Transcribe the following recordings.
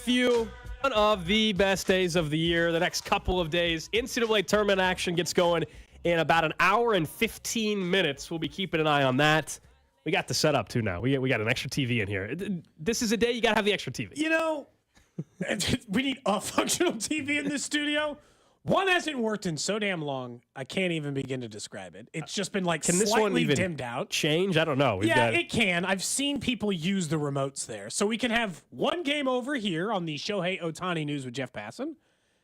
few. One of the best days of the year. The next couple of days, NCAA tournament action gets going in about an hour and 15 minutes. We'll be keeping an eye on that. We got the setup too now. We got an extra TV in here. This is a day you got to have the extra TV. You know, we need a functional TV in this studio. One hasn't worked in so damn long, I can't even begin to describe it. It's just been like Can this one slightly even dimmed out. change? I don't know. It can. I've seen people use the remotes there. So we can have one game over here on the Shohei Ohtani news with Jeff Passan.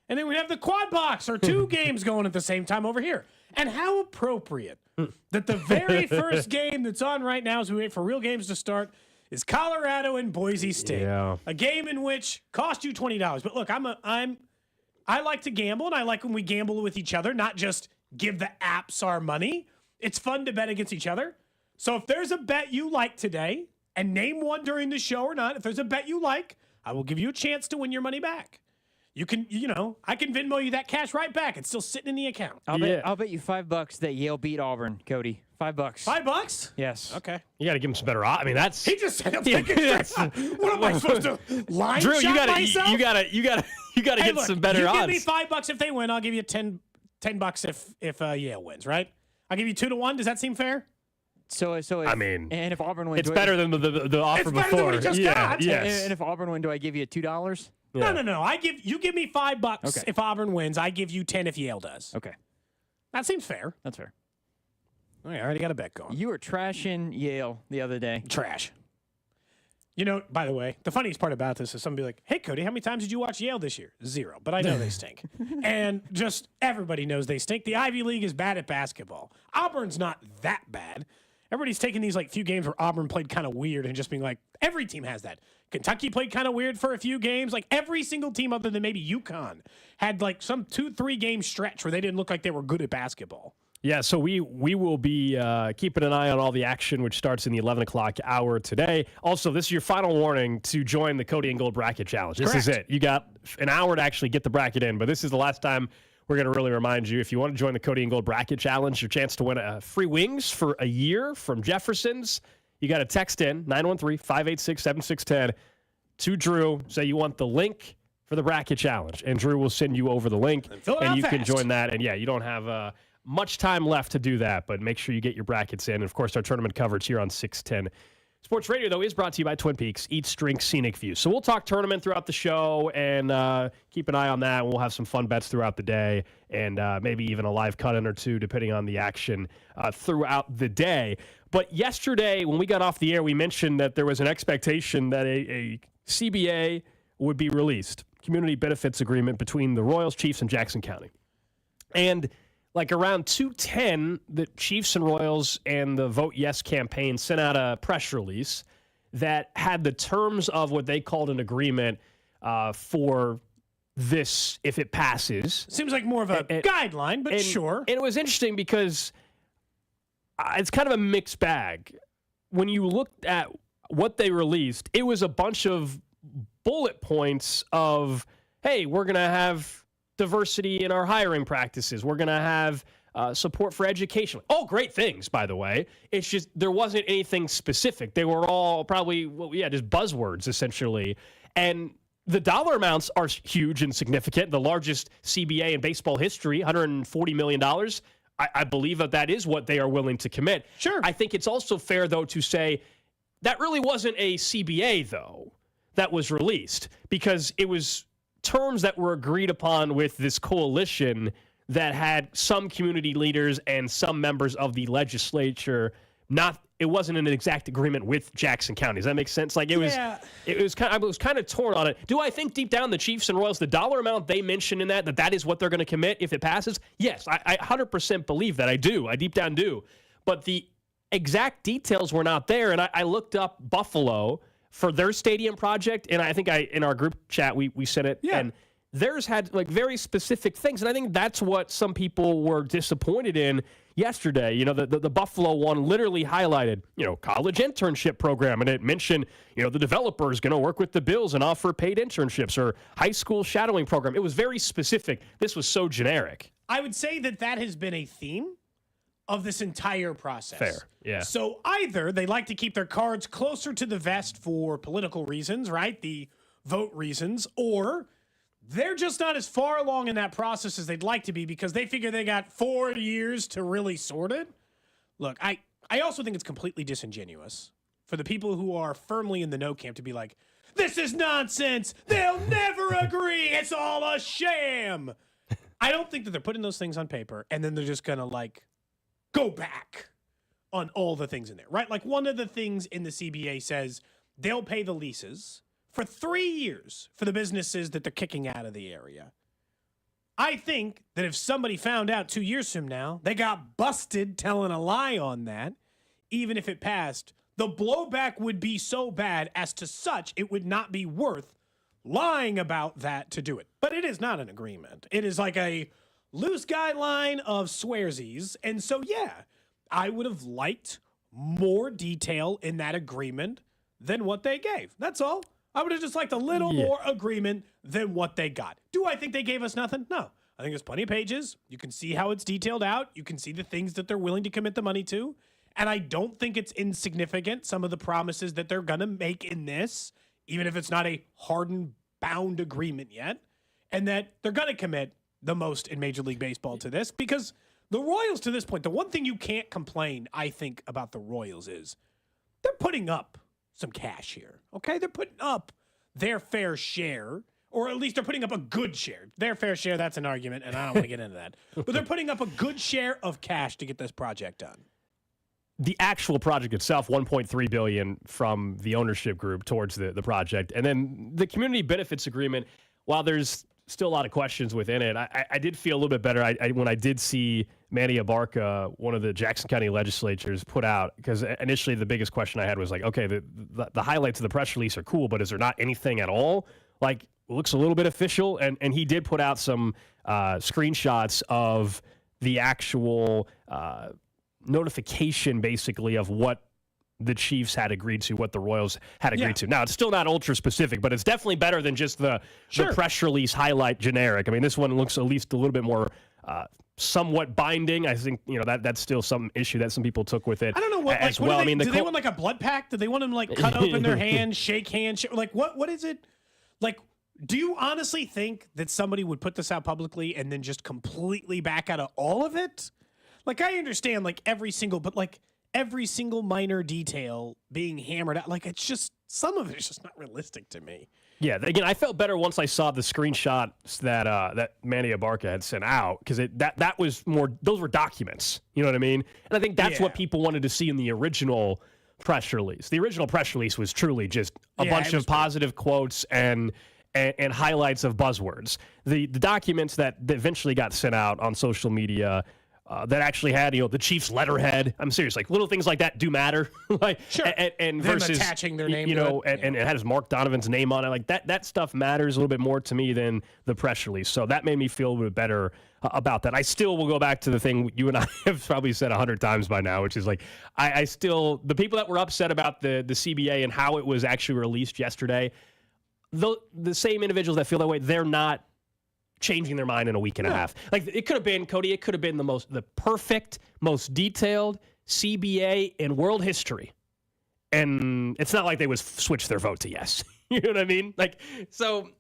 And then we have the quad box or two games going at the same time over here. And how appropriate that the very first game that's on right now as we wait for real games to start is Colorado and Boise State. Yeah. A game in which cost you $20. But look, I like to gamble, and I like when we gamble with each other, not just give the apps our money. It's fun to bet against each other. So if there's a bet you like today, and name one during the show or not, if there's a bet you like, I will give you a chance to win your money back. You can, I can Venmo you that cash right back. It's still sitting in the account. I'll bet you $5 that Yale beat Auburn, Cody. $5. $5? Yes. Okay. You got to give him some better odds. I mean, that's He just said I'm thinking what am I supposed to line Drew. shot myself? You got to get some better odds. You give me $5 if they win. I'll give you $10 if Yale wins. Right? I'll give you 2-1. Does that seem fair? So and if Auburn wins, it's better than the offer It's better before. than what he just got. Yes. And if Auburn win, do I give you $2? Yeah. No. You give me $5 Okay. if Auburn wins. I give you 10 if Yale does. Okay, That seems fair. that's fair. All right, I already got a bet going. You were trashing Yale the other day. Trash. By the way, the funniest part about this is somebody like, hey, Cody, how many times did you watch Yale this year? 0. But I know they stink. And just everybody knows they stink. The Ivy League is bad at basketball. Auburn's not that bad. Everybody's taking these few games where Auburn played kind of weird and just being like, every team has that. Kentucky played kind of weird for a few games. Like every single team other than maybe UConn had some 2-3 game stretch where they didn't look like they were good at basketball. Yeah, so we will be keeping an eye on all the action, which starts in the 11 o'clock hour today. Also, this is your final warning to join the Cody and Gold Bracket Challenge. This is it. You got an hour to actually get the bracket in, but this is the last time we're going to really remind you, if you want to join the Cody and Gold Bracket Challenge, your chance to win free wings for a year from Jefferson's. You got to text in 913-586-7610 to Drew. Say you want the link for the Bracket Challenge, and Drew will send you over the link, and you can join that. And, yeah, you don't have much time left to do that, but make sure you get your brackets in. And, of course, our tournament coverage here on 610 Sports Radio, though, is brought to you by Twin Peaks. Eat, drink, scenic view. So we'll talk tournament throughout the show and keep an eye on that. We'll have some fun bets throughout the day and maybe even a live cut-in or two, depending on the action throughout the day. But yesterday, when we got off the air, we mentioned that there was an expectation that a CBA would be released, Community Benefits Agreement between the Royals, Chiefs, and Jackson County. And around 2:10, the Chiefs and Royals and the Vote Yes campaign sent out a press release that had the terms of what they called an agreement for this if it passes. Seems like more of a guideline, but sure. And it was interesting because it's kind of a mixed bag. When you looked at what they released, it was a bunch of bullet points of, hey, we're going to have diversity in our hiring practices. We're going to have support for education. All great things, by the way. It's just there wasn't anything specific. They were all probably, just buzzwords, essentially. And the dollar amounts are huge and significant. The largest CBA in baseball history, $140 million. I believe that is what they are willing to commit. Sure. I think it's also fair, though, to say that really wasn't a CBA, though, that was released, because it was terms that were agreed upon with this coalition that had some community leaders and some members of the legislature. It wasn't an exact agreement with Jackson County. Does that make sense? I was kind of torn on it. Do I think deep down the Chiefs and Royals, the dollar amount they mentioned in that is what they're going to commit if it passes? Yes, I 100% believe that. I do. I deep down do. But the exact details were not there. And I looked up Buffalo for their stadium project, and I think in our group chat we said it, and theirs had very specific things, and I think that's what some people were disappointed in yesterday. The Buffalo one literally highlighted, college internship program, and it mentioned, the developer is going to work with the Bills and offer paid internships or high school shadowing program. It was very specific. This was so generic. I would say that has been a theme of this entire process. Fair, yeah. So either they like to keep their cards closer to the vest for political reasons, right? The vote reasons, or they're just not as far along in that process as they'd like to be because they figure they got 4 years to really sort it. Look, I also think it's completely disingenuous for the people who are firmly in the no camp to be like, this is nonsense. They'll never agree. It's all a sham. I don't think that they're putting those things on paper and then they're just going to like go back on all the things in there, right? Like one of the things in the CBA says they'll pay the leases for 3 years for the businesses that they're kicking out of the area. I think that if somebody found out 2 years from now, they got busted telling a lie on that, even if it passed, the blowback would be so bad as to such it would not be worth lying about that to do it. But it is not an agreement. It is like a loose guideline of swearsies. And so, yeah, I would have liked more detail in that agreement than what they gave. That's all. I would have just liked a little more agreement than what they got. Do I think they gave us nothing? No. I think there's plenty of pages. You can see how it's detailed out. You can see the things that they're willing to commit the money to. And I don't think it's insignificant, some of the promises that they're going to make in this, even if it's not a hardened, bound agreement yet, and that they're going to commit the most in Major League Baseball to this. Because the Royals, to this point, the one thing you can't complain, I think, about the Royals is they're putting up some cash here, okay? They're putting up their fair share, or at least they're putting up a good share. Their fair share, that's an argument, and I don't want to get into that. But they're putting up a good share of cash to get this project done. The actual project itself, $1.3 billion from the ownership group towards the project. And then the community benefits agreement, while there's still a lot of questions within it, I did feel a little bit better when I did see Manny Abarca, one of the Jackson County legislatures, put out, because initially the biggest question I had was like, okay, the highlights of the press release are cool, but is there not anything at all? Like, it looks a little bit official. And he did put out some screenshots of the actual notification, basically, of what the Chiefs had agreed to, what the Royals had agreed to. Now, it's still not ultra specific, but it's definitely better than just the press release highlight generic. I mean, this one looks at least a little bit more somewhat binding. I think, that's still some issue that some people took with it. I don't know what, as like, well. I mean, do they want like a blood pact? Do they want them to like cut open their hands, shake hands? Like, what is it? Like, do you honestly think that somebody would put this out publicly and then just completely back out of all of it? Like, I understand, like, every single minor detail being hammered out. Like, it's just, some of it's just not realistic to me. Yeah, again, I felt better once I saw the screenshots that Manny Abarca had sent out, because that was more, those were documents. You know what I mean? And I think that's what people wanted to see in the original press release. The original press release was truly just a bunch of positive quotes and highlights of buzzwords. The documents that eventually got sent out on social media that actually had, the Chiefs letterhead. I'm serious, like little things like that do matter. Like, sure. And them versus attaching their name, and it has Mark Donovan's name on it. Like that stuff matters a little bit more to me than the press release. So that made me feel a little bit better about that. I still will go back to the thing you and I have probably said 100 times by now, which is like, I still, the people that were upset about the CBA and how it was actually released yesterday, the same individuals that feel that way, they're not changing their mind in a week and a half. Like, it could have been, Cody, it could have been the perfect, most detailed CBA in world history. And it's not like they would switch their vote to yes. You know what I mean? Like, so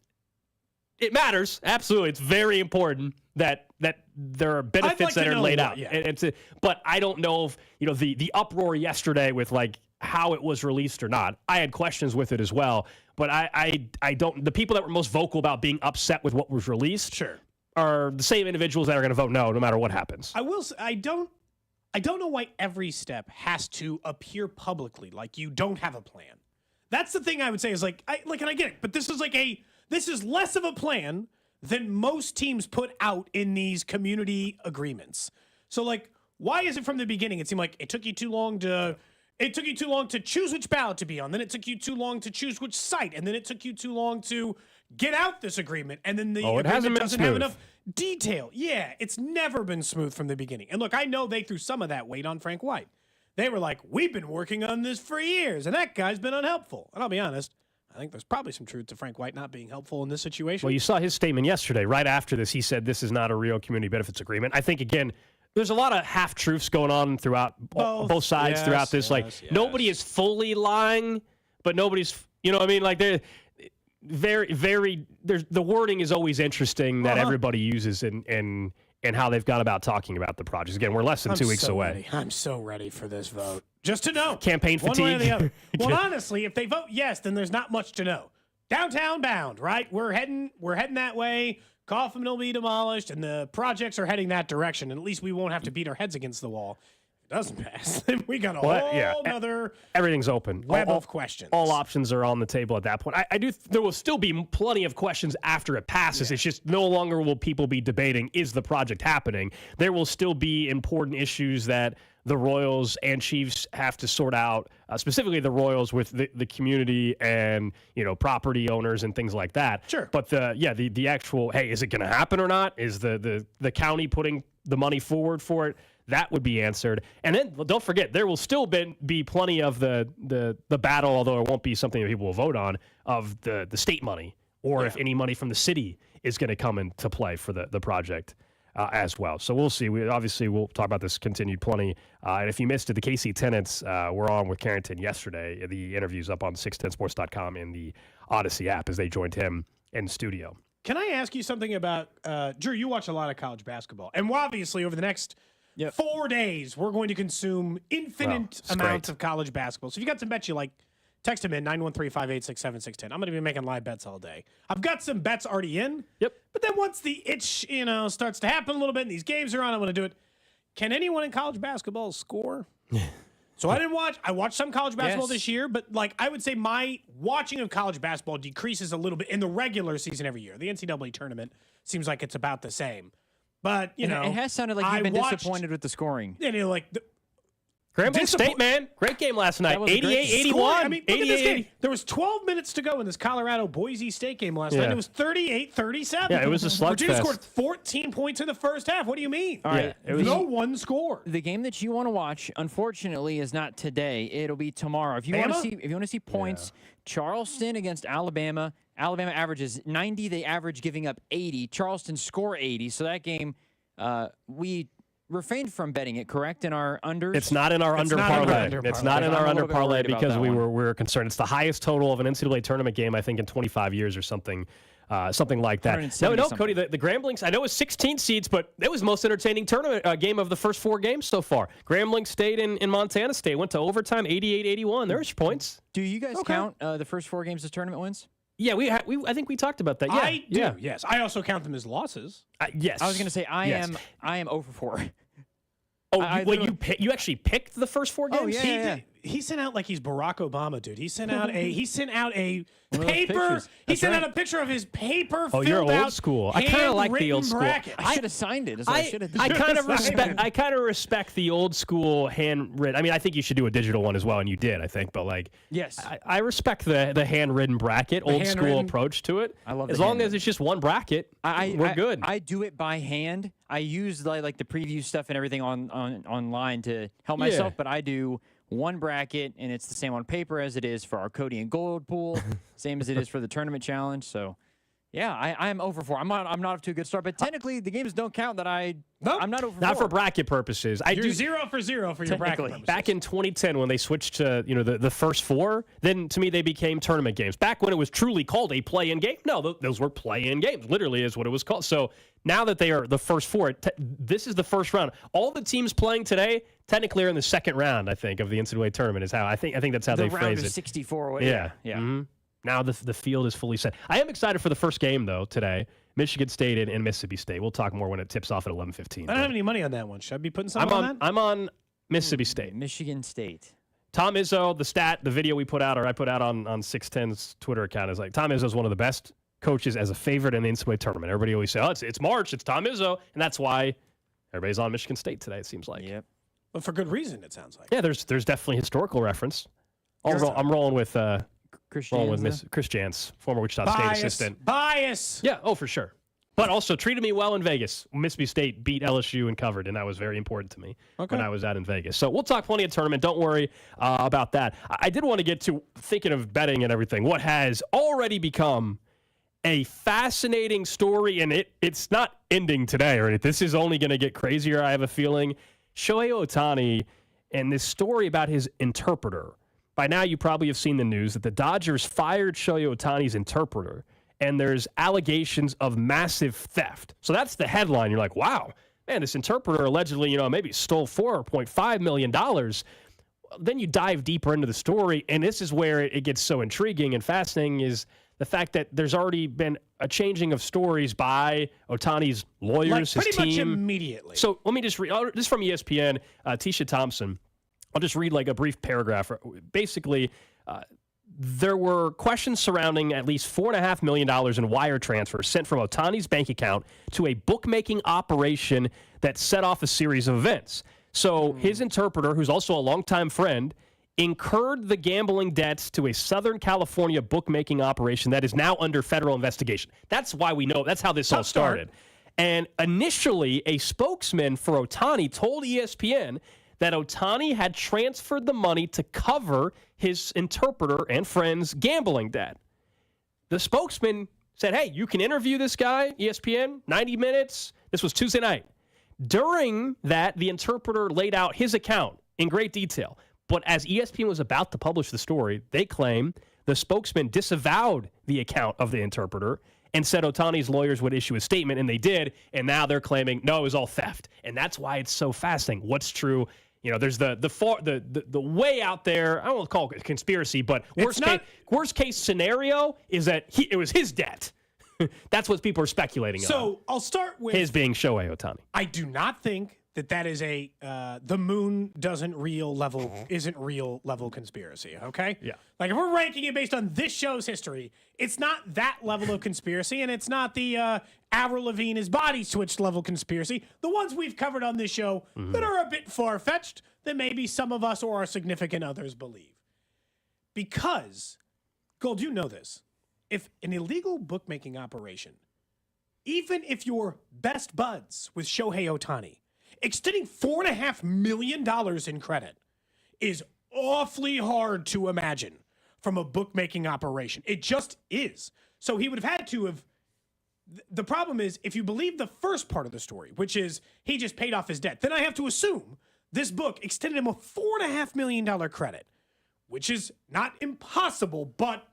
it matters. Absolutely. It's very important that there are benefits that are laid out. Yeah. But I don't know if, the uproar yesterday with like how it was released or not. I had questions with it as well. But I don't. The people that were most vocal about being upset with what was released, are the same individuals that are going to vote no matter what happens. I will say, I don't know why every step has to appear publicly like you don't have a plan. That's the thing I would say is and I get it, but this is less of a plan than most teams put out in these community agreements. So like, why is it from the beginning? It seemed like it took you too long to choose which ballot to be on. Then it took you too long to choose which site. And then it took you too long to get out this agreement. And then the agreement doesn't have enough detail. Yeah, it's never been smooth from the beginning. And look, I know they threw some of that weight on Frank White. They were like, we've been working on this for years, and that guy's been unhelpful. And I'll be honest, I think there's probably some truth to Frank White not being helpful in this situation. Well, you saw his statement yesterday. Right after this, he said this is not a real community benefits agreement. I think, again, there's a lot of half-truths going on throughout both sides throughout this. Nobody is fully lying, but nobody's, you know what I mean? Like, very, very. The wording is always interesting that everybody uses in how they've gone about talking about the project. Again, we're less than 2 weeks away. Ready. I'm so ready for this vote. Just to know. Campaign One way or the fatigue. other. Well, honestly, if they vote yes, then there's not much to know. Downtown bound, right? We're heading that way. Coffin will be demolished, and the projects are heading that direction. And at least we won't have to beat our heads against the wall. If it doesn't pass, then we got a whole other Everything's open. web of questions. All options are on the table at that point. There will still be plenty of questions after it passes. It's just no longer will people be debating, is the project happening? There will still be important issues that the Royals and Chiefs have to sort out, specifically the Royals with the community and, property owners and things like that. Sure. But the actual, hey, is it going to happen or not? Is the county putting the money forward for it? That would be answered. And then don't forget, there will still be plenty of the battle, although it won't be something that people will vote on, of the state money or if any money from the city is going to come into play for the project as well. So we'll see. We'll talk about this continued plenty. And if you missed it, the KC tenants were on with Carrington yesterday. The interview's up on 610sports.com in the Odyssey app as they joined him in studio. Can I ask you something about, Drew, you watch a lot of college basketball. And obviously over the next 4 days, we're going to consume infinite amounts of college basketball. So if you got some bets you like, text them in, 913-586-7610. I'm going to be making live bets all day. I've got some bets already in. Yep. But then once the itch, starts to happen a little bit and these games are on, I'm going to do it. Can anyone in college basketball score? So I watched some college basketball this year, but I would say my watching of college basketball decreases a little bit in the regular season every year. The NCAA tournament seems like it's about the same. But, it has sounded like you've been disappointed with the scoring. Grambling State, man. Great game last night. 88-81. I mean, look at this game. There was 12 minutes to go in this Colorado-Boise State game last night. It was 38-37. Yeah, it was a slugfest. Virginia scored 14 points in the first half. What do you mean? All right. No one scored. The game that you want to watch, unfortunately, is not today. It'll be tomorrow. If you want to see points, Charleston against Alabama. Alabama averages 90. They average giving up 80. Charleston score 80. So that game, we refrained from betting it, correct, in our unders? It's not in our under parlay. It's not in our under parlay because we were concerned. It's the highest total of an NCAA tournament game, I think, in 25 years or something like that. No, Cody, the Gramblings, I know it was 16 seeds, but it was the most entertaining tournament game of the first 4 games so far. Grambling State and Montana State went to overtime, 88-81. There's your points. Do you guys count the first 4 games as tournament wins? Yeah, I think we talked about that. Yeah, I do. Yes, I also count them as losses. Yes, I was going to say I am 0 for 4. Oh, you actually picked the first 4 games? Oh, yeah. He sent out like he's Barack Obama, dude. He sent out a paper. He sent out a picture of his paper. Oh, you're old school. I kind of like the old school. I should have signed it. I kind of respect the old school handwritten. I mean, I think you should do a digital one as well, and you did, I think. But yes, I respect the handwritten bracket, old school approach to it. I love as long as it's just one bracket. We're good. I do it by hand. I use like the preview stuff and everything online to help myself, but I do one bracket, and it's the same on paper as it is for our Cody and Gold pool, same as it is for the tournament challenge. So, yeah, I'm over 4. I'm not off to a good start, but technically the games don't count that I'm not over 4. Not for bracket purposes. You're 0 for 0 for your bracket purposes. Back in 2010 when they switched to the first 4, then to me they became tournament games. Back when it was truly called a play-in game, no, those were play-in games. Literally is what it was called. So now that they are the first 4, this is the first round. All the teams playing today technically are in the second round, I think, of the NCAA tournament is how I think that's how they phrase it. The round of 64. Yeah. Mm-hmm. Now the field is fully set. I am excited for the first game though today. Michigan State and Mississippi State. We'll talk more when it tips off at 11:15. I don't have any money on that one. Should I be putting something on that? I'm on Mississippi State. Michigan State. Tom Izzo, the video we put out, or I put out on 610's Twitter account, is like Tom Izzo is one of the best coaches as a favorite in the NCAA tournament. Everybody always say, "Oh, it's March, it's Tom Izzo," and that's why everybody's on Michigan State today. It seems like. Yep. But for good reason, it sounds like. Yeah, there's definitely historical reference. I'm rolling with Chris Jans, former Wichita State assistant. Bias. Yeah, for sure. But also treated me well in Vegas. Mississippi State beat LSU and covered, and that was very important to me when I was out in Vegas. So we'll talk plenty of tournament. Don't worry about that. I did want to get to thinking of betting and everything. What has already become a fascinating story, and it's not ending today or anything. This is only going to get crazier, I have a feeling. Shohei Ohtani and this story about his interpreter by now you probably have seen the news that the Dodgers fired Shohei Ohtani's interpreter, and there's allegations of massive theft. So that's the headline. You're like, wow, man, this interpreter allegedly, maybe stole $4.5 million. Then you dive deeper into the story, and this is where it gets so intriguing and fascinating, is the fact that there's already been a changing of stories by Ohtani's lawyers, his team. Pretty much immediately. So let me just read, this is from ESPN, Tisha Thompson. I'll just read like a brief paragraph. Basically, there were questions surrounding at least $4.5 million in wire transfers sent from Ohtani's bank account to a bookmaking operation that set off a series of events. So his interpreter, who's also a longtime friend, incurred the gambling debts to a Southern California bookmaking operation that is now under federal investigation. That's why we know. That's how this all started. And initially, a spokesman for Ohtani told ESPN that Ohtani had transferred the money to cover his interpreter and friend's gambling debt. The spokesman said, hey, you can interview this guy, ESPN, 90 minutes. This was Tuesday night. During that, the interpreter laid out his account in great detail. But as ESPN was about to publish the story, they claim the spokesman disavowed the account of the interpreter and said Ohtani's lawyers would issue a statement, and they did. And now they're claiming, no, it was all theft. And that's why it's so fascinating. What's true? There's the way out there. I don't want to call it a conspiracy, but worst case scenario is that it was his debt. That's what people are speculating on. So I'll start with his being Shohei Ohtani. I do not think that is a the moon isn't real level conspiracy. Okay. Yeah. Like if we're ranking it based on this show's history, it's not that level of conspiracy, and it's not the Avril Lavigne is body switched level conspiracy. The ones we've covered on this show that are a bit far fetched that maybe some of us or our significant others believe. Because, Gold, you know this. If an illegal bookmaking operation, even if you're best buds with Shohei Ohtani, extending $4.5 million in credit is awfully hard to imagine from a bookmaking operation. It just is. So he would have had to have. The problem is, if you believe the first part of the story, which is he just paid off his debt, then I have to assume this book extended him a $4.5 million credit, which is not impossible, but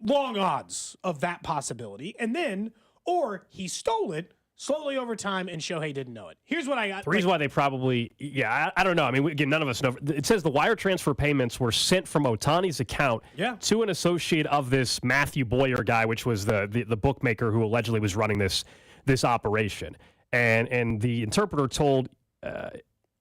long odds of that possibility. And then, or he stole it slowly over time, and Shohei didn't know it. Here's what I got. The reason why they probably, I don't know. I mean, again, none of us know. It says the wire transfer payments were sent from Ohtani's account to an associate of this Matthew Boyer guy, which was the bookmaker who allegedly was running this operation. And the interpreter told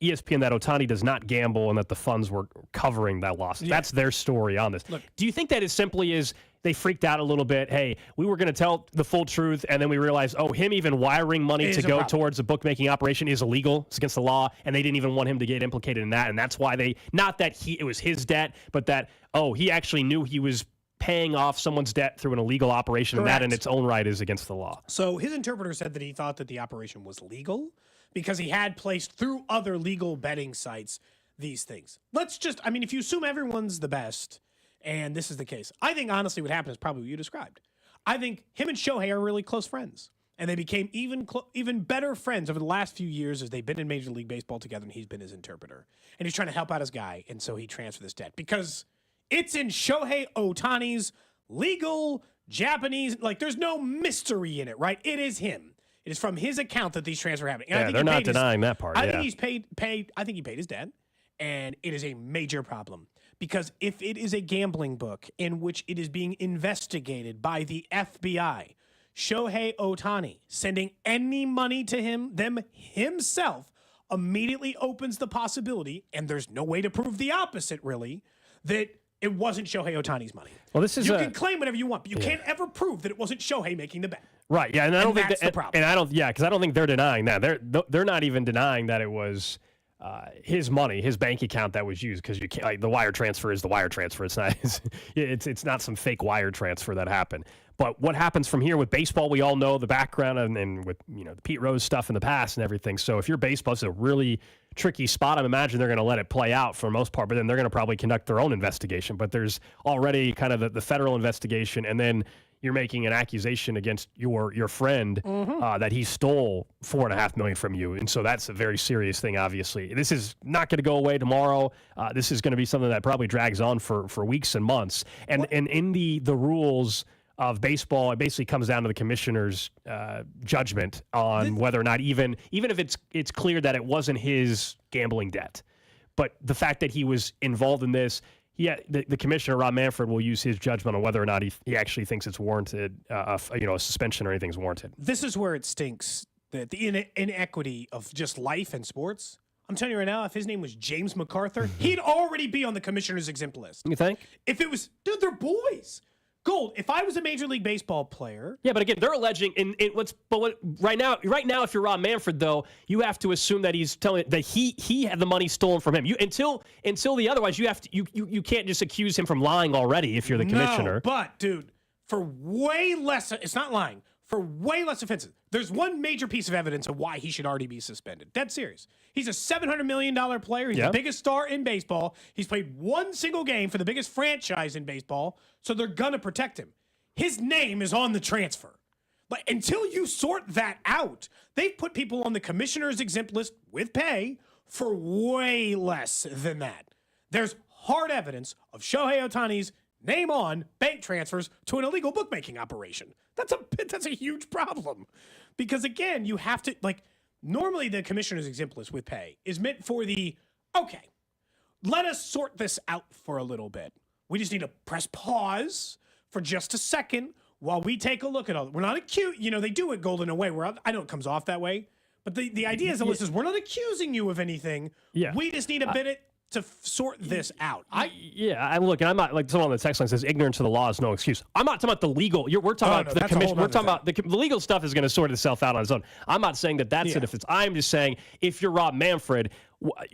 ESPN that Ohtani does not gamble and that the funds were covering that loss. Yeah. That's their story on this. Look, do you think that as simply as they freaked out a little bit? Hey, we were going to tell the full truth, and then we realized, him even wiring money to go towards a bookmaking operation is illegal. It's against the law, and they didn't even want him to get implicated in that. And that's why not that it was his debt, but that, he actually knew he was paying off someone's debt through an illegal operation, Correct. And that in its own right is against the law. So his interpreter said that he thought that the operation was legal because he had placed through other legal betting sites these things. If you assume everyone's the best, and this is the case, I think honestly what happened is probably what you described. I think him and Shohei are really close friends, and they became even better friends over the last few years as they've been in Major League Baseball together, and he's been his interpreter. And he's trying to help out his guy, and so he transferred this debt because it's in Shohei Ohtani's legal Japanese, there's no mystery in it, right? It is him. It is from his account that these transfers are happening. And they're not denying that part. I think he's paid. I think he paid his debt, and it is a major problem because if it is a gambling book in which it is being investigated by the FBI, Shohei Ohtani sending any money to them himself immediately opens the possibility, and there's no way to prove the opposite, really, that it wasn't Shohei Ohtani's money. Well, you can claim whatever you want, but you can't ever prove that it wasn't Shohei making the bet. Right. Yeah, and I don't think that's the problem. And I don't. Yeah, because I don't think they're denying that. They're not even denying that it was his money, his bank account that was used. Because you can't. The wire transfer is the wire transfer. It's not. It's not some fake wire transfer that happened. But what happens from here with baseball? We all know the background and with the Pete Rose stuff in the past and everything. So if you're baseball, it's a really tricky spot. I imagine they're going to let it play out for the most part, but then they're going to probably conduct their own investigation. But there's already kind of the federal investigation, and then you're making an accusation against your friend that he stole $4.5 million from you, and so that's a very serious thing. Obviously, this is not going to go away tomorrow. This is going to be something that probably drags on for weeks and months. And in the rules of baseball, it basically comes down to the commissioner's judgment on whether or not even if it's clear that it wasn't his gambling debt, but the fact that he was involved in this. Yeah, the commissioner, Rob Manfred, will use his judgment on whether or not he actually thinks it's warranted, a suspension or anything is warranted. This is where it stinks, the inequity of just life and sports. I'm telling you right now, if his name was James MacArthur, he'd already be on the commissioner's exempt list. You think? If it was, dude, they're boys. Gold, if I was a Major League Baseball player. Yeah, but again, they're alleging right now, if you're Rob Manfred, though, you have to assume that he's telling that he had the money stolen from him. Until the otherwise, you can't just accuse him from lying already if you're the commissioner. No, but dude, for way less, it's not lying. For way less offensive. There's one major piece of evidence of why he should already be suspended. Dead serious. He's a $700 million player. He's the biggest star in baseball. He's played one single game for the biggest franchise in baseball, so they're going to protect him. His name is on the transfer. But until you sort that out, they've put people on the commissioner's exempt list with pay for way less than that. There's hard evidence of Shohei Ohtani's name on bank transfers to an illegal bookmaking operation. That's a huge problem because, again, you have to, normally the commissioner's exempt list with pay is meant for okay, let us sort this out for a little bit. We just need to press pause for just a second while we take a look at all. We're not accused. They do it, Gold, in a way where I know it comes off that way, but the idea is, Alyssa, is we're not accusing you of anything. Yeah. We just need a bit to sort this out. Look, and I'm not like someone on the text line says ignorance of the law is no excuse. I'm not talking about the legal. We're talking about the commission. We're talking about the legal stuff is going to sort itself out on its own. I'm not saying that's it. I'm just saying if you're Rob Manfred,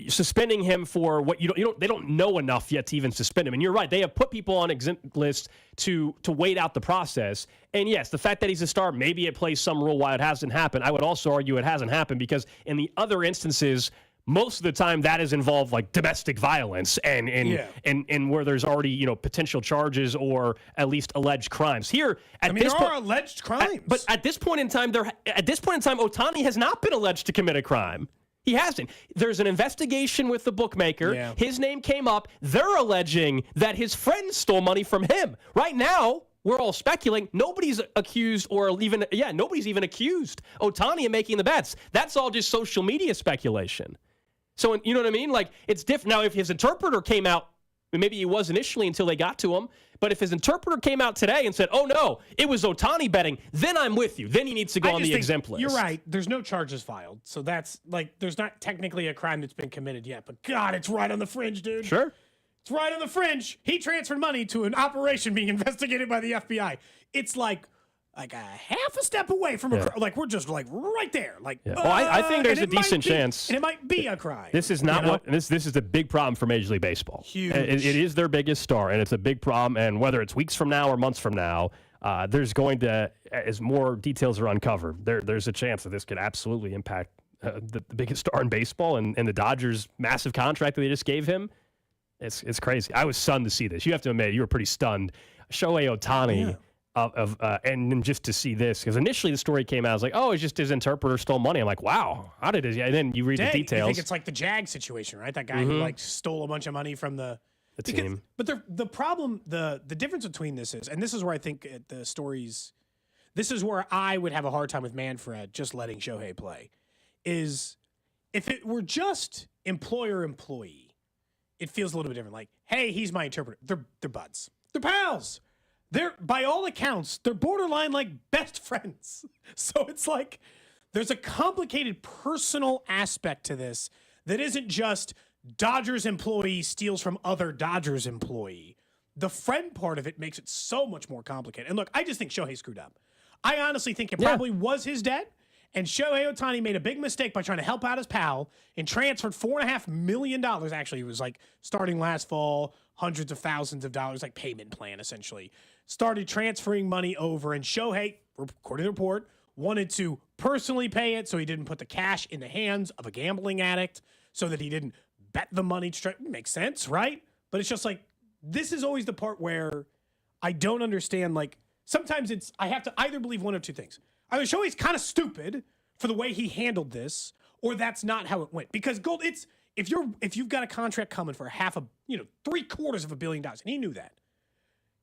suspending him for what they don't know enough yet to even suspend him. And you're right, they have put people on exempt lists to wait out the process. And yes, the fact that he's a star, maybe it plays some role why it hasn't happened. I would also argue it hasn't happened because in the other instances, most of the time that is involved like domestic violence and where there's already potential charges or at least alleged crimes. Here there are alleged crimes. But at this point in time, Ohtani has not been alleged to commit a crime. He hasn't. There's an investigation with the bookmaker. Yeah. His name came up. They're alleging that his friend stole money from him. Right now, we're all speculating. Nobody's accused nobody's even accused Ohtani of making the bets. That's all just social media speculation. So, you know what I mean? Like, it's different. Now, if his interpreter came out, maybe he was initially until they got to him, but if his interpreter came out today and said, oh, no, it was Ohtani betting, then I'm with you. Then he needs to go on the exempt list. You're right. There's no charges filed. So that's, there's not technically a crime that's been committed yet. But, God, it's right on the fringe, dude. Sure. It's right on the fringe. He transferred money to an operation being investigated by the FBI. It's like a half a step away from a crime. We're just right there. Well, I think there's a decent chance. And it might be a crime. This is not this is the big problem for Major League Baseball. Huge. It is their biggest star, and it's a big problem. And whether it's weeks from now or months from now, there's going to, as more details are uncovered, there's a chance that this could absolutely impact the biggest star in baseball and the Dodgers' massive contract that they just gave him. It's crazy. I was stunned to see this. You have to admit, you were pretty stunned. Shohei Ohtani. Yeah. And then just to see this, because initially the story came out, I was like, oh, it's just his interpreter stole money. I'm like, wow, how did it? And then you read the details. I think it's like the Jag situation, right? That guy who stole a bunch of money from the team. But the problem, the difference between this is, and this is where I think the stories, this is where I would have a hard time with Manfred just letting Shohei play, is if it were just employer-employee, it feels a little bit different. Like, hey, he's my interpreter. They're buds. They're pals. They're, by all accounts, they're borderline like best friends. So it's like there's a complicated personal aspect to this that isn't just Dodgers employee steals from other Dodgers employee. The friend part of it makes it so much more complicated. And look, I just think Shohei screwed up. I honestly think it probably was his debt. And Shohei Ohtani made a big mistake by trying to help out his pal and transferred $4.5 million. Actually, it was like starting last fall, hundreds of thousands of dollars, like payment plan, essentially. Started transferring money over, and Shohei, according to the report, wanted to personally pay it so he didn't put the cash in the hands of a gambling addict so that he didn't bet the money. Makes sense, right? But it's just like, this is always the part where I don't understand, like, sometimes I have to either believe one of two things. Either Shohei's kind of stupid for the way he handled this, or that's not how it went. Because Gold, if you've got a contract coming for $750 million, and he knew that,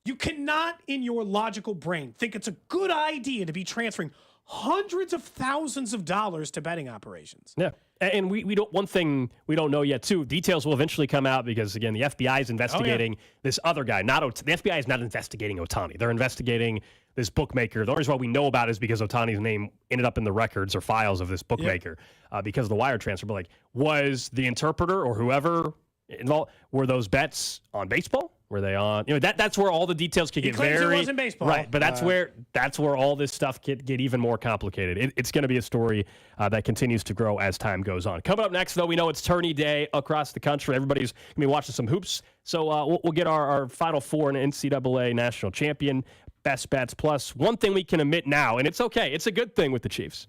you cannot in your logical brain think it's a good idea to be transferring hundreds of thousands of dollars to betting operations. Yeah. And we don't, one thing we don't know yet too, details will eventually come out because again, the FBI is investigating this other guy. The FBI is not investigating Ohtani. They're investigating this bookmaker. The only reason why we know about it is because Ohtani's name ended up in the records or files of this bookmaker because of the wire transfer. But was the interpreter or whoever involved, were those bets on baseball? Were they on? That's where all the details could get very. It wasn't baseball, right? But that's where all this stuff get even more complicated. It's going to be a story that continues to grow as time goes on. Coming up next, though, we know it's tourney day across the country. Everybody's going to be watching some hoops, so we'll get our Final Four and NCAA national champion best bets. Plus, one thing we can admit now, and it's okay, it's a good thing with the Chiefs.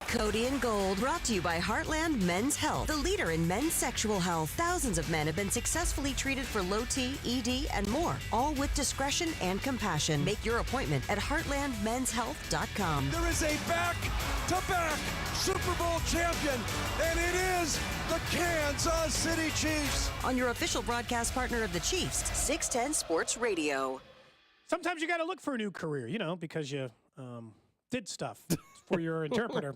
Cody and Gold, brought to you by Heartland Men's Health, the leader in men's sexual health. Thousands of men have been successfully treated for low T, ED, and more, all with discretion and compassion. Make your appointment at heartlandmenshealth.com. There is a back-to-back Super Bowl champion, and it is the Kansas City Chiefs. On your official broadcast partner of the Chiefs, 610 Sports Radio. Sometimes you got to look for a new career, because you did stuff for your interpreter.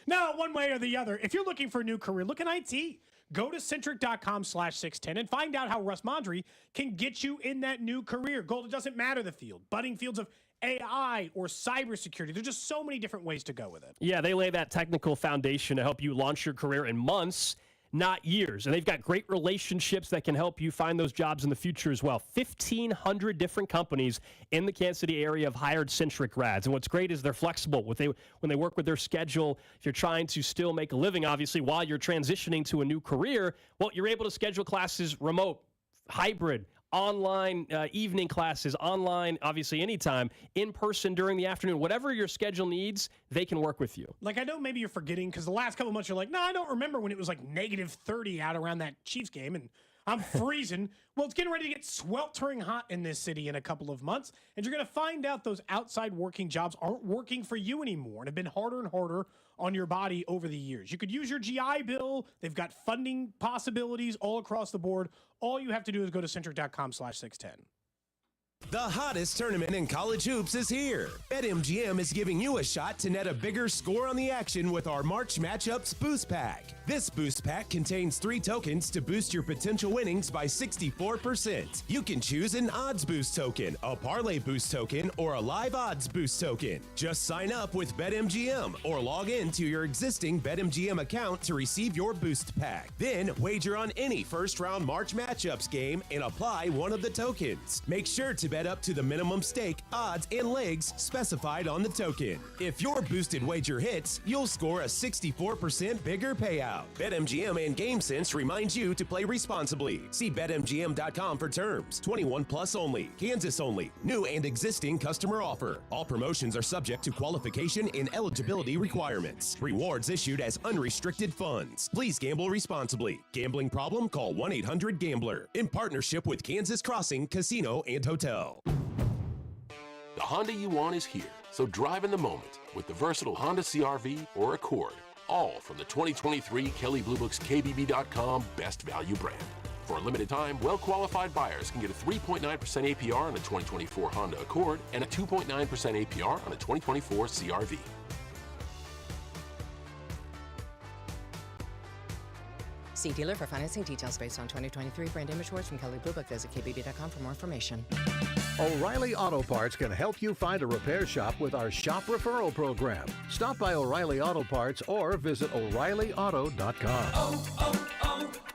No, one way or the other. If you're looking for a new career, look at IT. Go to centric.com/610 and find out how Russ Mondry can get you in that new career. Gold, it doesn't matter the field. Budding fields of AI or cybersecurity. There's just so many different ways to go with it. Yeah, they lay that technical foundation to help you launch your career in months, not years. And they've got great relationships that can help you find those jobs in the future as well. 1,500 different companies in the Kansas City area have hired Centric grads. And what's great is they're flexible. When they work with their schedule, if you're trying to still make a living, obviously, while you're transitioning to a new career, well, you're able to schedule classes remote, hybrid, online evening classes, online, obviously anytime, in person during the afternoon. Whatever your schedule needs, they can work with you. I know maybe you're forgetting because the last couple of months you're like, I don't remember when it was -30 out around that Chiefs game and I'm freezing. Well, it's getting ready to get sweltering hot in this city in a couple of months, and you're going to find out those outside working jobs aren't working for you anymore and have been harder and harder on your body over the years. You could use your GI Bill. They've got funding possibilities all across the board. All you have to do is go to centric.com/610. The hottest tournament in college hoops is here. BetMGM is giving you a shot to net a bigger score on the action with our March Matchups Boost Pack. This boost pack contains 3 tokens to boost your potential winnings by 64%. You can choose an odds boost token, a parlay boost token, or a live odds boost token. Just sign up with BetMGM or log in to your existing BetMGM account to receive your boost pack. Then wager on any first-round March Matchups game and apply one of the tokens. Make sure to bet up to the minimum stake, odds, and legs specified on the token. If your boosted wager hits, you'll score a 64% bigger payout. BetMGM and GameSense reminds you to play responsibly. See BetMGM.com for terms. 21 plus only. Kansas only. New and existing customer offer. All promotions are subject to qualification and eligibility requirements. Rewards issued as unrestricted funds. Please gamble responsibly. Gambling problem? Call 1-800-GAMBLER. In partnership with Kansas Crossing Casino and Hotel. The Honda you want is here, so drive in the moment with the versatile Honda CR-V or Accord, all from the 2023 Kelley Blue Book's KBB.com Best Value brand. For a limited time, well-qualified buyers can get a 3.9% APR on a 2024 Honda Accord and a 2.9% APR on a 2024 CR-V. See dealer for financing details based on 2023 brand image awards from Kelley Blue Book. Visit KBB.com for more information. O'Reilly Auto Parts can help you find a repair shop with our shop referral program. Stop by O'Reilly Auto Parts or visit O'ReillyAuto.com.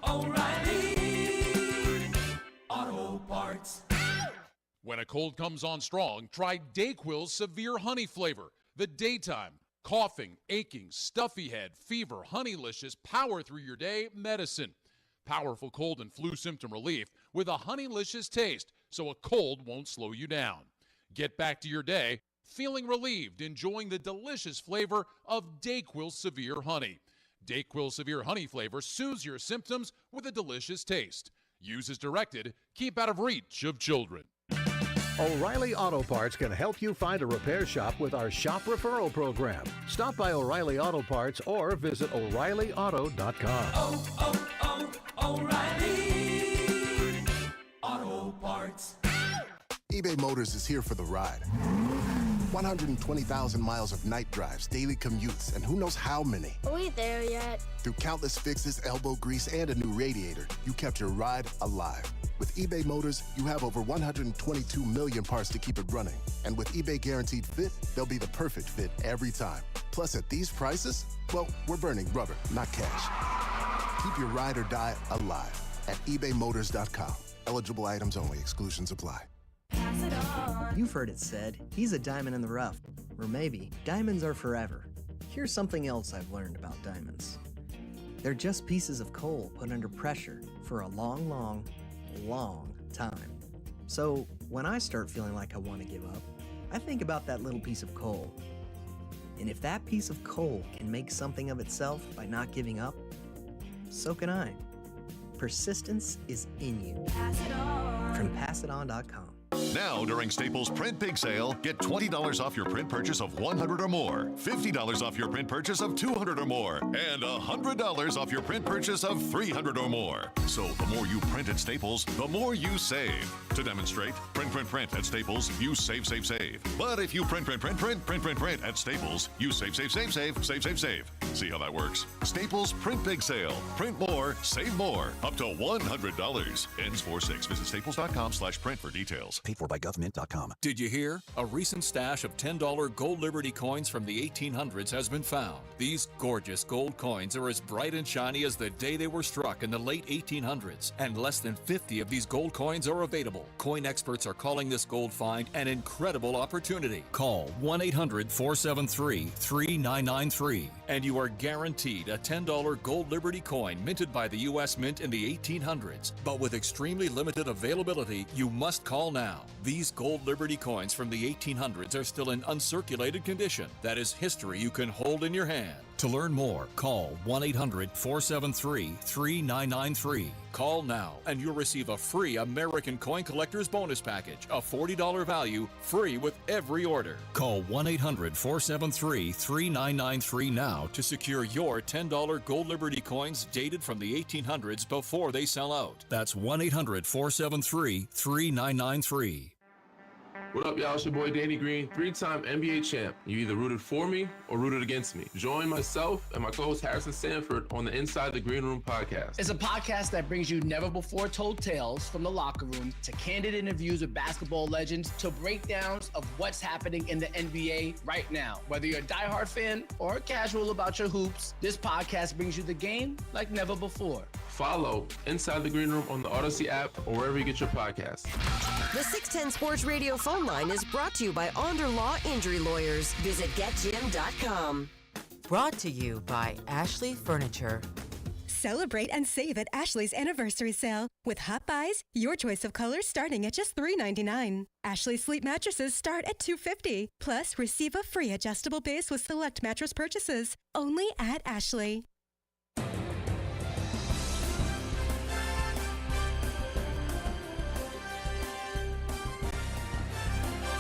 O'Reilly Auto Parts. When a cold comes on strong, try DayQuil's Severe Honey flavor. The daytime, coughing, aching, stuffy head, fever, honeylicious, power through your day medicine. Powerful cold and flu symptom relief with a honeylicious taste, so a cold won't slow you down. Get back to your day feeling relieved, enjoying the delicious flavor of DayQuil Severe Honey. DayQuil Severe Honey flavor soothes your symptoms with a delicious taste. Use as directed. Keep out of reach of children. O'Reilly Auto Parts can help you find a repair shop with our shop referral program. Stop by O'Reilly Auto Parts or visit O'ReillyAuto.com. O'Reilly Auto Parts. eBay Motors is here for the ride. 120,000 miles of night drives, daily commutes, and who knows how many. Are we there yet? Through countless fixes, elbow grease, and a new radiator, you kept your ride alive. With eBay Motors, you have over 122 million parts to keep it running. And with eBay Guaranteed Fit, they'll be the perfect fit every time. Plus, at these prices, well, we're burning rubber, not cash. Keep your ride or die alive at ebaymotors.com. Eligible items only. Exclusions apply. You've heard it said, he's a diamond in the rough. Or maybe, diamonds are forever. Here's something else I've learned about diamonds. They're just pieces of coal put under pressure for a long, long, long time. So when I start feeling like I want to give up, I think about that little piece of coal. And if that piece of coal can make something of itself by not giving up, so can I. Persistence is in you. From PassItOn.com. Now, during Staples Print Big Sale, get $20 off your print purchase of $100 or more, $50 off your print purchase of $200 or more, and $100 off your print purchase of $300 or more. So the more you print at Staples, the more you save. To demonstrate, print at Staples, you save. But if you print at Staples, you save. See how that works? Staples Print Big Sale. Print more, save more. Up to $100. Ends 4/6. Visit staples.com/print for details. Paid for by government.com. Did you hear? A recent stash of $10 gold Liberty coins from the 1800s has been found. These gorgeous gold coins are as bright and shiny as the day they were struck in the late 1800s, and less than 50 of these gold coins are available. Coin experts are calling this gold find an incredible opportunity. Call 1-800-473-3993, and you are guaranteed a $10 gold Liberty coin minted by the U.S. Mint in the 1800s. But with extremely limited availability, you must call now. These gold Liberty coins from the 1800s are still in uncirculated condition. That is history you can hold in your hand. To learn more, call 1-800-473-3993. Call now and you'll receive a free American Coin Collector's Bonus Package, a $40 value, free with every order. Call 1-800-473-3993 now to secure your $10 gold Liberty coins dated from the 1800s before they sell out. That's 1-800-473-3993. What up, y'all? It's your boy Danny Green, 3-time NBA champ. You either rooted for me or rooted against me. Join myself and my co-host Harrison Sanford on the Inside the Green Room podcast. It's a podcast that brings you never-before-told tales from the locker room to candid interviews with basketball legends to breakdowns of what's happening in the NBA right now. Whether you're a diehard fan or casual about your hoops, this podcast brings you the game like never before. Follow Inside the Green Room on the Odyssey app or wherever you get your podcasts. The 610 Sports Radio phone line is brought to you by Onder Law Injury Lawyers. Visit getjim.com. Brought to you by Ashley Furniture. Celebrate and save at Ashley's Anniversary Sale. With Hot Buys, your choice of colors starting at just $3.99. Ashley Sleep mattresses start at $2.50. Plus, receive a free adjustable base with select mattress purchases. Only at Ashley.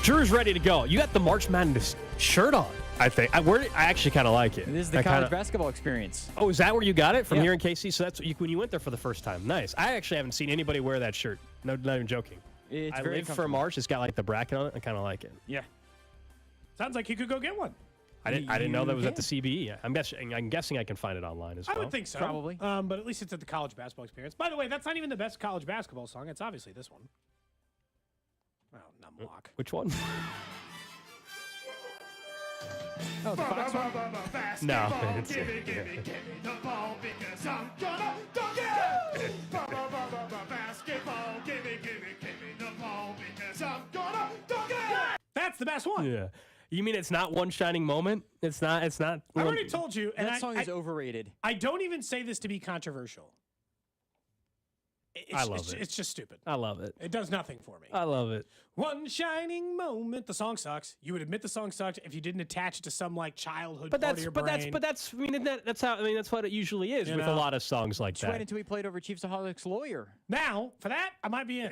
Drew's ready to go. You got the March Madness shirt on, I think. I actually kind of like it. This is the college basketball experience. Oh, is that where you got it? From here in KC? So that's when you went there for the first time. Nice. I actually haven't seen anybody wear that shirt. No, not even joking. It's I very live for March. It's got like the bracket on it. I kind of like it. Yeah. Sounds like you could go get one. I didn't know that was at the CBE. I'm guessing I can find it online as well. I would think so. Probably. But at least it's at the college basketball experience. By the way, that's not even the best college basketball song. It's obviously this one. Oh, numlock. Which one? Oh, the Fox one? No. Give me the ball because I'm gonna dunk it! Basketball, give me the ball because I'm gonna dunk it! That's the best one. Yeah. You mean it's not one shining moment? It's not. I already told you. And that song is overrated. I don't even say this to be controversial. It's just stupid. I love it. It does nothing for me. I love it. One shining moment. The song sucks. You would admit the song sucked if you didn't attach it to some like childhood part of your brain. That's what it usually is with a lot of songs like Just that. wait until we played over Chiefsaholic's Lawyer. Now, for that, I might be in.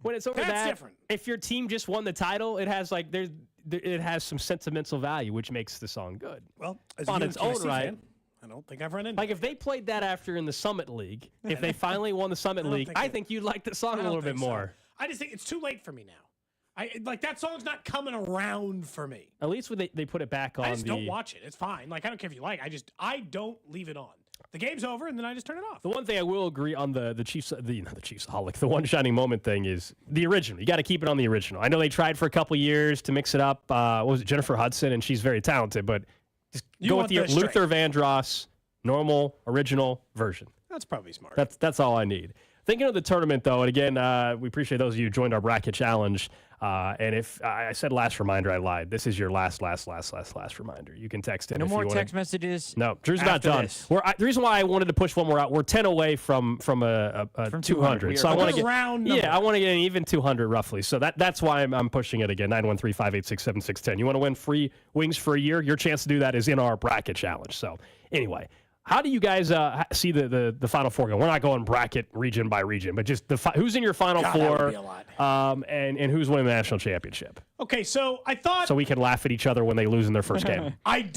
When it's over That's different. If your team just won the title, it has it has some sentimental value, which makes the song good. Well, as on a its own UMKC right. fan, I don't think I've run into Like if they played that after in the Summit League, if they finally won the Summit League, I think you'd like the song a little bit more. I just think it's too late for me now. Like that song's not coming around for me. At least when they put it back on I just don't watch it. It's fine. Like I don't care if you like. I don't leave it on. The game's over and then I just turn it off. The one thing I will agree on the Chiefsaholic, the one shining moment thing is the original. You got to keep it on the original. I know they tried for a couple years to mix it up. What was it, Jennifer Hudson, and she's very talented, but just go with the Luther Vandross normal original version. That's probably smart. That's all I need. Thinking of the tournament, though, and again, we appreciate those of you who joined our bracket challenge. And if I said last reminder, I lied. This is your last reminder. You can text in. No if more you wanna... text messages. No, Drew's not after done. this. The reason why I wanted to push one more out, we're 10 away from a 200. So I want to get round number. I want to get an even 200 roughly. So that's why I'm pushing it again. 913-586-7610. You want to win free wings for a year? Your chance to do that is in our bracket challenge. So anyway. How do you guys see the Final Four going? We're not going bracket region by region, but just who's in your Final Four, that would be a lot. And who's winning the national championship. Okay, so I thought... So we can laugh at each other when they lose in their first game. I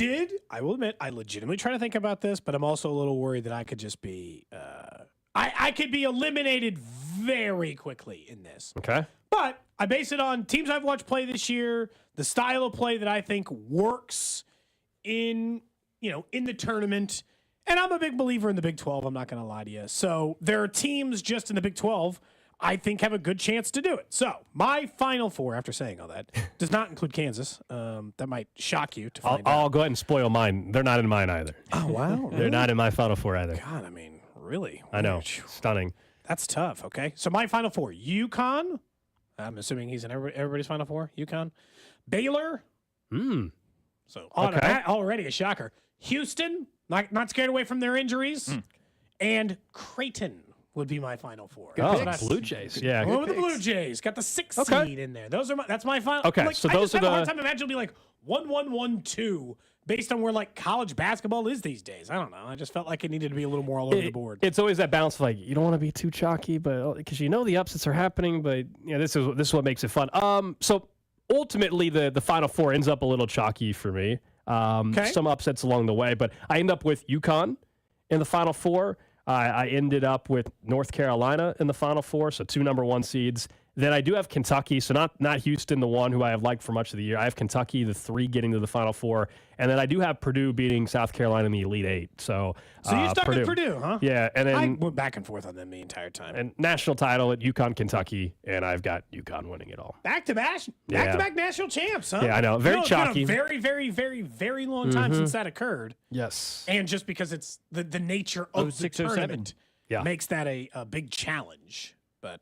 will admit, I legitimately try to think about this, but I'm also a little worried that I could just be... I could be eliminated very quickly in this. Okay. But I base it on teams I've watched play this year, the style of play that I think works in the tournament. And I'm a big believer in the Big 12, I'm not going to lie to you. So there are teams just in the Big 12 I think have a good chance to do it. So my Final Four, after saying all that, does not include Kansas. That might shock you to find out. I'll go ahead and spoil mine. They're not in mine either. Oh, wow. They're not in my Final Four either. God, I mean, really? I know. Stunning. That's tough, okay? So my Final Four, UConn. I'm assuming he's in everybody's Final Four. UConn. Baylor. So already a shocker. Houston. Not scared away from their injuries. And Creighton would be my Final Four. Blue Jays. Yeah. Well, with the Blue Jays. Got the 6th seed in there. That's my final. Okay, so those I are have a hard time imagining it'll be like 1-1-1-2 based on where like college basketball is these days. I don't know. I just felt like it needed to be a little more all over the board. It's always that balance of like you don't want to be too chalky, but because the upsets are happening, but this is what makes it fun. So ultimately the Final Four ends up a little chalky for me. Some upsets along the way, but I end up with UConn in the Final Four. I ended up with North Carolina in the Final Four, so 2 number 1 seeds. Then I do have Kentucky, so not Houston, the one who I have liked for much of the year. I have Kentucky, the 3 getting to the Final Four, and then I do have Purdue beating South Carolina in the Elite 8. So you stuck with Purdue, huh? Yeah, and then I went back and forth on them the entire time. And national title at UConn, Kentucky, and I've got UConn winning it all. Back-to-back national champs, huh? Yeah, I know. Very chalky. It's been a very, very, very, very long time since that occurred. Yes. And just because it's the nature of the tournament makes that a big challenge. But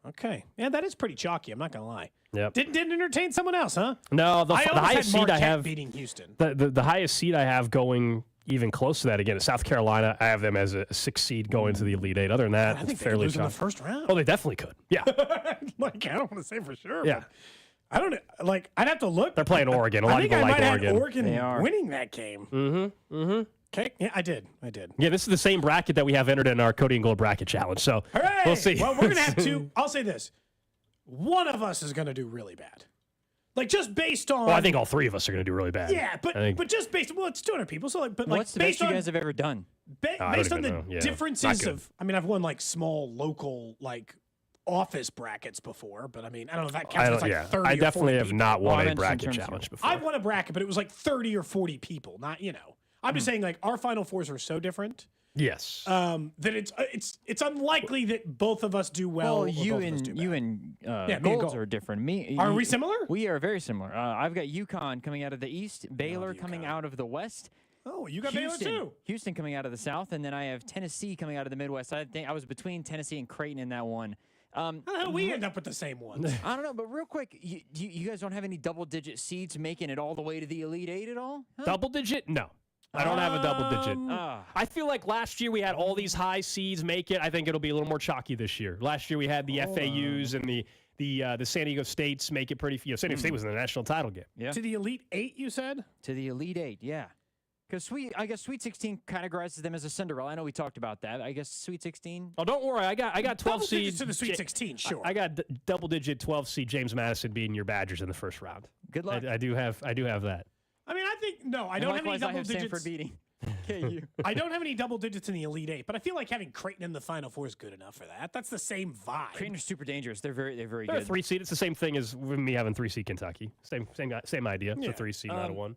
okay, yeah, that is pretty chalky. I'm not gonna lie. Yep. Didn't entertain someone else, huh? No, the highest seed I have beating Houston. The highest seed I have going even close to that again is South Carolina. I have them as a 6th seed going to the Elite 8. Other than that, I think it's they fairly lose in the chalky. first round. Oh, they definitely could. Yeah. Like I don't want to say for sure. Yeah. But I don't like. I'd have to look. They're playing Oregon. A lot I of think people I like might Oregon. have Oregon They are. winning that game. Mm-hmm. Okay. Yeah, I did. Yeah, this is the same bracket that we have entered in our Cody and Gold bracket challenge. So Hooray! we'll see. Well, we're gonna have two. I'll say this: one of us is gonna do really bad. Like just based on. Well, I think all 3 of us are going to do really bad. Yeah, but just based. Well, it's 200 people, so like, but like What's the based best you on guys have ever done? based on the differences of. I mean, I've won like small local like office brackets before, but I mean, I don't know if that counts as like 30 I or definitely 40 have people. not won a bracket challenge before. I've won a bracket, but it was like 30 or 40 people. Not I'm just saying like our Final Fours are so different. Yes. That it's unlikely that both of us do well. Well, you and Golds are different. Are we similar? We are very similar. I've got UConn coming out of the East, Baylor coming out of the West. Oh, you got Houston, Baylor too. Houston coming out of the South, and then I have Tennessee coming out of the Midwest. I think I was between Tennessee and Creighton in that one. How the hell we end up with the same ones? I don't know, but real quick, you guys don't have any double-digit seeds making it all the way to the Elite 8 at all? Huh? Double digit? No. I don't have a double digit. I feel like last year we had all these high seeds make it. I think it'll be a little more chalky this year. Last year we had the FAUs and the San Diego States make it pretty. San Diego State was in the national title game. Yeah. To the Elite Eight, you said? To the Elite Eight, yeah. Because I guess Sweet 16 categorizes them as a Cinderella. I know we talked about that. I guess Sweet 16. Oh, don't worry. I got 12 seeds to the Sweet 16. Sure. I got double digit 12 seed James Madison beating your Badgers in the first round. Good luck. I do have that. I mean, I think I don't have any double digits. Stanford beating. KU. I don't have any double digits in the Elite Eight, but I feel like having Creighton in the Final Four is good enough for that. That's the same vibe. Creighton are super dangerous. They're very They're good. a 3 seed. It's the same thing as with me having 3 seed Kentucky. Same idea. It's a 3 seed, not a 1.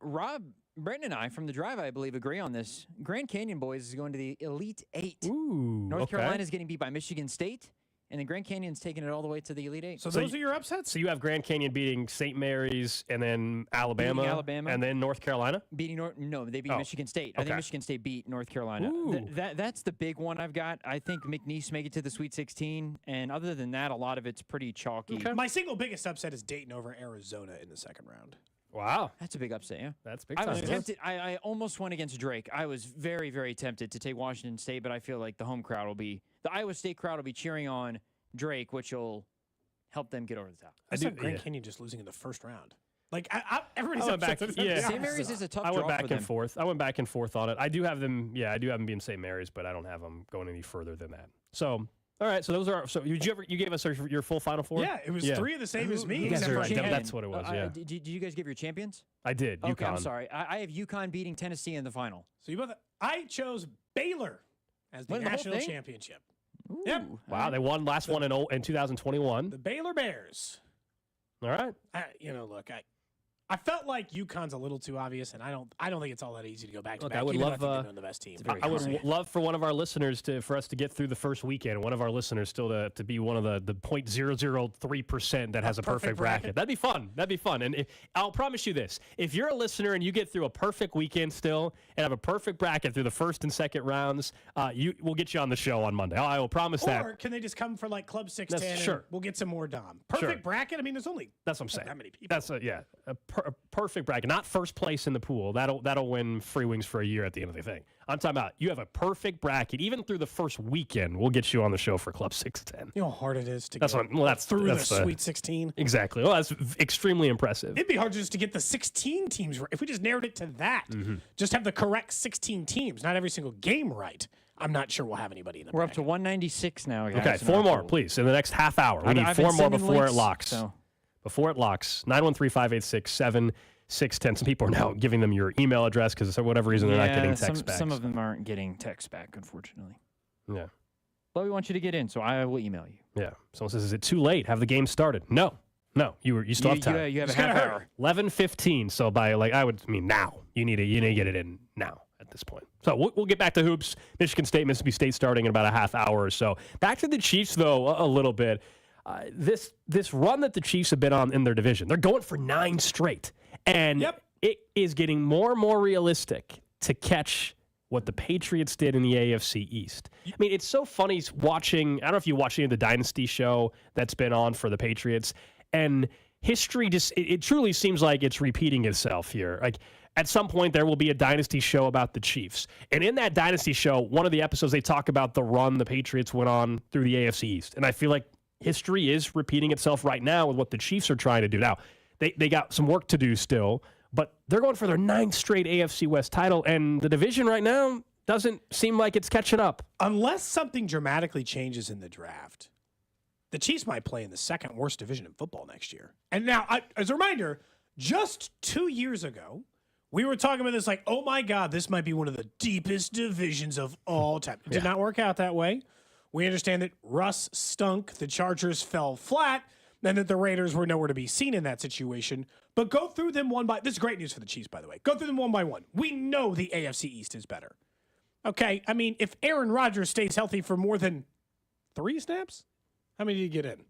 Rob, Brandon, and I from the drive, I believe, agree on this. Grand Canyon boys is going to the Elite Eight. Ooh, North Carolina is getting beat by Michigan State, and then Grand Canyon's taking it all the way to the Elite Eight. So those are your upsets? So you have Grand Canyon beating St. Mary's and then Alabama, and then North Carolina? No, they beat Michigan State. I think Michigan State beat North Carolina. That's the big one I've got. I think McNeese make it to the Sweet 16, and other than that, a lot of it's pretty chalky. Okay. My single biggest upset is Dayton over Arizona in the second round. Wow. That's a big upset, yeah. That's big I time. was tempted. I almost went against Drake. I was very, very tempted to take Washington State, but I feel like the Iowa State crowd will be cheering on Drake, which will help them get over the top. I saw Grand Canyon just losing in the first round. Like, everybody's upset. St. Mary's is a tough draw I went back for them. and forth. I went back and forth on it. I do have them being St. Mary's, but I don't have them going any further than that. So, all right. So those are. So you gave us your full Final Four? Yeah, it was 3 of the same as me. You guys are right. That's what it was. Yeah. Did you guys give your champions? I did. Okay, UConn. I'm sorry. I have UConn beating Tennessee in the final. So you both. I chose Baylor as the national championship. Ooh, yep. Wow, they won last one in 2021. The Baylor Bears. All right. Look, I felt like UConn's a little too obvious, and I don't think it's all that easy to go back to Look, back. I would even love though I think they're the best team. I would love for one of our listeners for us to get through the first weekend. One of our listeners still to be one of the 0.003% that has a perfect bracket. That'd be fun. And I'll promise you this: if you're a listener and you get through a perfect weekend still and have a perfect bracket through the first and second rounds, we'll get you on the show on Monday. I will promise that. Or can they just come for like Club 610? Sure. We'll get some more Dom. Perfect bracket. I mean, there's only that's what I'm saying. That many people. That's a perfect bracket. Not first place in the pool. That'll win free wings for a year at the end of the thing. I'm talking about you have a perfect bracket. Even through the first weekend, we'll get you on the show for Club 610. You know how hard it is to get through the Sweet 16? Exactly. Well, that's extremely impressive. It'd be hard just to get the 16 teams right. If we just narrowed it to that, just have the correct 16 teams, not every single game right. I'm not sure we'll have anybody in the We're up to 196 now, guys. Okay, 4 more, please, in the next half hour. We need 4 more before it locks. Before it locks, 913-586-7610. Some people are now giving them your email address because for whatever reason they're not getting text back. Some of them aren't getting text back, unfortunately. Yeah. But we want you to get in, so I will email you. Yeah. Someone says, is it too late? Have the game started? No. You still have time. You have a half hour. 11:15. So by now. You need to get it in now at this point. So we'll get back to hoops. Michigan State, Mississippi State starting in about a half hour or so. Back to the Chiefs though a little bit. This run that the Chiefs have been on in their division, they're going for 9 straight. And it is getting more and more realistic to catch what the Patriots did in the AFC East. I mean, it's so funny watching, I don't know if you watched any of the Dynasty show that's been on for the Patriots, and history just, it truly seems like it's repeating itself here. Like, at some point, there will be a Dynasty show about the Chiefs. And in that Dynasty show, one of the episodes, they talk about the run the Patriots went on through the AFC East. And I feel like history is repeating itself right now with what the Chiefs are trying to do. Now, they got some work to do still, but they're going for their 9th straight AFC West title, and the division right now doesn't seem like it's catching up. Unless something dramatically changes in the draft, the Chiefs might play in the second worst division in football next year. And now, as a reminder, just 2 years ago, we were talking about this like, oh my God, this might be one of the deepest divisions of all time. It did not work out that way. We understand that Russ stunk, the Chargers fell flat, and that the Raiders were nowhere to be seen in that situation. But go through them one by... This is great news for the Chiefs, by the way. Go through them one by one. We know the AFC East is better. Okay, I mean, if Aaron Rodgers stays healthy for more than 3 snaps, how many did he get in?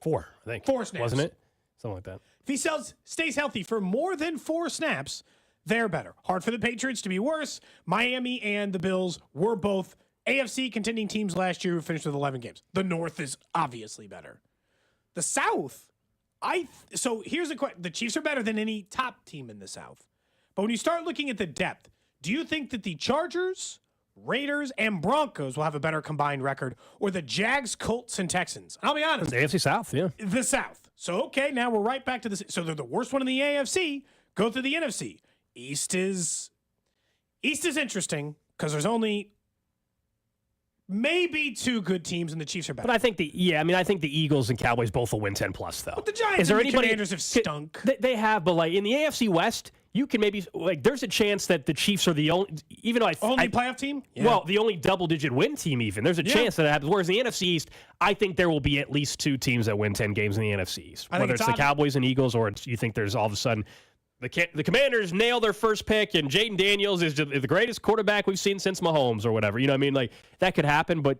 4, I think. 4 snaps. Wasn't it? Something like that. If he stays healthy for more than 4 snaps, they're better. Hard for the Patriots to be worse. Miami and the Bills were both AFC contending teams last year who finished with 11 games. The North is obviously better. The South, so here's the question. The Chiefs are better than any top team in the South. But when you start looking at the depth, Do you think that the Chargers, Raiders, and Broncos will have a better combined record, or the Jags, Colts, and Texans? I'll be honest. The AFC South, yeah. The South. So, okay, now we're right back to this. So they're the worst one in the AFC. Go through the NFC. East is interesting because there's only maybe 2 good teams, and the Chiefs are better. But I think the Eagles and Cowboys both will win 10+ though. But the Giants and the Commanders have stunk. They have, but like in the AFC West, you can maybe there's a chance that the Chiefs are the only, even though only playoff team. Yeah. Well, the only double-digit win team. Even there's a chance that it happens. Whereas in the NFC East, I think there will be at least 2 teams that win 10 games in the NFC East. Whether it's the Cowboys and Eagles, or you think there's all of a sudden the Commanders nail their first pick and Jaden Daniels is the greatest quarterback we've seen since Mahomes or whatever. You know what I mean? Like that could happen, but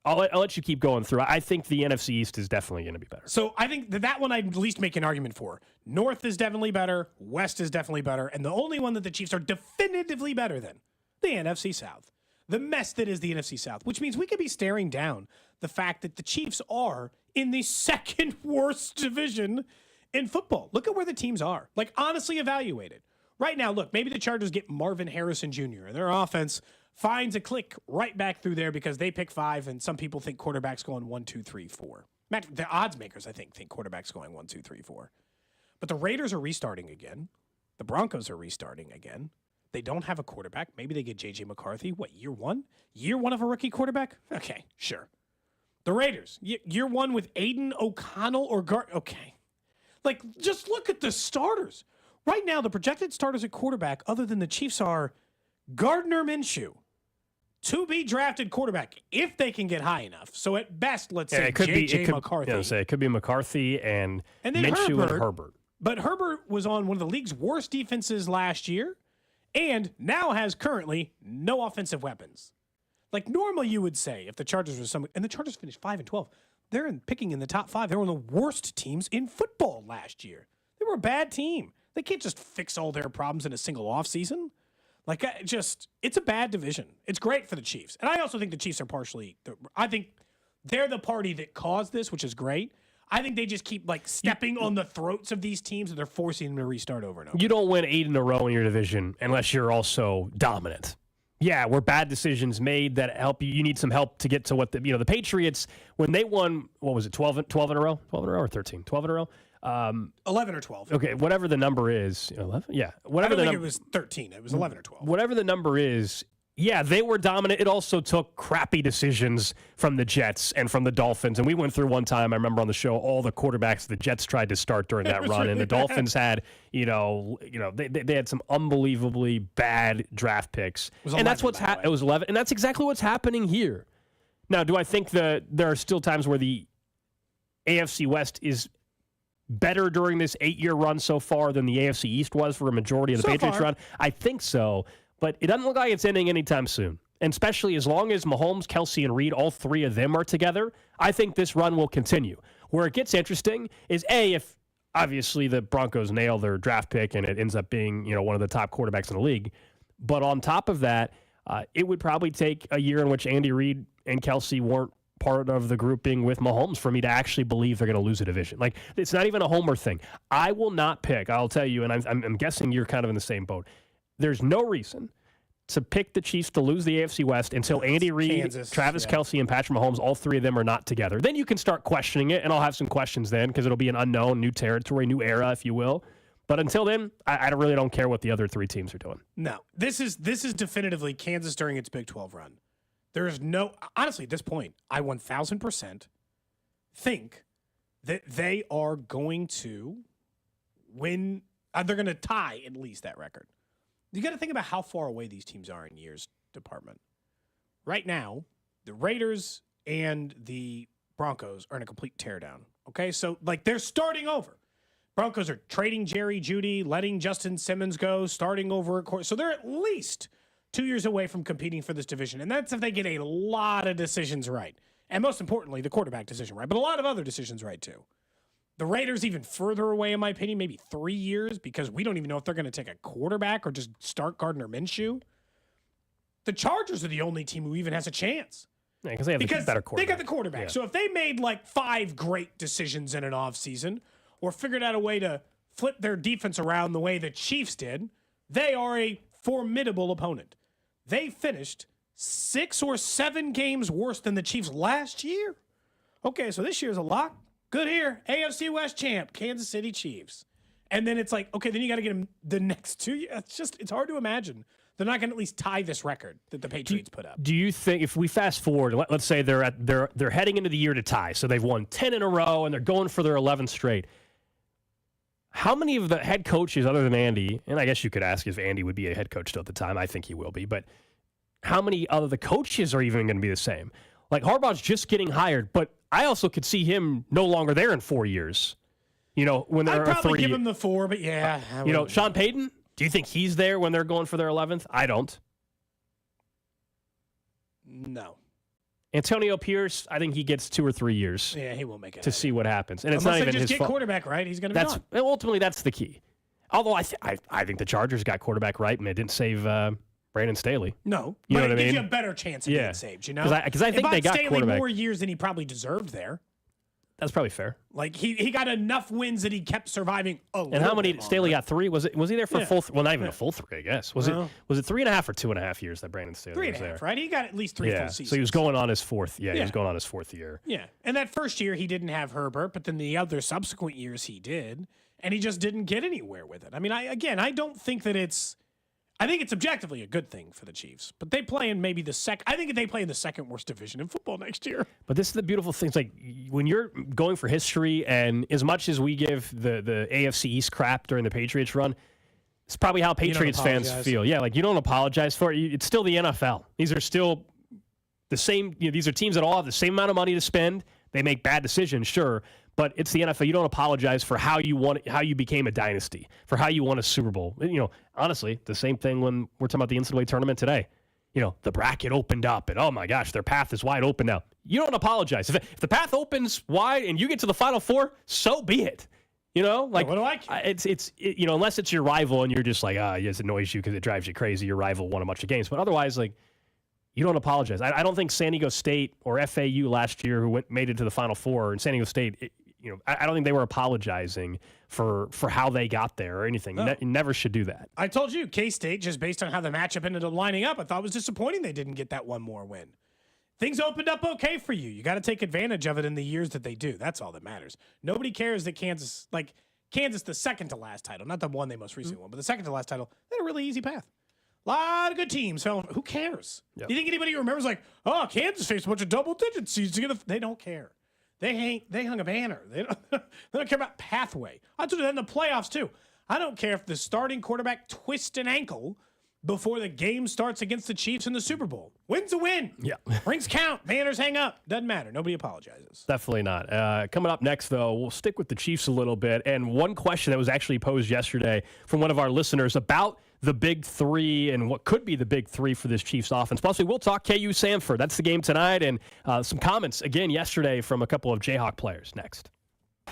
I'll let you keep going through. I think the NFC East is definitely going to be better. So I think that one I'd at least make an argument for. North is definitely better. West is definitely better. And the only one that the Chiefs are definitively better than, the NFC South. The mess that is the NFC South, which means we could be staring down the fact that the Chiefs are in the second worst division in football. Look at where the teams are. Like, honestly evaluated. Right now, look, maybe the Chargers get Marvin Harrison Jr. and their offense finds a click right back through there because they pick 5, and some people think quarterback's going 1, 2, 3, 4. The odds makers, I think quarterback's going 1, 2, 3, 4. But the Raiders are restarting again. The Broncos are restarting again. They don't have a quarterback. Maybe they get J.J. McCarthy. What, year 1? Year 1 of a rookie quarterback? Okay, sure. The Raiders, year 1 with Aiden O'Connell or okay. Like, just look at the starters. Right now, the projected starters at quarterback, other than the Chiefs, are Gardner Minshew, to be drafted quarterback if they can get high enough. So at best, let's say J.J. McCarthy. It could be McCarthy and Minshew and Herbert. But Herbert was on one of the league's worst defenses last year and now has currently no offensive weapons. Like normally you would say if the Chargers were and the Chargers finished 5-12, they're picking in the top 5. They were one of the worst teams in football last year. They were a bad team. They can't just fix all their problems in a single offseason. Like, it's a bad division. It's great for the Chiefs. And I also think the Chiefs are I think they're the party that caused this, which is great. I think they just keep, stepping on the throats of these teams, and they're forcing them to restart over and over. You don't win 8 in a row in your division unless you're also dominant. Yeah, were bad decisions made that help you. You need some help to get to what the Patriots, when they won, what was it, 12 in a row? 12 in a row or 13? 12 in a row? 11 or 12. Okay, whatever the number is. 11? Yeah. Whatever I don't think it was 13. It was 11 or 12. Whatever the number is, yeah, they were dominant. It also took crappy decisions from the Jets and from the Dolphins. And we went through one time, I remember on the show, all the quarterbacks the Jets tried to start during that run. Really and the bad. Dolphins had, they had some unbelievably bad draft picks. It was 11, and that's what's it was 11. And that's exactly what's happening here. Now, do I think that there are still times where the AFC West is better during this 8-year run so far than the AFC East was for a majority of the Patriots run? I think so, but it doesn't look like it's ending anytime soon. And especially as long as Mahomes, Kelsey, and Reed, all 3 of them are together, I think this run will continue. Where it gets interesting is, if obviously the Broncos nail their draft pick and it ends up being one of the top quarterbacks in the league. But on top of that, it would probably take a year in which Andy Reid and Kelsey weren't part of the grouping with Mahomes for me to actually believe they're going to lose a division. Like, it's not even a homer thing. I will not pick, I'll tell you, and I'm guessing you're kind of in the same boat. There's no reason to pick the Chiefs to lose the AFC West until Andy Reid, Travis Kelce, and Patrick Mahomes, all 3 of them are not together. Then you can start questioning it, and I'll have some questions then because it'll be an unknown, new territory, new era, if you will. But until then, I really don't care what the other 3 teams are doing. No, this is definitively Kansas during its Big 12 run. There is honestly, at this point, I 1,000% think that they are going to win. They're going to tie at least that record. You got to think about how far away these teams are in years department. Right now, the Raiders and the Broncos are in a complete teardown. Okay, so they're starting over. Broncos are trading Jerry Jeudy, letting Justin Simmons go, starting over. So they're at least 2 years away from competing for this division. And that's if they get a lot of decisions right. And most importantly, the quarterback decision right. But a lot of other decisions right, too. The Raiders even further away, in my opinion, maybe 3 years, because we don't even know if they're going to take a quarterback or just start Gardner Minshew. The Chargers are the only team who even has a chance. Yeah, because they have the better quarterback. They got the quarterback. Yeah. So if they made 5 great decisions in an offseason or figured out a way to flip their defense around the way the Chiefs did, They are a formidable opponent. They finished 6 or 7 games worse than the Chiefs last year. Okay, so this year's a lock. Good here. AFC West champ, Kansas City Chiefs. And then it's like, okay, then you got to get them the next 2 years. It's hard to imagine. They're not going to at least tie this record that the Patriots put up. Do you think if we fast forward, let's say they're heading into the year to tie, so they've won 10 in a row and they're going for their 11th straight. How many of the head coaches other than Andy, and I guess you could ask if Andy would be a head coach still at the time. I think he will be, but how many other the coaches are even going to be the same? Like Harbaugh's just getting hired, but I also could see him no longer there in 4 years. When they're I'd probably 3 give him the 4, but yeah. Sean Payton. Do you think he's there when they're going for their 11th? I don't. No. Antonio Pierce, I think he gets 2 or 3 years. Yeah, he won't make it to see what happens, and it's Unless not even they just his get fault. quarterback right, he's going to be gone. Ultimately, that's the key. Although I think the Chargers got quarterback right, and it didn't save Brandon Staley. No, you know but what it I gives mean? you a better chance of getting saved. Because I think they got Staley quarterback more years than he probably deserved there. That's probably fair. Like he got enough wins that he kept surviving. And how many? Staley got 3. Was he there for a full? Well, not even a full 3, I guess. Was it 3.5 or 2.5 years that Brandon Staley was there? 3.5, right? He got at least 3 full seasons. So he was going on his 4th. Yeah, he was going on his 4th year. Yeah, and that first year he didn't have Herbert, but then the other subsequent years he did, and he just didn't get anywhere with it. I mean, I don't think that it's. I think it's objectively a good thing for the Chiefs, but they play in maybe the second. I think they play in the second worst division in football next year. But this is the beautiful thing. It's like when you're going for history, and as much as we give the AFC East crap during the Patriots run, it's probably how Patriots fans feel. Yeah, like you don't apologize for it. It's still the NFL. These are still the same. These are teams that all have the same amount of money to spend. They make bad decisions, sure. But it's the NFL. You don't apologize for how you became a dynasty, for how you won a Super Bowl. Honestly, the same thing when we're talking about the NCAA tournament today. The bracket opened up, and oh my gosh, their path is wide open now. You don't apologize. If the path opens wide and you get to the Final Four, so be it. Like what do I care? It's unless it's your rival and you're just like, it annoys you because it drives you crazy. Your rival won a bunch of games, but otherwise, like. You don't apologize. I don't think San Diego State or FAU last year, who made it to the Final Four, and San Diego State, I don't think they were apologizing for how they got there or anything. No. You never should do that. I told you, K-State, just based on how the matchup ended up lining up, I thought it was disappointing they didn't get that one more win. Things opened up okay for you. You got to take advantage of it in the years that they do. That's all that matters. Nobody cares that Kansas, the second to last title, not the one they most recently won, but the second to last title, they had a really easy path. A lot of good teams. Who cares? Yep. Do you think anybody remembers Kansas faced a bunch of double-digit seeds to get they don't care. They hung a banner. They don't care about pathway. I told you that in the playoffs too. I don't care if the starting quarterback twists an ankle before the game starts against the Chiefs in the Super Bowl. Win's a win. Yeah. Rings count. Banners hang up. Doesn't matter. Nobody apologizes. Definitely not. Coming up next, though, we'll stick with the Chiefs a little bit. And one question that was actually posed yesterday from one of our listeners about the big 3 and what could be the big 3 for this Chiefs offense. Plus, we will talk KU Sanford. That's the game tonight. And some comments, again, yesterday from a couple of Jayhawk players. Next.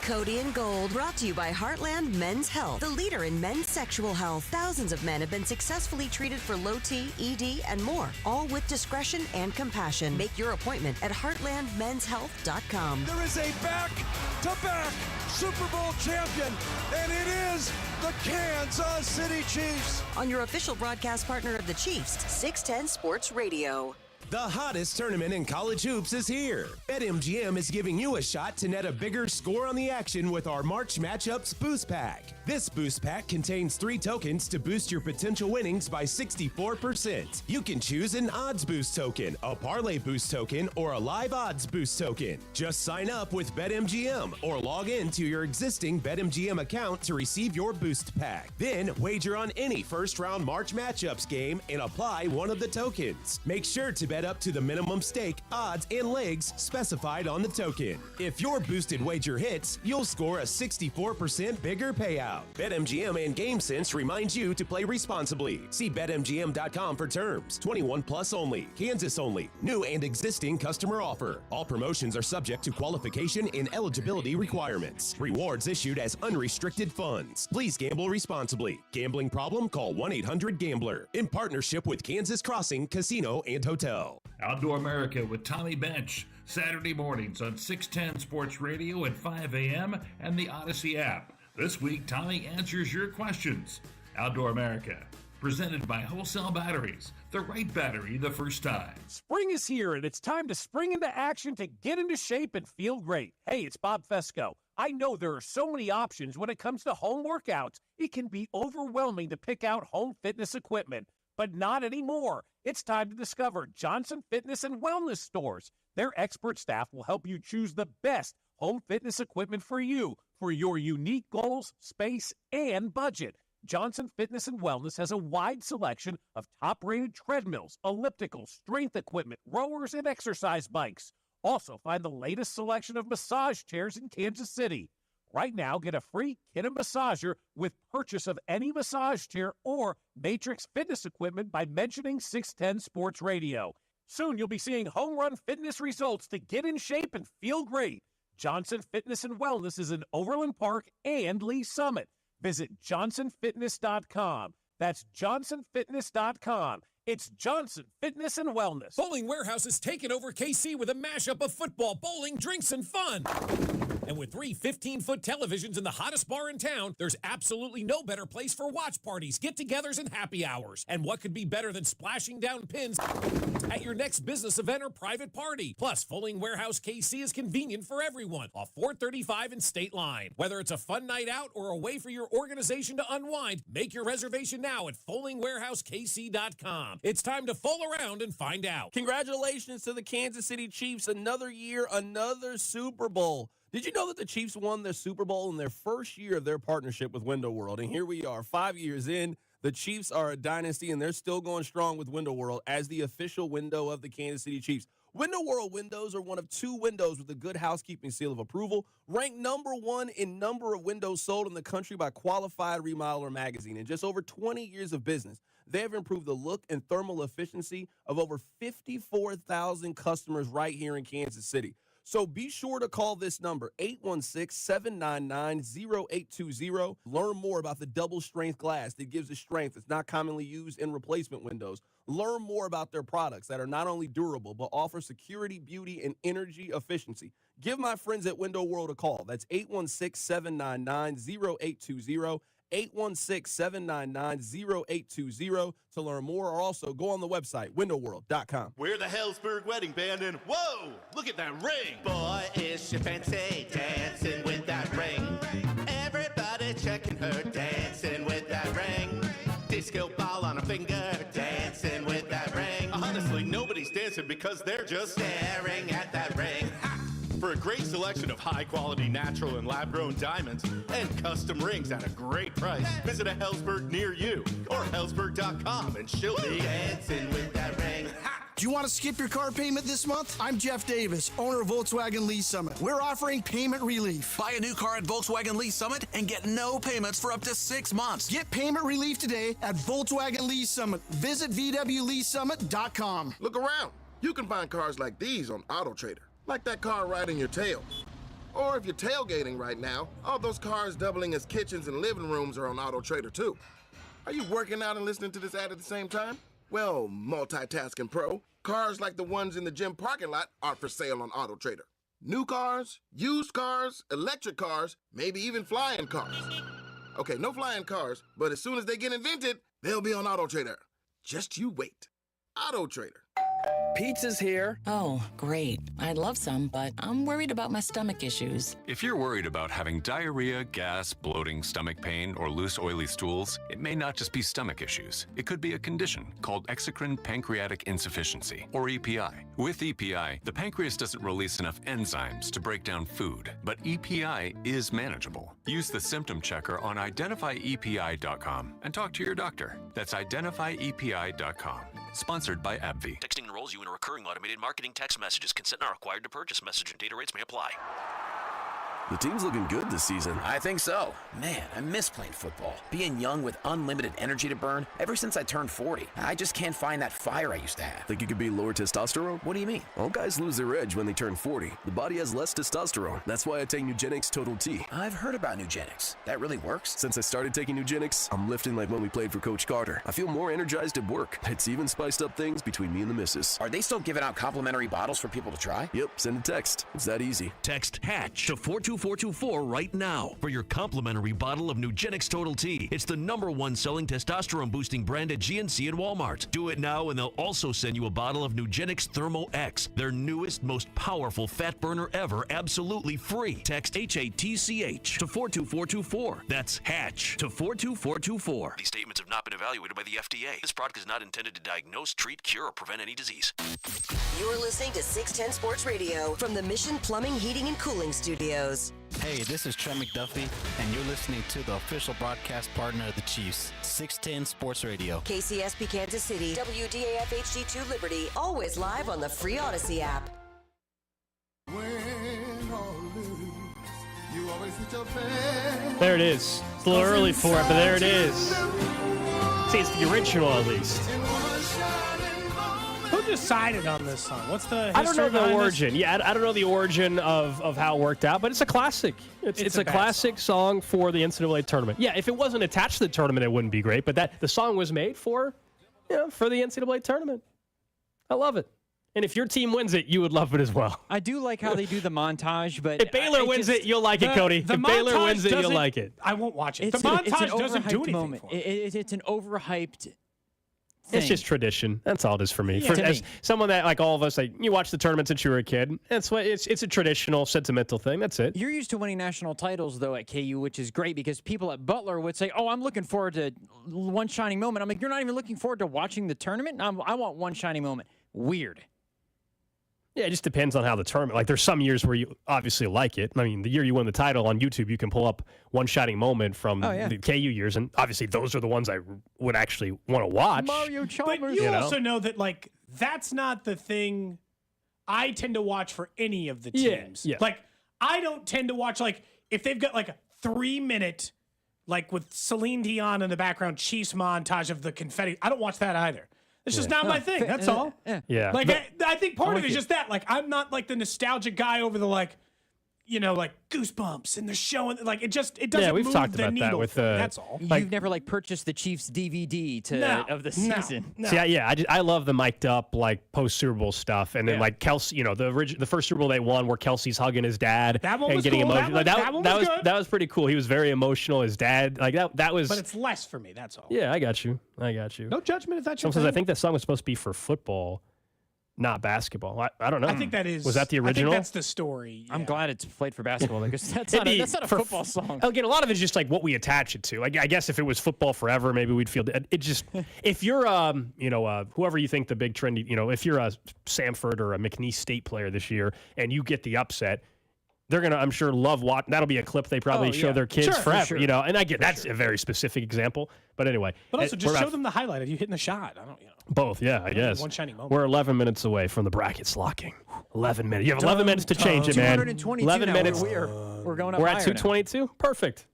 Cody and Gold, brought to you by Heartland Men's Health, the leader in men's sexual health. Thousands of men have been successfully treated for low T, ED, and more, all with discretion and compassion. Make your appointment at heartlandmenshealth.com. There is a back-to-back Super Bowl champion, and it is the Kansas City Chiefs. On your official broadcast partner of the Chiefs, 610 Sports Radio. The hottest tournament in college hoops is here. BetMGM is giving you a shot to net a bigger score on the action with our March Matchups Boost Pack. This Boost Pack contains 3 tokens to boost your potential winnings by 64%. You can choose an Odds Boost token, a Parlay Boost token, or a Live Odds Boost token. Just sign up with BetMGM or log in to your existing BetMGM account to receive your Boost Pack. Then wager on any first-round March Matchups game and apply one of the tokens. Make sure to bet up to the minimum stake, odds, and legs specified on the token. If your boosted wager hits, you'll score a 64% bigger payout. BetMGM and GameSense reminds you to play responsibly. See BetMGM.com for terms. 21 plus only. Kansas only. New and existing customer offer. All promotions are subject to qualification and eligibility requirements. Rewards issued as unrestricted funds. Please gamble responsibly. Gambling problem? Call 1-800-GAMBLER. In partnership with Kansas Crossing Casino and Hotel. Outdoor America with Tommy Bench, Saturday mornings on 610 Sports Radio at 5 a.m. and the Odyssey app. This week, Tommy answers your questions. Outdoor America. Presented by Wholesale Batteries. The right battery the first time. Spring is here, and it's time to spring into action to get into shape and feel great. Hey, it's Bob Fesco. I know there are so many options when it comes to home workouts. It can be overwhelming to pick out home fitness equipment, but not anymore. It's time to discover Johnson Fitness and Wellness stores. Their expert staff will help you choose the best home fitness equipment for you, for your unique goals, space, and budget. Johnson Fitness and Wellness has a wide selection of top-rated treadmills, ellipticals, strength equipment, rowers, and exercise bikes. Also, find the latest selection of massage chairs in Kansas City. Right now, get a free kit of massager with purchase of any massage chair or Matrix fitness equipment by mentioning 610 Sports Radio. Soon, you'll be seeing home run fitness results to get in shape and feel great. Johnson Fitness and Wellness is in Overland Park and Lee Summit. Visit johnsonfitness.com. That's johnsonfitness.com. It's Johnson Fitness and Wellness. Bowling Warehouse has taken over KC with a mashup of football, bowling, drinks, and fun. And with 3 15-foot televisions in the hottest bar in town, there's absolutely no better place for watch parties, get-togethers, and happy hours. And what could be better than splashing down pins at your next business event or private party? Plus, Bowling Warehouse KC is convenient for everyone off 435 and State Line. Whether it's a fun night out or a way for your organization to unwind, make your reservation now at bowlingwarehousekc.com. It's time to fool around and find out. Congratulations to the Kansas City Chiefs. Another year, another Super Bowl. Did you know that the Chiefs won their Super Bowl in their first year of their partnership with Window World? And here we are, 5 years in. The Chiefs are a dynasty, and they're still going strong with Window World as the official window of the Kansas City Chiefs. Window World windows are one of 2 windows with a good housekeeping seal of approval, ranked number 1 in number of windows sold in the country by Qualified Remodeler magazine. In just over 20 years of business, they have improved the look and thermal efficiency of over 54,000 customers right here in Kansas City. So be sure to call this number, 816-799-0820. Learn more about the double-strength glass that gives it strength that's not commonly used in replacement windows. Learn more about their products that are not only durable, but offer security, beauty, and energy efficiency. Give my friends at Window World a call. That's 816-799-0820. 816-799-0820 to learn more, or also go on the website, windowworld.com. We're the Hellsberg Wedding Band, and whoa, look at that ring. Boy, is she fancy dancing with that ring. Everybody checking her dancing with that ring. Disco ball on her finger, dancing with that ring. Honestly, nobody's dancing because they're just staring at that ring. Ha! For a great selection of high-quality natural and lab-grown diamonds and custom rings at a great price, visit a Hellsberg near you or Hellsberg.com and she'll be dancing with that ring. Do you want to skip your car payment this month? I'm Jeff Davis, owner of Volkswagen Lease Summit. We're offering payment relief. Buy a new car at Volkswagen Lease Summit and get no payments for up to 6 months. Get payment relief today at Volkswagen Lease Summit. Visit VWLeaseSummit.com. Look around. You can find cars like these on AutoTrader. Like that car right in your tail. Or if you're tailgating right now, all those cars doubling as kitchens and living rooms are on AutoTrader too. Are you working out and listening to this ad at the same time? Well, multitasking pro, cars like the ones in the gym parking lot are for sale on AutoTrader. New cars, used cars, electric cars, maybe even flying cars. Okay, no flying cars, but as soon as they get invented, they'll be on AutoTrader. Just you wait. AutoTrader. Pizza's here. Oh, great. I'd love some, but I'm worried about my stomach issues. If you're worried about having diarrhea, gas, bloating, stomach pain, or loose, oily stools, it may not just be stomach issues. It could be a condition called exocrine pancreatic insufficiency, or EPI. With EPI, the pancreas doesn't release enough enzymes to break down food, but EPI is manageable. Use the symptom checker on identifyepi.com and talk to your doctor. That's identifyepi.com. Sponsored by AbbVie. Texting enrolls you in a recurring automated marketing text messages. Consent not required to purchase. Message and data rates may apply. The team's looking good this season. I think so. Man, I miss playing football. Being young with unlimited energy to burn. Ever since I turned 40, I just can't find that fire I used to have. Think you could be lower testosterone? What do you mean? All guys lose their edge when they turn 40. The body has less testosterone. That's why I take Nugenix Total T. I've heard about Nugenix. That really works? Since I started taking Nugenix, I'm lifting like when we played for Coach Carter. I feel more energized at work. It's even spiced up things between me and the missus. Are they still giving out complimentary bottles for people to try? Yep, send a text. It's that easy. Text HATCH to 425 42424 right now for your complimentary bottle of Nugenix Total T. It's the #1 selling testosterone boosting brand at GNC and Walmart. Do it now and they'll also send you a bottle of Nugenix Thermo X, their newest, most powerful fat burner ever, absolutely free. Text HATCH to 42424. That's HATCH to 42424. These statements have not been evaluated by the FDA. This product is not intended to diagnose, treat, cure, or prevent any disease. You're listening to 610 Sports Radio from the Mission Plumbing, Heating, and Cooling Studios. Hey, this is Trent McDuffie, and you're listening to the official broadcast partner of the Chiefs, 610 Sports Radio. KCSP Kansas City, WDAF HD2 Liberty, always live on the free Odyssey app. There it is. It's a little early for it, but there it is. See, it's the original at least. Who decided on this song? What's the history I don't know the behind origin. this? Yeah, I don't know the origin of how it worked out, but it's a classic. It's a classic song for the NCAA tournament. Yeah, if it wasn't attached to the tournament, it wouldn't be great, but the song was made for the NCAA tournament. I love it. And if your team wins it, you would love it as well. I do like how they do the montage, but if Baylor wins it, you'll like it, Cody. If Baylor wins it, you'll like it. I won't watch it. It's The an montage doesn't do overhyped anything moment. for me. It's an overhyped thing. It's just tradition. That's all it is for me. Yeah, As someone that, like all of us, like you watch the tournament since you were a kid. It's a traditional, sentimental thing. That's it. You're used to winning national titles, though, at KU, which is great because people at Butler would say, oh, I'm looking forward to one shining moment. I'm like, you're not even looking forward to watching the tournament? I want one shining moment. Weird. Yeah, it just depends on how the tournament. Like, there's some years where you obviously like it. I mean, the year you won the title on YouTube, you can pull up one shining moment from the KU years, and obviously those are the ones I would actually want to watch. Mario Chalmers. But you also know that, like, that's not the thing I tend to watch for any of the teams. Yeah. Like, I don't tend to watch, like, if they've got, like, a 3-minute, like, with Celine Dion in the background, Chiefs montage of the confetti. I don't watch that either. It's just not my thing. That's all. Yeah. Like, I think part of it is you. just that. Like, I'm not, like, the nostalgic guy over the, like, like Goosebumps, and they're showing, like, it doesn't we've move talked the about needle. that with that's all. You've never, like, purchased the Chiefs DVD of the season. No. See, I love the mic'd up, like, post-Super Bowl stuff. And then, like, Kelsey, the first Super Bowl they won where Kelsey's hugging his dad. That one and was getting cool. emotional. That one was good. That was pretty cool. He was very emotional. His dad, like, that was... But it's less for me, that's all. Yeah, I got you. No judgment if that's your Someone says, I thing. think that song was supposed to be for football, not basketball. I don't know. I think that is. Was that the original? I think that's the story. I'm glad it's played for basketball because that's It'd not a be football song. Again, a lot of it's just like what we attach it to. Like, I guess if it was football forever, maybe we'd feel it. Just if you're whoever you think the big trendy, if you're a Samford or a McNeese State player this year and you get the upset, they're gonna, I'm sure, love watching. That'll be a clip they probably show their kids forever. And I get that's a very specific example, but anyway. But also, just show them the highlight of you hitting the shot. I don't. Both, yeah, I guess. One shining moment. We're 11 minutes away from the brackets locking. 11 minutes. You have 11 minutes to change it, man. 11 minutes. We're going up. We're at 222. Perfect.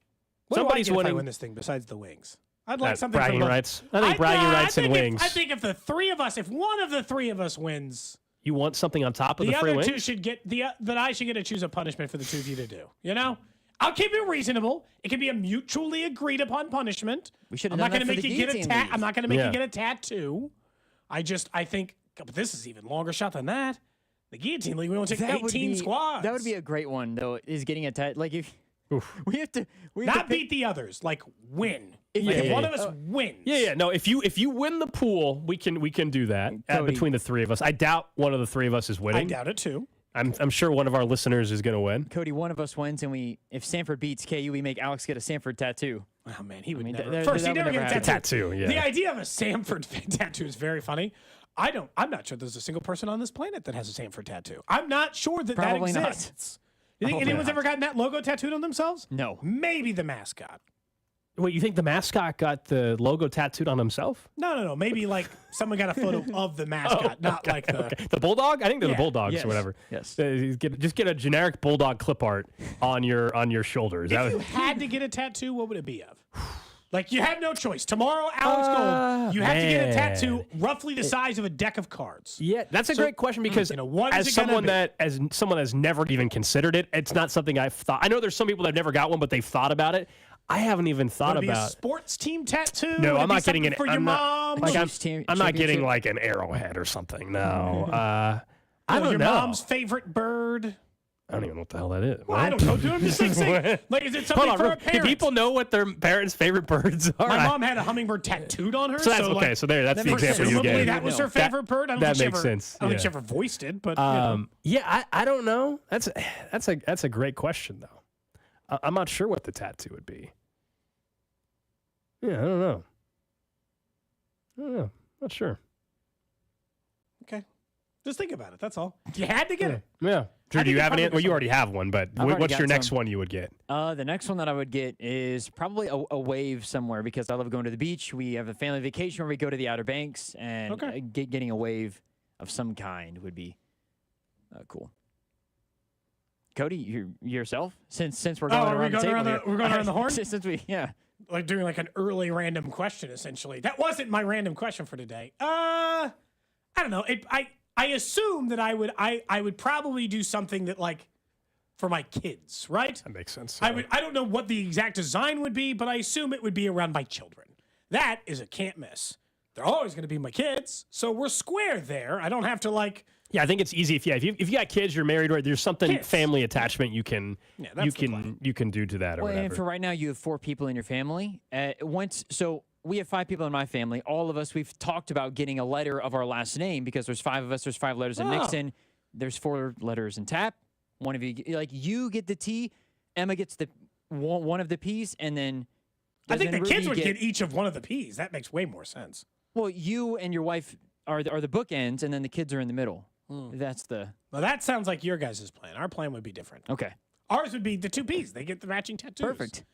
What Somebody's do I get winning. if I win this thing besides the wings? I'd like something bragging from rights. I think bragging rights and wings. I think if the three of us, if one of the three of us wins, you want something on top of the free other wings? two should get that I should get to choose a punishment for the two of you to do. I'll keep it reasonable. It can be a mutually agreed upon punishment. We should I'm have not done going that to for make the you get a guillotine tat. league. I'm not going to make you get a tattoo. I think but this is even longer shot than that. The guillotine league, we only take 18 squads. That would be a great one, though. Is getting a tat like if we have to not beat the others, like win. If one of us wins. Yeah. No, if you win the pool, we can do that between the three of us. I doubt one of the three of us is winning. I doubt it too. I'm sure one of our listeners is going to win. Cody, one of us wins, and if Sanford beats KU, we make Alex get a Sanford tattoo. Oh man, he would never. That First, he would never never get a happen. tattoo. Yeah. The idea of a Samford tattoo is very funny. I'm not sure there's a single person on this planet that has a Samford tattoo. I'm not sure that Probably that not. exists. You think anyone's ever gotten that logo tattooed on themselves? No. Maybe the mascot. Wait, you think the mascot got the logo tattooed on himself? No. Maybe like someone got a photo of the mascot, not like the bulldog. I think they're the bulldogs or whatever. Yes. Just get a generic bulldog clip art on your shoulders. If you had to get a tattoo, what would it be of? Like you had no choice. Tomorrow, Alex Gold, you have to get a tattoo roughly the size of a deck of cards. Yeah, that's a great question because as someone has never even considered it, it's not something I've thought. I know there's some people that have never got one, but they've thought about it. I haven't even thought Would it be about a sports team tattoo. No, Would it I'm be not getting something an. for your I'm mom. not. I'm not getting like an arrowhead or something. No. I don't your know. mom's favorite bird. I don't even know what the hell that is. Well, I don't know, dude. I'm just saying. Like, is it something for a Do parent? people know what their parents' favorite birds are? My mom had a hummingbird tattooed on her. So that's okay. Like, so that's the example you presumably gave. that was her favorite bird. I don't that think makes sense. I don't think she ever voiced it, but yeah, I don't know. That's a great question though. I'm not sure what the tattoo would be. Yeah, I don't know. Not sure. Okay. Just think about it. That's all. You had to get it. Yeah. Drew, do you have any? Well, you already have one, but what's your next one you would get? The next one that I would get is probably a wave somewhere because I love going to the beach. We have a family vacation where we go to the Outer Banks, and getting a wave of some kind would be cool. Cody, yourself? Since we're going around the table, we're going around the horn. Since we like doing like an early random question essentially. That wasn't my random question for today. I don't know. I assume that I would probably do something that like for my kids, right? That makes sense. I don't know what the exact design would be, but I assume it would be around my children. That is a can't miss. They're always going to be my kids, so we're square there. I don't have to like. Yeah, I think it's easy if you got kids, you're married, right? There's something family attachment you can do to that or whatever. And for right now, you have 4 people in your family. So we have 5 people in my family. All of us, we've talked about getting a letter of our last name because there's 5 of us. There's 5 letters in Nixon. There's 4 letters in Tap. One of you, like you get the T, Emma gets the one of the P's, and then I think the kids would get each of one of the P's. That makes way more sense. Well, you and your wife are the bookends, and then the kids are in the middle. That's the. Well, that sounds like your guys' plan. Our plan would be different. Okay. Ours would be the 2 P's. They get the matching tattoos. Perfect.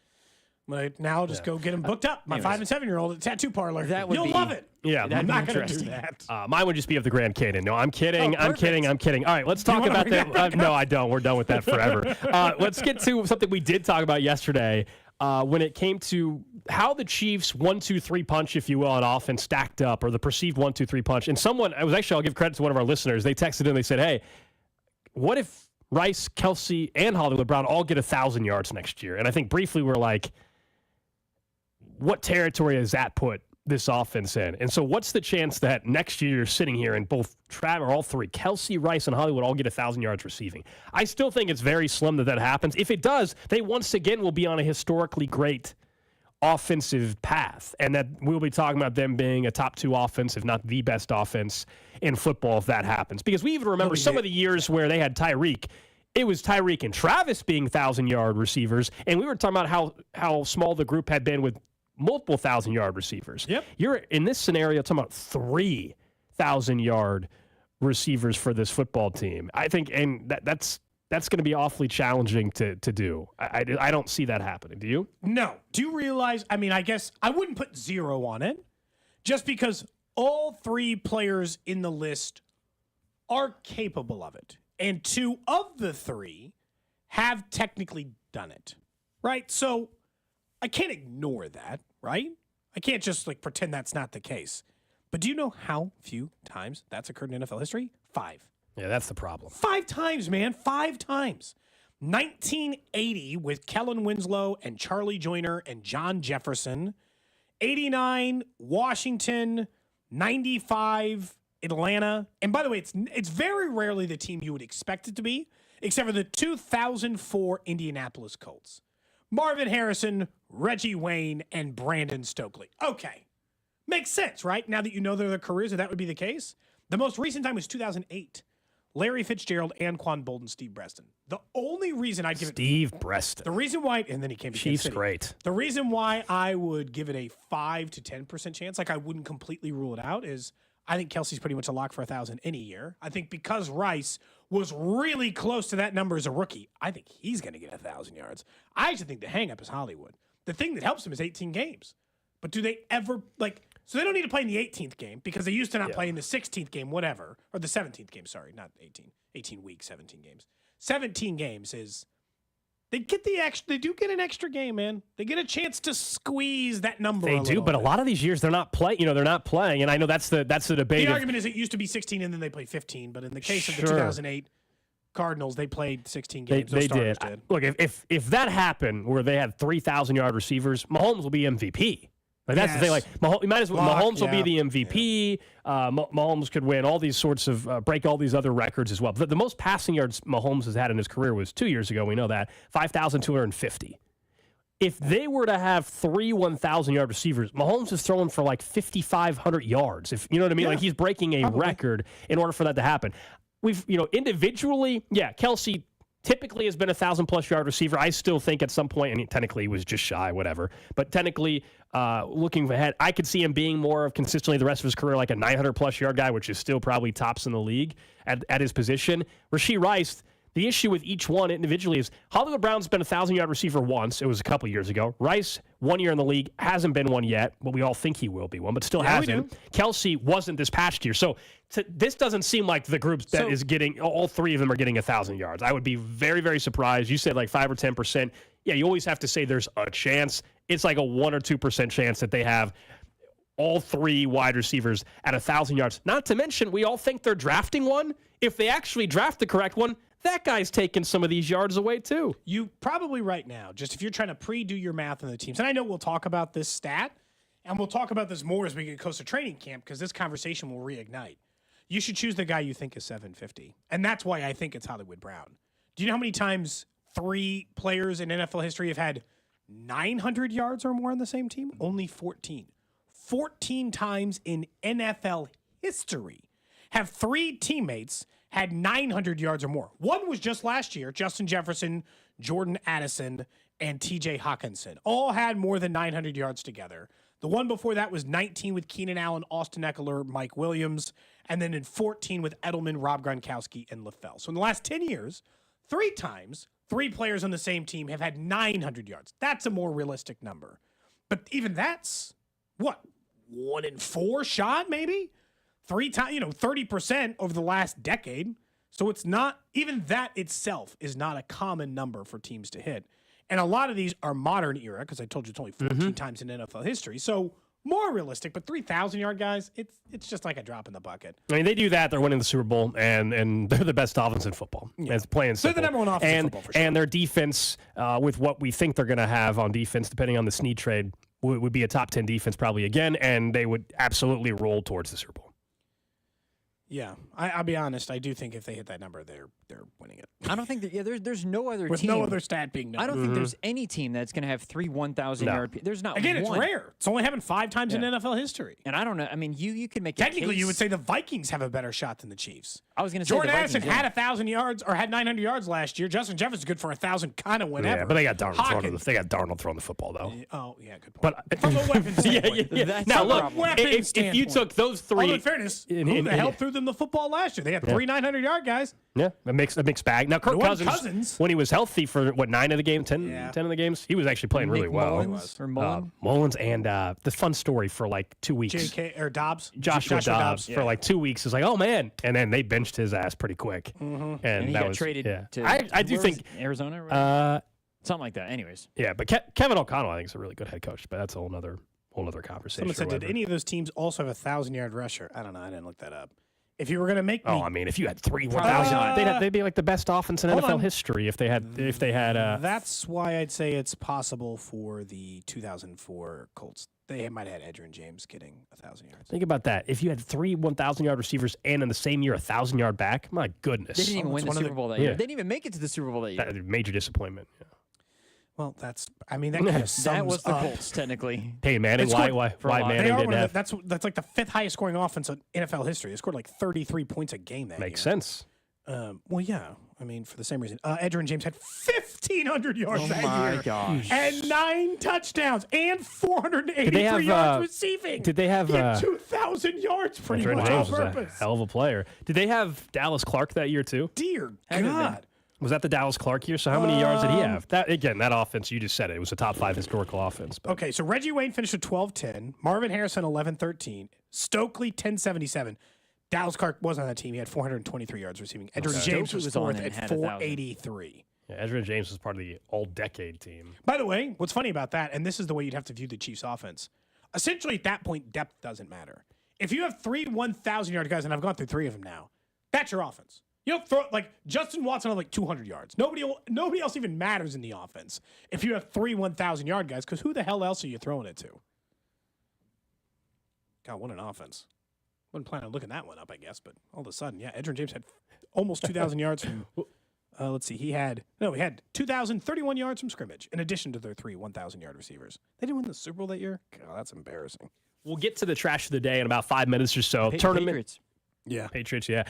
Now I'll just go get them booked up. My 5 and 7-year-old at the tattoo parlor. You'll love it. Yeah, I'm not going to do that. Mine would just be of the Grand Canyon. No, I'm kidding. I'm kidding. All right, let's talk about that. No, I don't. We're done with that forever. Let's get to something we did talk about yesterday when it came to how the Chiefs 1-2-3 punch, if you will, on offense stacked up, or the perceived 1-2-3 punch. And I'll give credit to one of our listeners. They texted in. They said, "Hey, what if Rice, Kelsey, and Hollywood Brown all get 1,000 yards next year?" And I think briefly we're like, what territory has that put this offense in? And so what's the chance that next year you're sitting here and both all 3, Kelsey, Rice, and Hollywood all get 1,000 yards receiving? I still think it's very slim that happens. If it does, they once again will be on a historically great offensive path, and that we'll be talking about them being a top 2 offense, if not the best offense in football if that happens. Because we even remember some of the years where they had Tyreek. It was Tyreek and Travis being 1,000-yard receivers, and we were talking about how small the group had been with multiple 1,000-yard receivers. Yep. You're in this scenario talking about 3,000-yard receivers for this football team. I think, and that's going to be awfully challenging to do. I don't see that happening. Do you? No. Do you realize? I mean, I guess I wouldn't put 0 on it, just because all 3 players in the list are capable of it, and 2 of the 3 have technically done it. Right. So I can't ignore that. Right? I can't just like pretend that's not the case. But do you know how few times that's occurred in NFL history? 5. Yeah, that's the problem. 5 times, man. 5 times. 1980 with Kellen Winslow and Charlie Joyner and John Jefferson. 89 Washington. 95 Atlanta. And by the way, it's very rarely the team you would expect it to be, except for the 2004 Indianapolis Colts. Marvin Harrison, Reggie Wayne, and Brandon Stokely. Okay. Makes sense, right? Now that you know their careers, that would be the case. The most recent time was 2008. Larry Fitzgerald, Anquan Bolden, Steve Breston. The only reason I'd give Steve Breston. The reason why, and then he came to Chiefs, Kansas City. Great. The reason why I would give it a 5 to 10% chance, like I wouldn't completely rule it out, is I think Kelsey's pretty much a lock for 1,000 any year. I think because Rice was really close to that number as a rookie, I think he's going to get 1,000 yards. I actually think the hang-up is Hollywood. The thing that helps him is 18 games. But do they ever, so they don't need to play in the 18th game because they used to not play in the 16th game, whatever, or the 17th game, sorry, not 18. 18 weeks, 17 games. 17 games is, they do get an extra game, man. They get a chance to squeeze that number They do, but a lot of these years they're not playing, and I know that's the debate. The argument is it used to be 16 and then they played 15, but in the case of the 2008 Cardinals, they played 16 games. They did. Look, if that happened where they had 3,000-yard receivers, Mahomes will be MVP. Like that's the thing. Like Mahomes will be the MVP. Yeah. Mahomes could win all these sorts of break all these other records as well. The most passing yards Mahomes has had in his career was 2 years ago. We know that 5,250. If they were to have 3 1,000-yard receivers, Mahomes is throwing for like 5,500 yards. If you know what I mean, like he's breaking a record in order for that to happen. We've individually, Kelsey typically has been a 1,000+ yard receiver. I still think at some point, and technically he was just shy, whatever. But technically, looking ahead, I could see him being more of consistently the rest of his career like a 900+ yard guy, which is still probably tops in the league at his position. Rashee Rice. The issue with each one individually is Hollywood Brown's been a 1,000-yard receiver once. It was a couple years ago. Rice, 1 year in the league, hasn't been one yet, but we all think he will be one, but still hasn't. Kelsey wasn't this past year. So this doesn't seem like the group that is getting, all three of them are getting 1,000 yards. I would be very, very surprised. You said like 5 or 10%. Yeah, you always have to say there's a chance. It's like a 1 or 2% chance that they have all three wide receivers at 1,000 yards. Not to mention, we all think they're drafting one. If they actually draft the correct one, that guy's taking some of these yards away too. You probably right now, just if you're trying to pre-do your math on the teams, and I know we'll talk about this stat, and we'll talk about this more as we get close to training camp because this conversation will reignite. You should choose the guy you think is 750, and that's why I think it's Hollywood Brown. Do you know how many times 3 players in NFL history have had 900 yards or more on the same team? Only 14. 14 times in NFL history have 3 teammates had 900 yards or more. One was just last year. Justin Jefferson, Jordan Addison, and T.J. Hawkinson all had more than 900 yards together. The one before that was 19 with Keenan Allen, Austin Eckler, Mike Williams, and then in 14 with Edelman, Rob Gronkowski, and LaFell. So in the last 10 years, 3 times, 3 players on the same team have had 900 yards. That's a more realistic number. But even that's, 1 in 4 shot maybe? 3 times, 30% over the last decade. So it's not, even that itself is not a common number for teams to hit. And a lot of these are modern era, because I told you it's only 14 times in NFL history. So more realistic, but 3,000-yard guys, it's just like a drop in the bucket. I mean, they do that, they're winning the Super Bowl, and they're the best offense in football. Yeah. It's plain and simple. They're the number 1 offense in football, for sure. And their defense, with what we think they're going to have on defense, depending on the Snead trade, would be a top 10 defense probably again, and they would absolutely roll towards the Super Bowl. Yeah, I'll be honest. I do think if they hit that number, they're winning it. I don't think that. There's no other with team. no other stat being known. I don't think there's any team that's going to have 3 1,000-yard. There's not. Again, one. It's rare. It's only happened 5 times in NFL history. And I don't know. I mean, you can make technically a case. You would say the Vikings have a better shot than the Chiefs. I was going to say Jordan the Addison Vikings, had 1,000 yards or had 900 yards last year. Justin Jefferson's good for 1,000 kind of whenever. Yeah, but they got Darnold throwing the football though. Oh yeah, good point. But from a weapons standpoint. yeah. Now look, if you took those 3, although in fairness, who the hell threw them the football last year? They had 3 900-yard guys. Yeah, a mixed bag. Now Kirk Cousins, when he was healthy for 9 of the game, 10 of the games, he was actually playing really well. Mullins and the fun story for like 2 weeks. J.K. or Dobbs, Joshua Dobbs for like 2 weeks is like, oh man, and then they benched his ass pretty quick. And he that got traded to I do think Arizona, something like that. Anyways, yeah, but Kevin O'Connell I think is a really good head coach, but that's a whole other conversation. Someone said, did any of those teams also have a 1,000-yard rusher? I don't know. I didn't look that up. If you were going to make me, I mean, if you had 3 1,000, they'd be like the best offense in NFL history if they had. That's why I'd say it's possible for the 2004 Colts. They might have had Edgerrin James getting 1,000 yards. Think about that. If you had 3 1,000-yard receivers and in the same year 1,000-yard back, my goodness. They didn't even win the Super Bowl that year. They didn't even make it to the Super Bowl that year. Major disappointment. Yeah. Well, that kind of sums that was the up. Colts technically. Peyton Manning, why Manning didn't have? That's like the 5th highest scoring offense in NFL history. They scored like 33 points a game that Makes year. sense. Well, yeah. I mean, for the same reason. Edgerrin James had 1,500 yards that year. Oh, my gosh. And 9 touchdowns and 483 yards receiving. Did they have 2,000 yards pretty much James on was purpose? a hell of a player. Did they have Dallas Clark that year too? Dear God. Was that the Dallas Clark year? So how many yards did he have? That offense, you just said it was a top 5 historical offense. But. Okay, so Reggie Wayne finished with 12-10. Marvin Harrison 11-13. Stokely 10-77. Dallas Clark was on that team. He had 423 yards receiving. Edgerrin James was 4th at 483. Yeah, Edgerrin James was part of the all-decade team. By the way, what's funny about that, and this is the way you'd have to view the Chiefs' offense, essentially at that point, depth doesn't matter. If you have 3 1,000-yard guys, and I've gone through 3 of them now, that's your offense. You don't throw like Justin Watson on like 200 yards. Nobody else even matters in the offense if you have 3 1,000-yard guys, because who the hell else are you throwing it to? God, what an offense. Wasn't planning on looking that one up, I guess, but all of a sudden, yeah, Edgerrin James had almost 2,000 yards from, let's see, he had 2,031 yards from scrimmage, in addition to their 3 1,000-yard receivers. They didn't win the Super Bowl that year? God, that's embarrassing. We'll get to the trash of the day in about 5 minutes or so. Patriots. Yeah. Patriots, yeah.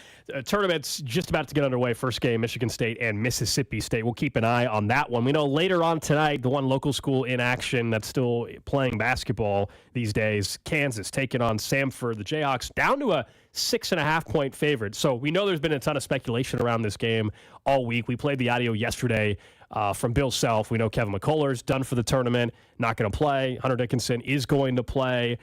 Tournament's just about to get underway. First game, Michigan State and Mississippi State. We'll keep an eye on that one. We know later on tonight, the one local school in action that's still playing basketball these days, Kansas, taking on Samford. The Jayhawks down to a 6.5-point favorite. So we know there's been a ton of speculation around this game all week. We played the audio yesterday from Bill Self. We know Kevin McCullough's done for the tournament, not going to play. Hunter Dickinson is going to play.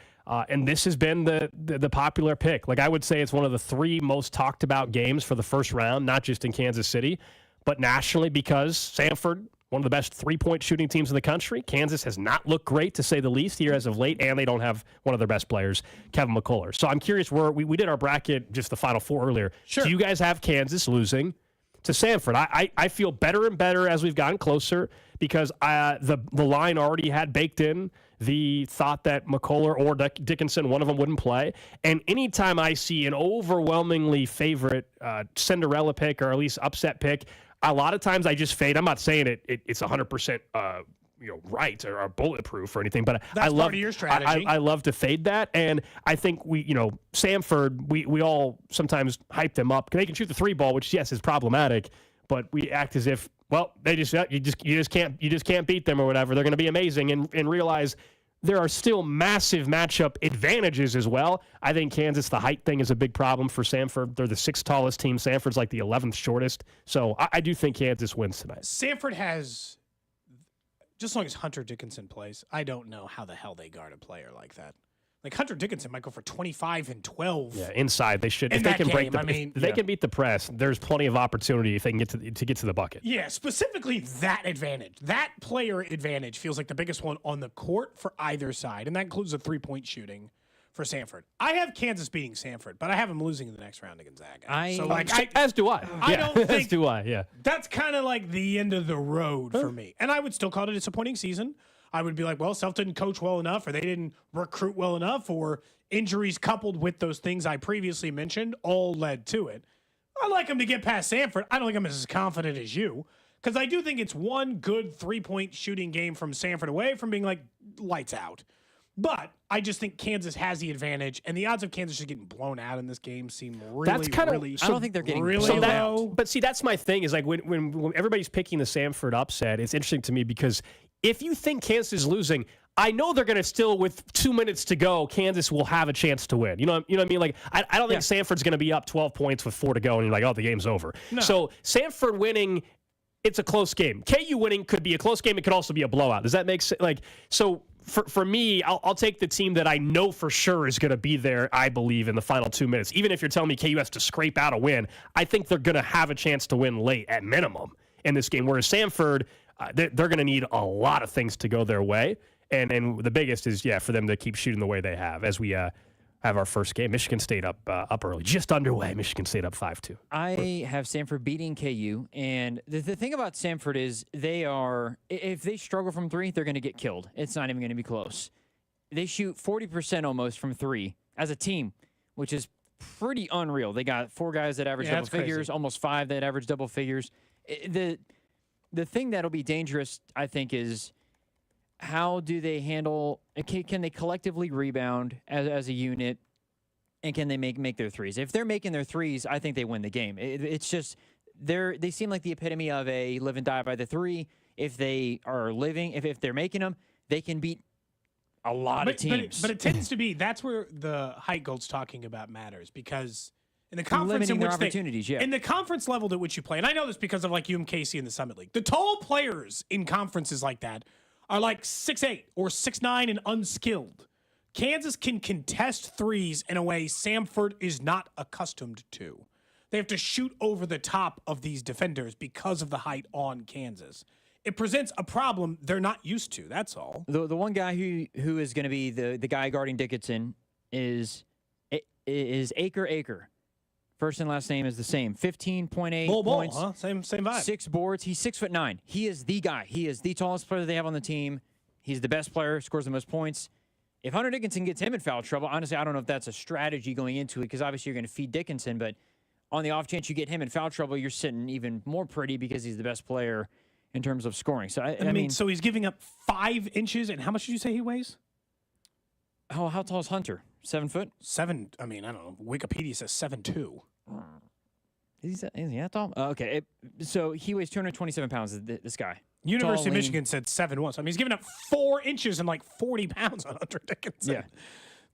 And this has been the popular pick. Like, I would say it's one of the 3 most talked about games for the first round, not just in Kansas City, but nationally, because Samford, one of the best 3-point shooting teams in the country. Kansas has not looked great, to say the least, here as of late, and they don't have one of their best players, Kevin McCullough. So I'm curious, we did our bracket, just the Final Four earlier. Sure. Do you guys have Kansas losing to Samford? I feel better and better as we've gotten closer, because the line already had baked in the thought that McCullough or Dickinson, one of them, wouldn't play. And anytime I see an overwhelmingly favorite Cinderella pick, or at least upset pick, a lot of times I just fade. I'm not saying it's 100% right or bulletproof or anything, but That's I love part of your strategy. I love to fade that, and I think Samford, we all sometimes hype them up. They can shoot the 3 ball, which yes is problematic, but we act as if, well, you just can't beat them or whatever. They're going to be amazing, and realize there are still massive matchup advantages as well. I think Kansas, the height thing is a big problem for Samford. They're the 6th tallest team. Samford's like the 11th shortest. So I do think Kansas wins tonight. Samford has, just as long as Hunter Dickinson plays, I don't know how the hell they guard a player like that. Like, Hunter Dickinson might go for 25 and 12. Yeah, inside they should. In If they that can break game, if they can beat the press, there's plenty of opportunity if they can get to the bucket. Yeah, specifically that advantage. That player advantage feels like the biggest one on the court for either side, and that includes the 3-point shooting for Samford. I have Kansas beating Samford, but I have them losing in the next round to Gonzaga. As do I. I Yeah, don't think as do I. Yeah. that's kind of like the end of the road for me. And I would still call it a disappointing season. I would be like, well, Self didn't coach well enough, or they didn't recruit well enough, or injuries coupled with those things I previously mentioned all led to it. I like him to get past Samford. I don't think I'm as confident as you, because I do think it's one good 3-point shooting game from Samford away from being like lights out. But I just think Kansas has the advantage, and the odds of Kansas just getting blown out in this game seem really, really. I don't think they're getting really blown low. But see, that's my thing. Is like when everybody's picking the Samford upset, it's interesting to me because if you think Kansas is losing, I know they're going to still, with 2 minutes to go, Kansas will have a chance to win. You know what I mean? Like, I don't think Samford's going to be up 12 points with 4 to go, and you're like, oh, the game's over. No. So Samford winning, it's a close game. KU winning could be a close game. It could also be a blowout. Does that make sense? Like, so for me, I'll take the team that I know for sure is going to be there, I believe, in the final 2 minutes. Even if you're telling me KU has to scrape out a win, I think they're going to have a chance to win late at minimum in this game. Whereas Samford, they're going to need a lot of things to go their way. And the biggest is, for them to keep shooting the way they have as we have our first game. Michigan State up early, just underway. Michigan State up 5-2. I have Samford beating KU, and the thing about Samford is if they struggle from 3, they're going to get killed. It's not even going to be close. They shoot 40% almost from 3 as a team, which is pretty unreal. They got 4 guys that average double figures, almost 5 that average double figures. The thing that'll be dangerous, I think, is how do they handle? Can they collectively rebound as a unit, and can they make their threes? If they're making their threes, I think they win the game. It's just they seem like the epitome of a live and die by the 3. If they are living, if they're making them, they can beat a lot of teams. But it tends to be that's where the height Gold's talking about matters, because in the conference limiting in their which opportunities, in the conference level at which you play, and I know this because of like UMKC in the Summit League, the tall players in conferences like that are like 6'8" or 6'9" and unskilled. Kansas can contest threes in a way Samford is not accustomed to. They have to shoot over the top of these defenders because of the height on Kansas. It presents a problem they're not used to, that's all. The one guy who is going to be the guy guarding Dickinson is Aker. First and last name is the same. 15.8 points. Huh? Same vibe. 6 boards. He's 6'9". He is the guy. He is the tallest player they have on the team. He's the best player, scores the most points. if Hunter Dickinson gets him in foul trouble, honestly, I don't know if that's a strategy going into it because obviously you're going to feed Dickinson, but on the off chance you get him in foul trouble, you're sitting even more pretty because he's the best player in terms of scoring. So I mean, so he's giving up 5 inches, and how much did you say he weighs? How tall is Hunter? 7 foot? 7. I mean, I don't know. Wikipedia says 7'2". Is he that tall? Okay. So he weighs 227 pounds, this guy. University Tall, of Michigan said 7'1". So, I mean, he's giving up 4 inches and like 40 pounds on Hunter Dickinson. Yeah.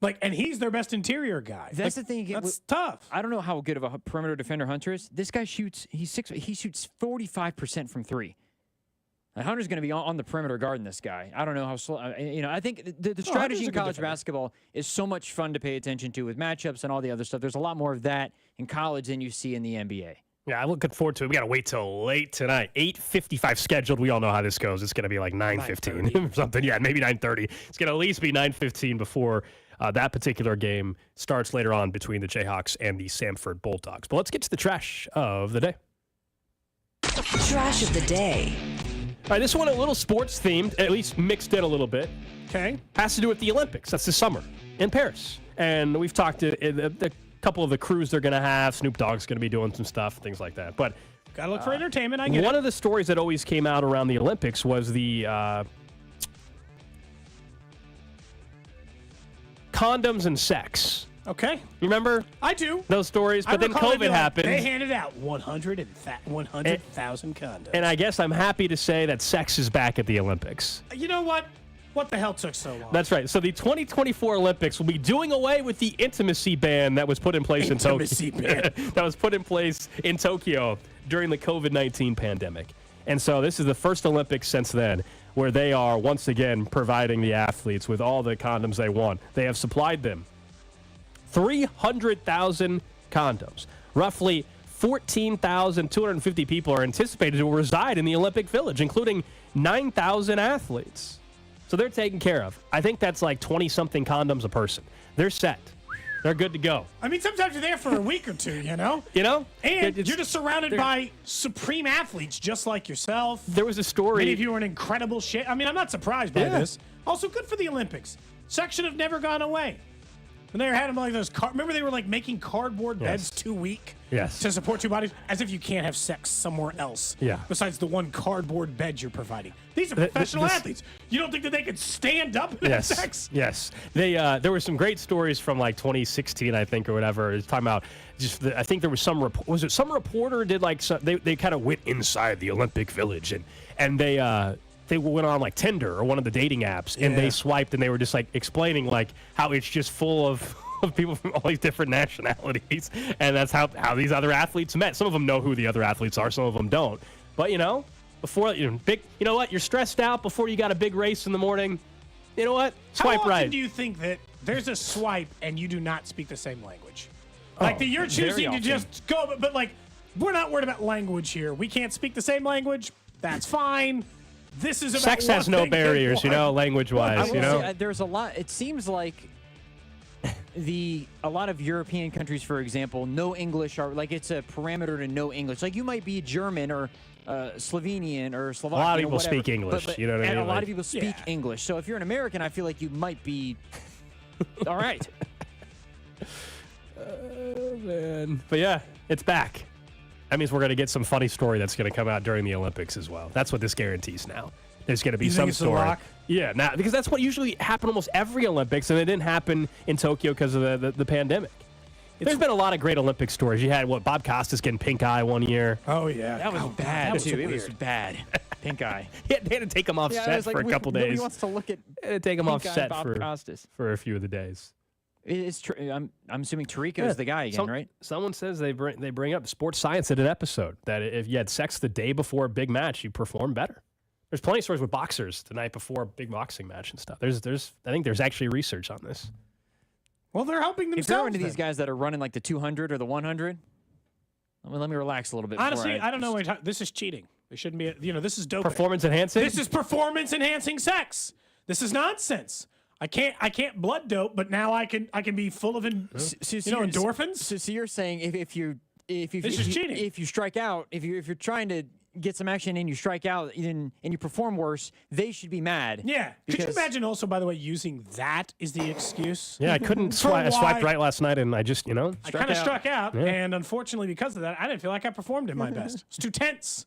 Like, and he's their best interior guy. That's like, the thing. That's tough. I don't know how good of a perimeter defender Hunter is. This guy shoots. He shoots 45% from 3. Like, Hunter's going to be on the perimeter guarding this guy. I don't know how slow. I think the strategy in college basketball is so much fun to pay attention to with matchups and all the other stuff. There's a lot more of that in college than you see in the NBA. Yeah, I'm looking forward to it. We got to wait till late tonight. 8:55 scheduled. We all know how this goes. It's going to be like 9:15 or something. Yeah, maybe 9:30. It's going to at least be 9:15 before that particular game starts later on between the Jayhawks and the Samford Bulldogs. But let's get to the trash of the day. Trash of the day. All right, this one a little sports themed, at least mixed in a little bit. Okay. Has to do with the Olympics. That's this summer in Paris. And we've talked to a couple of the crews they're going to have. Snoop Dogg's going to be doing some stuff, things like that. But gotta look for entertainment. I get one it. of the stories that always came out around the Olympics was the condoms and sex. Okay. You remember? I do. Those stories, but then COVID happened. They handed out 100,000 condoms. And I guess I'm happy to say that sex is back at the Olympics. You know what? What the hell took so long? That's right. So the 2024 Olympics will be doing away with the intimacy ban that was put in place in Tokyo. That was put in place in Tokyo during the COVID-19 pandemic. And so this is the first Olympics since then where they are once again providing the athletes with all the condoms they want. They have supplied them 300,000 condoms. Roughly 14,250 people are anticipated to reside in the Olympic Village, including 9,000 athletes. So they're taken care of. I think that's like 20-something condoms a person. They're set. They're good to go. I mean, sometimes you're there for a week or two, you know? You know? And you're just surrounded by supreme athletes just like yourself. There was a story. Many of you are in incredible shape. I mean, I'm not surprised by this. Also, good for the Olympics. Sex should have never gone away. When they had them like those, remember they were like making cardboard beds 2 weeks to support 2 bodies, as if you can't have sex somewhere else besides the one cardboard bed you're providing. These are professional athletes. You don't think that they could stand up and have sex? Yes. There were some great stories from like 2016, I think, or whatever. It's talking about I think there was some reporter did like they kind of went inside the Olympic Village and they went on like Tinder or one of the dating apps and they swiped and they were just like explaining like how it's just full of people from all these different nationalities, and that's how these other athletes met. Some of them know who the other athletes are, some of them don't. But before you know what, you're stressed out before you got a big race in the morning. You know what? Swipe How often right. do you think that there's a swipe and you do not speak the same language? Like that you're choosing to just go, but like we're not worried about language here. We can't speak the same language. That's fine. This is about sex has no barriers, language-wise. Say, there's a lot. It seems like a lot of European countries, for example, no English are like it's a parameter to no English. Like you might be German or Slovenian or Slovakian. A lot of people whatever, speak English. But, you know what I mean? And a lot of people speak English. So if you're an American, I feel like you might be all right. Man. But yeah, it's back. That means we're going to get some funny story that's going to come out during the Olympics as well. That's what this guarantees now. There's going to be some story. Yeah, now because that's what usually happened almost every Olympics, and it didn't happen in Tokyo because of the pandemic. There's been a lot of great Olympic stories. You had Bob Costas getting pink eye one year. Oh yeah, that was bad too. It was bad. Pink eye. They had to take him off set for a couple days. Nobody wants to look at. Take him off set Bob Costas for a few of the days. It's true. I'm assuming Tirico is the guy again, right? Someone says they bring up Sports Science in an episode that if you had sex the day before a big match, you perform better. There's plenty of stories with boxers the night before a big boxing match and stuff. I think there's actually research on this. Well, they're helping themselves. If they're into these guys that are running like the 200 or the 100, let me relax a little bit. Honestly, I don't know. This is cheating. It shouldn't be. This is doping. Performance enhancing. This is performance enhancing sex. This is nonsense. I can't blood dope, but now I can be full of endorphins. So you're saying if you this is cheating. If you strike out, if you're trying to get some action and you strike out and you perform worse, they should be mad. Yeah. Could you imagine also, by the way, using that is the excuse? Yeah, I couldn't swipe right last night, and I just, I kind of struck out, Yeah. and unfortunately, because of that, I didn't feel like I performed at my best. It's too tense.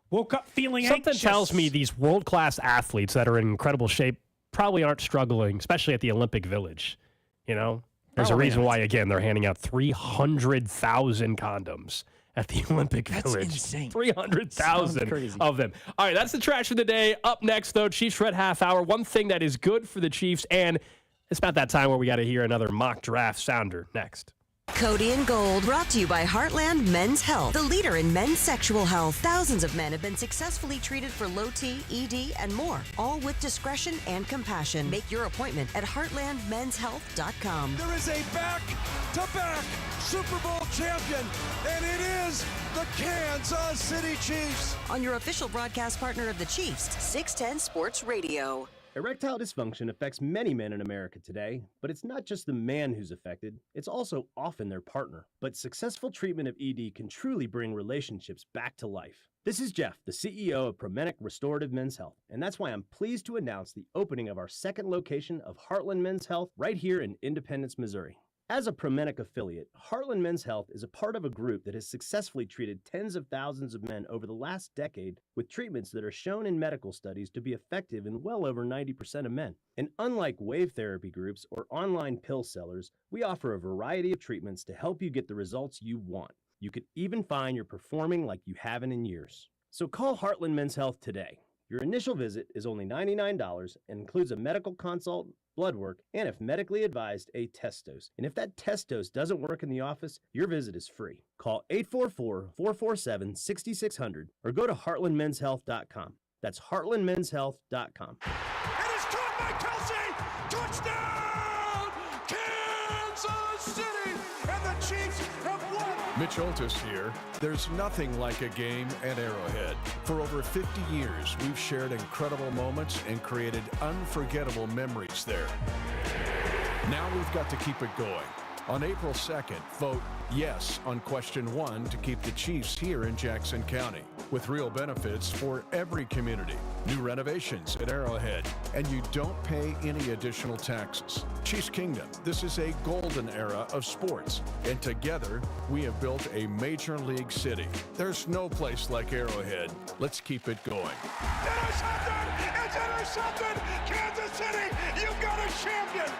Woke up feeling Something anxious. tells me these world-class athletes that are in incredible shape probably aren't struggling, especially at the Olympic Village. There's a reason why, again, they're handing out 300,000 condoms at the Olympic Village. Insane. 300,000 of them. All right, that's the trash of the day. Up next, though, Chiefs Red Half Hour. One thing that is good for the Chiefs, and it's about that time where we got to hear another mock draft sounder next. Cody and Gold, brought to you by Heartland Men's Health, the leader in men's sexual health. Thousands of men have been successfully treated for low T, ED, and more, all with discretion and compassion. Make your appointment at heartlandmenshealth.com. There is a back-to-back Super Bowl champion, and it is the Kansas City Chiefs. On your official broadcast partner of the Chiefs, 610 Sports Radio. Erectile dysfunction affects many men in America today, but it's not just the man who's affected, it's also often their partner. But successful treatment of ED can truly bring relationships back to life. This is Jeff, the CEO of Promenic Restorative Men's Health, and that's why I'm pleased to announce the opening of our second location of Heartland Men's Health right here in Independence, Missouri. As a Promenic affiliate, Heartland Men's Health is a part of a group that has successfully treated tens of thousands of men over the last decade with treatments that are shown in medical studies to be effective in well over 90% of men. And unlike wave therapy groups or online pill sellers, we offer a variety of treatments to help you get the results you want. You could even find you're performing like you haven't in years. So call Heartland Men's Health today. Your initial visit is only $99 and includes a medical consult, blood work, and if medically advised, a test dose. And if that test dose doesn't work in the office, your visit is free. Call 844-447-6600 or go to heartlandmenshealth.com. That's heartlandmenshealth.com. It is caught by Kelsey! Touchdown! Kansas City! And the Chiefs have won! Mitch Oltis here. There's nothing like a game at Arrowhead. For over 50 years, we've shared incredible moments and created unforgettable memories there. Now we've got to keep it going. On April 2nd, vote yes on question 1 to keep the Chiefs here in Jackson County, with real benefits for every community. New renovations at Arrowhead, and you don't pay any additional taxes. Chiefs Kingdom, this is a golden era of sports, and together we have built a major league city. There's no place like Arrowhead. Let's keep it going. Intercepted! It's intercepted! Kansas City, you've got a champion!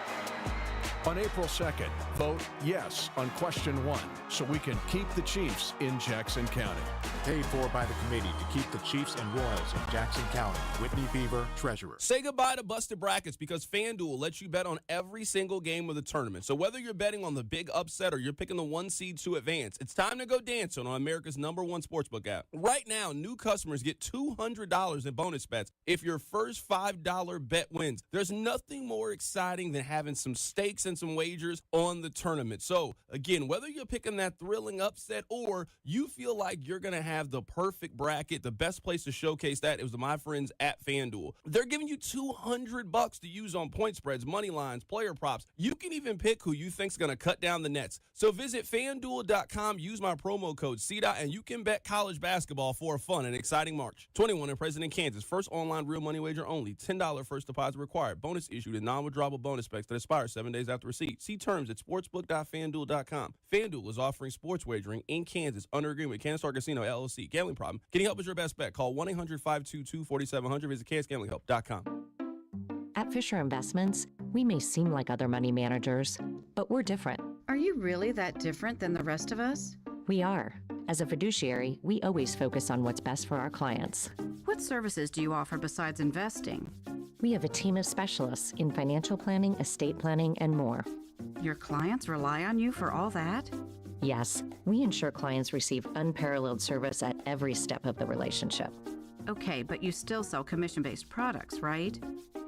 On April 2nd, vote yes on question 1 so we can keep the Chiefs in Jackson County. Paid for by the committee to keep the Chiefs and Royals in Jackson County. Whitney Beaver, Treasurer. Say goodbye to busted brackets because FanDuel lets you bet on every single game of the tournament. So whether you're betting on the big upset or you're picking the 1 seed to advance, it's time to go dancing on America's #1 sportsbook app. Right now, new customers get $200 in bonus bets if your first $5 bet wins. There's nothing more exciting than having some stakes and some wagers on the tournament. So, again, whether you're picking that thrilling upset or you feel like you're going to have the perfect bracket, the best place to showcase that is with my friends at FanDuel. They're giving you $200 to use on point spreads, money lines, player props. You can even pick who you think's going to cut down the nets. So visit FanDuel.com, use my promo code CDOT, and you can bet college basketball for a fun and exciting March. 21 and present in Kansas. First online real money wager only. $10 first deposit required. Bonus issued in non-withdrawable bonus specs that expire 7 days after receipt. See terms at sportsbook.fanduel.com. FanDuel is offering sports wagering in Kansas under agreement with Kansas Star Casino, LLC. Gambling problem? Getting help is your best bet. Call 1-800-522-4700. Visit kansasgamblinghelp.com. At Fisher Investments, we may seem like other money managers, but we're different. Are you really that different than the rest of us? We are. As a fiduciary, we always focus on what's best for our clients. What services do you offer besides investing? We have a team of specialists in financial planning, estate planning, and more. Your clients rely on you for all that? Yes, we ensure clients receive unparalleled service at every step of the relationship. Okay, but you still sell commission-based products, right?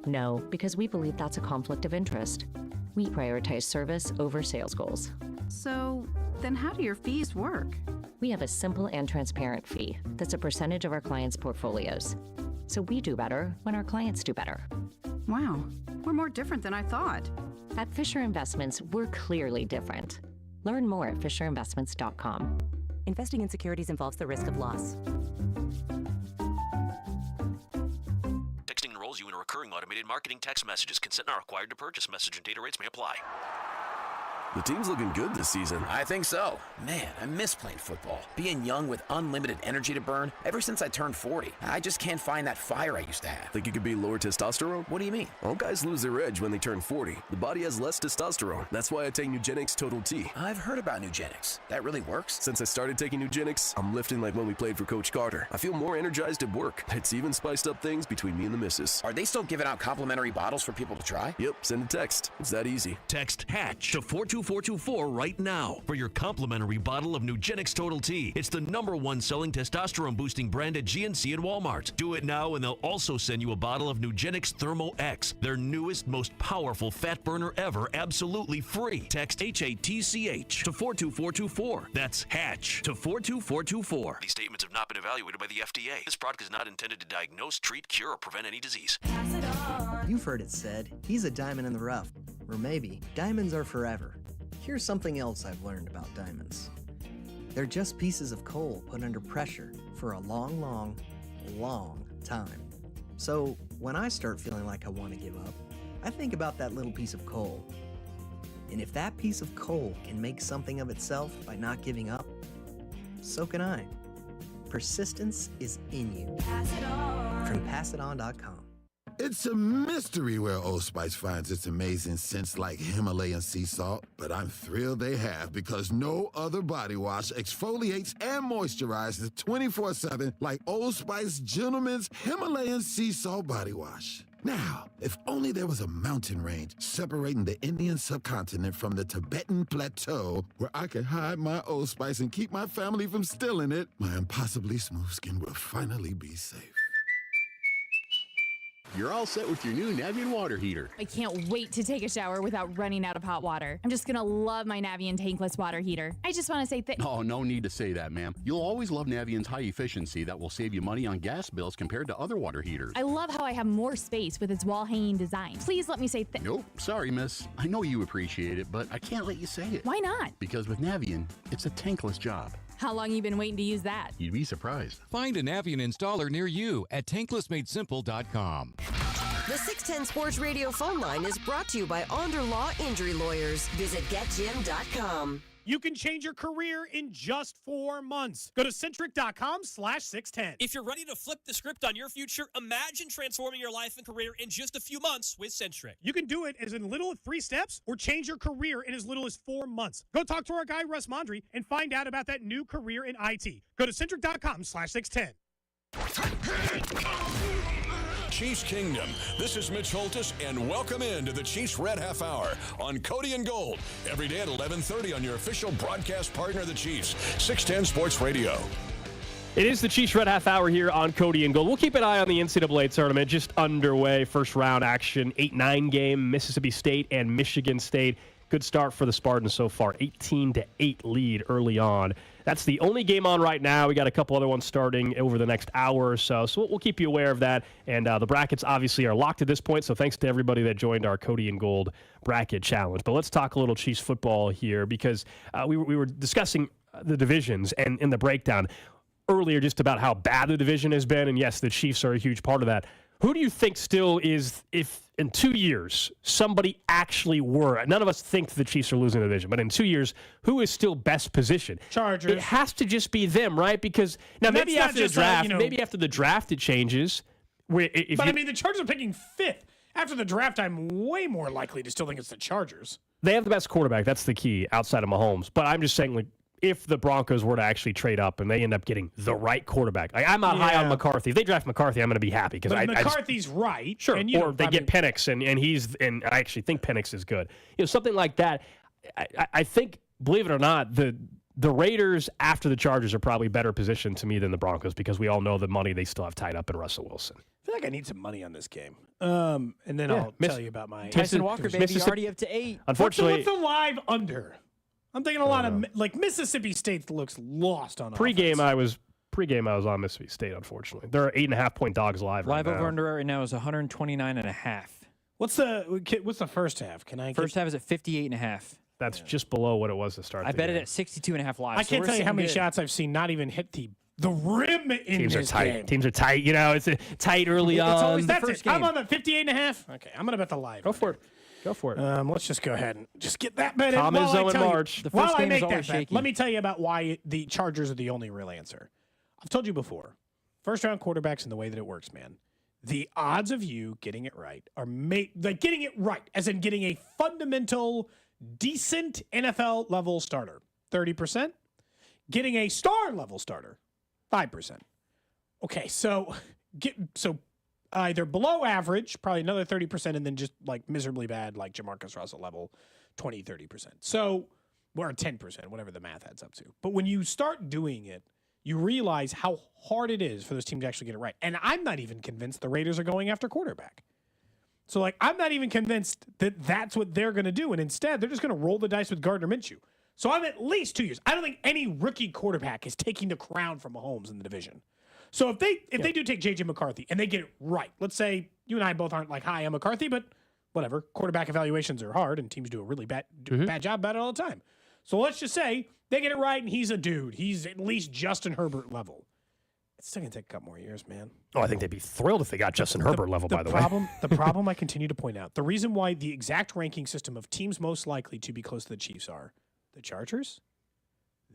No, because we believe that's a conflict of interest. We prioritize service over sales goals. So, then how do your fees work? We have a simple and transparent fee that's a percentage of our clients' portfolios. So we do better when our clients do better. Wow, we're more different than I thought. At Fisher Investments, we're clearly different. Learn more at FisherInvestments.com. Investing in securities involves the risk of loss. recurring automated marketing text messages. Consent not required to purchase. Message and data rates may apply. The team's looking good this season. I think so. Man, I miss playing football. Being young with unlimited energy to burn. Ever since I turned 40, I just can't find that fire I used to have. Think it could be lower testosterone? What do you mean? All guys lose their edge when they turn 40. The body has less testosterone. That's why I take Nugenix Total T. I've heard about Nugenix. That really works? Since I started taking Nugenix, I'm lifting like when we played for Coach Carter. I feel more energized at work. It's even spiced up things between me and the missus. Are they still giving out complimentary bottles for people to try? Yep, send a text. It's that easy. Text HATCH to 42424 right now for your complimentary bottle of Nugenix Total T. It's the #1 selling testosterone-boosting brand at GNC and Walmart. Do it now, and they'll also send you a bottle of Nugenix Thermo X, their newest, most powerful fat burner ever, absolutely free. Text HATCH to 42424. That's HATCH to 42424. These statements have not been evaluated by the FDA. This product is not intended to diagnose, treat, cure, or prevent any disease. You've heard it said, he's a diamond in the rough. Or maybe, diamonds are forever. Here's something else I've learned about diamonds. They're just pieces of coal put under pressure for a long, long, long time. So when I start feeling like I want to give up, I think about that little piece of coal. And if that piece of coal can make something of itself by not giving up, so can I. Persistence is in you. From PassItOn.com. It's a mystery where Old Spice finds its amazing scents like Himalayan sea salt, but I'm thrilled they have because no other body wash exfoliates and moisturizes 24/7 like Old Spice Gentleman's Himalayan sea salt body wash. Now, if only there was a mountain range separating the Indian subcontinent from the Tibetan plateau where I could hide my Old Spice and keep my family from stealing it, my impossibly smooth skin will finally be safe. You're all set with your new Navien water heater. I can't wait to take a shower without running out of hot water. I'm just gonna love my Navien tankless water heater. I just want to say Oh, no need to say that, ma'am. You'll always love Navien's high efficiency that will save you money on gas bills compared to other water heaters. I love how I have more space with its wall-hanging design. Please let me say Nope, sorry, miss. I know you appreciate it, but I can't let you say it. Why not? Because with Navien, it's a tankless job. How long you been waiting to use that? You'd be surprised. Find a Navien installer near you at tanklessmadesimple.com. The 610 Sports Radio phone line is brought to you by Onder Law Injury Lawyers. Visit getjim.com. You can change your career in just 4 months. Go to centric.com/610. If you're ready to flip the script on your future, imagine transforming your life and career in just a few months with Centric. You can do it as little as 3 steps or change your career in as little as 4 months. Go talk to our guy, Russ Mondry, and find out about that new career in IT. Go to centric.com/610. Chiefs Kingdom. This is Mitch Holtis, and welcome into the Chiefs Red Half Hour on Cody and Gold. Every day at 11:30 on your official broadcast partner, the Chiefs, 610 Sports Radio. It is the Chiefs Red Half Hour here on Cody and Gold. We'll keep an eye on the NCAA tournament, just underway. First round action, 8-9 game, Mississippi State and Michigan State. Good start for the Spartans so far, 18-8 lead early on. That's the only game on right now. We got a couple other ones starting over the next hour or so. So we'll keep you aware of that. And the brackets obviously are locked at this point. So thanks to everybody that joined our Cody and Gold bracket challenge. But let's talk a little Chiefs football here because we were discussing the divisions and in the breakdown earlier just about how bad the division has been. And yes, the Chiefs are a huge part of that. Who do you think still is, if in 2 years somebody actually were, none of us think the Chiefs are losing the division, but in 2 years, who is still best positioned? Chargers. It has to just be them, right? Because now maybe after the draft, maybe after the draft it changes. I mean, the Chargers are picking 5th. After the draft, I'm way more likely to still think it's the Chargers. They have the best quarterback. That's the key outside of Mahomes. But I'm just saying, like, if the Broncos were to actually trade up and they end up getting the right quarterback. I'm not high on McCarthy. If they draft McCarthy, I'm going to be happy. Because McCarthy's right. Sure, and, or they get Penix, and I actually think Penix is good. Something like that. I think, believe it or not, the Raiders after the Chargers are probably better positioned to me than the Broncos because we all know the money they still have tied up in Russell Wilson. I feel like I need some money on this game. And then I'll tell you about my... Tyson Walker, baby, already up to 8. Unfortunately... What's the live under? I'm thinking a lot of Mississippi State looks lost on Pre-game, I was on Mississippi State. Unfortunately, there are 8.5-point dogs live. Live right over now. under right now is 129.5. What's the first half? First half is at 58.5. That's just below what it was to start. I bet it at 62.5 live. I can't tell you how many shots I've seen not even hit the the rim in Teams are this tight. game. Teams are tight. You know, it's tight early on. It's always That's it. I'm on the 58.5. Okay, I'm going to bet the live. Go for it. Go for it. Let's just go ahead and just get that bet Tom in. Izzo in March. The While first I game is make that always bet, shaky. let me tell you about why the Chargers are the only real answer. I've told you before, first-round quarterbacks and the way that it works, man, the odds of you getting it right are like getting it right, as in getting a fundamental, decent NFL-level starter, 30%. Getting a star-level starter, 5%. Okay, so either below average, probably another 30%, and then just like miserably bad, like Jamarcus Russell level, 20, 30%. So, or 10%, whatever the math adds up to. But when you start doing it, you realize how hard it is for those teams to actually get it right. And I'm not even convinced the Raiders are going after quarterback. So, like, I'm not even convinced that that's what they're going to do. And instead, they're just going to roll the dice with Gardner Minshew. So I'm at least 2 years. I don't think any rookie quarterback is taking the crown from Mahomes in the division. So if they do take J.J. McCarthy and they get it right, let's say you and I both aren't like high on McCarthy, but whatever. Quarterback evaluations are hard, and teams do a really bad job about it all the time. So let's just say they get it right, and he's a dude. He's at least Justin Herbert level. It's still going to take a couple more years, man. Oh, I think they'd be thrilled if they got Justin Herbert level, by the way. The problem I continue to point out, the reason why the exact ranking system of teams most likely to be close to the Chiefs are the Chargers,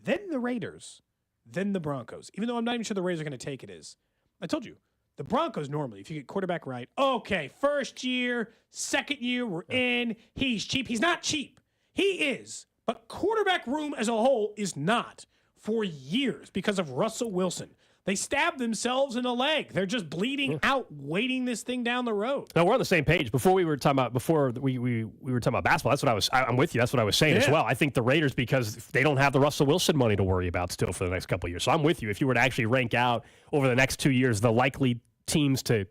then the Raiders, then the Broncos. Even though I'm not even sure the Raiders are going to take it is. I told you, the Broncos normally, if you get quarterback right, okay, first year, second year, we're in. He's cheap. He's not cheap. He is. But quarterback room as a whole is not for years because of Russell Wilson. They stabbed themselves in the leg. They're just bleeding out, waiting this thing down the road. No, we're on the same page. Before we were talking about basketball. That's what I'm with you. That's what I was saying as well. I think the Raiders, because they don't have the Russell Wilson money to worry about still for the next couple of years. So I'm with you. If you were to actually rank out over the next 2 years the likely teams to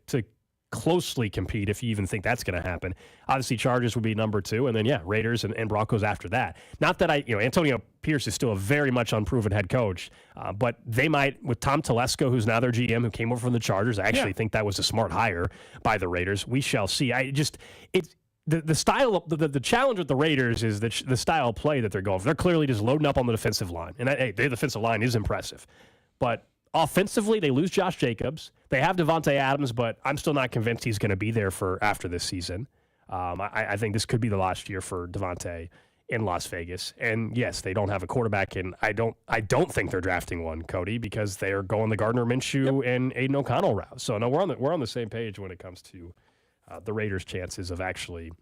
closely compete, if you even think that's going to happen, obviously Chargers would be number 2, and then Raiders and Broncos after that. Not that Antonio Pierce is still a very much unproven head coach, but they might, with Tom Telesco, who's now their GM, who came over from the Chargers, I actually think that was a smart hire by the Raiders. We shall see. The style of the challenge with the Raiders is the style of play that they're going for. They're clearly just loading up on the defensive line, and their defensive line is impressive, but offensively, they lose Josh Jacobs. They have Devontae Adams, but I'm still not convinced he's going to be there for after this season. I think this could be the last year for Devontae in Las Vegas. And yes, they don't have a quarterback, and I don't think they're drafting one, Cody, because they are going the Gardner Minshew and Aiden O'Connell route. So no, we're on the same page when it comes to the Raiders' chances of actually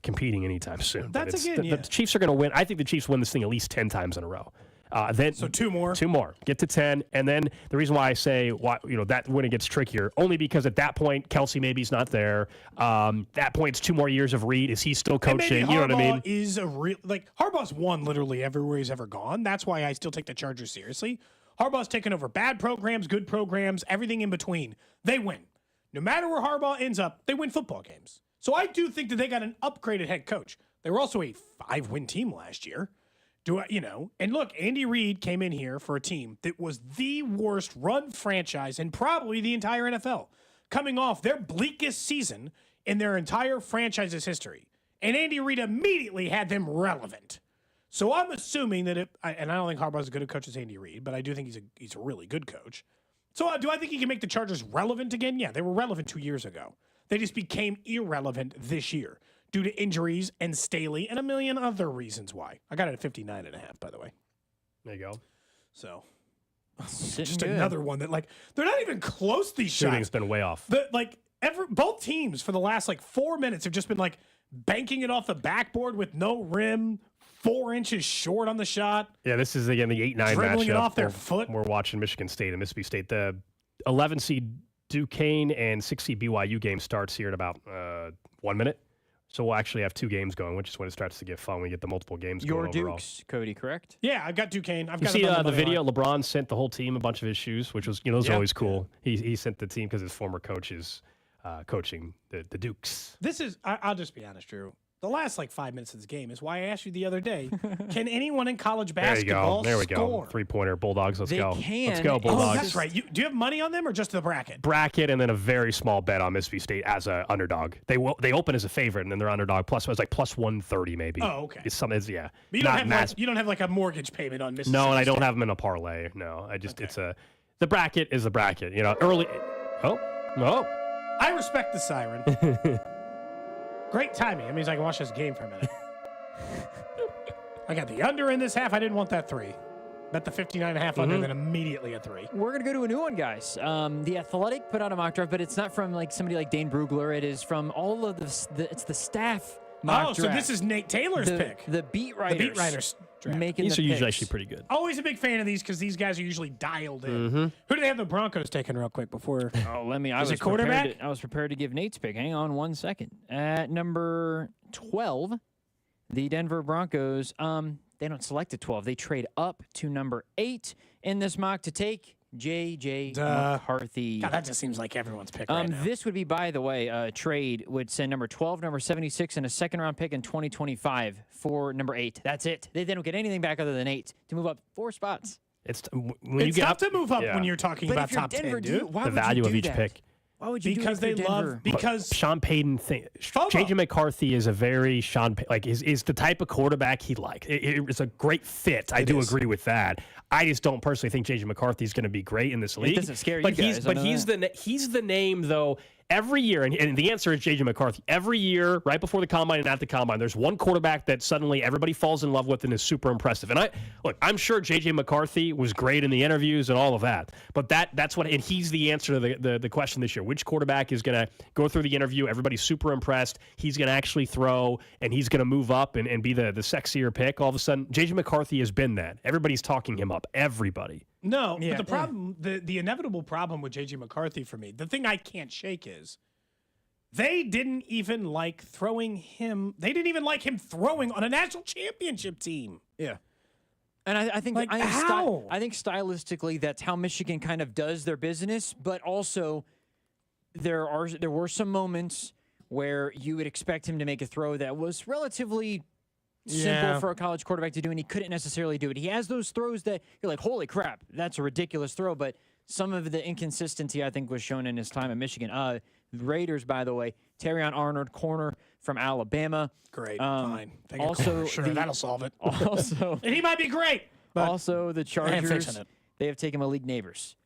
competing anytime soon. That's the Chiefs are going to win. I think the Chiefs win this thing at least 10 times in a row. So 2 more. 2 more. Get to 10. And then the reason why I say that when it gets trickier, only because at that point, Kelsey maybe is not there. That point, it's 2 more years of Reed. Is he still coaching? You know what I mean? Is a real Harbaugh's won literally everywhere he's ever gone. That's why I still take the Chargers seriously. Harbaugh's taken over bad programs, good programs, everything in between. They win. No matter where Harbaugh ends up, they win football games. So I do think that they got an upgraded head coach. They were also a 5-win team last year. And look, Andy Reid came in here for a team that was the worst run franchise in probably the entire NFL, coming off their bleakest season in their entire franchise's history. And Andy Reid immediately had them relevant. So I'm assuming that and I don't think Harbaugh's as good a coach as Andy Reid, but I do think he's a really good coach. So do I think he can make the Chargers relevant again? Yeah, they were relevant 2 years ago. They just became irrelevant this year due to injuries and Staley and a million other reasons why. I got it at 59.5, by the way. There you go. So just another one that they're not even close. These shooting's shots. Been way off. Both teams for the last 4 minutes have just been banking it off the backboard with no rim, 4 inches short on the shot. Yeah, this is again the 8-9 matchup. Dribbling it off their foot. We're watching Michigan State and Mississippi State. The 11 seed Duquesne and 6 seed BYU game starts here in about 1 minute. So we'll actually have 2 games going, which is when it starts to get fun. We get the multiple games going overall. Dukes, Cody, correct? Yeah, I've got Duquesne. You see the video? LeBron sent the whole team a bunch of his shoes, which was those are always cool. He sent the team because his former coach is coaching the Dukes. This is I'll just be honest, Drew. The last 5 minutes of this game is why I asked you the other day, can anyone in college basketball There we score? go. 3-pointer. Bulldogs, let's go. Let's go, Bulldogs. Oh, that's right. Do you have money on them or just the bracket? Bracket and then a very small bet on Mississippi State as an underdog. They open as a favorite and then they're underdog plus. It was plus 130 maybe. Oh, okay. It's something. Yeah. But you don't have a mortgage payment on Mississippi No, and I don't State. have them in a parlay. No, I just it's a. the bracket is the bracket. Early. Oh, no. I respect the siren. Great timing. That means I can watch this game for a minute. I got the under in this half. I didn't want that 3. Bet the 59.5 under, then immediately a 3. We're going to go to a new one, guys. The Athletic put out a mock draft, but it's not from like somebody like Dane Brugler. It is from all of it's the staff mock draft. So this is Nate Taylor's pick. The beat writers. The beat writers draft. Making These the are usually picks. actually pretty good. Always a big fan of these because these guys are usually dialed in. Who do they have the Broncos taking real quick before? Is it quarterback? I was prepared to give Nate's pick. Hang on 1 second. At number 12, the Denver Broncos, they don't select at 12. They trade up to number 8 in this mock to take J.J. McCarthy. God, that just seems like everyone's pick right now. This would be, by the way, trade would send number 12, number 76, and a second-round pick in 2025 for number 8. That's it. They don't get anything back other than 8 to move up 4 spots. It's tough to move up when you're talking But about if you're top Denver, 10, dude. why The would you value do of each that? pick. Why would you Because do it they for love Denver? because Sean Payton J.J. McCarthy is a very is the type of quarterback he likes. It's a great fit. I do agree with that. I just don't personally think J.J. McCarthy is going to be great in this league. It doesn't scare you but guys. he's the name though. Every year, and the answer is J.J. McCarthy. Every year, right before the combine and at the combine, there's one quarterback that suddenly everybody falls in love with and is super impressive. And I'm sure J.J. McCarthy was great in the interviews and all of that. But that's what, and he's the answer to the question this year. Which quarterback is going to go through the interview? Everybody's super impressed. He's going to actually throw, and he's going to move up and be the sexier pick. All of a sudden, J.J. McCarthy has been that. Everybody's talking him up. Everybody. No, but the problem, the inevitable problem with J.J. McCarthy for me, the thing I can't shake is they didn't even like throwing him. They didn't even like him throwing on a national championship team. Yeah. And I think how? I think stylistically that's how Michigan kind of does their business, but also there were some moments where you would expect him to make a throw that was relatively simple for a college quarterback to do, and he couldn't necessarily do it. He has those throws that you're like, holy crap, that's a ridiculous throw, but some of the inconsistency, I think, was shown in his time at Michigan. Raiders, by the way, Terrion Arnold, corner from Alabama. Great, fine. Also, sure, that'll solve it. Also, and he might be great. Also, the Chargers, they have taken Malik Neighbors.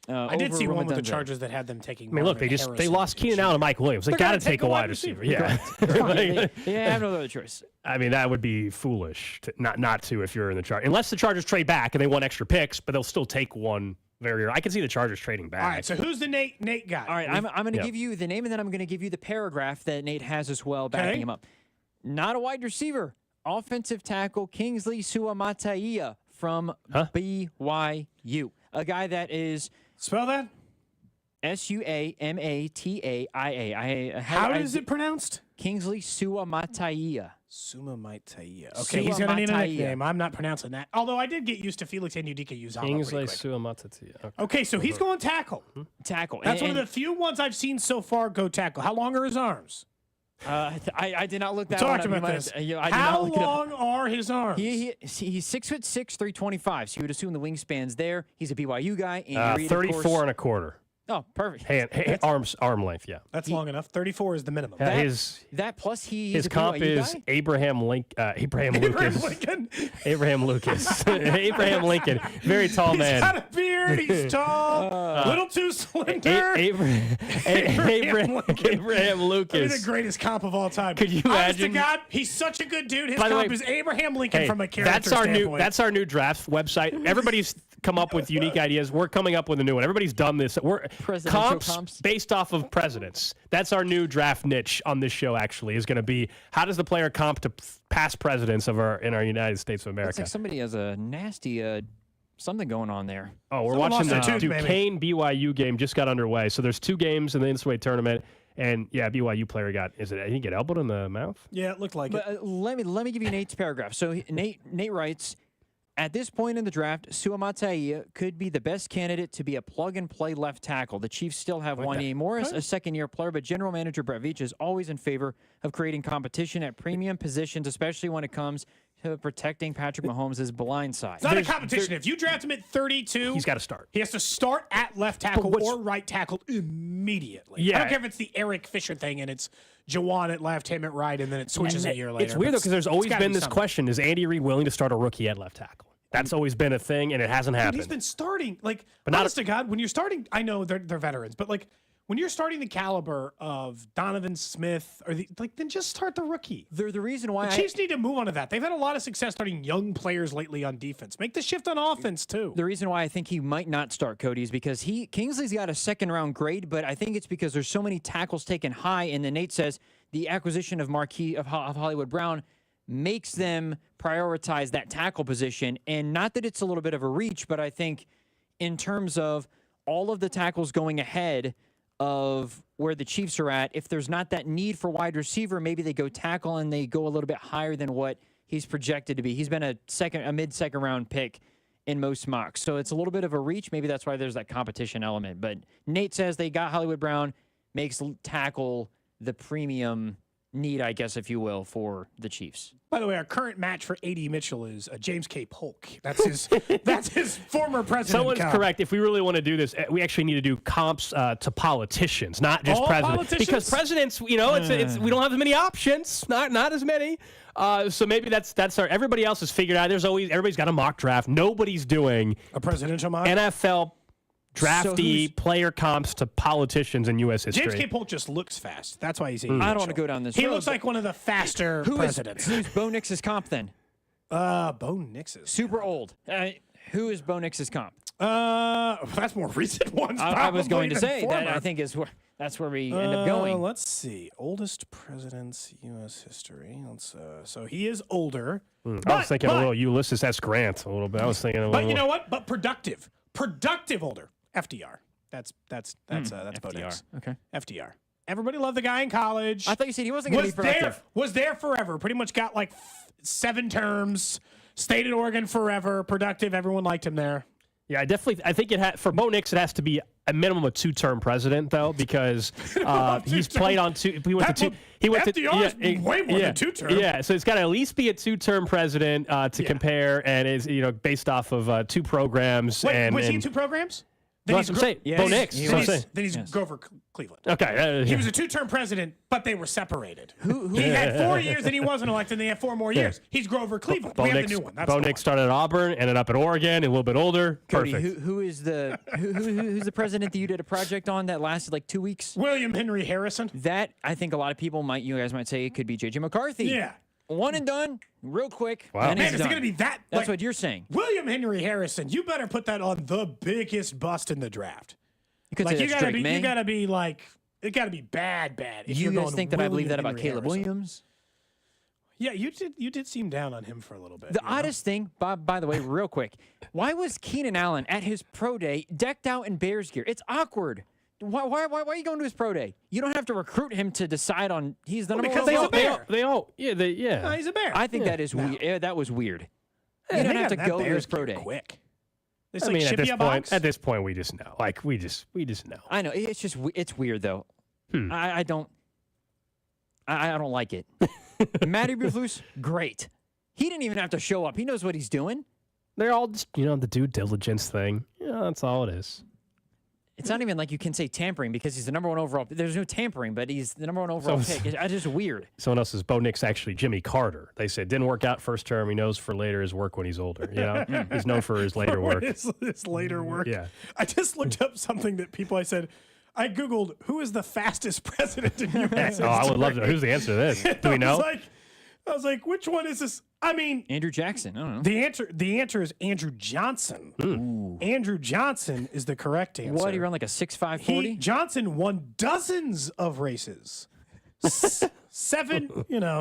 I did see one with the Chargers that had them taking. I mean, look, they lost Keenan Allen and Mike Williams. They got to take a wide receiver. Yeah, they have no other choice. I mean, that would be foolish not to if you're in the Chargers, unless the Chargers trade back and they want extra picks, but they'll still take one. I can see the Chargers trading back. All right, so who's the Nate guy? All right, I'm going to give you the name, and then I'm going to give you the paragraph that Nate has as well, backing him up. Not a wide receiver, offensive tackle Kingsley Suamataia from BYU. A guy that is... Spell that? Suamataia. How is it pronounced? Kingsley Suamataia. Suamataia. Okay, he's going to need a nickname. I'm not pronouncing that. Although I did get used to Felix Anudika-Uzama. Kingsley Suamataia. Okay, so he's going tackle. Tackle. That's one of the few ones I've seen so far go tackle. How long are his arms? I did not look that one up. About this. How long are his arms? He's 6'6", 325. So you would assume the wingspan's there. He's a BYU guy. Andy Reid, 34 and a quarter. Oh, perfect. Arm length, yeah. That's long enough. 34 is the minimum. That plus his comp is guy? Abraham Lucas. Abraham Lucas. Abraham Lincoln. Very tall man. He's got a beard. He's tall. Little too slender. Abraham Lucas. He's the greatest comp of all time. Could you imagine? Honest to God, he's such a good dude. His comp is Abraham Lincoln from a character standpoint. That's our new draft website. Everybody's come up with unique ideas. We're coming up with a new one. Everybody's done this. We're comps based off of presidents. That's our new draft niche on this show. Actually, is going to be how does the player comp to past presidents in our United States of America? Looks like somebody has a nasty something going on there. Oh, we're watching the Duquesne BYU game just got underway. So there's 2 games in the NCAA tournament. And yeah, BYU player did he get elbowed in the mouth? Yeah, it looked like it. Let me give you Nate's paragraph. So Nate writes, at this point in the draft, Suamataia could be the best candidate to be a plug-and-play left tackle. The Chiefs still have Wanye Morris, a second-year player, but general manager Brett Veach is always in favor of creating competition at premium positions, especially when it comes to protecting Patrick Mahomes' blind side. It's not a competition. If you draft him at 32, he's got to start. He has to start at left tackle or right tackle immediately. Yeah. I don't care if it's the Eric Fisher thing and it's Jawan at left, him at right, and then it switches a year later. It's weird, though, because there's always been this question. Is Andy Reid willing to start a rookie at left tackle? That's always been a thing, and it hasn't happened. Dude, he's been starting, like, But honest to God, when you're starting, I know they're veterans, but, like, when you're starting the caliber of Donovan Smith, then just start the rookie. The reason why the Chiefs need to move on to that. They've had a lot of success starting young players lately on defense. Make the shift on offense, too. The reason why I think he might not start, Cody, is because Kingsley's got a second-round grade, but I think it's because there's so many tackles taken high, and then Nate says the acquisition of Hollywood Brown makes them prioritize that tackle position. And not that it's a little bit of a reach, but I think in terms of all of the tackles going ahead of where the Chiefs are at, if there's not that need for wide receiver, maybe they go tackle and they go a little bit higher than what he's projected to be. He's been a mid-second round pick in most mocks. So it's a little bit of a reach. Maybe that's why there's that competition element. But Nate says they got Hollywood Brown, makes tackle the premium need, I guess, if you will, for the Chiefs. By the way, our current match for A.D. Mitchell is James K. Polk. That's his former president. Someone's correct. If we really want to do this, we actually need to do comps to politicians, not just All presidents. politicians? Because presidents, it's we don't have as many options, not as many. So maybe that's our. Everybody else is figured out. Everybody's got a mock draft. Nobody's doing a presidential mock NFL drafty player comps to politicians in U.S. history. James K. Polk just looks fast. That's why he's. I don't want to go down this road. He looks like one of the faster presidents. Who's Bo Nix's comp then? Bo Nix's super old. Who is Bo Nix's comp? That's more recent ones. I was going to say former. that. I think that's where we end up going. Let's see, oldest presidents U.S. history. So he is older. I was thinking a little Ulysses S. Grant a little bit. I was thinking a little. But you know what? But productive older. FDR. That's Bo Nix. Okay. FDR. Everybody loved the guy in college. I thought you said he wasn't going to be productive. Was there forever. Pretty much got like 7 terms. Stayed in Oregon forever. Productive. Everyone liked him there. Yeah, I think for Bo Nix, it has to be a minimum of 2-term president, though, because he's played on 2. He went to 2. He went FDR's way more than 2-term. Yeah, so it's got to at least be a 2-term president to compare, and is based off of 2 programs. Wait, was he in 2 programs? Then he's Bo Nix. Then he's Grover Cleveland. Okay. He was a 2-term president, but they were separated. He had 4 years and he wasn't elected, and they had 4 more years. He's Grover Cleveland. We have the new one. That's Bo Nix started at Auburn, ended up at Oregon, a little bit older. Cody, Perfect. who's the president that you did a project on that lasted like 2 weeks? William Henry Harrison. That, I think a lot of people you guys might say it could be J.J. McCarthy. Yeah. One and done, real quick. Wow. Man, is it going to be that? That's what you're saying. William Henry Harrison, you better put that on the biggest bust in the draft. You could like, say you gotta be like, it gotta be bad. If you you're guys going think that I believe that about Henry Caleb Harrison. Williams? Yeah, you did seem down on him for a little bit. The oddest thing, by the way, real quick, why was Keenan Allen at his pro day decked out in Bears gear? It's awkward. Why are you going to his pro day? You don't have to recruit him to decide on he's the number one. Because he's a bear. No, he's a bear. I think that is weird. That was weird. You don't have to go to his pro day. Quick. I mean, at this point, we just know. Like we just know. I know. It's weird though. I don't like it. Matty Eberflus, great. He didn't even have to show up. He knows what he's doing. They're all just the due diligence thing. Yeah, that's all it is. It's not even like you can say tampering because he's the number 1 overall. There's no tampering, but he's the number 1 overall pick. It's just weird. Someone else says Bo Nix actually Jimmy Carter. They said didn't work out first term. He knows for later his work when he's older. He's known for his later work. His later work. Yeah. I just looked up something that I said. I Googled who is the fastest president in U.S. history. I would love to know. Who's the answer to this? Do we know? I was like, which one is this? I mean, Andrew Jackson. I don't know. The answer is Andrew Johnson. Andrew Johnson is the correct answer. What? He ran like a 6.5 40? Johnson won dozens of races. 7,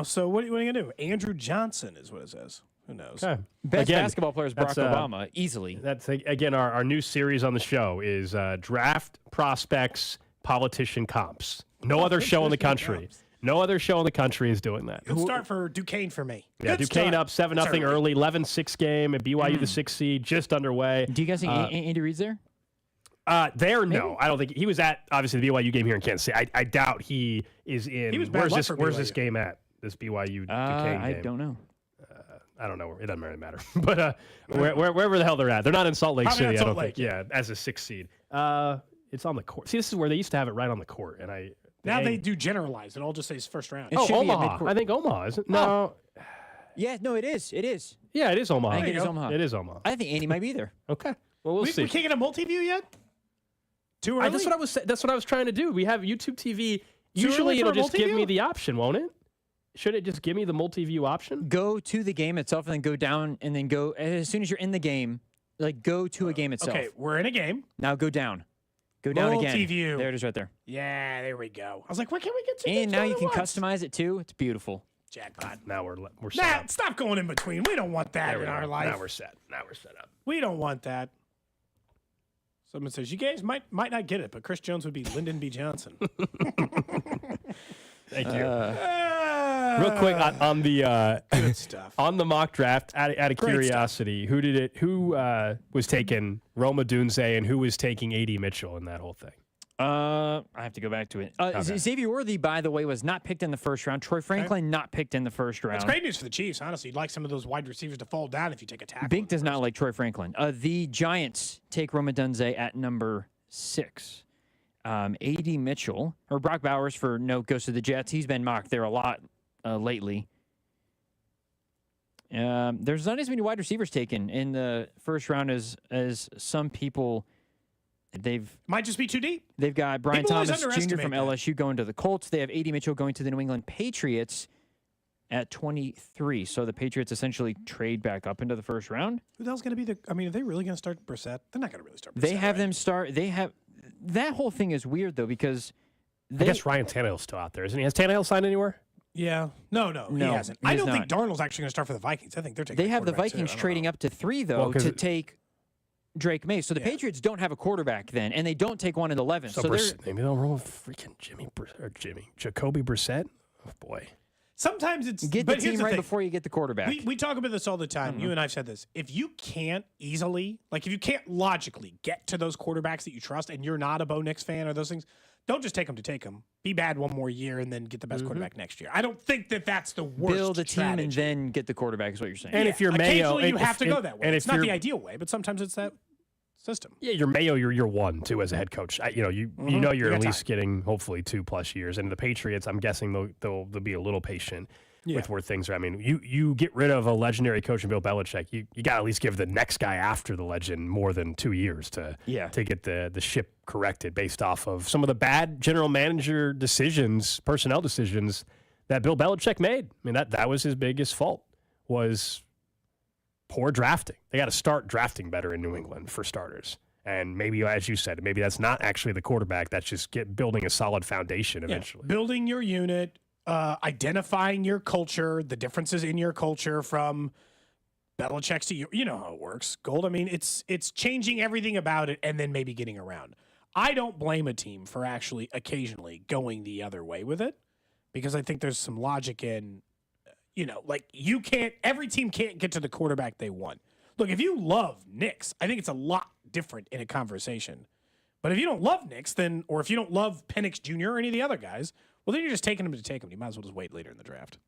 so what are you going to do? Andrew Johnson is what it says. Who knows? Okay. Best basketball player is Barack Obama, easily. That's, again, our new series on the show is Draft Prospects Politician Comps. No other show in the country. No other show in the country is doing that. Good start for Duquesne for me. Yeah, Good Duquesne start. up 7-0 early, 11-6 game, at BYU the 6th seed, just underway. Do you guys think Andy Reid's there? No. I don't think he was at, obviously, the BYU game here in Kansas City. I doubt he is in. He was bad luck for Where's BYU. this game at? This BYU Duquesne game? I don't know. I don't know. It doesn't really matter. But wherever the hell they're at. They're not in Salt Lake Probably City, not I don't Salt Lake. think. Yeah, as a 6th seed. It's on the court. See, this is where they used to have it right on the court. And Now they do generalize. It all just says first round. It should be at Omaha. midcourt. I think Omaha, isn't it? No. Yeah, no, it is. It is. Yeah, it is Omaha. I think it is Omaha. It is Omaha. I think Andy might be there. Okay. Well, we'll see. We can't get a multi-view yet? Too early? That's what I was trying to do. We have YouTube TV. Too Usually early for it'll a just give me multi-view? the option, won't it? Should it just give me the multi-view option? Go to the game itself and then go down and then go as soon as you're in the game. Like go to a game itself. Okay, we're in a game. Now go down. Go down again. Multi-view. There it is right there. Yeah, there we go. I was like, why can't we get two And things now going you at can once? customize it too. It's beautiful. Jackpot. Now we're set Nah, up. stop going in between. We don't want that There we in go. our life. Now we're set. Now we're set up. We don't want that. Someone says, you guys might not get it, but Chris Jones would be Lyndon B. Johnson. Thank you. Real quick on the good stuff. On the mock draft, out of Great curiosity, who was taking Roma Dunze and who was taking A.D. Mitchell in that whole thing? I have to go back to it. Okay. Xavier Worthy, by the way, was not picked in the first round. Troy Franklin not picked in the first round. That's great news for the Chiefs, honestly. You'd like some of those wide receivers to fall down if you take a tackle. Bink does not like Troy Franklin. The Giants take Roma Dunze at number 6. A.D. Mitchell, or Brock Bowers for note, goes to the Jets. He's been mocked there a lot lately. There's not as many wide receivers taken in the first round as some people. Might just be too deep. They've got Brian People always Thomas Jr. underestimate from that. LSU going to the Colts. They have A.D. Mitchell going to the New England Patriots at 23. So the Patriots essentially trade back up into the first round. Who the hell's going to be the? I mean, are they really going to start Brissett? They're not going to really start Brissett. They have right? them start. They have that whole thing is weird though because I guess Ryan Tannehill's still out there, isn't he? Has Tannehill signed anywhere? Yeah. No, he hasn't. he I has don't think not. Darnold's actually going to start for the Vikings. I think they're taking. They a have the quarterback, too. Vikings I don't trading know. up to 3 though Well, 'cause to it- take Drake May. So the Patriots don't have a quarterback then, and they don't take one at 11. So, maybe they'll roll freaking Jacoby Brissett. Oh boy. Sometimes it's get the but here's team the right thing. before you get the quarterback. We talk about this all the time. You and I've said this. If you can't easily, like if you can't logically get to those quarterbacks that you trust, and you're not a Bo Nix fan or those things, don't just take them to take them. Be bad one more year and then get the best quarterback next year. I don't think that that's the worst. Build a team strategy. and then get the quarterback is what you're saying. And if you're Mayo, occasionally you have to and- go that way. and It's if not the you're- ideal way, but sometimes it's that system. Yeah, you're Mayo. You're year one too as a head coach. You know You you're got at least getting hopefully 2+ years. And the Patriots, I'm guessing they'll be a little patient with where things are. I mean, you get rid of a legendary coach in Bill Belichick, you got to at least give the next guy after the legend more than 2 years to get the ship corrected based off of some of the bad general manager decisions, personnel decisions that Bill Belichick made. I mean, that was his biggest fault was poor drafting. They got to start drafting better in New England for starters. And maybe, as you said, maybe that's not actually the quarterback. That's just building a solid foundation eventually. Building your unit, identifying your culture, the differences in your culture from Belichick's to you know how it works, Gold. I mean, it's changing everything about it and then maybe getting around. I don't blame a team for actually occasionally going the other way with it because I think there's some logic in, like every team can't get to the quarterback they want. Look, if you love Knicks, I think it's a lot different in a conversation. But if you don't love Knicks, or if you don't love Penix Jr. or any of the other guys, well, then you're just taking them to take them. You might as well just wait later in the draft.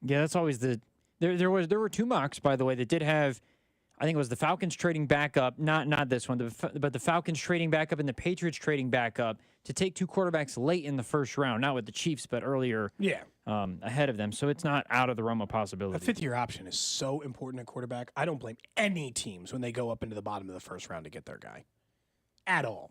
Yeah, that's always there were 2 mocks, by the way, that did have, I think it was the Falcons trading back up, not this one, but the Falcons trading back up and the Patriots trading back up to take 2 quarterbacks late in the first round, not with the Chiefs, but earlier ahead of them. So it's not out of the realm of possibility. A 5th-year option is so important at quarterback. I don't blame any teams when they go up into the bottom of the first round to get their guy at all.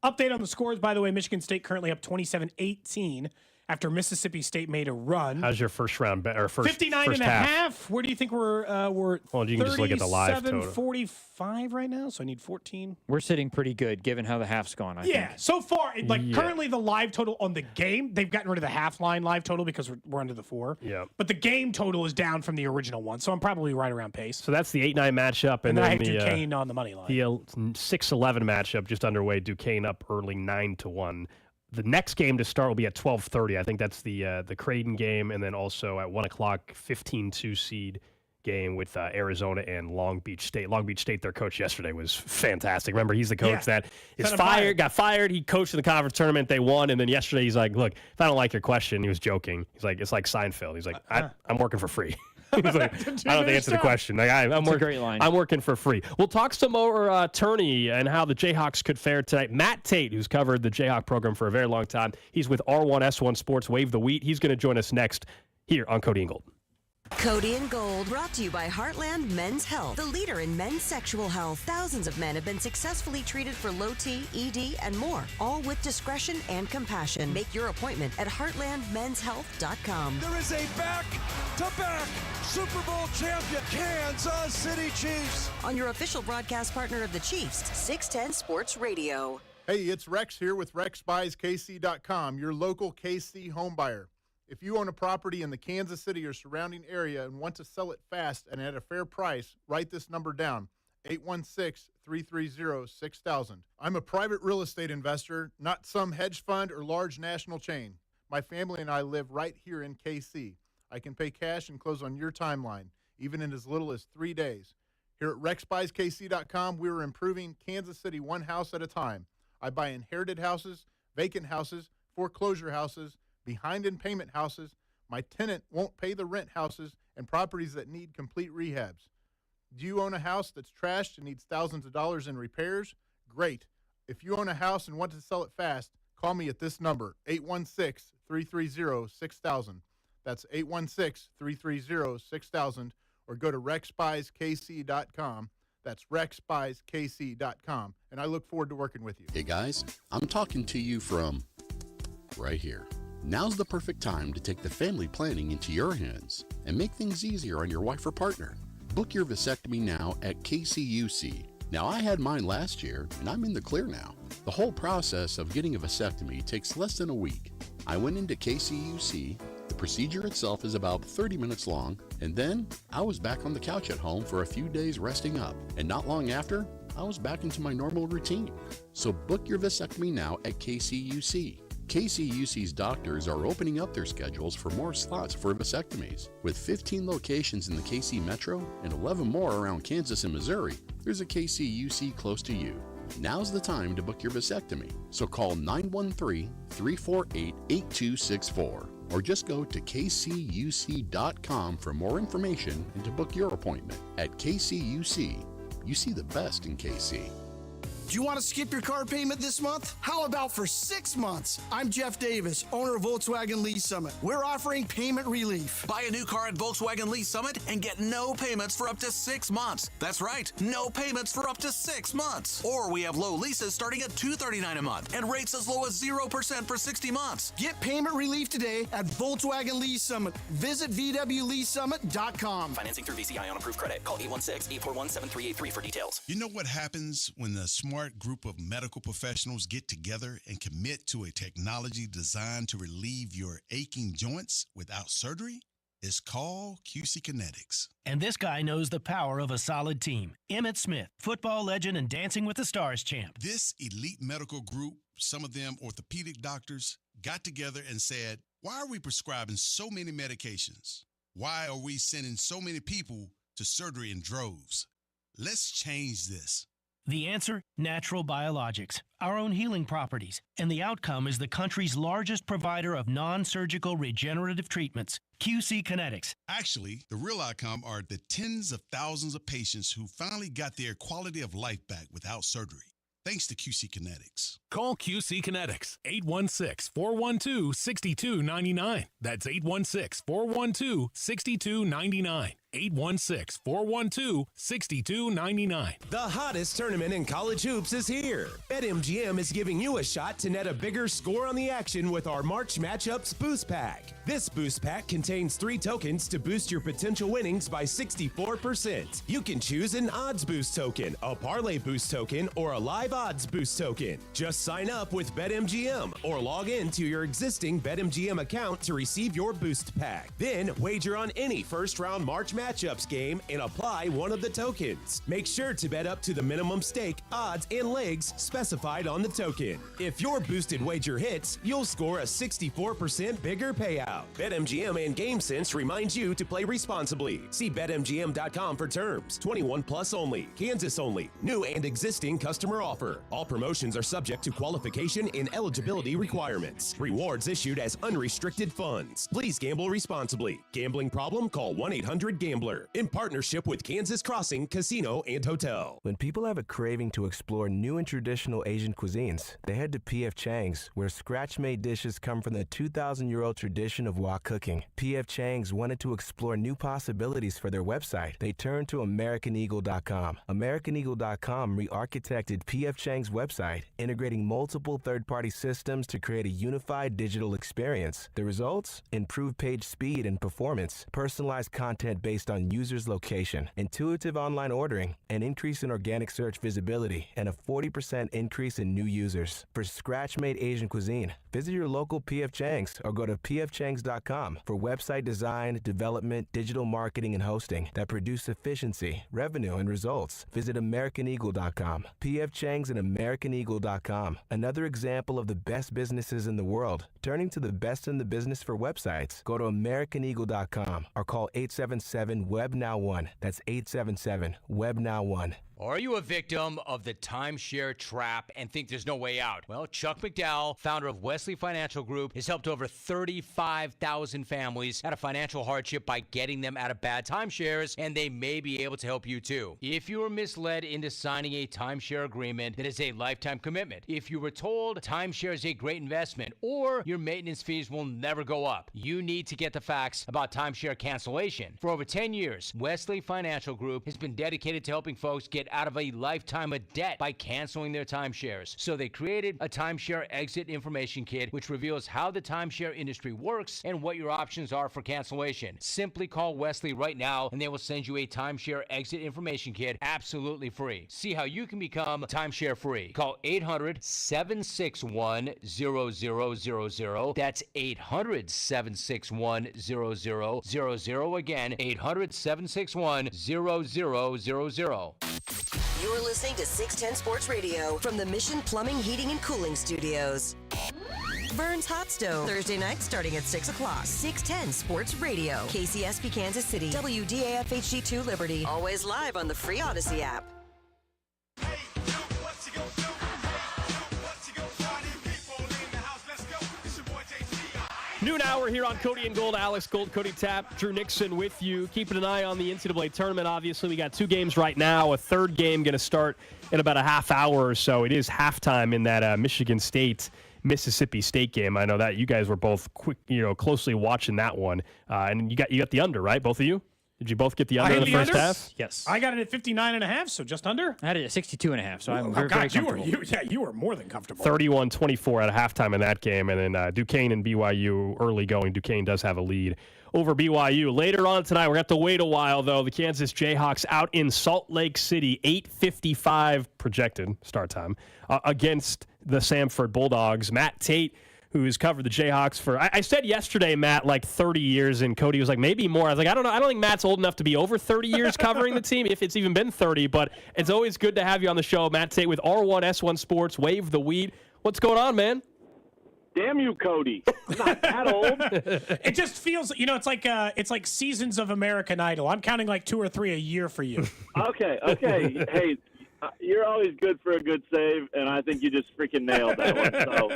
Update on the scores, by the way, Michigan State currently up 27-18 after Mississippi State made a run. How's your first round or first 59 first and a half? half. Where do you think we're Well, you can just look at the live total. 37-45 right now, so I need 14. We're sitting pretty good given how the half's gone, I think. So far, currently the live total on the game, they've gotten rid of the half line live total because we're under the 4. Yeah. But the game total is down from the original one, so I'm probably right around pace. So that's the 8-9 matchup, And then I then have the Duquesne on the money line. The 6-11 matchup just underway. Duquesne up early 9-1. The next game to start will be at 12:30. I think that's the Creighton game, and then also at 1 o'clock, 15-2 seed game with Arizona and Long Beach State. Long Beach State, their coach yesterday was fantastic. Remember, he's the coach that is got fired. He coached in the conference tournament. They won, and then yesterday he's like, "Look, if I don't like your question," he was joking. He's like, "It's like Seinfeld." He's like, "I'm working for free." He's like, I don't have to answer the question. Like, I'm working, a great line. I'm working for free. We'll talk some more tourney and how the Jayhawks could fare tonight. Matt Tate, who's covered the Jayhawk program for a very long time, he's with R1S1 Sports, Wave the Wheat. He's going to join us next here on Cody and Gold. Cody and Gold, brought to you by Heartland Men's Health, the leader in men's sexual health. Thousands of men have been successfully treated for low T, ED, and more, all with discretion and compassion. Make your appointment at heartlandmenshealth.com. There is a back-to-back Super Bowl champion, Kansas City Chiefs. On your official broadcast partner of the Chiefs, 610 Sports Radio. Hey, it's Rex here with RexBuysKC.com, your local KC home buyer. If you own a property in the Kansas City or surrounding area and want to sell it fast and at a fair price, write this number down, 816-330-6000. I'm a private real estate investor, not some hedge fund or large national chain. My family and I live right here in KC. I can pay cash and close on your timeline, even in as little as 3 days. Here at RexBuysKC.com, we're improving Kansas City one house at a time. I buy inherited houses, vacant houses, foreclosure houses, behind in payment houses, my tenant won't pay the rent houses, and properties that need complete rehabs. Do you own a house that's trashed and needs thousands of dollars in repairs? Great. If you own a house and want to sell it fast, call me at this number, 816-330-6000. That's 816-330-6000, or go to RexBuysKC.com. That's RexBuysKC.com, and I look forward to working with you. Hey guys, I'm talking to you from right here. Now's the perfect time to take the family planning into your hands and make things easier on your wife or partner. Book your vasectomy now at KCUC. Now, I had mine last year, and I'm in the clear now. The whole process of getting a vasectomy takes less than a week. I went into KCUC. The procedure itself is about 30 minutes long, and then I was back on the couch at home for a few days resting up. And not long after, I was back into my normal routine. So book your vasectomy now at KCUC. KCUC's doctors are opening up their schedules for more slots for vasectomies. With 15 locations in the KC Metro and 11 more around Kansas and Missouri, there's a KCUC close to you. Now's the time to book your vasectomy. So call 913-348-8264 or just go to kcuc.com for more information and to book your appointment. At KCUC, you see the best in KC. Do you want to skip your car payment this month? How about for 6 months? I'm Jeff Davis, owner of Volkswagen Lease Summit. We're offering payment relief. Buy a new car at Volkswagen Lease Summit and get no payments for up to 6 months. That's right, no payments for up to 6 months. Or we have low leases starting at $239 a month and rates as low as 0% for 60 months. Get payment relief today at Volkswagen Lease Summit. Visit VWLeaseSummit.com. Financing through VCI on approved credit. Call 816-841-7383 for details. You know what happens when the smart group of medical professionals get together and commit to a technology designed to relieve your aching joints without surgery? It's called QC Kinetics. And this guy knows the power of a solid team. Emmitt Smith, football legend and Dancing with the Stars champ. This elite medical group, some of them orthopedic doctors, got together and said, why are we prescribing so many medications? Why are we sending so many people to surgery in droves? Let's change this. The answer? Natural biologics, our own healing properties. And the outcome is the country's largest provider of non-surgical regenerative treatments, QC Kinetics. Actually, the real outcome are the tens of thousands of patients who finally got their quality of life back without surgery. Thanks to QC Kinetics. Call QC Kinetics, 816-412-6299. That's 816-412-6299. 816-412-6299. The hottest tournament in college hoops is here. BetMGM is giving you a shot to net a bigger score on the action with our March Matchups Boost Pack. This Boost Pack contains 3 tokens to boost your potential winnings by 64%. You can choose an Odds Boost token, a Parlay Boost token, or a Live Odds Boost token. Just sign up with BetMGM or log in to your existing BetMGM account to receive your Boost Pack. Then wager on any first-round March Matchups game and apply one of the tokens. Make sure to bet up to the minimum stake, odds, and legs specified on the token. If your boosted wager hits, you'll score a 64% bigger payout. BetMGM and GameSense reminds you to play responsibly. See BetMGM.com for terms. 21 plus only. Kansas only. New and existing customer offer. All promotions are subject to qualification and eligibility requirements. Rewards issued as unrestricted funds. Please gamble responsibly. Gambling problem? Call 1-800-GAMBLER. In partnership with Kansas Crossing Casino and Hotel. When people have a craving to explore new and traditional Asian cuisines, they head to P.F. Chang's, where scratch-made dishes come from the 2,000-year-old tradition of wok cooking. P.F. Chang's wanted to explore new possibilities for their website. They turned to AmericanEagle.com. AmericanEagle.com re-architected P.F. Chang's website, integrating multiple third-party systems to create a unified digital experience. The results? Improved page speed and performance, personalized content based on users' location, intuitive online ordering, an increase in organic search visibility, and a 40% increase in new users. For scratch-made Asian cuisine, visit your local P.F. Chang's or go to pfchangs.com for website design, development, digital marketing, and hosting that produce efficiency, revenue, and results. Visit AmericanEagle.com. P.F. Chang's and AmericanEagle.com. Another example of the best businesses in the world, turning to the best in the business for websites. Go to AmericanEagle.com or call 877-WEB-NOW1. That's 877-WEB-NOW1. Are you a victim of the timeshare trap and think there's no way out? Well, Chuck McDowell, founder of Wesley Financial Group, has helped over 35,000 families out of financial hardship by getting them out of bad timeshares, and they may be able to help you too. If you were misled into signing a timeshare agreement that is a lifetime commitment, if you were told timeshare is a great investment or your maintenance fees will never go up, you need to get the facts about timeshare cancellation. For over 10 years, Wesley Financial Group has been dedicated to helping folks get out of a lifetime of debt by canceling their timeshares. So they created a timeshare exit information kit, which reveals how the timeshare industry works and what your options are for cancellation. Simply call Wesley right now and they will send you a timeshare exit information kit absolutely free. See how you can become timeshare free. Call 800-761-0000. That's 800-761-0000. Again, 800-761-0000. You're listening to 610 Sports Radio from the Mission Plumbing, Heating, and Cooling Studios. Vern's Hot Stove, Thursday night starting at 6 o'clock. 610 Sports Radio. KCSP Kansas City. WDAF HD2 Liberty. Always live on the free Odyssey app. Noon hour here on Cody and Gold. Alex Gold, Cody Tapp, Drew Nixon with you. Keeping an eye on the NCAA tournament, obviously. We got 2 games right now. A third game going to start in about a half hour or so. It is halftime in that Michigan State-Mississippi State game. I know that you guys were both closely watching that one. And you got the under, right? Both of you? Did you both get the under in the first half? Yes. I got it at 59.5, so just under. I had it at 62.5, so I'm very comfortable. comfortable. You were more than comfortable. 31-24 at halftime in that game. And then Duquesne and BYU early going. Duquesne does have a lead over BYU. Later on tonight, we're going to have to wait a while, though. The Kansas Jayhawks out in Salt Lake City, 8:55 projected start time, against the Samford Bulldogs. Matt Tate, who's covered the Jayhawks for, I said yesterday, Matt, like 30 years, and Cody was like, maybe more. I was like, I don't know. I don't think Matt's old enough to be over 30 years covering the team, if it's even been 30, but it's always good to have you on the show. Matt Tate with R1S1 Sports, Wave the Wheat. What's going on, man? Damn you, Cody. I'm not that old. It just feels, it's like seasons of American Idol. I'm counting like 2 or 3 a year for you. Okay. Hey, you're always good for a good save, and I think you just freaking nailed that one. So,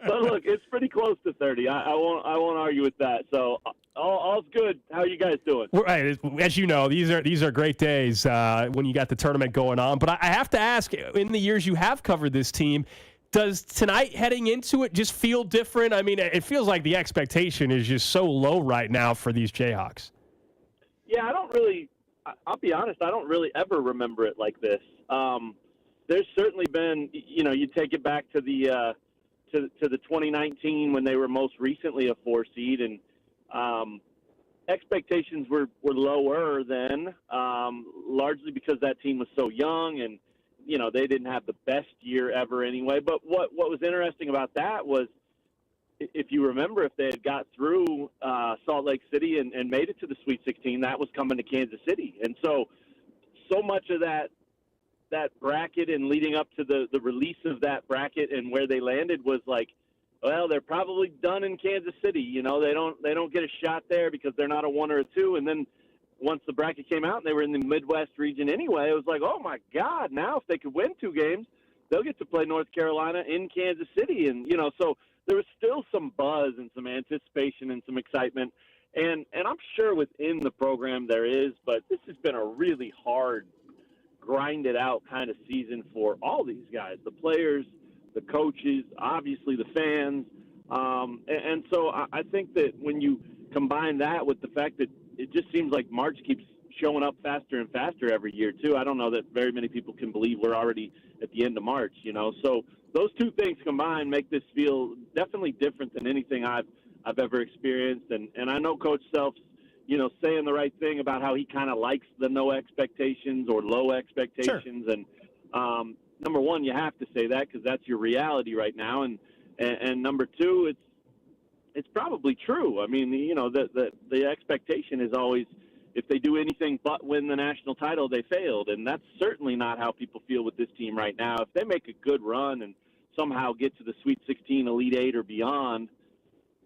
but look, it's pretty close to 30. I won't argue with that. So, all's good. How are you guys doing? Right, as you know, these are great days when you got the tournament going on. But I have to ask, in the years you have covered this team, does tonight heading into it just feel different? I mean, it feels like the expectation is just so low right now for these Jayhawks. Yeah, I'll be honest, I don't really ever remember it like this. There's certainly been, you take it back to the 2019 when they were most recently a 4 seed, and expectations were lower then, largely because that team was so young and they didn't have the best year ever anyway. But what was interesting about that was, if you remember, if they had got through Salt Lake City and made it to the Sweet 16, that was coming to Kansas City. And so much of that bracket and leading up to the release of that bracket and where they landed was like, well, they're probably done in Kansas City. They don't get a shot there because they're not a 1 or a 2. And then once the bracket came out and they were in the Midwest region anyway, it was like, oh my God, now if they could win 2 games, they'll get to play North Carolina in Kansas City. And, so there was still some buzz and some anticipation and some excitement. And I'm sure within the program there is, but this has been a really hard, grinded out kind of season for all these guys, the players, the coaches, obviously the fans. And so I think that when you combine that with the fact that it just seems like March keeps showing up faster and faster every year too. I don't know that very many people can believe we're already at the end of March, So those two things combined make this feel definitely different than anything I've ever experienced. And I know Coach Self's, saying the right thing about how he kind of likes the no expectations or low expectations. Sure. And number one, you have to say that because that's your reality right now. And number two, it's probably true. I mean, the expectation is always, if they do anything but win the national title, they failed. And that's certainly not how people feel with this team right now. If they make a good run and somehow get to the Sweet 16, Elite 8 or beyond,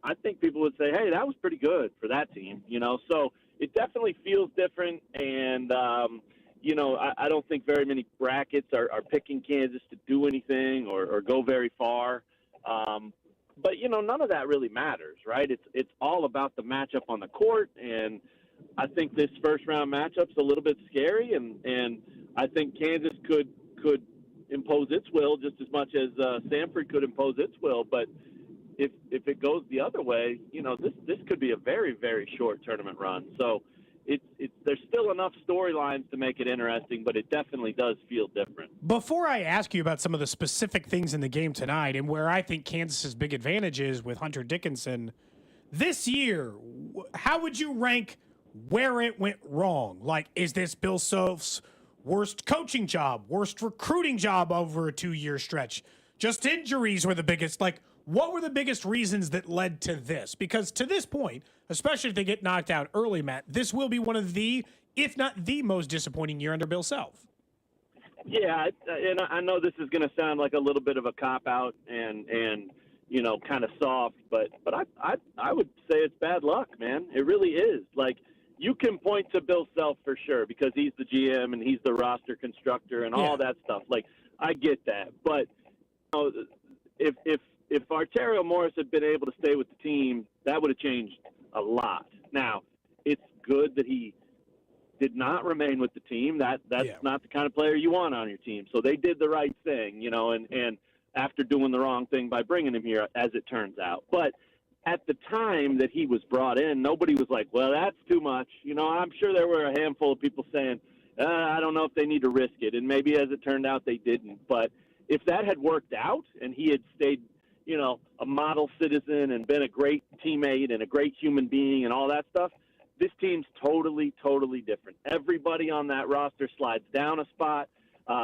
I think people would say, hey, that was pretty good for that team, So it definitely feels different. And, I don't think very many brackets are picking Kansas to do anything or go very far. But, none of that really matters, right? It's all about the matchup on the court. And I think this first-round matchup's a little bit scary. And I think Kansas could impose its will just as much as Stanford could impose its will. But if it goes the other way, this could be a very, very short tournament run. So there's still enough storylines to make it interesting, but it definitely does feel different. Before I ask you about some of the specific things in the game tonight and where I think Kansas's big advantage is with Hunter Dickinson, this year, how would you rank where it went wrong? Like, is this Bill Self's worst coaching job, worst recruiting job over a 2-year stretch? Just injuries were the biggest. Like, what were the biggest reasons that led to this? Because to this point, especially if they get knocked out early, Matt, this will be one of the, if not the most disappointing year under Bill Self. Yeah, and I know this is going to sound like a little bit of a cop-out and kind of soft, but I would say it's bad luck, man. It really is. Like, you can point to Bill Self for sure because he's the GM and he's the roster constructor and all that stuff. Like, I get that. But if Arterio Morris had been able to stay with the team, that would have changed a lot. Now, it's good that he did not remain with the team. That's not the kind of player you want on your team. So they did the right thing, and after doing the wrong thing by bringing him here, as it turns out. But at the time that he was brought in, nobody was like, well, that's too much. I'm sure there were a handful of people saying, I don't know if they need to risk it. And maybe as it turned out, they didn't. But if that had worked out and he had stayed, a model citizen and been a great teammate and a great human being and all that stuff, this team's totally, totally different. Everybody on that roster slides down a spot.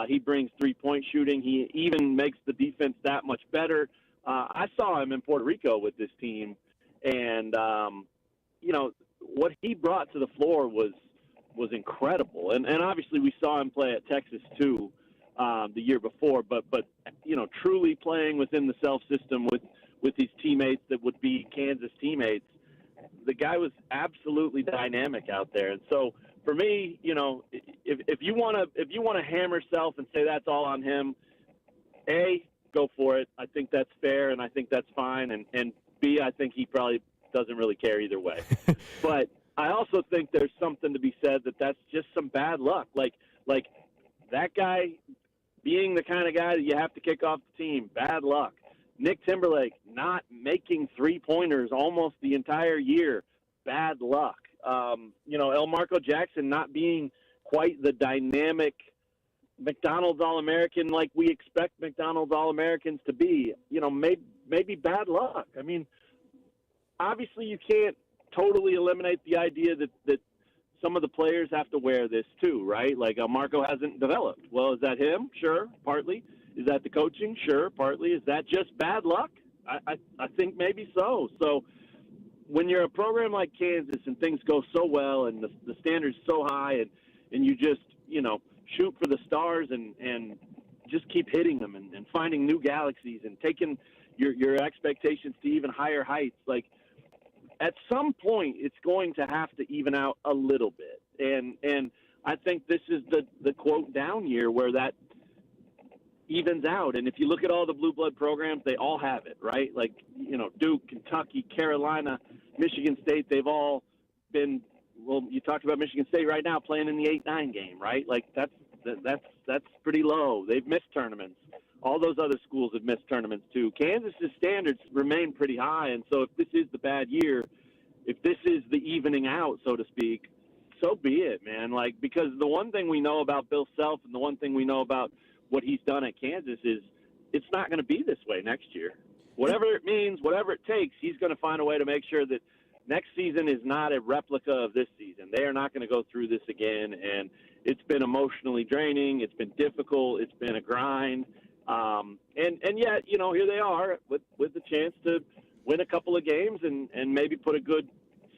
He brings three-point shooting. He even makes the defense that much better. I saw him in Puerto Rico with this team, and, what he brought to the floor was incredible. And obviously we saw him play at Texas too the year before, but truly playing within the Self system with these teammates that would be Kansas teammates, the guy was absolutely dynamic out there. And so for me, if you want to hammer Self and say that's all on him, A, go for it. I think that's fair and I think that's fine. And B, I think he probably doesn't really care either way. But I also think there's something to be said that's just some bad luck. Like that guy being the kind of guy that you have to kick off the team, bad luck. Nick Timberlake not making three-pointers almost the entire year, bad luck. El Marco Jackson not being quite the dynamic McDonald's All-American like we expect McDonald's All-Americans to be, maybe bad luck. I mean, obviously you can't totally eliminate the idea that some of the players have to wear this too, right? Like Marco hasn't developed. Well, is that him? Sure, partly. Is that the coaching? Sure, partly. Is that just bad luck? I think maybe so. So when you're a program like Kansas and things go so well and the standard's so high and you just, shoot for the stars and just keep hitting them and finding new galaxies and taking your expectations to even higher heights, like at some point it's going to have to even out a little bit. And I think this is the quote down year where that evens out. And if you look at all the blue blood programs, they all have it, right? Like, Duke, Kentucky, Carolina, Michigan State, they've all been, well, you talked about Michigan State right now playing in the 8-9 game, right? Like that's pretty low. They've missed tournaments. All those other schools have missed tournaments too. Kansas's standards remain pretty high. And so if this is the bad year, if this is the evening out, so to speak, so be it, man. Like, because the one thing we know about Bill Self and the one thing we know about what he's done at Kansas is it's not going to be this way next year. Whatever it means, whatever it takes, he's going to find a way to make sure that next season is not a replica of this season. They are not going to go through this again, and it's been emotionally draining. It's been difficult. It's been a grind. And yet, here they are with the chance to win a couple of games and maybe put a good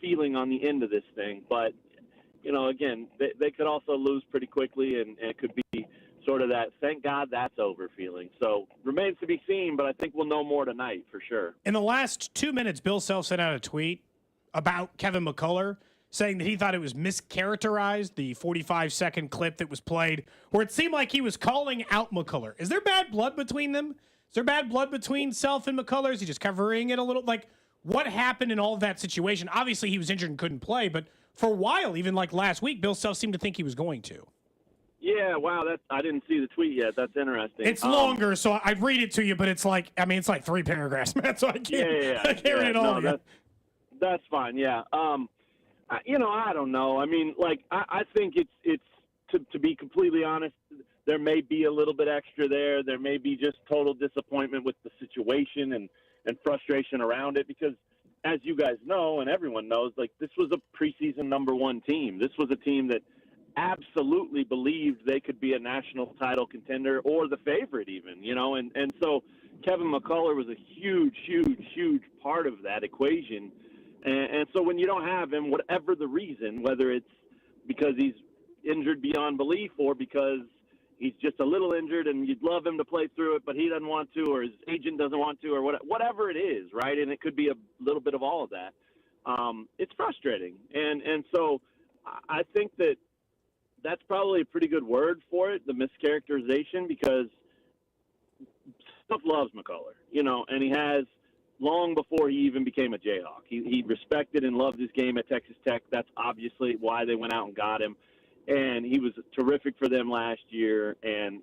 feeling on the end of this thing. But, again, they could also lose pretty quickly, and it could be sort of that thank God that's over feeling. So remains to be seen, but I think we'll know more tonight for sure. In the last 2 minutes, Bill Self sent out a tweet about Kevin McCullough saying that he thought it was mischaracterized, the 45-second clip that was played, where it seemed like he was calling out McCullough. Is there bad blood between them? Is there bad blood between Self and McCullough? Is he just covering it a little? Like, what happened in all of that situation? Obviously, he was injured and couldn't play, but for a while, even like last week, Bill Self seemed to think he was going to. Yeah, wow, I didn't see the tweet yet. That's interesting. It's longer, so I'd read it to you, but it's like 3 paragraphs, man, so I can't, I can't read it all to you. That's fine, yeah. I don't know. I mean, I think it's to be completely honest, there may be a little bit extra there. There may be just total disappointment with the situation and frustration around it because, as you guys know and everyone knows, this was a preseason number one team. This was a team that absolutely believed they could be a national title contender or the favorite even, and so Kevin McCullough was a huge part of that equation. And so when you don't have him, whatever the reason, whether it's because he's injured beyond belief or because he's just a little injured and you'd love him to play through it, but he doesn't want to, or his agent doesn't want to, or whatever it is, right? And it could be a little bit of all of that. It's frustrating. And so I think that's probably a pretty good word for it, the mischaracterization, because Stuff loves McCullough, and he has long before he even became a Jayhawk. He respected and loved his game at Texas Tech. That's obviously why they went out and got him. And he was terrific for them last year and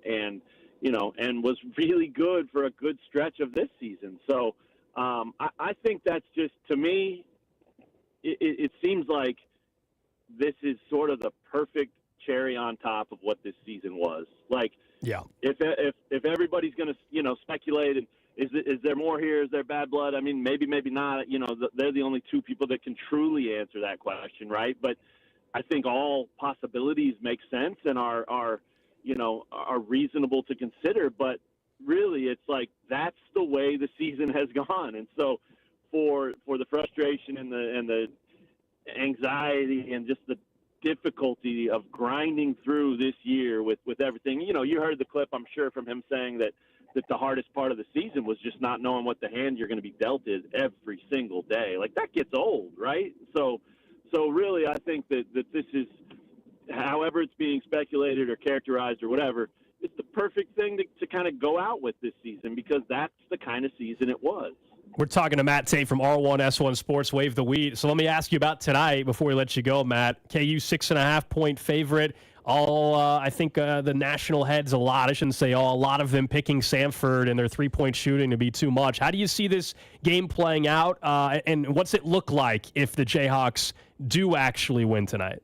was really good for a good stretch of this season. So I think that's just, to me, it seems like this is sort of the perfect cherry on top of what this season was. If everybody's going to, speculate and is there more here? Is there bad blood? I mean, maybe not. They're the only two people that can truly answer that question, right? But I think all possibilities make sense and are reasonable to consider. But really, it's like that's the way the season has gone. And so, for the frustration and the anxiety and just the difficulty of grinding through this year with everything, you heard the clip, I'm sure, from him saying that the hardest part of the season was just not knowing what the hand you're going to be dealt is every single day. Like, that gets old, right? So really, I think that this is, however it's being speculated or characterized or whatever, it's the perfect thing to kind of go out with this season because that's the kind of season it was. We're talking to Matt Tate from R1S1 Sports, Wave the Wheat. So let me ask you about tonight before we let you go, Matt. KU 6.5-point favorite. I think the national heads, a lot of them picking Samford and their three-point shooting to be too much. How do you see this game playing out, and what's it look like if the Jayhawks do actually win tonight?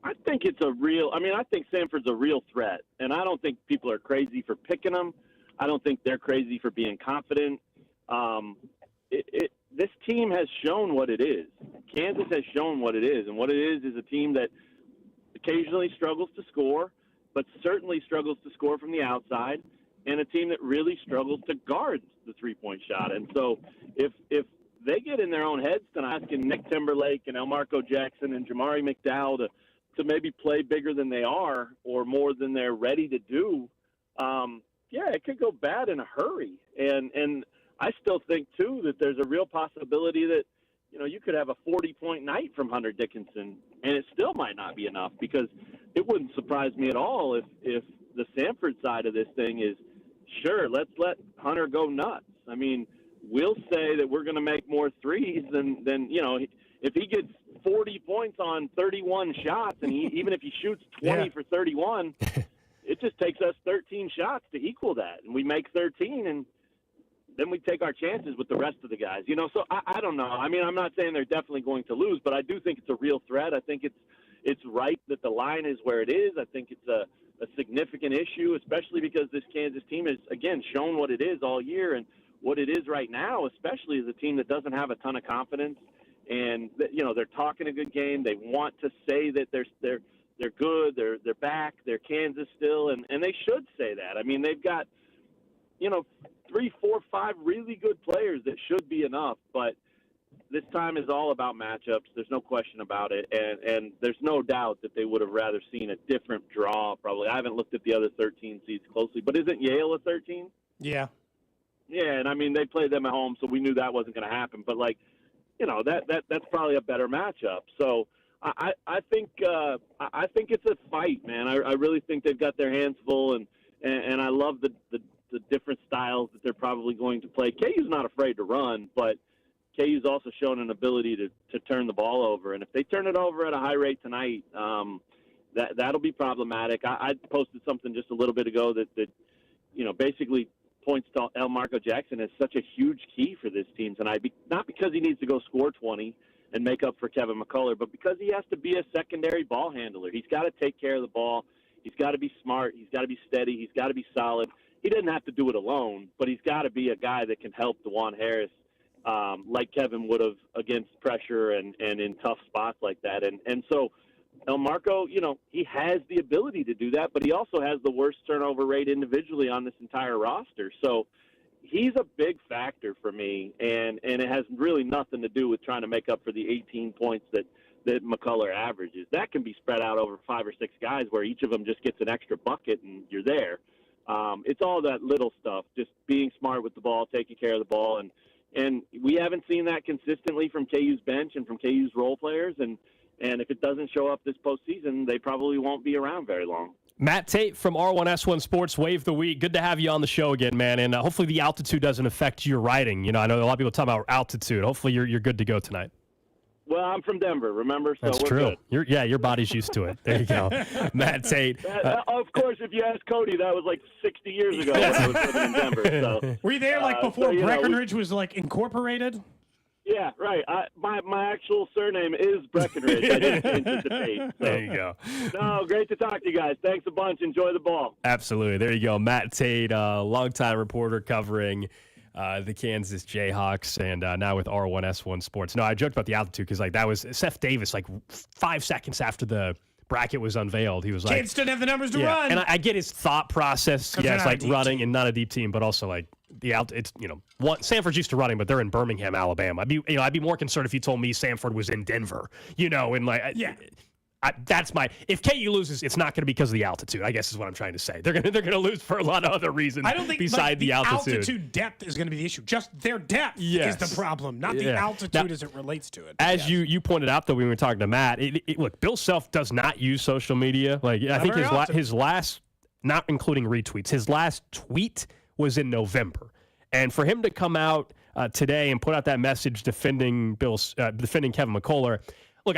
I think I think Samford's a real threat, and I don't think people are crazy for picking them. I don't think they're crazy for being confident. This team has shown what it is. Kansas has shown what it is, and what it is a team that occasionally struggles to score, but certainly struggles to score from the outside, and a team that really struggles to guard the three-point shot. And so if they get in their own heads tonight, asking Nick Timberlake and Elmarco Jackson and Jamari McDowell to maybe play bigger than they are or more than they're ready to do, it could go bad in a hurry. And I still think, too, that there's a real possibility that, you could have a 40-point night from Hunter Dickinson, and it still might not be enough because it wouldn't surprise me at all if the Samford side of this thing is sure, let's let Hunter go nuts. I mean, we'll say that we're going to make more threes than if he gets 40 points on 31 shots, and even if he shoots 20 for 31, it just takes us 13 shots to equal that, and we make 13, and then we take our chances with the rest of the guys. So I don't know. I mean, I'm not saying they're definitely going to lose, but I do think it's a real threat. I think it's right that the line is where it is. I think it's a significant issue, especially because this Kansas team has, again, shown what it is all year, and what it is right now, especially is a team that doesn't have a ton of confidence. And they're talking a good game. They want to say that they're good. They're back. They're Kansas still, and they should say that. I mean, they've got 3, 4, 5 really good players that should be enough. But this time is all about matchups. There's no question about it, and there's no doubt that they would have rather seen a different draw. Probably. I haven't looked at the other 13 seeds closely, but isn't Yale a 13? Yeah. Yeah, and I mean they played them at home, so we knew that wasn't going to happen. But that's probably a better matchup. So I think it's a fight, man. I really think they've got their hands full, and I love the different styles that they're probably going to play. KU's not afraid to run, but KU's also shown an ability to turn the ball over, and if they turn it over at a high rate tonight, that'll be problematic. I posted something just a little bit ago that basically points to El Marco Jackson as such a huge key for this team tonight. Not because he needs to go score 20 and make up for Kevin McCullough, but because he has to be a secondary ball handler. He's got to take care of the ball. He's got to be smart. He's got to be steady. He's got to be solid. He doesn't have to do it alone, but he's got to be a guy that can help DeJuan Harris like Kevin would have against pressure and in tough spots like that. And so El Marco, he has the ability to do that, but he also has the worst turnover rate individually on this entire roster. So he's a big factor for me, and it has really nothing to do with trying to make up for the 18 points that McCullough averages. That can be spread out over 5 or 6 guys where each of them just gets an extra bucket and you're there. It's all that little stuff, just being smart with the ball, taking care of the ball, and we haven't seen that consistently from KU's bench and from KU's role players, and if it doesn't show up this postseason, they probably won't be around very long. Matt Tate from R1S1 Sports, Wave the Week. Good to have you on the show again, man. And hopefully the altitude doesn't affect your riding. I know a lot of people talk about altitude. Hopefully you're good to go tonight. Well, I'm from Denver, remember? So That's we're true. Good. Your body's used to it. There you go. Matt Tate. Of course, if you ask Cody, that was like 60 years ago when I was living in Denver. So, were you there before Breckenridge was incorporated? Yeah, right. My actual surname is Breckenridge. I didn't change it to Tate. So. There you go. No, great to talk to you guys. Thanks a bunch. Enjoy the ball. Absolutely. There you go. Matt Tate, longtime reporter covering the Kansas Jayhawks, and now with R1S1 Sports. No, I joked about the altitude because that was Seth Davis 5 seconds after the bracket was unveiled. He was like, kids didn't have the numbers to run. And I get his thought process. Yeah, it's like running and not a deep team, but also it's Sanford's used to running, but they're in Birmingham, Alabama. I'd be more concerned if you told me Sanford was in Denver. That's if KU loses, it's not going to be because of the altitude, I guess is what I'm trying to say. They're going to lose for a lot of other reasons. I don't think beside the altitude. Altitude depth is going to be the issue. Just their depth is the problem, not the altitude as it relates to it. As you pointed out, though, when we were talking to Matt, look, Bill Self does not use social media. I think his last, not including retweets, his last tweet was in November. And for him to come out today and put out that message defending Kevin McCullough, look,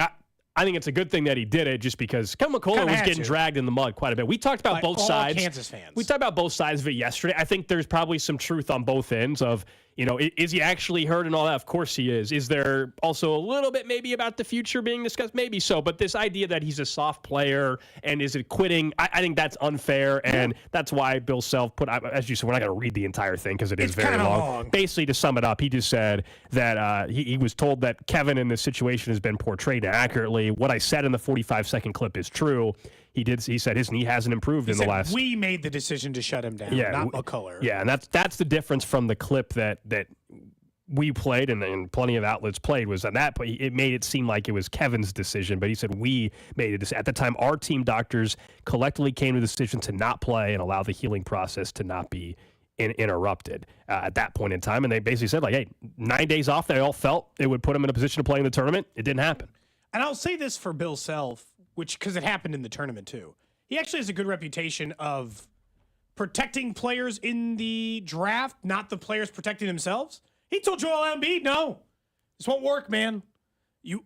I think it's a good thing that he did it just because Kevin McCullough was getting dragged in the mud quite a bit. We talked about both sides. Kansas fans. We talked about both sides of it yesterday. I think there's probably some truth on both ends of, is he actually hurt and all that? Of course he is. Is there also a little bit maybe about the future being discussed? Maybe so. But this idea that he's a soft player and is it quitting, I think that's unfair. And that's why Bill Self put, as you said, we're not going to read the entire thing because it's very long. Basically, to sum it up, he just said that he was told that Kevin in this situation has been portrayed accurately. What I said in the 45-second clip is true. He said his knee hasn't improved in the last. We made the decision to shut him down, not McCullough. Yeah, and that's the difference from the clip that we played and plenty of outlets played was on that. But it made it seem like it was Kevin's decision. But he said we made it. At the time, our team doctors collectively came to the decision to not play and allow the healing process to not be interrupted at that point in time. And they basically said, hey, 9 days off, they all felt it would put them in a position to play in the tournament. It didn't happen. And I'll say this for Bill Self, because it happened in the tournament too. He actually has a good reputation of protecting players in the draft, not the players protecting themselves. He told Joel Embiid, no, this won't work, man.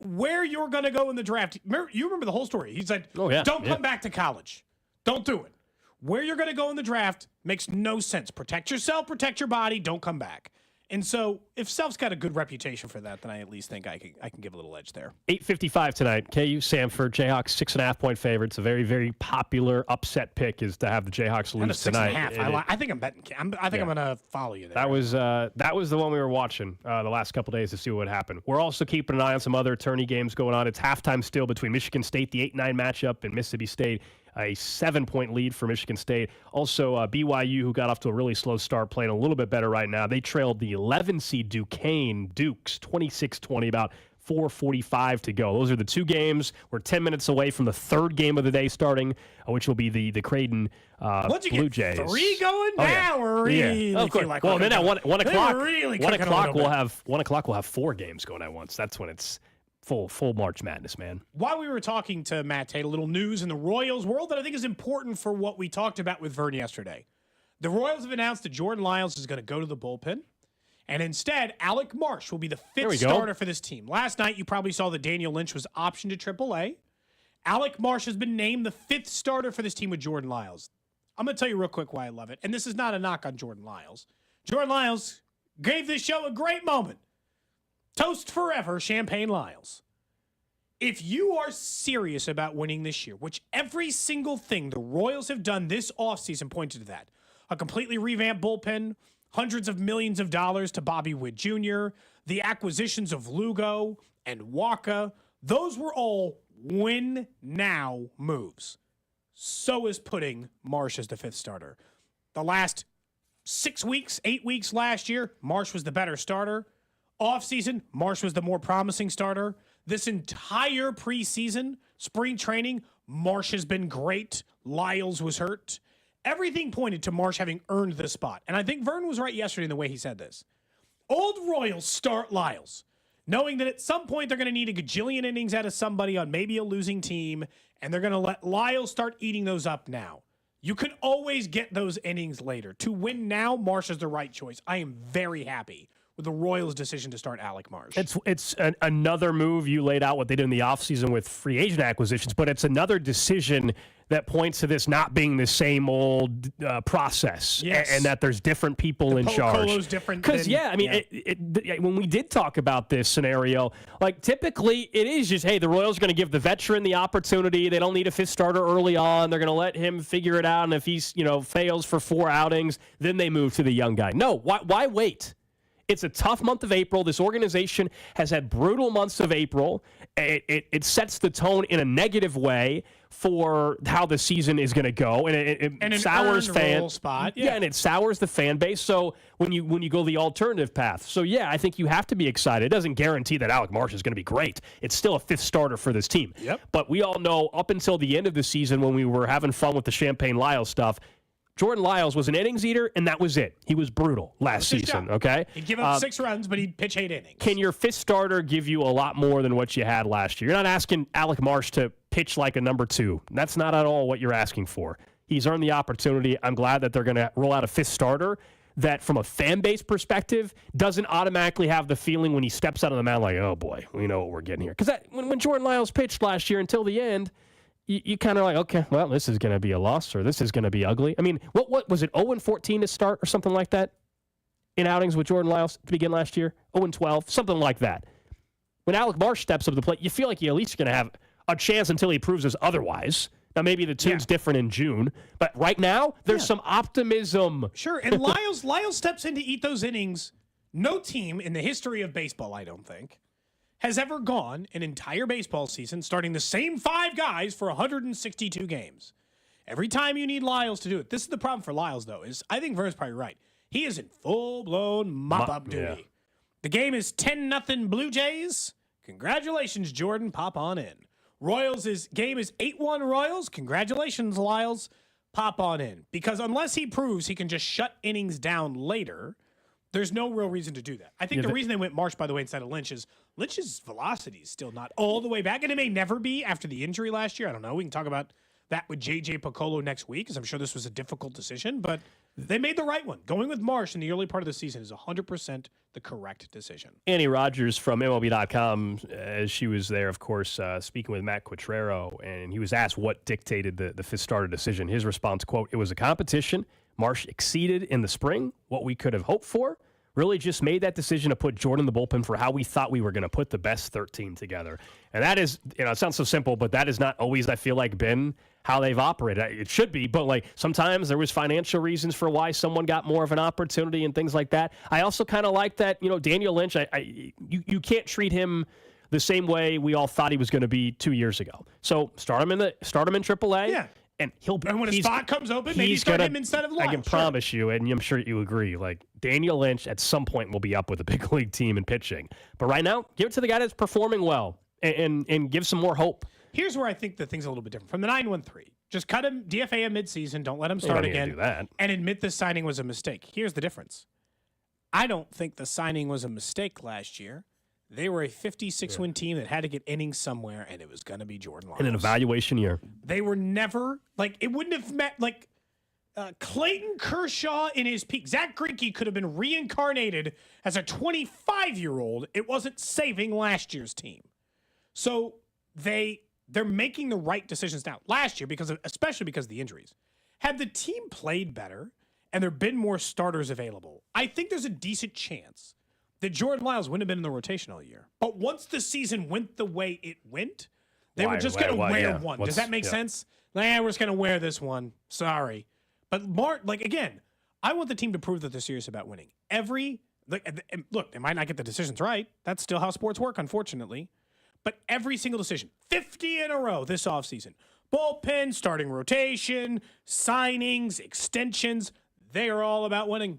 Where you're going to go in the draft. You remember the whole story. He said, don't come back to college. Don't do it. Where you're going to go in the draft makes no sense. Protect yourself, protect your body, don't come back. And so if Self's got a good reputation for that, then I at least think I can give a little edge there. 8:55 tonight. KU Samford Jayhawks 6.5-point favorites. A very, very popular upset pick is to have the Jayhawks lose tonight. 6.5. I think I'm betting. I'm going to follow you there. That was the one we were watching the last couple days to see what happened. We're also keeping an eye on some other tourney games going on. It's halftime still between Michigan State, the 8-9 matchup, and Mississippi State. A 7-point lead for Michigan State. Also, BYU, who got off to a really slow start, playing a little bit better right now. They trailed the 11-seed Dukes 26-20, about 4:45 to go. Those are the two games. We're 10 minutes away from the third game of the day starting, which will be the Creighton Blue Jays. 3 going now? We're really of course. Like well, then at 1 o'clock, really 1 o'clock we'll have 4 games going at once. That's when it's full March Madness, man. While we were talking to Matt Tate, a little news in the Royals world that I think is important for what we talked about with Vern yesterday. The Royals have announced that Jordan Lyles is going to go to the bullpen, and instead, Alec Marsh will be the 5th starter for this team. Last night, you probably saw that Daniel Lynch was optioned to AAA. Alec Marsh has been named the 5th starter for this team with Jordan Lyles. I'm going to tell you real quick why I love it, and this is not a knock on Jordan Lyles. Jordan Lyles gave this show a great moment. Toast forever, Champagne Lyles. If you are serious about winning this year, which every single thing the Royals have done this offseason pointed to that, a completely revamped bullpen, hundreds of millions of dollars to Bobby Witt Jr., the acquisitions of Lugo and Waka, those were all win-now moves. So is putting Marsh as the 5th starter. The last 6 weeks, 8 weeks last year, Marsh was the better starter. Offseason, Marsh was the more promising starter. This entire preseason, spring training, Marsh has been great. Lyles was hurt. Everything pointed to Marsh having earned the spot. And I think Vern was right yesterday in the way he said this. Old Royals start Lyles, knowing that at some point they're going to need a gajillion innings out of somebody on maybe a losing team, and they're going to let Lyles start eating those up now. You can always get those innings later. To win now, Marsh is the right choice. I am very happy with the Royals' decision to start Alec Marsh. It's another move. You laid out what they did in the offseason with free agent acquisitions, but it's another decision that points to this not being the same old process, and that there's different people in charge. Colo's different. Because, when we did talk about this scenario, like typically it is just, hey, the Royals are going to give the veteran the opportunity. They don't need a 5th starter early on. They're going to let him figure it out, and if he's fails for 4 outings, then they move to the young guy. No, why wait? It's a tough month of April. This organization has had brutal months of April. It sets the tone in a negative way for how the season is going to go, and it sours fans. Spot. Yeah, and it sours the fan base. So when you go the alternative path, so I think you have to be excited. It doesn't guarantee that Alec Marsh is going to be great. It's still a 5th starter for this team. Yep. But we all know up until the end of the season when we were having fun with the Champagne Lyles stuff, Jordan Lyles was an innings eater, and that was it. He was brutal last season, okay? He'd give up 6 runs, but he'd pitch 8 innings. Can your 5th starter give you a lot more than what you had last year? You're not asking Alec Marsh to pitch like a number 2. That's not at all what you're asking for. He's earned the opportunity. I'm glad that they're going to roll out a 5th starter that, from a fan base perspective, doesn't automatically have the feeling when he steps out of the mound like, oh, boy, we know what we're getting here. Because when Jordan Lyles pitched last year until the end, you kind of like, okay, well, this is going to be a loss or this is going to be ugly. I mean, what was it, 0-14 to start or something like that in outings with Jordan Lyles to begin last year? 0-12, something like that. When Alec Marsh steps up to the plate, you feel like you at least are going to have a chance until he proves us otherwise. Now, maybe the tune's different in June, but right now, there's some optimism. Sure, and Lyles steps in to eat those innings. No team in the history of baseball, I don't think, has ever gone an entire baseball season starting the same 5 guys for 162 games. Every time you need Lyles to do it. This is the problem for Lyles, though, is I think Vern's probably right. He is in full-blown mop-up duty. Yeah. The game is 10-0 Blue Jays. Congratulations, Jordan. Pop on in. Game is 8-1 Royals. Congratulations, Lyles. Pop on in. Because unless he proves he can just shut innings down later, there's no real reason to do that. I think the reason they went Marsh, by the way, instead of Lynch is Lynch's velocity is still not all the way back, and it may never be after the injury last year. I don't know. We can talk about that with J.J. Piccolo next week, because I'm sure this was a difficult decision, but they made the right one. Going with Marsh in the early part of the season is 100% the correct decision. Annie Rogers from MLB.com, as she was there, of course, speaking with Matt Quatrero, and he was asked what dictated the fifth starter decision. His response, quote, "It was a competition. Marsh exceeded in the spring what we could have hoped for. Really just made that decision to put Jordan in the bullpen for how we thought we were going to put the best 13 together." And that is, it sounds so simple, but that has not always, I feel like, been how they've operated. It should be, but like sometimes there was financial reasons for why someone got more of an opportunity and things like that. I also kind of like that, Daniel Lynch, you can't treat him the same way we all thought he was going to be 2 years ago. So start him in AAA. Yeah. And he'll be. And when a spot comes open, maybe start him instead of Lyle. I can promise you, and I'm sure you agree, like Daniel Lynch at some point will be up with a big league team in pitching. But right now, give it to the guy that's performing well and give some more hope. Here's where I think the thing's a little bit different. From the 9-1-3, just cut him, DFA him midseason, don't let him start again, do that. And admit the signing was a mistake. Here's the difference. I don't think the signing was a mistake last year. They were a 56-win team that had to get innings somewhere, and it was going to be Jordan Lyles. In an evaluation year. They were never, it wouldn't have met, Clayton Kershaw in his peak. Zach Greinke could have been reincarnated as a 25-year-old. It wasn't saving last year's team. So they're making the right decisions now. Last year, especially because of the injuries, had the team played better and there been more starters available, I think there's a decent chance that Jordan Lyles wouldn't have been in the rotation all year. But once the season went the way it went, they were just going to wear one. Does that make sense? We're just going to wear this one. Sorry. But again, I want the team to prove that they're serious about winning. Look, they might not get the decisions right. That's still how sports work, unfortunately. But every single decision, 50 in a row this offseason, bullpen, starting rotation, signings, extensions, they are all about winning.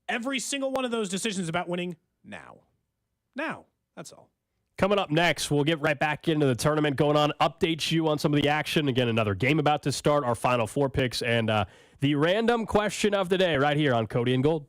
Every single one of those decisions is about winning now. That's all. Coming up next, we'll get right back into the tournament going on, update you on some of the action. Again, another game about to start, our Final Four picks, and the random question of the day right here on Cody and Gold.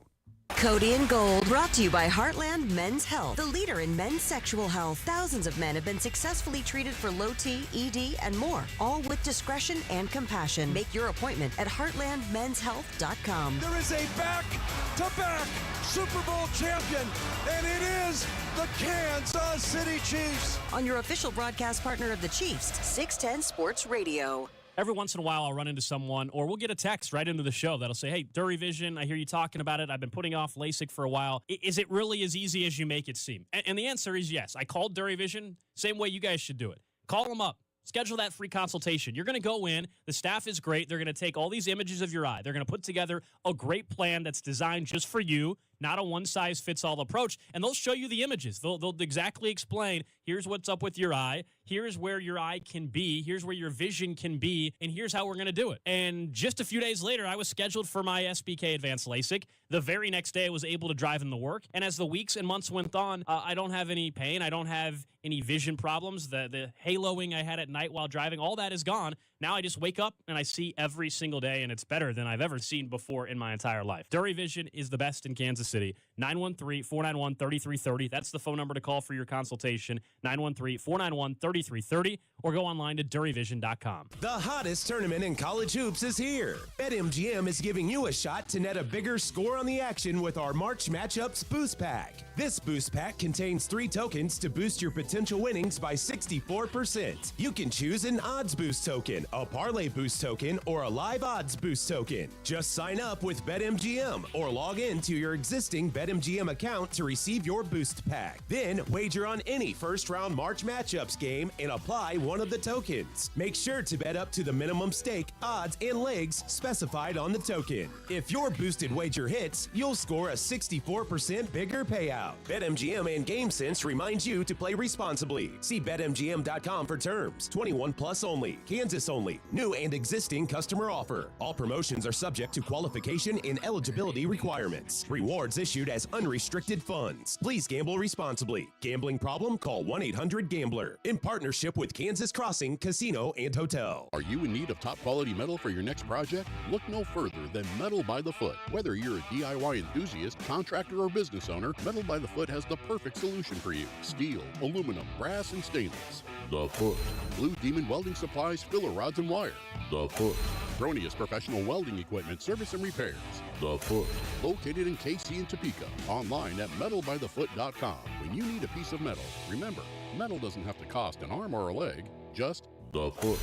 Cody and Gold, brought to you by Heartland Men's Health, the leader in men's sexual health. Thousands of men have been successfully treated for low T, ED, and more, all with discretion and compassion. Make your appointment at heartlandmenshealth.com. There is a back-to-back Super Bowl champion, and it is the Kansas City Chiefs. On your official broadcast partner of the Chiefs, 610 Sports Radio. Every once in a while, I'll run into someone, or we'll get a text right into the show that'll say, "Hey, DuraVision, I hear you talking about it. I've been putting off LASIK for a while. Is it really as easy as you make it seem?" And the answer is yes. I called DuraVision, same way you guys should do it. Call them up. Schedule that free consultation. You're going to go in. The staff is great. They're going to take all these images of your eye. They're going to put together a great plan that's designed just for you, not a one-size-fits-all approach. And they'll show you the images. They'll exactly explain, here's what's up with your eye. Here's where your eye can be. Here's where your vision can be. And here's how we're going to do it. And just a few days later, I was scheduled for my SBK Advanced LASIK. The very next day, I was able to drive in the work. And as the weeks and months went on, I don't have any pain. I don't have any vision problems. The haloing I had at night while driving, all that is gone. Now I just wake up and I see every single day, and it's better than I've ever seen before in my entire life. DuraVision is the best in Kansas City. 913-491-3330. That's the phone number to call for your consultation. 913-491-3330, or go online to DuraVision.com. The hottest tournament in college hoops is here. BetMGM is giving you a shot to net a bigger score on the action with our March Matchups Boost Pack. This Boost Pack contains 3 tokens to boost your potential winnings by 64%. You can choose an odds boost token, a parlay boost token, or a live odds boost token. Just sign up with BetMGM or log in to your existing BetMGM account to receive your boost pack. Then wager on any first-round March Matchups game and apply one of the tokens. Make sure to bet up to the minimum stake, odds, and legs specified on the token. If your boosted wager hits, you'll score a 64% bigger payout. BetMGM and GameSense reminds you to play responsibly. See BetMGM.com for terms. 21 plus only. Kansas only. New and existing customer offer. All promotions are subject to qualification and eligibility requirements. Rewards issued as unrestricted funds. Please gamble responsibly. Gambling problem? Call 1-800-GAMBLER. In partnership with Kansas Kansas Crossing Casino and Hotel. Are you in need of top quality metal for your next project? Look no further than Metal by the Foot. Whether you're a DIY enthusiast, contractor, or business owner, Metal by the Foot has the perfect solution for you. Steel, aluminum, brass, and stainless. The Foot. Blue Demon Welding Supplies, filler rods, and wire. The Foot. Bronius Professional Welding Equipment, service and repairs. The Foot. Located in KC and Topeka. Online at metalbythefoot.com. When you need a piece of metal, remember, metal doesn't have to cost an arm or a leg, just the foot.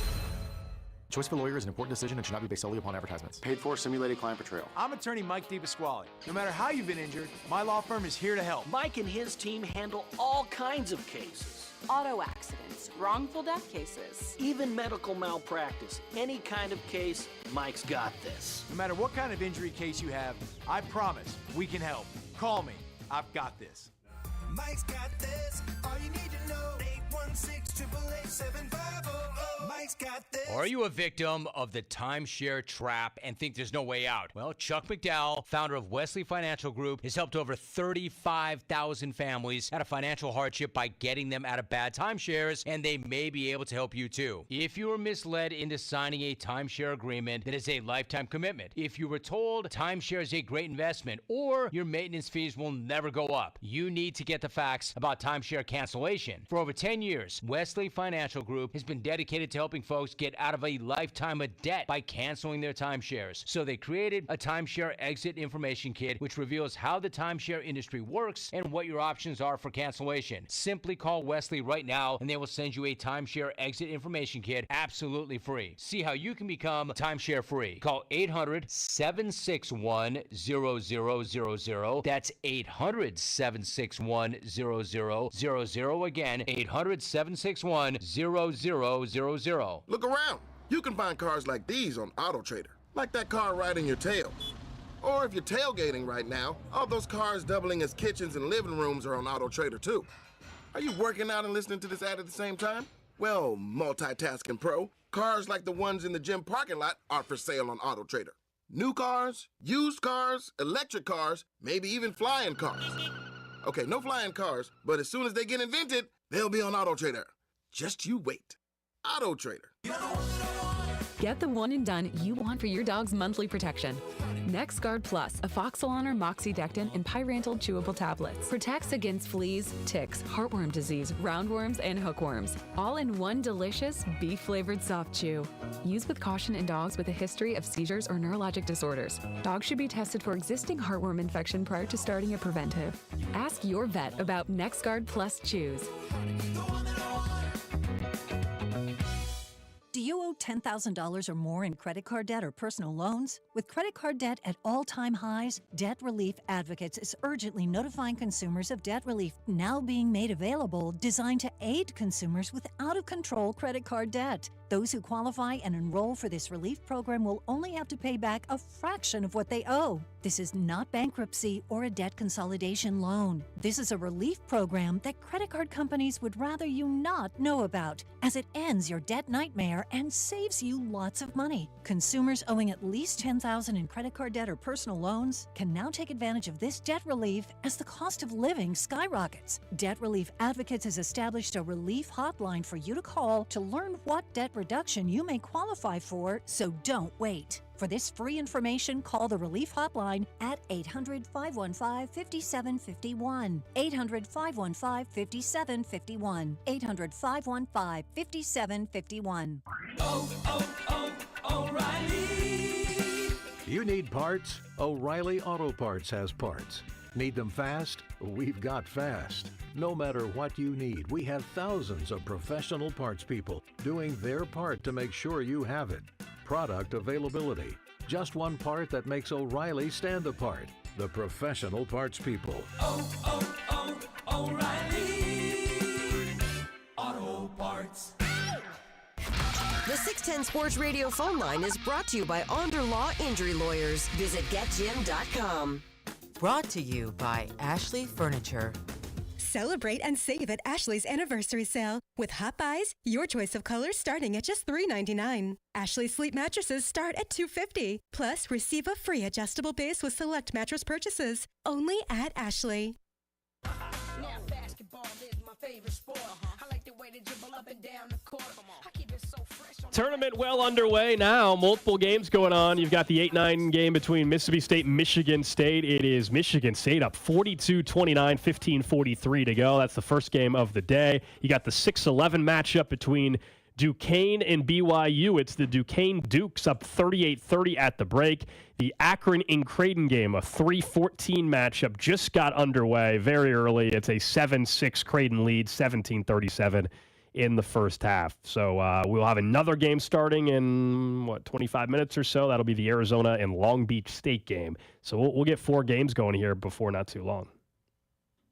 Choice of a lawyer is an important decision and should not be based solely upon advertisements. Paid for simulated client portrayal. I'm attorney Mike DePasquale. No matter how you've been injured, my law firm is here to help. Mike and his team handle all kinds of cases. Auto accidents, wrongful death cases. Even medical malpractice. Any kind of case, Mike's got this. No matter what kind of injury case you have, I promise we can help. Call me. I've got this. Mike's got this. All you need to know. 816-888-7500. Mike's got this. Are you a victim of the timeshare trap and think there's no way out? Well, Chuck McDowell, founder of Wesley Financial Group, has helped over 35,000 families out of financial hardship by getting them out of bad timeshares, and they may be able to help you too. If you were misled into signing a timeshare agreement that is a lifetime commitment, if you were told timeshare is a great investment, or your maintenance fees will never go up, you need to get the facts about timeshare cancellation. For over 10 years, Wesley Financial Group has been dedicated to helping folks get out of a lifetime of debt by canceling their timeshares. So they created a timeshare exit information kit, which reveals how the timeshare industry works and what your options are for cancellation. Simply call Wesley right now and they will send you a timeshare exit information kit absolutely free. See how you can become timeshare free. Call 800-761-0000. That's 800-761-0000. Again, 800-761-0000. Look around. You can find cars like these on AutoTrader. Like that car riding your tail. Or if you're tailgating right now, all those cars doubling as kitchens and living rooms are on AutoTrader too. Are you working out and listening to this ad at the same time? Well, multitasking pro, cars like the ones in the gym parking lot are for sale on AutoTrader. New cars, used cars, electric cars, maybe even flying cars. Okay, no flying cars, but as soon as they get invented, they'll be on AutoTrader. Just you wait. AutoTrader. Get the one and done you want for your dog's monthly protection. NexGard Plus, afoxolaner, moxidectin, and pyrantyl chewable tablets. Protects against fleas, ticks, heartworm disease, roundworms, and hookworms. All in one delicious, beef-flavored soft chew. Use with caution in dogs with a history of seizures or neurologic disorders. Dogs should be tested for existing heartworm infection prior to starting a preventive. Ask your vet about NexGard Plus Chews. Do you owe $10,000 or more in credit card debt or personal loans? With credit card debt at all-time highs, Debt Relief Advocates is urgently notifying consumers of debt relief now being made available, designed to aid consumers with out-of-control credit card debt. Those who qualify and enroll for this relief program will only have to pay back a fraction of what they owe. This is not bankruptcy or a debt consolidation loan. This is a relief program that credit card companies would rather you not know about, as it ends your debt nightmare and saves you lots of money. Consumers owing at least $10,000 in credit card debt or personal loans can now take advantage of this debt relief as the cost of living skyrockets. Debt Relief Advocates has established a relief hotline for you to call to learn what debt reduction you may qualify for, so don't wait. For this free information, call the Relief Hotline at 800-515-5751. 800-515-5751. 800-515-5751. O'Reilly! You need parts? O'Reilly Auto Parts has parts. Need them fast? We've got fast. No matter what you need, we have thousands of professional parts people doing their part to make sure you have it. Product availability. Just one part that makes O'Reilly stand apart. The professional parts people. O'Reilly Auto Parts. The 610 Sports Radio phone line is brought to you by Onder Law Injury Lawyers. Visit getjim.com. Brought to you by Ashley Furniture. Celebrate and save at Ashley's Anniversary Sale. With Hot Buys, your choice of colors starting at just $3.99. Ashley Sleep mattresses start at $2.50. Plus, receive a free adjustable base with select mattress purchases. Only at Ashley. Now basketball is my favorite sport. I like the way Tournament well underway now. Multiple games going on. You've got the 8-9 game between Mississippi State and Michigan State. It is Michigan State up 42-29, 15:43 to go. That's the first game of the day. You got the 6-11 matchup between Duquesne and BYU. It's the Duquesne Dukes up 38-30 at the break. The Akron and Creighton game, a 3-14 matchup, just got underway very early. It's a 7-6 Creighton lead, 17-37 in the first half. So we'll have another game starting in, 25 minutes or so. That'll be the Arizona and Long Beach State game. So we'll get 4 games going here before not too long.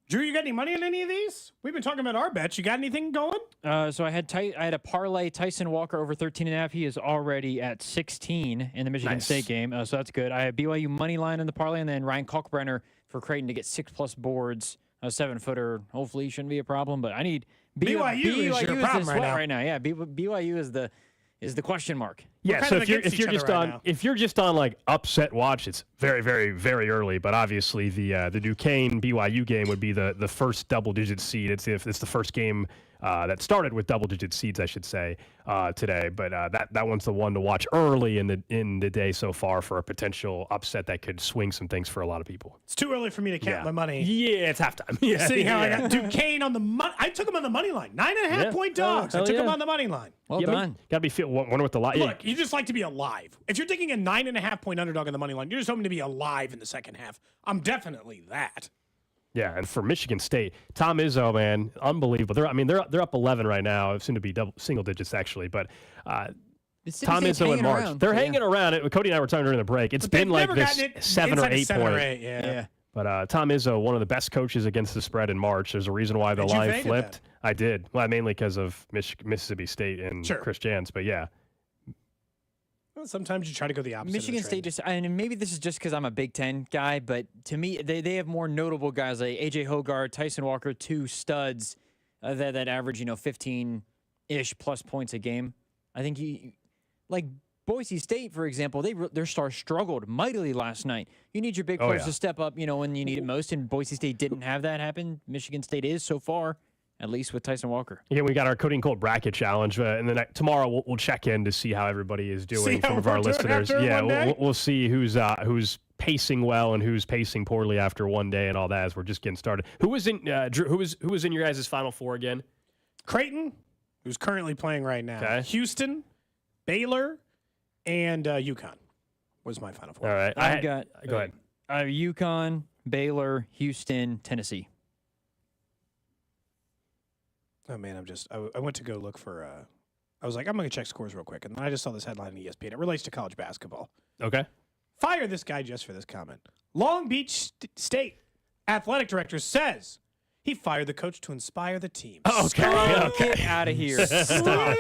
Drew, you got any money on any of these? We've been talking about our bets. You got anything going? So I had a parlay Tyson Walker over 13.5. He is already at 16 in the Michigan State game, so that's good. I have BYU money line in the parlay, and then Ryan Kalkbrenner for Creighton to get 6+ boards. A 7-footer hopefully shouldn't be a problem, but I need BYU is your problem right now. Yeah, BYU is the question mark. Yeah, so if you're just on like upset watch, it's very, very, very early. But obviously the Duquesne BYU game would be the first double-digit seed. It's the first game that started with double-digit seeds, I should say, today. But that one's the one to watch early in the day so far for a potential upset that could swing some things for a lot of people. It's too early for me to count my money. Yeah, it's halftime. Yeah, See how I got Duquesne on the money. I took him on the money line. 9.5 point dogs. I took him on the money line. Well done. Got to be wonder what the line. Look, you just like to be alive. If you're taking a 9.5 point underdog on the money line, you're just hoping to be alive in the second half. I'm definitely that. Yeah, and for Michigan State, Tom Izzo, man, unbelievable. They're up 11 right now. Soon to be single digits actually, but Tom Izzo and March, they're hanging around. Cody and I were talking during the break. It's been like this 7 or 8 point. Yeah. But Tom Izzo, one of the best coaches against the spread in March. There's a reason why the line flipped. I did. Well, mainly because of Mississippi State and Chris Jans, but yeah. Well, sometimes you try to go the opposite. Michigan State and maybe this is just because I'm a Big Ten guy, but to me, they have more notable guys like A.J. Hogarth, Tyson Walker, 2 studs that average 15-ish plus points a game. I think like Boise State, for example, their stars struggled mightily last night. You need your big players to step up, when you need it most, and Boise State didn't have that happen. Michigan State is so far. At least with Tyson Walker. Yeah, we got our Cody and Gold bracket challenge, and then tomorrow we'll check in to see how everybody is doing. Some of our listeners, we'll see who's pacing well and who's pacing poorly after one day and all that as we're just getting started. Who was in Drew? Who was in your guys' Final Four again? Creighton, who's currently playing right now. Okay. Houston, Baylor, and UConn was my Final Four. All right, go ahead. UConn, Baylor, Houston, Tennessee. Oh, man, I went to go look for, I was like, I'm going to check scores real quick. And then I just saw this headline on ESPN. It relates to college basketball. Okay. Fire this guy just for this comment. Long Beach State athletic director says he fired the coach to inspire the team. Okay. Get out of here. Stop.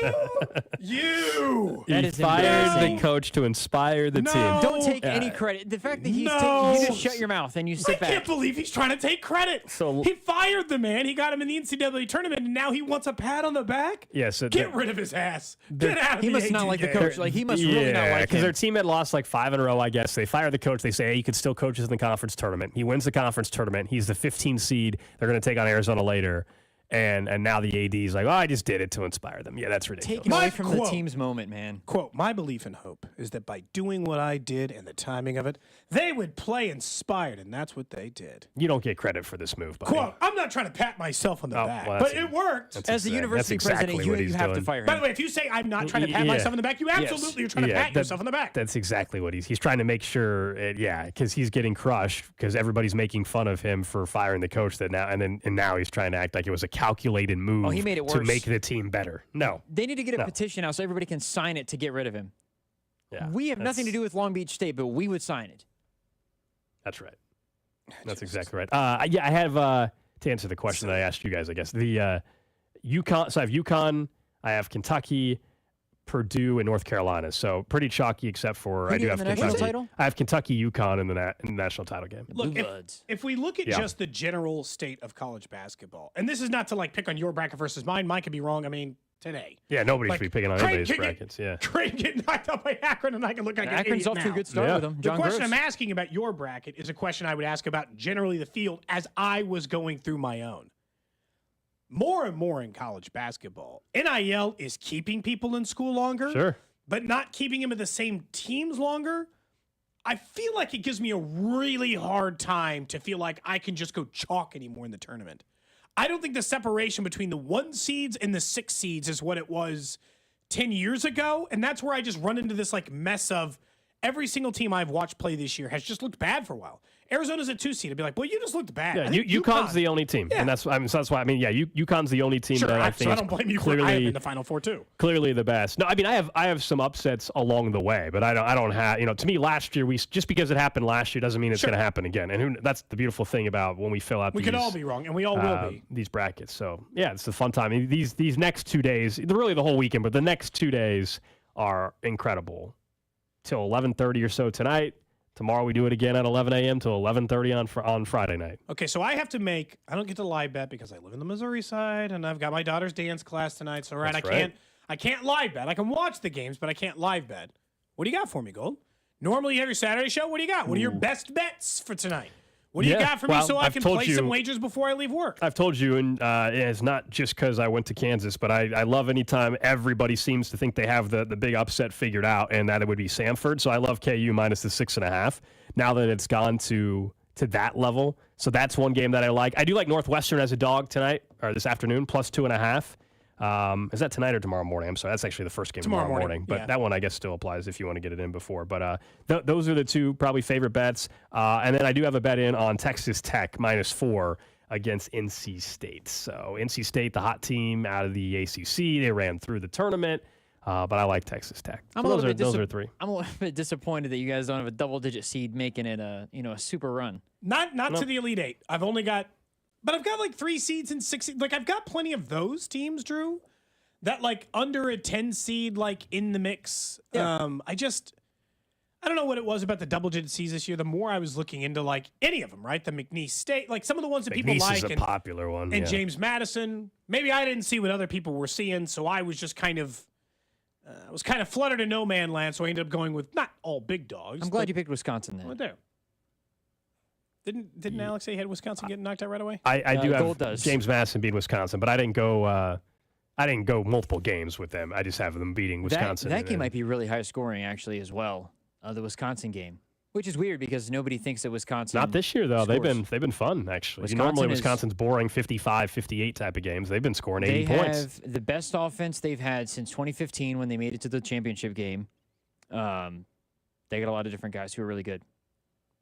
You. He fired the coach to inspire the team. Don't take any credit. The fact that you just shut your mouth and you sit back. I can't believe he's trying to take credit. So he fired the man. He got him in the NCAA tournament, and now he wants a pat on the back? Yes. Get rid of his ass. Get out of He must not like the coach. Like, he must really not like him. Because their team had lost like 5 in a row, I guess. They fire the coach. They say, hey, you can still coach us in the conference tournament. He wins the conference tournament. He's the 15 seed. They're going to take on Arizona later. And now the AD is like, I just did it to inspire them. Yeah, that's ridiculous. Take it away from the team's moment, man. Quote, my belief and hope is that by doing what I did and the timing of it, they would play inspired, and that's what they did. You don't get credit for this move, buddy. Quote, I'm not trying to pat myself on the back, but it worked. As the university president, you have to fire him. By the way, if you say I'm not trying to pat myself on the back, you absolutely are trying to pat yourself on the back. That's exactly what he's trying to make sure, because he's getting crushed because everybody's making fun of him for firing the coach and now he's trying to act like it was a calculated move. He made it worse. To make the team better. No. They need to get a petition out so everybody can sign it to get rid of him. Yeah. We have nothing to do with Long Beach State, but we would sign it. That's right. That's exactly right. I have, to answer the question that I asked you guys, I guess, the UConn. So I have UConn, I have Kentucky, Purdue, and North Carolina. So pretty chalky except for I do have Kentucky. Title? I have Kentucky, UConn in the national title game. Look, if we look at just the general state of college basketball, and this is not to pick on your bracket versus mine. Mine could be wrong. I mean, today. Yeah, nobody should be picking on anybody's brackets. Creighton getting knocked out by Akron, and I can look like Akron's off to a good start with them. The question I'm asking about your bracket is a question I would ask about generally the field as I was going through my own. more and more in college basketball, NIL is keeping people in school longer, Sure. but not keeping them in the same teams longer. I feel like it gives me a really hard time to feel like I can just go chalk anymore in the tournament. I don't think the separation between the 1 seeds and the 6 seeds is what it was 10 years ago. And that's where I just run into this like mess of every single team I've watched play this year has just looked bad for a while. Arizona's a 2 seed. I'd be like, well, you just looked bad. Yeah, UConn's the only team. Yeah. And that's why I mean, yeah, UConn's the only team Sure, that I so think I don't blame you for I have in the Final Four too. Clearly the best. No, I mean, I have some upsets along the way, but I don't have, to me last year, just because it happened last year doesn't mean it's going to happen again. And that's the beautiful thing about when we fill out We could all be wrong, and we all will be. These brackets. So, yeah, it's a fun time. I mean, these next 2 days, really the whole weekend, but the next 2 days are incredible. Till 11:30 or so tonight. Tomorrow we do it again at 11 a.m. till 11:30 on Friday night. Okay, so I don't get to live bet because I live in the Missouri side and I've got my daughter's dance class tonight. So I can't live bet. I can watch the games, but I can't live bet. What do you got for me, Gold? Normally you have your Saturday show. What do you got? What are your best bets for tonight? What do you got for me so I can play some wagers before I leave work? I've told you, and it's not just because I went to Kansas, but I love anytime everybody seems to think they have the big upset figured out, and that it would be Samford. So I love KU minus the 6.5. Now that it's gone to that level, so that's one game that I like. I do like Northwestern as a dog tonight or this afternoon, plus 2.5. Is that tonight or tomorrow morning? I'm sorry, that's actually the first game tomorrow morning. But that one I guess still applies if you want to get it in before. But those are the two probably favorite bets. And then I do have a bet in on Texas Tech minus 4 against NC State. So NC State, the hot team out of the ACC, they ran through the tournament. But I like Texas Tech. So those are 3. I'm a little bit disappointed that you guys don't have a double-digit seed making it a super run. Not to the Elite Eight. I've got like 3 seeds and 6 seeds. Like I've got plenty of those teams, Drew, that like under a 10 seed, like in the mix. Yeah. I don't know what it was about the double-digit seeds this year. The more I was looking into like any of them, right? The McNeese State, like some of the ones that people like. McNeese is a popular one. And James Madison. Maybe I didn't see what other people were seeing, so I was just kind of fluttered in no man land. So I ended up going with not all big dogs. I'm glad you picked Wisconsin then. Right there. Didn't Alex say he had Wisconsin getting knocked out right away? I do have James Madison beating Wisconsin, but I didn't go multiple games with them. I just have them beating Wisconsin. That game might be really high scoring actually as well. The Wisconsin game, which is weird because nobody thinks that Wisconsin. Not this year though. Scores. They've been fun actually. Normally Wisconsin's boring 55, 58 type of games. They've been scoring 80 points. They have the best offense they've had since 2015 when they made it to the championship game. They got a lot of different guys who are really good.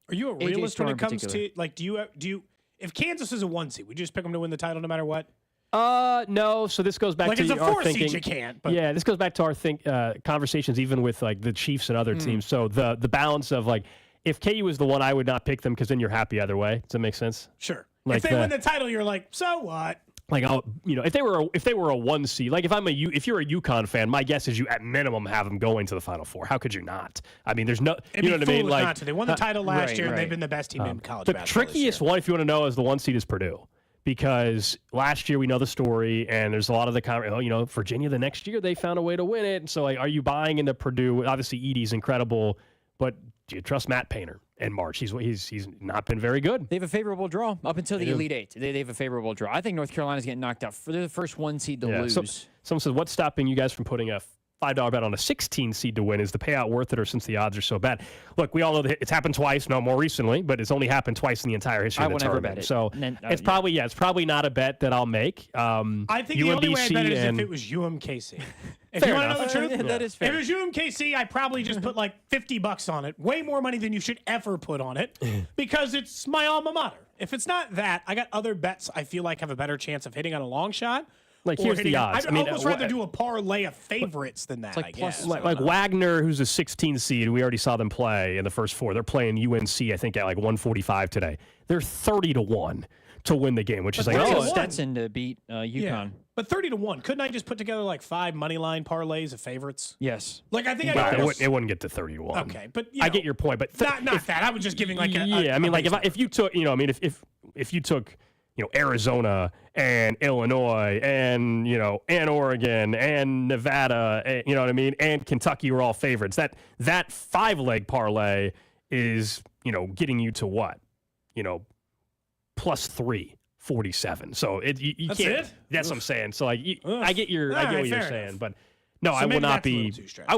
Are you a realist when it comes to like? Do you? If Kansas is a 1 seed, would you just pick them to win the title no matter what? No. So this goes back like to it's a our 4 thinking. seed, you can't. But. Yeah, this goes back to our conversations even with like the Chiefs and other teams. So the balance of like, if KU is the one, I would not pick them because then you're happy either way. Does that make sense? Sure. Like if they win the title, you're like, so what? Like, if they were a 1 seed, like if you're a UConn fan, my guess is you at minimum have them going to the Final Four. How could you not? I mean, there's no, you know what I mean? Like, not to. They won the title last year, and they've been the best team in college the basketball. Trickiest one, if you want to know, is the 1 seed is Purdue. Because last year we know the story, and there's a lot of the Virginia the next year they found a way to win it. And so, like, are you buying into Purdue? Obviously, Edey's incredible, but do you trust Matt Painter and March? He's not been very good. They have a favorable draw up until the Elite Eight. They have a favorable draw. I think North Carolina's getting knocked out. They're the first 1 seed to lose. Someone says, what's stopping you guys from putting a $5 bet on a 16 seed to win? Is the payout worth it, or since the odds are so bad? Look, we all know that it's happened twice, no more recently, but it's only happened twice in the entire history of the tournament. Bet it. So it's probably not a bet that I'll make. I think the only way I'd bet it is if it was UMKC. If you want to know the truth, that is fair. If it was UMKC, I probably just put like $50 on it. Way more money than you should ever put on it because it's my alma mater. If it's not that, I got other bets I feel like have a better chance of hitting on a long shot. Like, here's the odds. I'd almost rather do a parlay of favorites than that, like I guess. Like Wagner, who's a 16 seed, we already saw them play in the first 4. They're playing UNC, I think, at like 145 today. They're 30-1 to win the game, which is like Stetson to beat UConn. Yeah. But 30-1, couldn't I just put together like 5 money line parlays of favorites? Yes. Like I think it wouldn't get to 30-1. Okay, but I get your point, but not that. I was just giving like I mean, like if you took, if you took, Arizona and Illinois and, and Oregon and Nevada, and, you know what I mean, and Kentucky were all favorites. That 5-leg parlay is, getting you to what? +3 47. So you That's can't. it? That's what I'm saying. So like, I get All what right, you're fair saying, enough. but no, So I maybe will not that's a little be. too stretched. I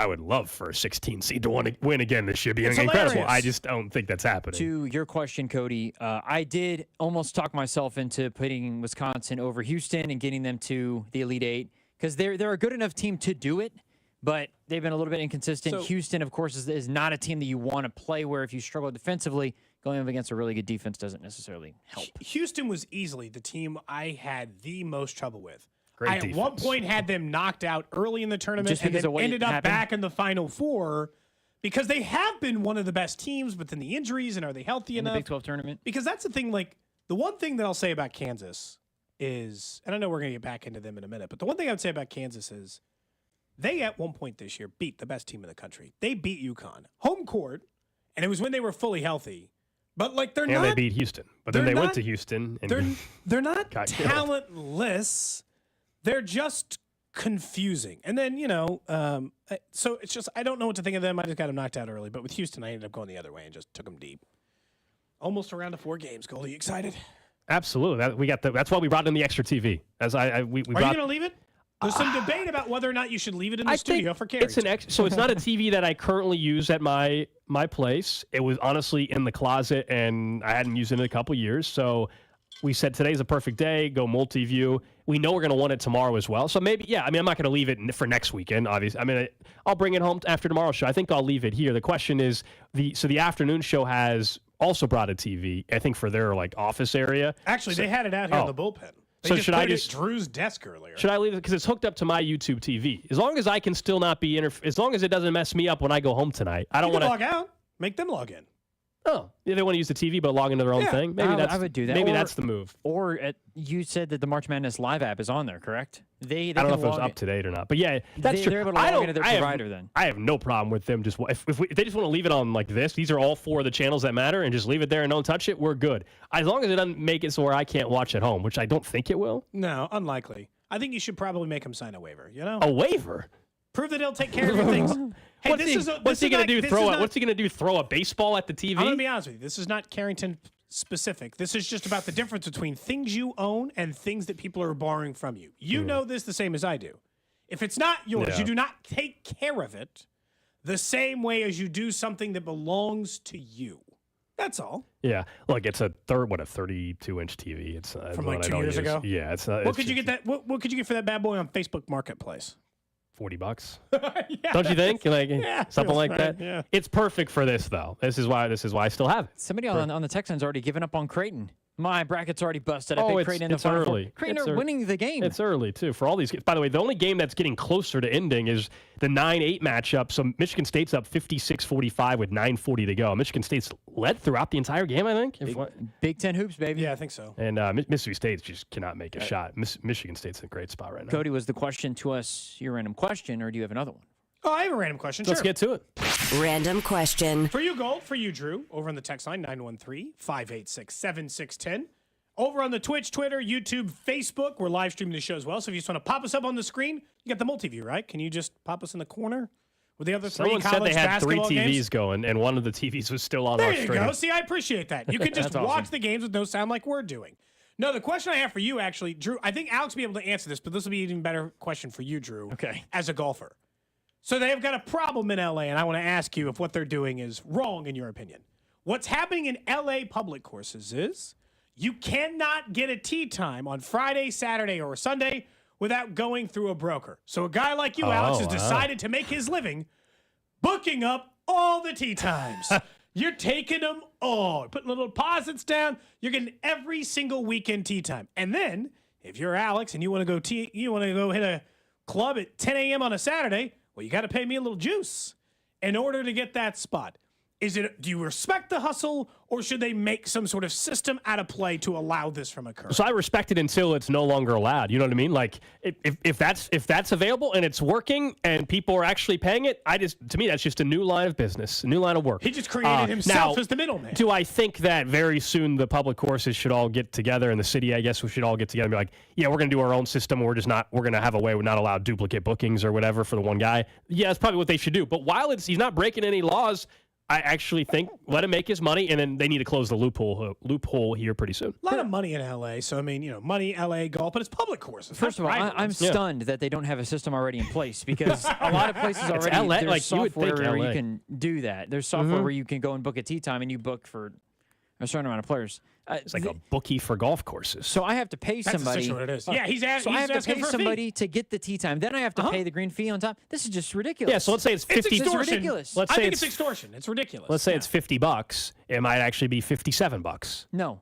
would love for a 16 seed to win again this year. Being It's incredible. hilarious. I just don't think that's happening. To your question, Cody, I did almost talk myself into putting Wisconsin over Houston and getting them to the Elite Eight because they're a good enough team to do it, but they've been a little bit inconsistent. So- Houston, of course, is not a team that you want to play where if you struggle defensively, going up against a really good defense doesn't necessarily help. Houston was easily the team I had the most trouble with. Great I at one defense. point had them knocked out early in the tournament Just and because then of what ended up happened? back in the Final Four because they have been one of the best teams, but then the injuries and are they healthy In the enough? Big 12 tournament. Because that's the thing, like, the one thing that I'll say about Kansas is, and I know we're going to get back into them in a minute, but the one thing I would say about Kansas is they, at one point this year, beat the best team in the country. They beat UConn. Home court, and it was when they were fully healthy. But, like, they're not... And they beat Houston. But then they're they went not- to Houston. And They're not got killed. talentless. They're just confusing. And then, so it's just, I don't know what to think of them. I just got them knocked out early. But with Houston, I ended up going the other way and just took them deep. Almost around to 4 games. Goldie, you excited? Absolutely. That's why we brought in the extra TV. We Are you brought, going to leave it? There's some debate about whether or not you should leave it in the I studio think for Carrie. it's an so it's not a TV that I currently use at my place. It was honestly in the closet, and I hadn't used it in a couple years. So we said today's a perfect day. Go multi-view. We know we're going to want it tomorrow as well. So maybe, yeah. I mean, I'm not going to leave it for next weekend. Obviously, I mean, I'll bring it home after tomorrow's show. I think I'll leave it here. The question is the afternoon show has also brought a TV. I think for their like office area. Actually, they had it out here in the bullpen. They So just should put I it just at Drew's desk earlier? Should I leave it because it's hooked up to my YouTube TV? As long as I can still not be as long as it doesn't mess me up when I go home tonight. I don't You can want to log out. Make them log in. Oh, yeah, they want to use the TV but log into their own Yeah, thing. Maybe I would do that. Maybe Or- that's the move. Or you said that the March Madness live app is on there, correct? They I don't know can if it was log up to date or not, but yeah, that's true. They're able to I log don't. into their I have- provider then. I have no problem with them just if they just want to leave it on like this. These are all 4 of the channels that matter, and just leave it there and don't touch it. We're good as long as it doesn't make it so where I can't watch at home, which I don't think it will. No, unlikely. I think you should probably make him sign a waiver. You know, A waiver. prove that he'll take care of your things. Hey, What's he going to do? What's he going to do? Throw a baseball at the TV? I'm going to be honest with you. This is not Carrington specific. This is just about the difference between things you own and things that people are borrowing from you. You know this the same as I do. If it's not yours, Yeah. you do not take care of it the same way as you do something that belongs to you. That's all. Yeah, look, it's a 32-inch TV. It's From one like I 2 don't years use. ago? Yeah, it's What could you get that? What could you get for that bad boy on Facebook Marketplace? $40. Yeah, Don't you think? Like yeah, something feels like right, that. yeah. It's perfect for this though. This is why I still have it. Somebody on the Texans already given up on Creighton. My bracket's already busted. I picked Creighton in the it's Final Four. early. Creighton It's are ear- winning the game. It's early too for all these games. By the way, the only game that's getting closer to ending is the 9-8 matchup. So Michigan State's up 56-45 with 9:40 to go. Michigan State's led throughout the entire game, I think. Big Ten hoops, baby. Yeah, I think so. And Mississippi State just cannot make a shot. Michigan State's in a great spot right now. Cody, was the question to us your random question, or do you have another one? Oh, I have a random question. Let's sure. get to it. Random question. For you, Gold. For you, Drew. Over on the text line, 913-586-7610. Over on the Twitch, Twitter, YouTube, Facebook, we're live streaming the show as well. So if you just want to pop us up on the screen, you got the multi-view, right? Can you just pop us in the corner with the other Someone three said college they had 3 basketball TVs games? going, and one of the TVs was still on There our you stream. go. See, I appreciate that. You can just That's watch awesome. the games with no sound like we're doing. No, the question I have for you, actually, Drew, I think Alex will be able to answer this, but this will be an even better question for you, Drew, Okay. as a golfer. So they've got a problem in LA, and I want to ask you if what they're doing is wrong in your opinion. What's happening in LA public courses is you cannot get a tee time on Friday, Saturday, or Sunday without going through a broker. So a guy like you, Alex, has wow. decided to make his living booking up all the tee times. You're taking them all, putting little deposits down. You're getting every single weekend tee time. And then, if you're Alex and you want to go hit a club at 10 a.m. on a Saturday, well, you got to pay me a little juice in order to get that spot. Do you respect the hustle, or should they make some sort of system out of play to allow this from occurring? So I respect it until it's no longer allowed. You know what I mean? Like if that's available and it's working and people are actually paying it, to me that's just a new line of business, a new line of work. He just created himself as the middleman. Do I think that very soon the public courses should all get together, and the city, I guess, we should all get together and be like, yeah, we're going to do our own system. We're going to have a way we're not allowed duplicate bookings or whatever for the one guy. Yeah, that's probably what they should do. But while he's not breaking any laws, I actually think let him make his money, and then they need to close the loophole here pretty soon. A lot of money in LA, so I mean, money, LA golf, but it's public courses. First of all, I'm stunned that they don't have a system already in place because a lot of places already LA, there's like, you would software think where LA. you can do that. There's software where you can go and book a tee time and you book for a certain amount of players. It's like a bookie for golf courses. So I have to pay That's somebody. essentially what it is. Yeah, so I have to asking pay for a fee. somebody to get the tee time. Then I have to pay the green fee on top. This is just ridiculous. Yeah, so let's say it's 50. It's extortion. This is ridiculous. Let's I say think it's extortion. It's ridiculous. Let's say it's $50. It might actually be $57 No.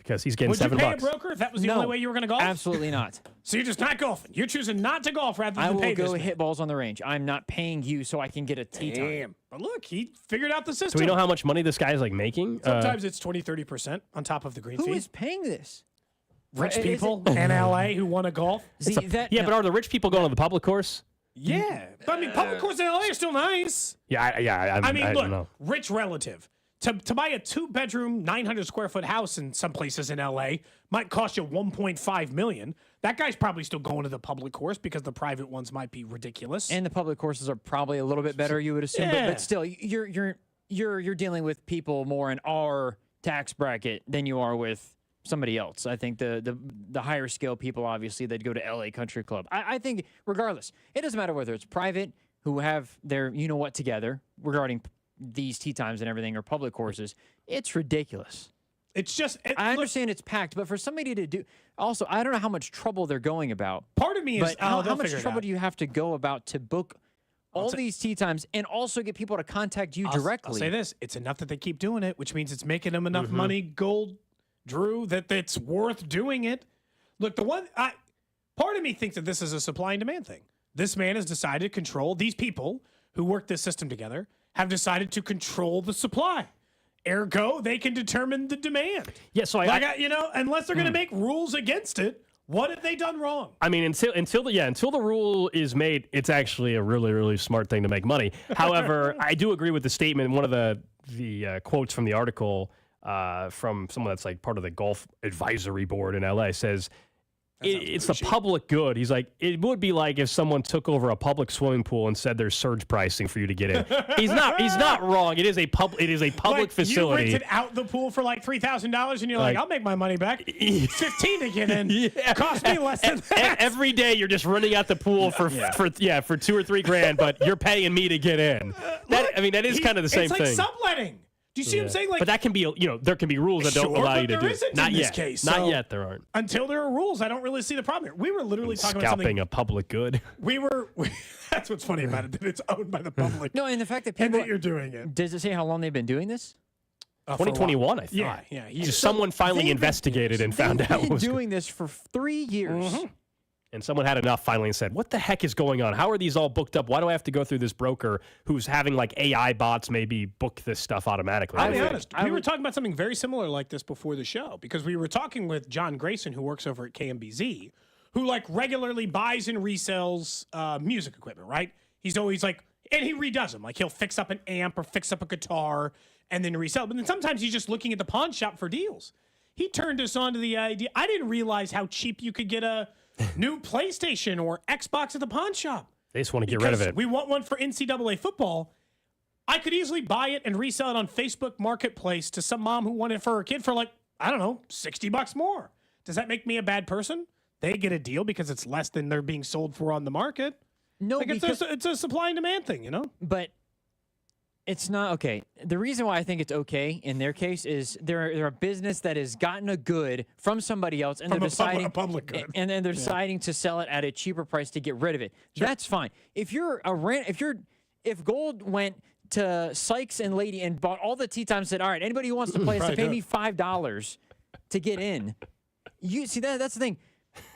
because he's getting Would you $7. pay a broker if that was the only way you were going to golf? Absolutely not. So you're just not golfing. You're choosing not to golf rather than I will pay go this hit balls on the range. I'm not paying you so I can get a tee time. Damn. But look, he figured out the system. Do we know how much money this guy is making? Sometimes it's 20-30% on top of the green Who fee. is paying this? Rich Is people in LA who want to golf? But are the rich people going to the public course? Yeah. But I mean, public courses in LA are still nice. I mean, I look, don't know. rich relative. To buy a 2-bedroom, 900-square-foot house in some places in LA might cost you $1.5 million. That guy's probably still going to the public course because the private ones might be ridiculous. And the public courses are probably a little bit better, you would assume. Yeah. But still, you're dealing with people more in our tax bracket than you are with somebody else. I think the higher scale people, obviously, they'd go to LA Country Club. I think regardless, it doesn't matter whether it's private who have their you-know-what together regarding these tee times and everything or public courses. It's ridiculous. It's just... I understand it's packed, but for somebody to do... Also, I don't know how much trouble they're going about. Part of me is... But how they'll much figure it trouble out. do you have to go about to book all these tee times and also get people to contact you directly? I'll say this. It's enough that they keep doing it, which means it's making them enough money, Gold, Drew, that it's worth doing it. Look, part of me thinks that this is a supply and demand thing. This man has decided to control... These people who work this system together have decided to control the supply. Ergo, they can determine the demand. Yeah, so unless they're going to make rules against it, what have they done wrong? I mean, until the rule is made, it's actually a really, really smart thing to make money. However, I do agree with the statement. One of the quotes from the article from someone that's part of the golf advisory board in LA says, it's the public good. He's like, it would be like if someone took over a public swimming pool and said there's surge pricing for you to get in. He's not wrong. It is a public facility. You rented out the pool for $3,000 and you're like, I'll make my money back. It's $15 to get in. Yeah. Cost me less than that. Every day you're just running out the pool for $2 or $3 grand, but you're paying me to get in. That is kind of the same thing. It's like subletting. Do you see what I'm saying? But that can be, there can be rules that don't allow you to do it. Not yet. Not yet, there aren't. Until there are rules, I don't really see the problem here. We were literally talking about something. Scalping a public good. That's what's funny about it, that it's owned by the public. No, and the fact that people... And that you're doing it. Does it say how long they've been doing this? 2021, I thought. Yeah. Just someone finally investigated and found out what They've was been doing this for 3 years. Mm-hmm. And someone had enough finally and said, what the heck is going on? How are these all booked up? Why do I have to go through this broker who's having AI bots maybe book this stuff automatically? I'll be honest. We were talking about something very similar like this before the show because we were talking with John Grayson, who works over at KMBZ, who regularly buys and resells music equipment, right? He's always and he redoes them. He'll fix up an amp or fix up a guitar and then resell it. But then sometimes he's just looking at the pawn shop for deals. He turned us on to the idea. I didn't realize how cheap you could get a new PlayStation or Xbox at the pawn shop. They just want to get rid of it. We want one for NCAA football. I could easily buy it and resell it on Facebook Marketplace to some mom who wanted it for her kid for $60 more. Does that make me a bad person? They get a deal because it's less than they're being sold for on the market. No, it's a supply and demand thing, But it's not okay. The reason why I think it's okay in their case is they're a business that has gotten a good from somebody else, and they're deciding a public good, and then they're deciding to sell it at a cheaper price to get rid of it. Sure. That's fine. If Gold went to Sykes and Lady and bought all the tee times, said, all right, anybody who wants to play has to pay me $5 to get in. You see that's the thing.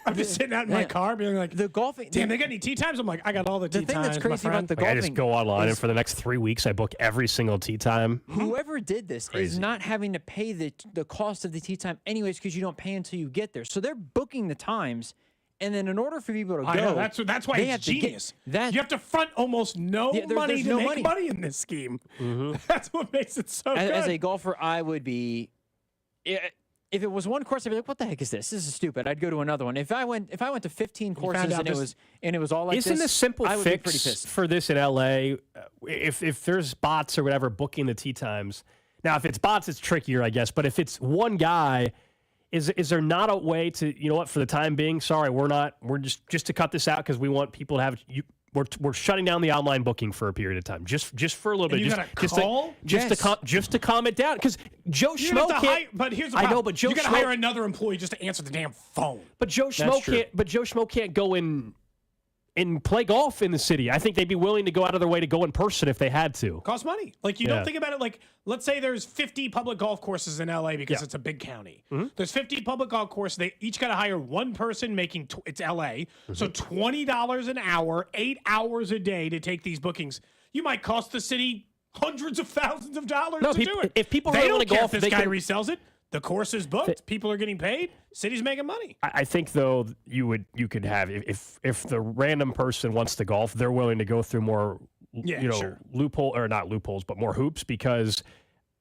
I'm just sitting out in my car being like, the golfing. Damn, they got any tee times? I'm like, I got all the tee times. The thing that's crazy about the golfing. I just go online and for the next 3 weeks, I book every single tee time. Whoever did this is not having to pay the cost of the tee time anyways because you don't pay until you get there. So they're booking the times. And then in order for people to go, I know, that's why it's genius. You have to front almost no money to make money in this scheme. Mm-hmm. That's what makes it so good. As a golfer, I would be... if it was one course, I'd be like, "What the heck is this? This is stupid." I'd go to another one. If I went to 15 courses and it was all like isn't this, the simple I would be pretty fix pissed. for this in LA? If there's bots or whatever booking the tee times. Now, if it's bots, it's trickier, I guess. But if it's one guy, is there not a way to, you know what? For the time being, sorry, we're just to cut this out because we want people to have you. We're shutting down the online booking for a period of time, just for a little bit. You gotta call? Just to calm it down, because Joe You Schmo have to can't. but here's the I problem. know, but Joe you gotta Schmo, hire another employee just to answer the damn phone. But Joe Schmo can't. But Joe Schmo can't go in and play golf in the city. I think they'd be willing to go out of their way to go in person if they had to. Costs money. Like, you don't think about it. Like, let's say there's 50 public golf courses in LA because it's a big county. There's 50 public golf courses. They each got to hire one person making, it's LA. So $20 an hour, 8 hours a day to take these bookings. You might cost the city hundreds of thousands of dollars to do it. If people they really don't want to care golf, if this they guy can, resells it. The course is booked. People are getting paid. City's making money. I think though you could have if the random person wants to golf, they're willing to go through more loophole or not loopholes, but more hoops, because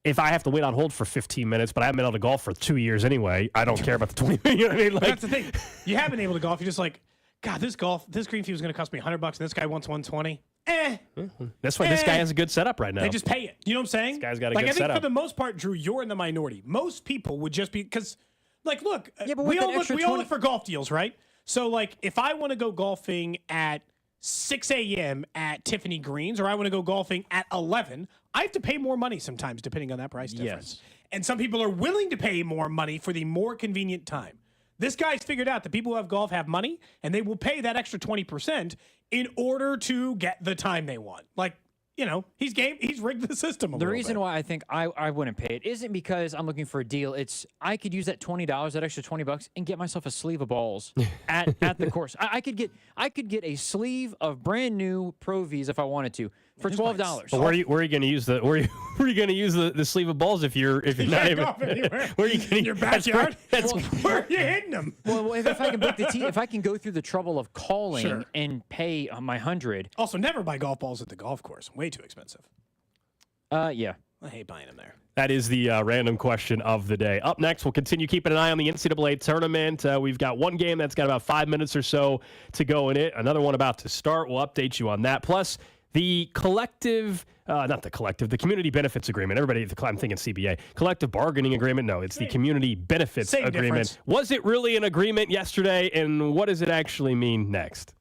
if I have to wait on hold for 15 minutes, but I haven't been able to golf for 2 years anyway, I don't care about the 20 minutes. You know what I mean? Like, that's the thing. You haven't been able to golf. You're just like, God, this green fee was going to cost me $100, and this guy wants $120. That's why this guy has a good setup right now. They just pay it. You know what I'm saying? This guy's got a good good I think setup. for the most part, Drew, you're in the minority. Most people would just be because, like, look, but we all look for golf deals, right? So, like, if I want to go golfing at 6 a.m. at Tiffany Greens, or I want to go golfing at 11, I have to pay more money sometimes, depending on that price difference. And some people are willing to pay more money for the more convenient time. This guy's figured out that people who have golf have money, and they will pay that extra 20% in order to get the time they want. Like, you know, he's rigged the system a little bit. The reason why I think I wouldn't pay it isn't because I'm looking for a deal. It's I could use that $20, that extra $20, and get myself a sleeve of balls at the course. I could get a sleeve of brand new Pro Vs if I wanted to for $12. But where are you going to use the sleeve of balls if you're not even anywhere? Where are you going your backyard? Where are you hitting them? Well, if I can book the tee, if I can go through the trouble of calling and pay my $100. Also, never buy golf balls at the golf course. Way too expensive. Yeah. I hate buying them there. That is the random question of the day. Up next, we'll continue keeping an eye on the NCAA tournament. We've got one game that's got about 5 minutes or so to go in it. Another one about to start. We'll update you on that. Plus, the the community benefits agreement. Everybody, I'm thinking CBA. Collective bargaining agreement. No, it's the community benefits agreement. Difference. Was it really an agreement yesterday, and what does it actually mean next?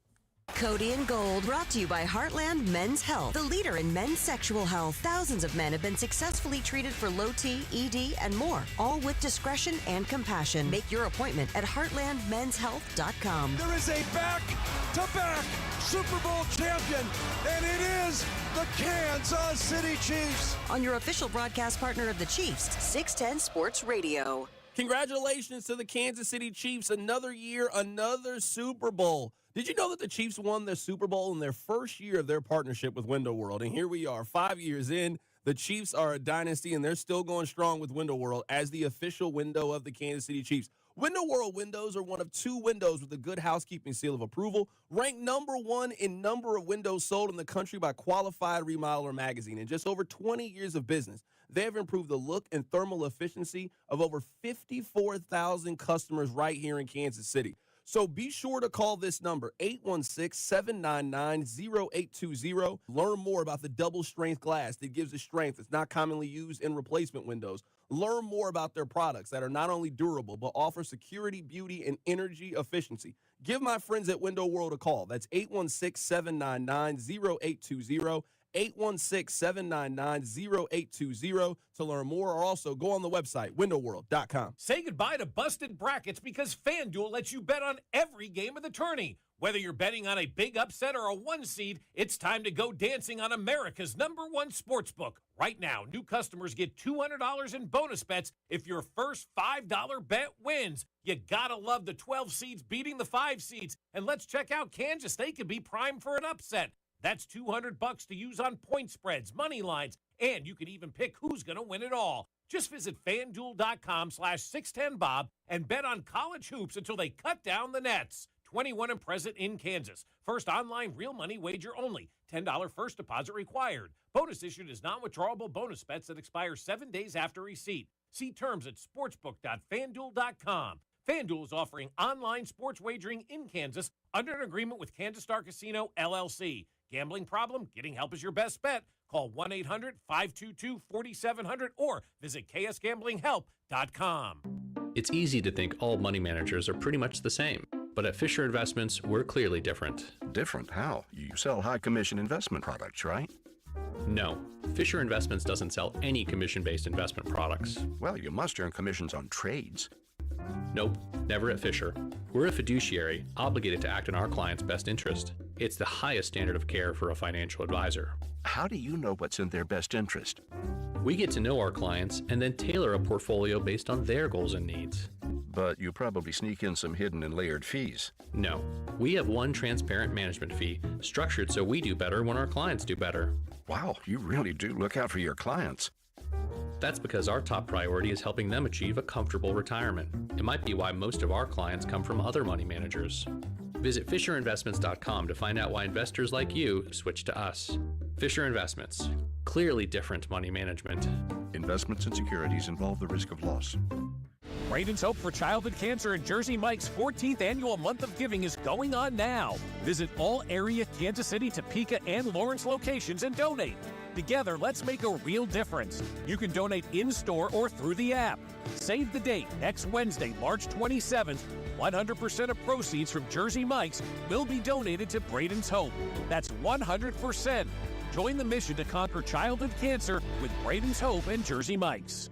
Cody and Gold, brought to you by Heartland Men's Health, the leader in men's sexual health. Thousands of men have been successfully treated for low T, ED, and more, all with discretion and compassion. Make your appointment at heartlandmenshealth.com. There is a back-to-back Super Bowl champion, and it is the Kansas City Chiefs. On your official broadcast partner of the Chiefs, 610 Sports Radio. Congratulations to the Kansas City Chiefs. Another year, another Super Bowl. Did you know that the Chiefs won their Super Bowl in their first year of their partnership with Window World? And here we are, 5 years in. The Chiefs are a dynasty, and they're still going strong with Window World as the official window of the Kansas City Chiefs. Window World windows are one of 2 windows with a good housekeeping seal of approval, ranked number 1 in number of windows sold in the country by Qualified Remodeler magazine. In just over 20 years of business, they have improved the look and thermal efficiency of over 54,000 customers right here in Kansas City. So be sure to call this number, 816-799-0820. Learn more about the double-strength glass that gives it strength that's not commonly used in replacement windows. Learn more about their products that are not only durable, but offer security, beauty, and energy efficiency. Give my friends at Window World a call. That's 816-799-0820. 816-799-0820 to learn more, or also go on the website, windowworld.com. Say goodbye to busted brackets because FanDuel lets you bet on every game of the tourney. Whether you're betting on a big upset or a 1 seed, it's time to go dancing on America's #1 sportsbook. Right now, new customers get $200 in bonus bets if your first $5 bet wins. You gotta love the 12 seeds beating the 5 seeds. And let's check out Kansas. They could be primed for an upset. That's $200 to use on point spreads, money lines, and you can even pick who's going to win it all. Just visit FanDuel.com/610Bob and bet on college hoops until they cut down the nets. 21 and present in Kansas. First online real money wager only. $10 first deposit required. Bonus issued as non-withdrawable bonus bets that expire 7 days after receipt. See terms at sportsbook.fanduel.com. FanDuel is offering online sports wagering in Kansas under an agreement with Kansas Star Casino, LLC. Gambling problem? Getting help is your best bet. Call 1-800-522-4700 or visit ksgamblinghelp.com. It's easy to think all money managers are pretty much the same, but at Fisher Investments, we're clearly different. Different? How? You sell high commission investment products, right? No, Fisher Investments doesn't sell any commission-based investment products. Well, you must earn commissions on trades. Nope, never at Fisher. We're a fiduciary, obligated to act in our client's best interest. It's the highest standard of care for a financial advisor. How do you know what's in their best interest? We get to know our clients and then tailor a portfolio based on their goals and needs. But you probably sneak in some hidden and layered fees. No, we have one transparent management fee, structured so we do better when our clients do better. Wow, you really do look out for your clients. That's because our top priority is helping them achieve a comfortable retirement. It might be why most of our clients come from other money managers. Visit FisherInvestments.com to find out why investors like you switch to us. Fisher Investments. Clearly different money management. Investments and securities involve the risk of loss. Braden's Hope for Childhood Cancer and Jersey Mike's 14th annual Month of Giving is going on now. Visit all area Kansas City, Topeka, and Lawrence locations and donate. Together, let's make a real difference. You can donate in-store or through the app. Save the date, next Wednesday, March 27th. 100% of proceeds from Jersey Mike's will be donated to Braden's Hope. That's 100%. Join the mission to conquer childhood cancer with Braden's Hope and Jersey Mike's.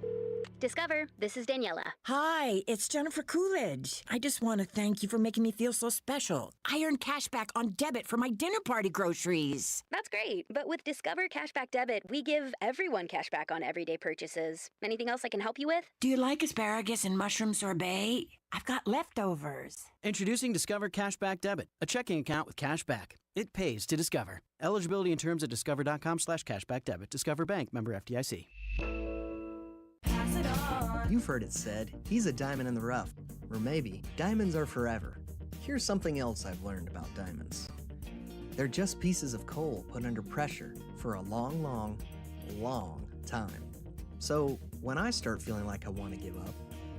Discover, this is Daniela. Hi, it's Jennifer Coolidge. I just want to thank you for making me feel so special. I earned cash back on debit for my dinner party groceries. That's great, but with Discover Cashback Debit, we give everyone cash back on everyday purchases. Anything else I can help you with? Do you like asparagus and mushroom sorbet? I've got leftovers. Introducing Discover Cashback Debit, a checking account with cash back. It pays to Discover. Eligibility and terms at discover.com/cashback debit. Discover Bank, member FDIC. You've heard it said, he's a diamond in the rough. Or maybe, diamonds are forever. Here's something else I've learned about diamonds. They're just pieces of coal put under pressure for a long, long, long time. So, when I start feeling like I want to give up,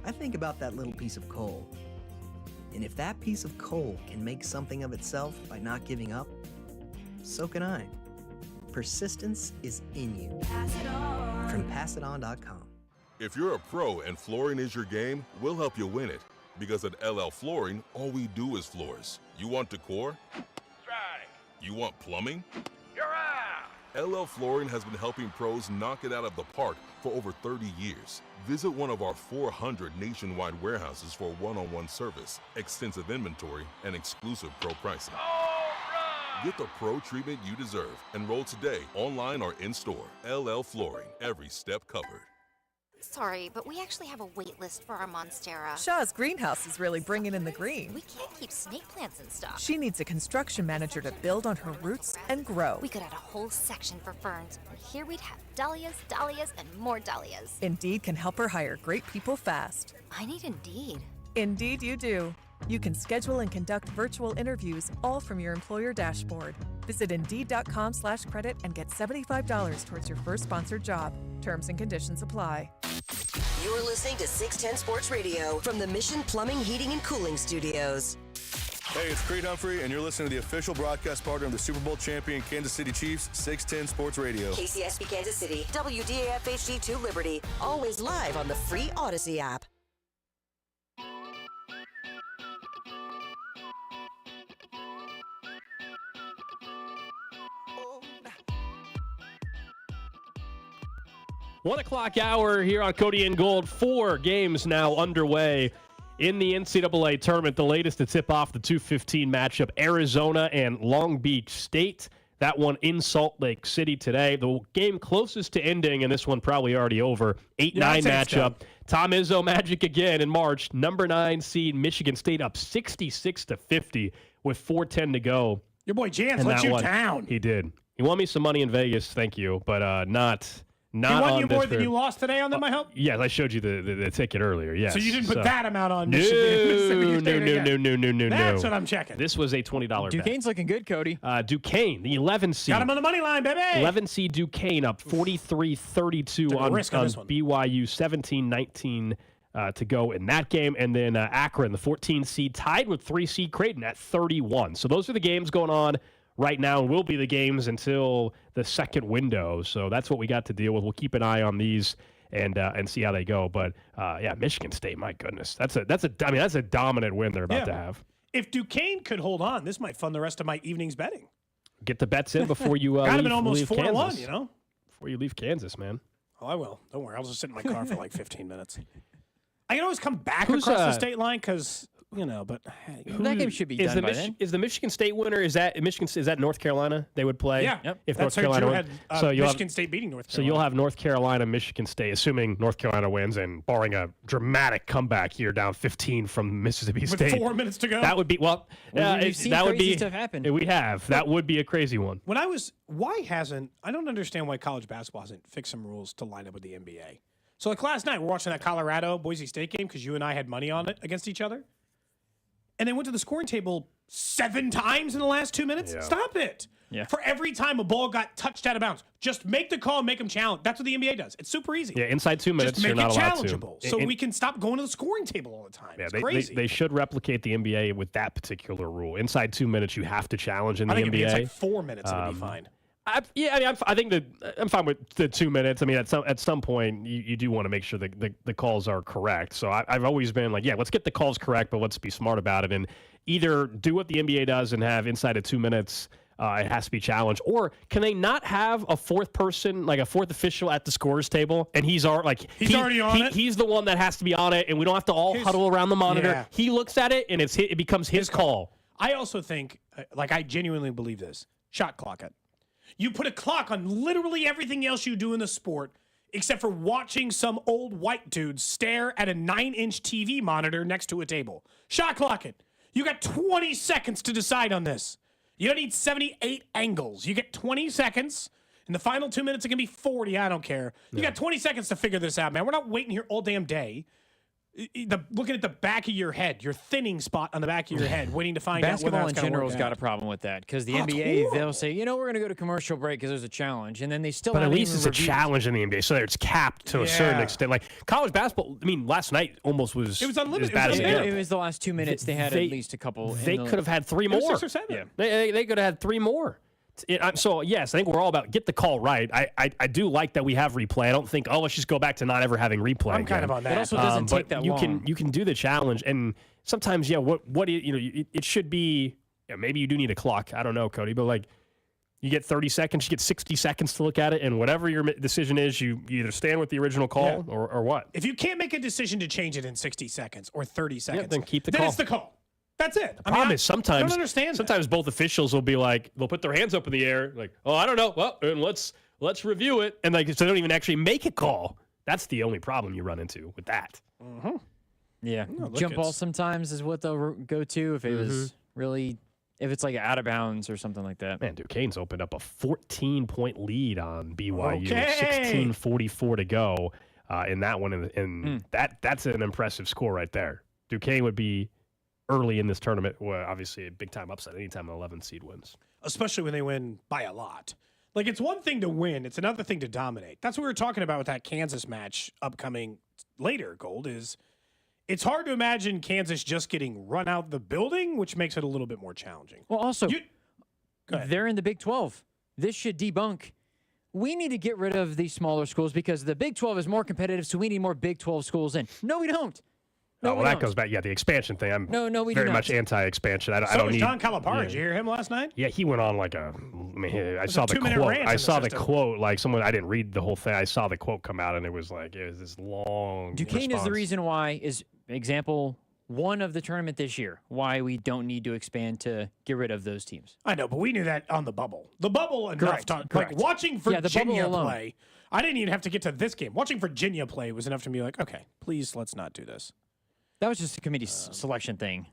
I think about that little piece of coal. And if that piece of coal can make something of itself by not giving up, so can I. Persistence is in you. From PassItOn.com. If you're a pro and flooring is your game, we'll help you win it. Because at LL Flooring, all we do is floors. You want decor? Strike. You want plumbing? You're out. LL Flooring has been helping pros knock it out of the park for over 30 years. Visit one of our 400 nationwide warehouses for one-on-one service, extensive inventory, and exclusive pro pricing. Get the pro treatment you deserve. Enroll today, online or in-store. LL Flooring, every step covered. Sorry, but we actually have a wait list for our Monstera. Shaw's greenhouse is really bringing in the green. We can't keep snake plants in stock. She needs a construction manager to build on her roots and grow. We could add a whole section for ferns. And here we'd have dahlias, dahlias, and more dahlias. Indeed can help her hire great people fast. I need Indeed. Indeed you do. You can schedule and conduct virtual interviews all from your employer dashboard. Visit Indeed.com/credit and get $75 towards your first sponsored job. Terms and conditions apply. You're listening to 610 Sports Radio from the Mission Plumbing, Heating, and Cooling Studios. Hey, it's Creed Humphrey, and you're listening to the official broadcast partner of the Super Bowl champion Kansas City Chiefs, 610 Sports Radio. KCSB Kansas City, WDAF HD2 Liberty, always live on the free Odyssey app. One o'clock hour here on Cody and Gold. 4 games now underway in the NCAA tournament. The latest to tip off the 2:15 matchup, Arizona and Long Beach State. That one in Salt Lake City today. The game closest to ending, and this one probably already over, 8-9 matchup. Tom Izzo Magic again in March. Number 9 seed Michigan State up 66-50 with 4:10 to go. Your boy Jans let you down. He did. He won me some money in Vegas, thank you, but not Not he won on you this more than group. you lost today on them, I hope? Yes, I showed you the ticket earlier. Yes. So you didn't put So- that amount on No, Michigan. no. That's what I'm checking. This was a $20 bet. Duquesne's looking good, Cody. Duquesne, the 11 seed. Got him on the money line, baby. 11 seed Duquesne up 43-32 Took a on risk on this one. BYU, 17-19 to go in that game. And then Akron, the 14 seed, tied with 3 seed Creighton at 31. So those are the games going on right now and will be the games until the second window. So that's what we got to deal with. We'll keep an eye on these and see how they go. But yeah, Michigan State, my goodness, that's a dominant win they're about to have. If Duquesne could hold on, this might fund the rest of my evening's betting. Get the bets in before you Got him in almost leave 4-1, Kansas. you know? Before you leave Kansas, man. Oh, I will. Don't worry. I'll just sit in my car for like 15 minutes. I can always come back Who's, across the state line because, you know, but That game should be Is done the by then. is the Michigan State winner? Is that North Carolina? They would play. Yeah. If That's North how Carolina Drew wins. had So you'll Michigan have, State beating North So Carolina. you'll have North Carolina, Michigan State, assuming North Carolina wins and barring a dramatic comeback here down 15 from Mississippi With State. 4 minutes to go. That would be We've seen that would crazy be stuff happen. We have. That would be a crazy one. When I don't understand why college basketball hasn't fixed some rules to line up with the NBA. So like last night, we're watching that Colorado Boise State game because you and I had money on it against each other. And they went to the scoring table 7 times in the last 2 minutes. Yeah. Stop it. Yeah. For every time a ball got touched out of bounds, just make the call and make them challenge. That's what the NBA does. It's super easy. Yeah, inside 2 minutes, Just make you're it not allowed to. challengeable so we can stop going to the scoring table all the time. Yeah, It's crazy. they should replicate the NBA with that particular rule. Inside 2 minutes, you have to challenge in the I think NBA. if it's like 4 minutes, it'd be fine. I think I'm fine with the 2 minutes. I mean, at some point, you do want to make sure the calls are correct. So I've always been like, yeah, let's get the calls correct, but let's be smart about it and either do what the NBA does and have inside of 2 minutes. It has to be challenged, or can they not have a fourth person, like a fourth official, at the scorers table, and he's already on it. He's the one that has to be on it, and we don't have to all huddle around the monitor. Yeah. He looks at it, and it becomes his call. I also think, I genuinely believe this. Shot clock it. You put a clock on literally everything else you do in the sport, except for watching some old white dude stare at a 9-inch TV monitor next to a table. Shot clock it. You got 20 seconds to decide on this. You don't need 78 angles. You get 20 seconds. In the final 2 minutes, it can be 40. I don't care. You got 20 seconds to figure this out, man. We're not waiting here all damn day. Looking at the back of your head, your thinning spot on the back of your head, waiting to find out whether Basketball that's in gonna general work has got out. a problem with that because the Oh, it's NBA, horrible. they'll say, we're going to go to commercial break because there's a challenge, and then they still But at haven't least even it's a reviewed- challenge in the NBA, so it's capped to a certain Yeah. extent. Like college basketball, I mean, last night almost was It was unlimited. as bad It was as it unlimited. got. It was the last 2 minutes. They had They- at least a couple. They could have had 3 It was more. 6 or 7. Yeah, they could have had 3 more. So yes, I think we're all about get the call right. I do like that we have replay. I don't think let's just go back to not ever having replay. I'm kind of on that. It also doesn't take but that you long. can do the challenge, and sometimes it should be. Yeah, maybe you do need a clock. I don't know, Cody, but like you get 30 seconds, you get 60 seconds to look at it, and whatever your decision is, you either stand with the original call or what. If you can't make a decision to change it in 60 seconds or 30 seconds, then keep the then call. it's the call. That's it. The problem is I sometimes don't understand. Sometimes both officials will be like, they'll put their hands up in the air, like, oh, I don't know. Well, and let's review it, and like so they don't even actually make a call. That's the only problem you run into with that. Mm-hmm. Yeah, look, jump ball it's- sometimes is what they'll go to if it was really, if it's like out of bounds or something like that. Man, Duquesne's opened up a 14-point lead on BYU. Okay. 16:44 to go in that one, and that's an impressive score right there. Duquesne would be early in this tournament. Well, obviously a big-time upset anytime an 11 seed wins. Especially when they win by a lot. Like, it's one thing to win. It's another thing to dominate. That's what we were talking about with that Kansas match upcoming later, Gold, is it's hard to imagine Kansas just getting run out the building, which makes it a little bit more challenging. Well, also, Go ahead. they're in the Big 12. This should debunk. We need to get rid of these smaller schools because the Big 12 is more competitive, so we need more Big 12 schools in. No, we don't. No, well, that goes back. Yeah, the expansion thing. I'm No, we do very not. much anti-expansion. I So don't was need. John Calipari. Yeah. Did you hear him last night? Yeah, he went on like a. I mean, I was saw a the 2-minute quote. rant I in saw the the system. quote. Like someone, I didn't read the whole thing. I saw the quote come out, and it was like it was this long. Duquesne is the response. reason why is example one of the tournament this year. Why we don't need to expand to get rid of those teams. I know, but we knew that on the bubble. The bubble enough. Correct. Like watching Yeah, the bubble Virginia alone. play. I didn't even have to get to this game. Watching Virginia play was enough to be like, okay, please let's not do this. That was just a committee selection thing.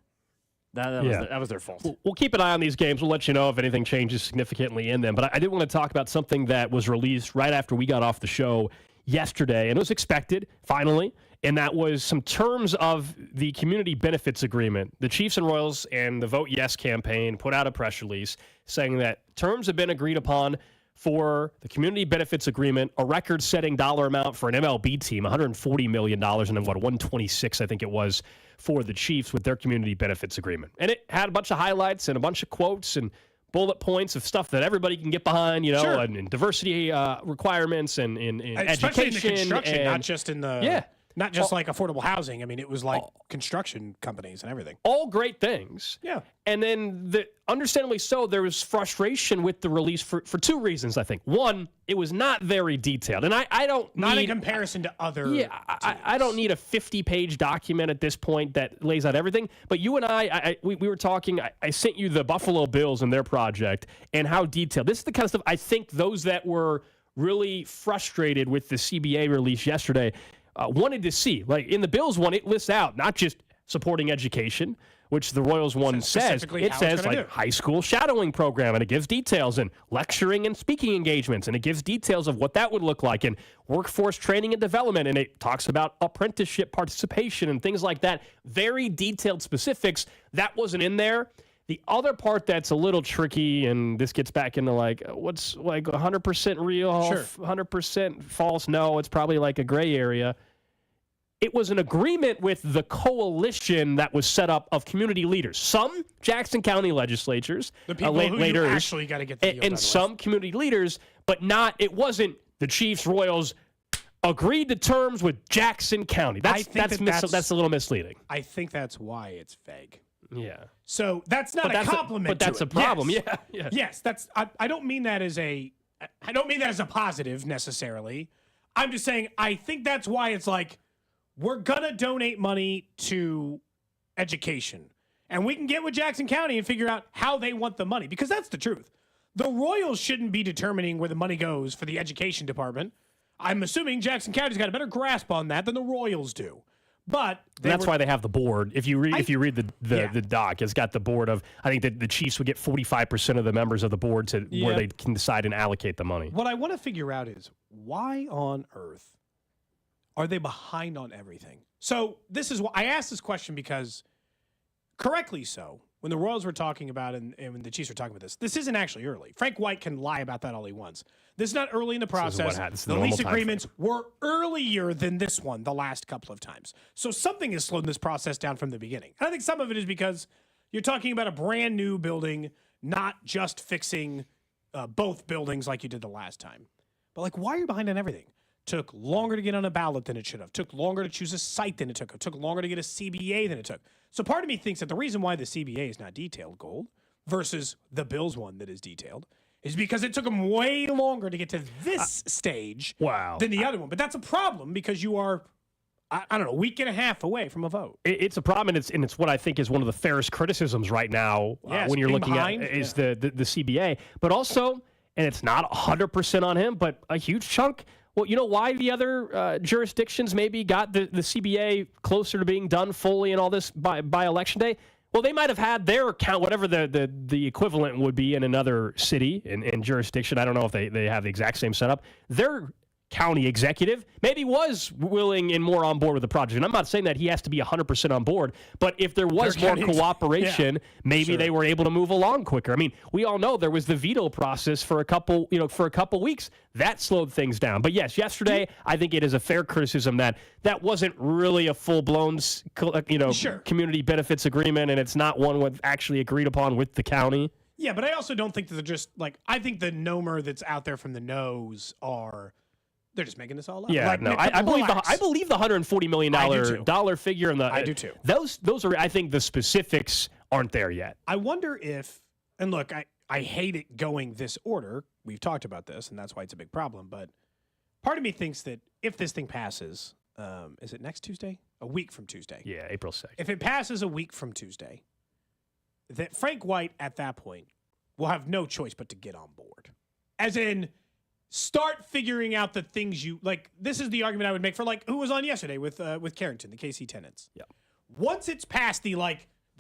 That was their fault. We'll keep an eye on these games. We'll let you know if anything changes significantly in them. But I did want to talk about something that was released right after we got off the show yesterday, and it was expected, finally, and that was some terms of the community benefits agreement. The Chiefs and Royals and the Vote Yes campaign put out a press release saying that terms have been agreed upon for the community benefits agreement, a record-setting dollar amount for an MLB team, $140 million, and then $126, I think it was, for the Chiefs with their community benefits agreement. And it had a bunch of highlights and a bunch of quotes and bullet points of stuff that everybody can get behind, Sure. and diversity requirements and in especially education. in the construction, and, not just in the not just like affordable housing. I mean, it was like construction companies and everything. All great things. Yeah. And then, understandably so, there was frustration with the release for two reasons, I think. One, it was not very detailed. And I don't Not need... in comparison to other... Yeah, I don't need a 50-page document at this point that lays out everything. But you and we were talking, I sent you the Buffalo Bills and their project and how detailed. This is the kind of stuff I think those that were really frustrated with the CBA release yesterday wanted to see. Like in the Bills one, it lists out not just supporting education, which the Royals one says. It says like high school shadowing program, and it gives details, and lecturing and speaking engagements, and it gives details of what that would look like, and workforce training and development, and it talks about apprenticeship participation and things like that. Very detailed specifics. That wasn't in there. The other part that's a little tricky, and this gets back into like, what's like 100% real, 100% false? No, it's probably like a gray area. It was an agreement with the coalition that was set up of community leaders. Some Jackson County legislatures, the people who you actually got to get the deal and some community leaders, but not. It wasn't the Chiefs, Royals agreed to terms with Jackson County. That's a little misleading. I think that's why it's vague. Yeah. So that's not a compliment. But that's to a it. problem. Yes. Yeah. Yes. That's. I don't mean that as a. I don't mean that as a positive necessarily. I'm just saying I think that's why it's like we're gonna donate money to education, and we can get with Jackson County and figure out how they want the money, because that's the truth. The Royals shouldn't be determining where the money goes for the education department. I'm assuming Jackson County's got a better grasp on that than the Royals do. But that's why they have the board. If you read the doc, it's got the board of. I think that the Chiefs would get 45% of the members of the board to where they can decide and allocate the money. What I want to figure out is why on earth are they behind on everything? So this is why I asked this question, because correctly so, when the Royals were talking about it and when the Chiefs were talking about this isn't actually early. Frank White can lie about that all he wants. This is not early in the process. The lease agreements were earlier than this one the last couple of times. So something has slowed this process down from the beginning. And I think some of it is because you're talking about a brand new building, not just fixing both buildings like you did the last time. But like, why are you behind on everything? Took longer to get on a ballot than it should have. Took longer to choose a site than it took. It took longer to get a CBA than it took. So part of me thinks that the reason why the CBA is not detailed, Gold, versus the Bills one that is detailed, is because it took them way longer to get to this stage than the other one. But that's a problem because you are, I don't know, a week and a half away from a vote. It's a problem, and it's what I think is one of the fairest criticisms right now when you're looking at is the CBA. But also, and it's not 100% on him, but a huge chunk. Well, you know why the other jurisdictions maybe got the CBA closer to being done fully and all this by Election Day? Well, they might have had their account, whatever the equivalent would be in another city and jurisdiction. I don't know if they have the exact same setup. Their county executive maybe was willing and more on board with the project. And I'm not saying that he has to be 100% on board, but if there was more cooperation, maybe they were able to move along quicker. I mean, we all know there was the veto process for a couple weeks. That slowed things down. But yes, yesterday, I think it is a fair criticism that wasn't really a full-blown, community benefits agreement, and it's not one with actually agreed upon with the county. Yeah, but I also don't think that they're just I think the nomer that's out there from the nose they're just making this all up. Yeah, I believe the $140 million dollar figure, and I do too. Those are, I think, the specifics aren't there yet. I wonder if, and look, I hate it going this order. We've talked about this, and that's why it's a big problem. But part of me thinks that if this thing passes, is it next Tuesday? A week from Tuesday. Yeah, April 2nd. If it passes a week from Tuesday, that Frank White at that point will have no choice but to get on board. As in, start figuring out the things you like. This is the argument I would make for who was on yesterday with Carrington, the KC tenants. Yeah. Once it's past the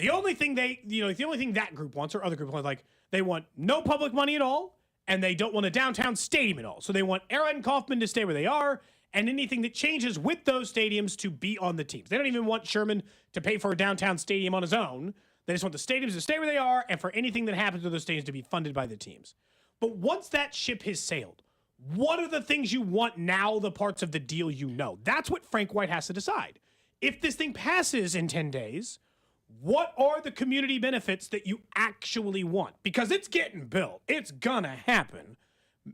The only thing that group wants, or other group wants, like they want no public money at all, and they don't want a downtown stadium at all. So they want Arrowhead and Kaufman to stay where they are, and anything that changes with those stadiums to be on the teams. They don't even want Sherman to pay for a downtown stadium on his own. They just want the stadiums to stay where they are, and for anything that happens to those stadiums to be funded by the teams. But once that ship has sailed, what are the things you want now, the parts of the deal you know? That's what Frank White has to decide. If this thing passes in 10 days, what are the community benefits that you actually want? Because it's getting built. It's going to happen.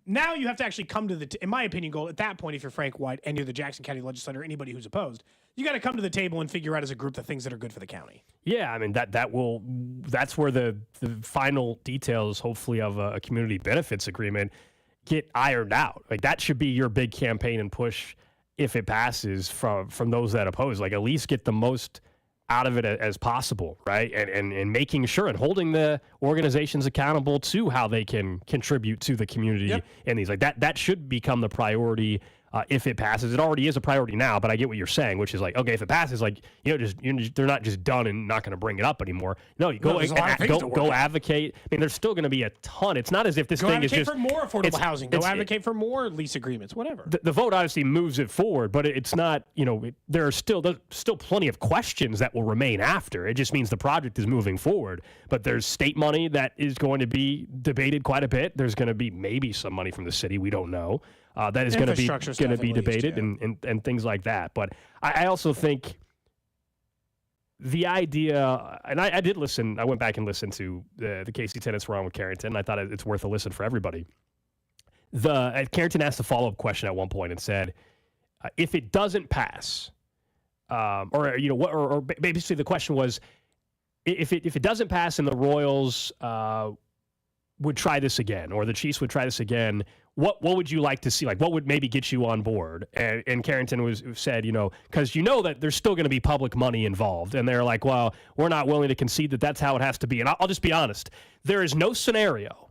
Now you have to actually come to in my opinion, Gold, at that point, if you're Frank White and you're the Jackson County legislator, anybody who's opposed, you got to come to the table and figure out as a group the things that are good for the county. Yeah, I mean, that's where the final details, hopefully, of a community benefits agreement get ironed out. Like, that should be your big campaign and push if it passes from those that oppose. Like, at least get the most out of it as possible, right? And making sure and holding the organizations accountable to how they can contribute to the community in these. Like, that should become the priority if it passes. It already is a priority now, but I get what you're saying, which is like, okay, if it passes, like, they're not just done and not going to bring it up anymore. No, you go advocate. I mean, there's still going to be a ton. It's not as if this thing is just for more affordable housing. Go advocate for more lease agreements, whatever. The vote obviously moves it forward, but it's not. There's still plenty of questions that will remain after. It just means the project is moving forward. But there's state money that is going to be debated quite a bit. There's going to be maybe some money from the city. We don't know. That is going to be debated and things like that. But I also think the idea, and I did listen. I went back and listened to the Casey Tenants Wrong with Carrington. And I thought it's worth a listen for everybody. Carrington asked a follow-up question at one point and said, if it doesn't pass, or basically the question was, if it doesn't pass and the Royals would try this again, or the Chiefs would try this again, what would you like to see? Like, what would maybe get you on board? And Carrington said, because that there's still going to be public money involved. And they're like, well, we're not willing to concede that that's how it has to be. And I'll just be honest. There is no scenario,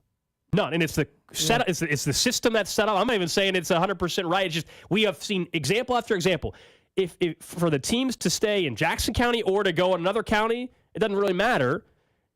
none. And it's the setup. It's the system that's set up. I'm not even saying it's 100% right. It's just, we have seen example after example. If for the teams to stay in Jackson County or to go in another county, it doesn't really matter.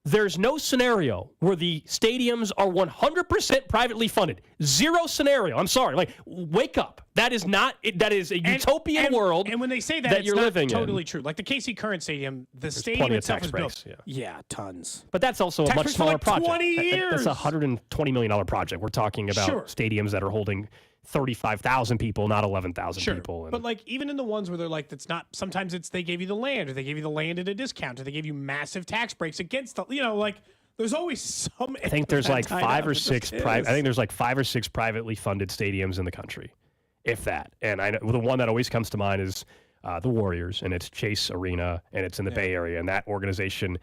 There's no scenario where the stadiums are 100% privately funded. Zero scenario. I'm sorry. Like, wake up. That is not. That is a utopian world. And when they say that, you're living totally in. true. Like the KC Current Stadium, the stadium itself is built. Yeah, tons. But that's also a much smaller project. 20 years. That's a $120 million project. We're talking about stadiums that are holding 35,000 people, not 11,000 people. But like, even in the ones where they're like, that's not, sometimes it's they gave you the land, or they gave you the land at a discount, or they gave you massive tax breaks against the, like, there's always some. I think there's like 5 or 6 private. I think there's like 5 or 6 privately funded stadiums in the country, if that. And I know the one that always comes to mind is the Warriors, and it's Chase Arena, and it's in the Bay Area, and that organization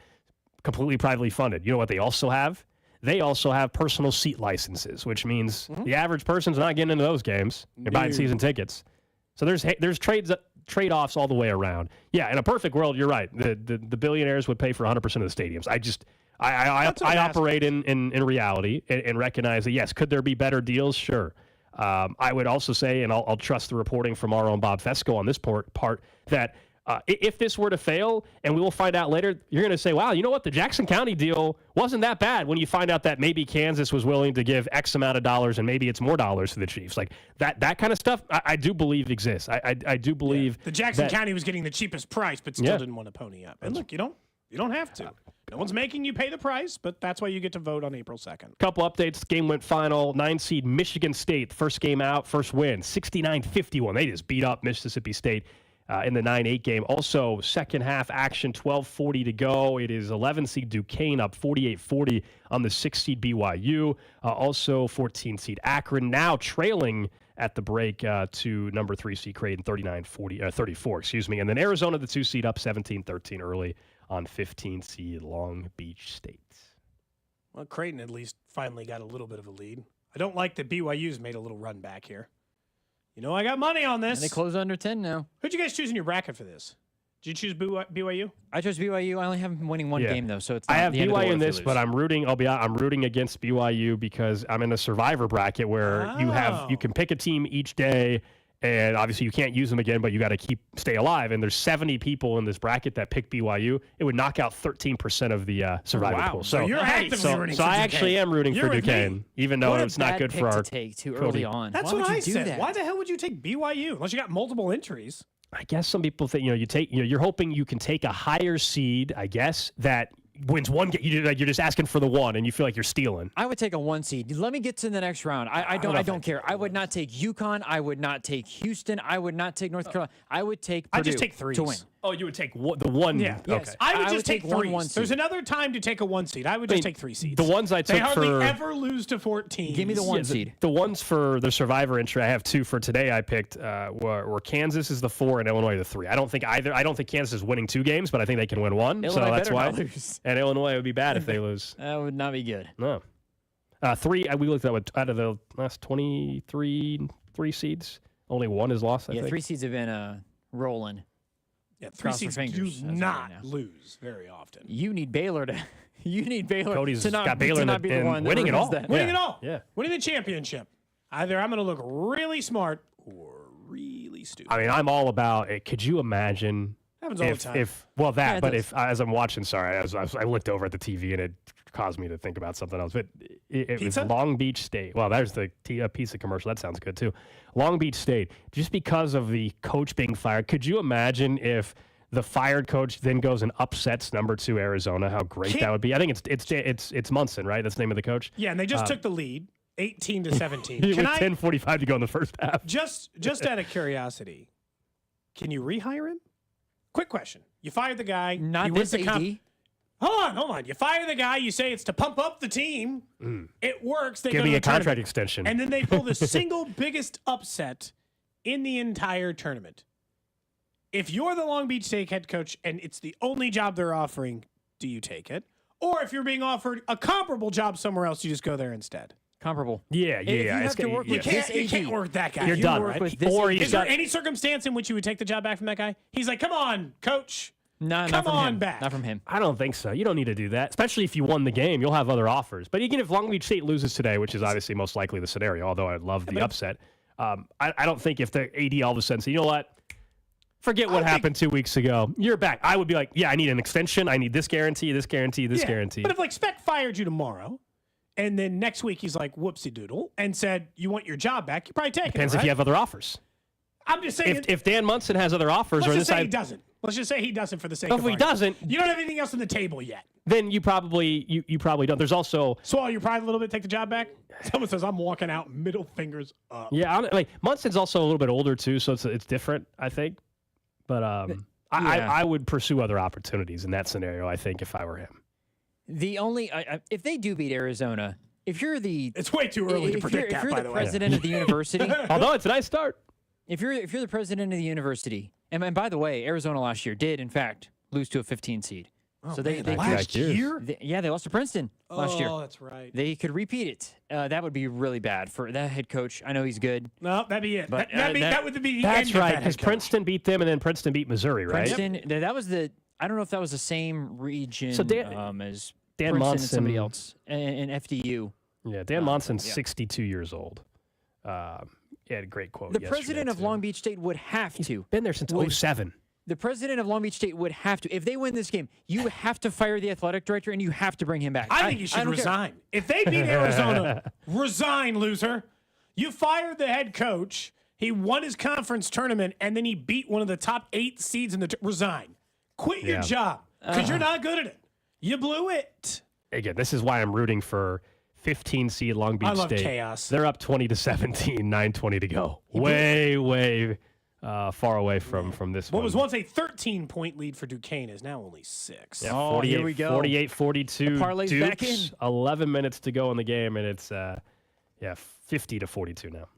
completely privately funded. You know what they also have? They also have personal seat licenses, which means the average person's not getting into those games. They're buying season tickets. So there's trade-offs all the way around. Yeah, in a perfect world, you're right. The billionaires would pay for 100% of the stadiums. I operate in reality and recognize that, yes, could there be better deals? Sure. I would also say, and I'll trust the reporting from our own Bob Fesco on this part, that if this were to fail, and we will find out later, you're going to say, wow, you know what? The Jackson County deal wasn't that bad when you find out that maybe Kansas was willing to give X amount of dollars and maybe it's more dollars to the Chiefs. Like that kind of stuff, I do believe exists. I do believe the Jackson County was getting the cheapest price, but still didn't want to pony up. And look, you don't have to. No one's making you pay the price, but that's why you get to vote on April 2nd. Couple updates. Game went final. 9-seed Michigan State. First game out, first win. 69-51. They just beat up Mississippi State in the 9-8 game. Also, second half action, 12:40 to go. It is 11-seed Duquesne up 48-40 on the 6-seed BYU. Also, 14-seed Akron now trailing at the break to number 3-seed Creighton 34, excuse me. And then Arizona, the 2-seed, up 17-13 early on 15-seed Long Beach State. Well, Creighton at least finally got a little bit of a lead. I don't like that BYU's made a little run back here. I got money on this. And they close under 10 now. Who'd you guys choose in your bracket for this? Did you choose BYU? I chose BYU. I only have them winning one game, though, so it's not I have the end of the BYU in world this, but I'm rooting against BYU because I'm in a survivor bracket where you can pick a team each day, And obviously you can't use them again, but you got to stay alive. And there's 70 people in this bracket that pick BYU. It would knock out 13% of the survivor pool. So you're actively rooting for I Duquesne. actually am rooting for Duquesne, even though What a it's not bad good pick for our to take too Cody. early on. That's Why what would I you do said. that? Why the hell would you take BYU unless you got multiple entries? I guess some people think you're hoping you can take a higher seed. I guess that wins one game. You're just asking for the one, and you feel like you're stealing. I would take a 1 seed. Let me get to the next round. I don't care. I would not take UConn. I would not take Houston. I would not take North Carolina. I would take Purdue I just take threes to win. Oh, you would take the one. Yeah. Okay. I would just take take one threes. seed. There's another time to take a 1 seed. I would just take 3 seeds. The ones I took they hardly for ever lose to 14. Give me the 1 seed. The ones for the survivor entry, I have 2 for today. I picked were Kansas is the 4 and Illinois the 3. I don't think Kansas is winning 2 games, but I think they can win 1. Illinois so that's better why. not lose. And Illinois would be bad if they lose. That would not be good. No. 3. We looked at out of the last 23 seeds, only 1 is lost. I think 3 seeds have been rolling. Yeah, 3 Cross our seeds do fingers as of not right now. lose very often. You need Baylor to. You need Baylor. Cody's to not, got Baylor to in not the- be the in one that winning it ruins all. that. Winning Yeah. it all. Yeah. Winning the championship. Either I'm going to look really smart or really stupid. I mean, I'm all about it. Could you imagine Happens all the time. Yeah, it does. if as I'm watching, sorry, I looked over at the TV and it caused me to think about something else. But it was Pizza? Long Beach State. Well, there's the pizza commercial. That sounds good too. Long Beach State, just because of the coach being fired, could you imagine if the fired coach then goes and upsets number 2 Arizona? How great that would be. I think it's Munson, right? That's the name of the coach. Yeah, and they just took the lead, 18 to 17. With Can I 10:45 to go in the first half. just out of curiosity, can you rehire him? Quick question. You fired the guy. Not he wins this the AD. Hold on. You fire the guy. You say it's to pump up the team. It works. They Give go to me the a contract tournament. extension. And then they pull the single biggest upset in the entire tournament. If you're the Long Beach State head coach and it's the only job they're offering, do you take it? Or if you're being offered a comparable job somewhere else, you just go there instead. Comparable. Yeah. If you have to work You with this can't AD, work that guy. You're you done, work right? with this Or AD. he's Is there got- any circumstance in which you would take the job back from that guy? He's like, come on, coach. No, Come not from on him. back. Not from him. I don't think so. You don't need to do that, especially if you won the game. You'll have other offers. But even if Long Beach State loses today, which is obviously most likely the scenario, although I'd love the upset, I don't think if the AD all of a sudden says, you know what, forget what happened 2 weeks ago. You're back. I would be like, yeah, I need an extension. I need this guarantee, this guarantee, this guarantee. But if like Speck fired you tomorrow, and then next week he's like whoopsie doodle and said you want your job back, you probably take Depends it. if you have other offers. I'm just saying. If Dan Munson has other offers, let's or just this say he doesn't. Let's just say he doesn't for the sake of if he argument. doesn't, You don't have anything else on the table yet. then you probably don't. There's also Swallow your pride a little bit, take the job back. Someone says I'm walking out, middle fingers up. like Munson's also a little bit older too, so it's different, I think. But I would pursue other opportunities in that scenario. I think if I were him. The only if they do beat Arizona, if you're the It's way too early to predict that. If you're By the the way, president of the university, Although it's a nice start. if you're the president of the university, and by the way, Arizona last year did in fact lose to a 15 seed. So they last year. they lost to Princeton last year. Oh, that's right. They could repeat it. That would be really bad for that head coach. I know he's good. No, that'd be it. But, that would be the That's end of right, that because head coach. Princeton beat them, and then Princeton beat Missouri, right? Princeton. That was the. I don't know if that was the same region So as Dan Princeton Monson, and somebody else and FDU. Yeah, Dan Monson's 62 years old. He had a great quote. The president of Long Beach State would have to. Been there since 07. The president of Long Beach State would have to. If they win this game, you have to fire the athletic director and you have to bring him back. I think you should don't care. resign. If they beat Arizona, resign, loser. You fired the head coach. He won his conference tournament, and then he beat one of the top 8 seeds in the resign. Quit your job because you're not good at it. You blew it. Again, this is why I'm rooting for 15 seed Long Beach I love State. chaos. They're up 20-17, 9:20 to go. Way far away from this What one. was once a 13-point lead for Duquesne is now only 6. Yeah, Oh, here we go. 48-42. The parlay's Dukes, back in. 11 minutes to go in the game, and it's 50-42 now.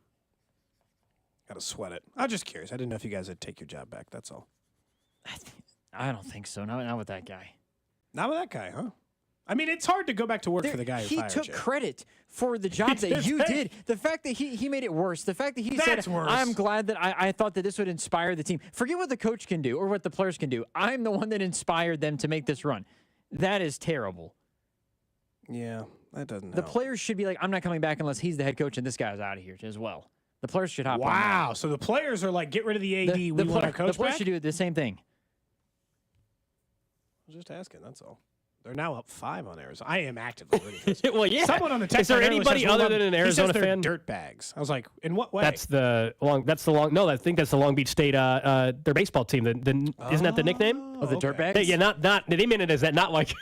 Gotta sweat it. I'm just curious. I didn't know if you guys would take your job back. That's all. I don't think so. Not with that guy. Not with that guy, huh? I mean, it's hard to go back to work for the guy who He fired took you. credit for the job that you did. The fact that he made it worse. The fact that he That's said, worse. I'm glad that I thought that this would inspire the team. Forget what the coach can do or what the players can do. I'm the one that inspired them to make this run. That is terrible. Yeah, that doesn't The help. players should be like, I'm not coming back unless he's the head coach and this guy's out of here as well. The players should hop on. Wow. So the players are like, get rid of the AD. We want our coach The players back? should do the same thing. I was just asking. That's all. They're now up 5 on Arizona. I am actively rooting for this. Well, yeah. Someone on the text Is there line earlier anybody says, well, other than an Arizona he says fan? they're dirtbags. I was like, in what way? That's the Long. No, I think that's the Long Beach State. Their baseball team. Isn't that the nickname of the Dirtbags? Yeah, not. They meant it as that. Not like.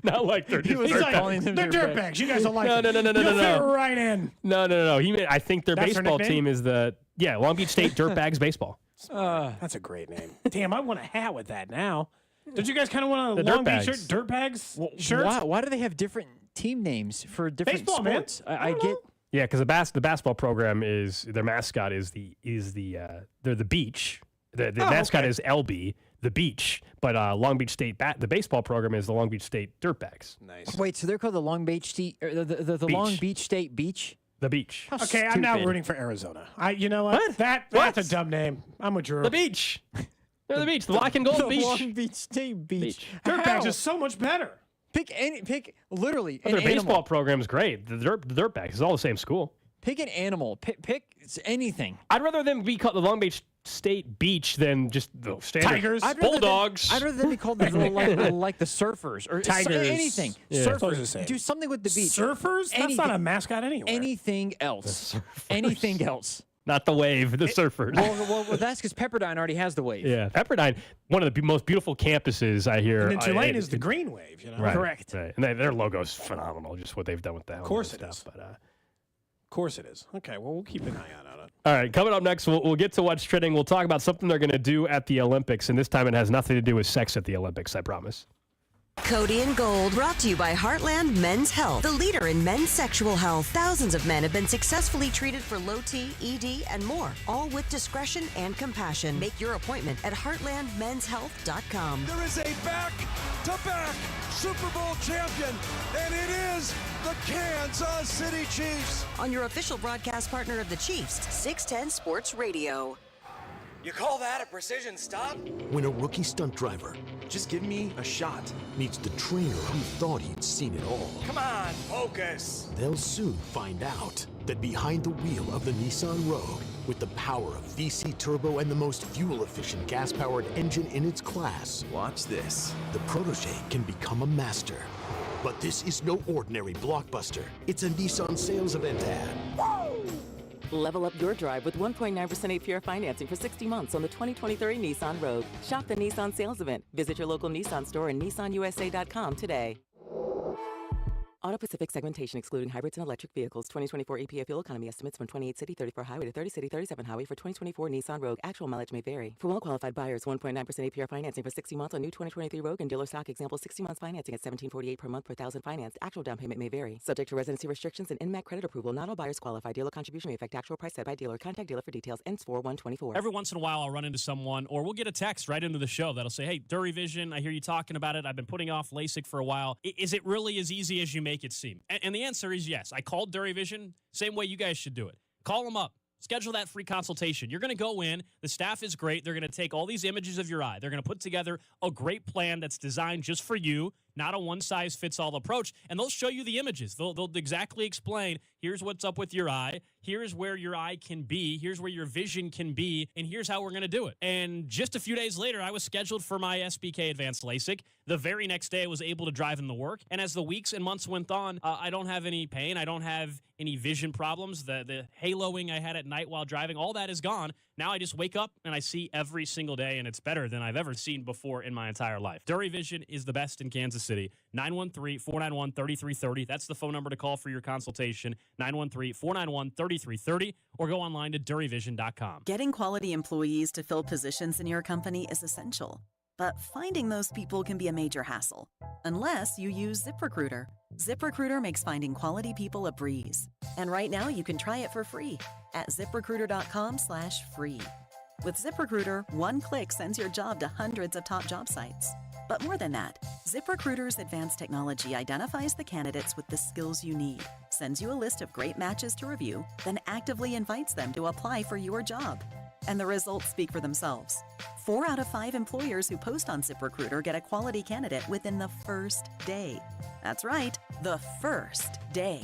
Not like they're just dirtbags. They're dirtbags. You guys don't like No. them. You'll fit right in. No. He meant, I think their That's their baseball nickname? team is the Long Beach State Dirtbags baseball. That's a great name. Damn, I want a hat with that now. Don't you guys kind of want a The Long Beach Dirtbags. shirt? Dirtbags shirts? Why do they have different team names for different Baseball, man. sports? I get. Yeah, because the basketball program is their mascot is they're the Beach. The mascot is LB, the Beach. But Long Beach State the baseball program is the Long Beach State Dirtbags. Nice. Wait, so they're called the Long Beach State, or the Beach. Long Beach State Beach? The Beach. How Okay, I'm now stupid. rooting for Arizona. You know what? That's a dumb name. I'm with Drew. The Beach. They're the Beach. The Black and Gold The Beach. Long Beach State Beach. Dirtbags How? is so much better. Pick literally Their an baseball animal. program is great. The Dirtbags is all the same school. Pick an animal. Pick anything. I'd rather them be called the Long Beach State Beach than just the standard Tigers. I'd rather Bulldogs. I'd rather them be called like the surfers or Tigers. anything. Yeah. Those are the Surfers. same. Do something with the beach. Surfers? That's Anything. not a mascot anywhere. Anything else. Anything else. Not the Wave, the Surfers. Well, that's because Pepperdine already has the wave. Yeah, Pepperdine, one of the most beautiful campuses I hear. And then Tulane is the Green Wave, you know? Right, Correct. Right. And their logo's phenomenal, just what they've done with that. Of course it is. But, of course it is. Okay, well, we'll keep an eye on it. All right, coming up next, we'll get to what's trending. We'll talk about something they're going to do at the Olympics, and this time it has nothing to do with sex at the Olympics, I promise. Cody and Gold, brought to you by Heartland Men's Health, the leader in men's sexual health. Thousands of men have been successfully treated for low T, ED, and more, all with discretion and compassion. Make your appointment at heartlandmenshealth.com. There is a back-to-back Super Bowl champion, and it is the Kansas City Chiefs. On your official broadcast partner of the Chiefs, 610 Sports Radio. You call that a precision stop? When a rookie stunt driver Just give me a shot. meets the trainer who thought he'd seen it all, Come on, focus. they'll soon find out that behind the wheel of the Nissan Rogue, with the power of VC turbo and the most fuel-efficient gas-powered engine in its class, Watch this. the protege can become a master. But this is no ordinary blockbuster. It's a Nissan sales event ad. Level up your drive with 1.9% APR financing for 60 months on the 2023 Nissan Rogue. Shop the Nissan sales event. Visit your local Nissan store and nissanusa.com today. Auto Pacific segmentation excluding hybrids and electric vehicles. 2024 EPA fuel economy estimates from 28 city 34 highway to 30 city 37 highway for 2024 Nissan Rogue. Actual mileage may vary. For well-qualified buyers, 1.9% APR financing for 60 months on new 2023 Rogue and dealer stock. Example, 60 months financing at $1,748 per month per thousand financed. Actual down payment may vary. Subject to residency restrictions and INMAC credit approval. Not all buyers qualify. Dealer contribution may affect actual price set by dealer. Contact dealer for details. Ends 4/1/24. Every once in a while, I'll run into someone, or we'll get a text right into the show that'll say, hey, Dury Vision, I hear you talking about it. I've been putting off LASIK for a while. Is it really as easy as you make it seem? And the answer is yes. I called Dury Vision, same way you guys should do it. Call them up. Schedule that free consultation. You're going to go in. The staff is great. They're going to take all these images of your eye. They're going to put together a great plan that's designed just for you, not a one-size-fits-all approach. And they'll show you the images. They'll exactly explain, here's what's up with your eye. Here's where your eye can be. Here's where your vision can be. And here's how we're going to do it. And just a few days later, I was scheduled for my SBK Advanced LASIK. The very next day, I was able to drive in the work. And as the weeks and months went on, I don't have any pain. I don't have any vision problems. The haloing I had at night while driving, all that is gone. Now I just wake up and I see every single day, and it's better than I've ever seen before in my entire life. Dury Vision is the best in Kansas City. 913-491-3330. That's the phone number to call for your consultation. 913-491-3330, or go online to duryvision.com. Getting quality employees to fill positions in your company is essential, but finding those people can be a major hassle, unless you use ZipRecruiter. ZipRecruiter makes finding quality people a breeze. And right now you can try it for free at ziprecruiter.com/free. With ZipRecruiter, one click sends your job to hundreds of top job sites. But more than that, ZipRecruiter's advanced technology identifies the candidates with the skills you need, sends you a list of great matches to review, then actively invites them to apply for your job. And the results speak for themselves. 4 out of 5 employers who post on ZipRecruiter get a quality candidate within the first day. That's right, the first day.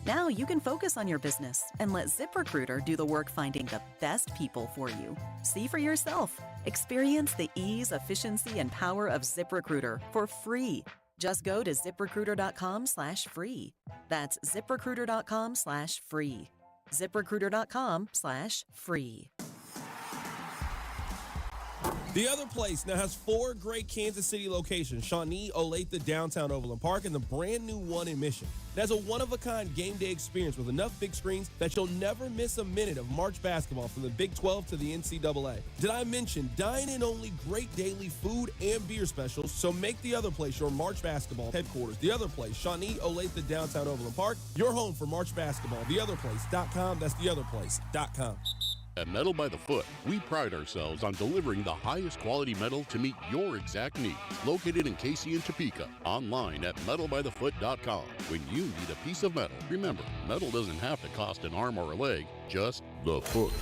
Now you can focus on your business and let ZipRecruiter do the work finding the best people for you. See for yourself. Experience the ease, efficiency, and power of ZipRecruiter for free. Just go to ziprecruiter.com/free. That's ziprecruiter.com/free. ziprecruiter.com/free. The Other Place now has 4 great Kansas City locations: Shawnee, Olathe, downtown Overland Park, and the brand new one in Mission. It has a one-of-a-kind game day experience with enough big screens that you'll never miss a minute of March basketball from the Big 12 to the NCAA. Did I mention dine-in only great daily food and beer specials? So make The Other Place your March basketball headquarters. The Other Place, Shawnee, Olathe, downtown Overland Park, your home for March basketball. TheOtherPlace.com. That's TheOtherPlace.com. At Metal by the Foot, we pride ourselves on delivering the highest quality metal to meet your exact needs. Located in Casey and Topeka, online at metalbythefoot.com. When you need a piece of metal, remember, metal doesn't have to cost an arm or a leg, just the foot.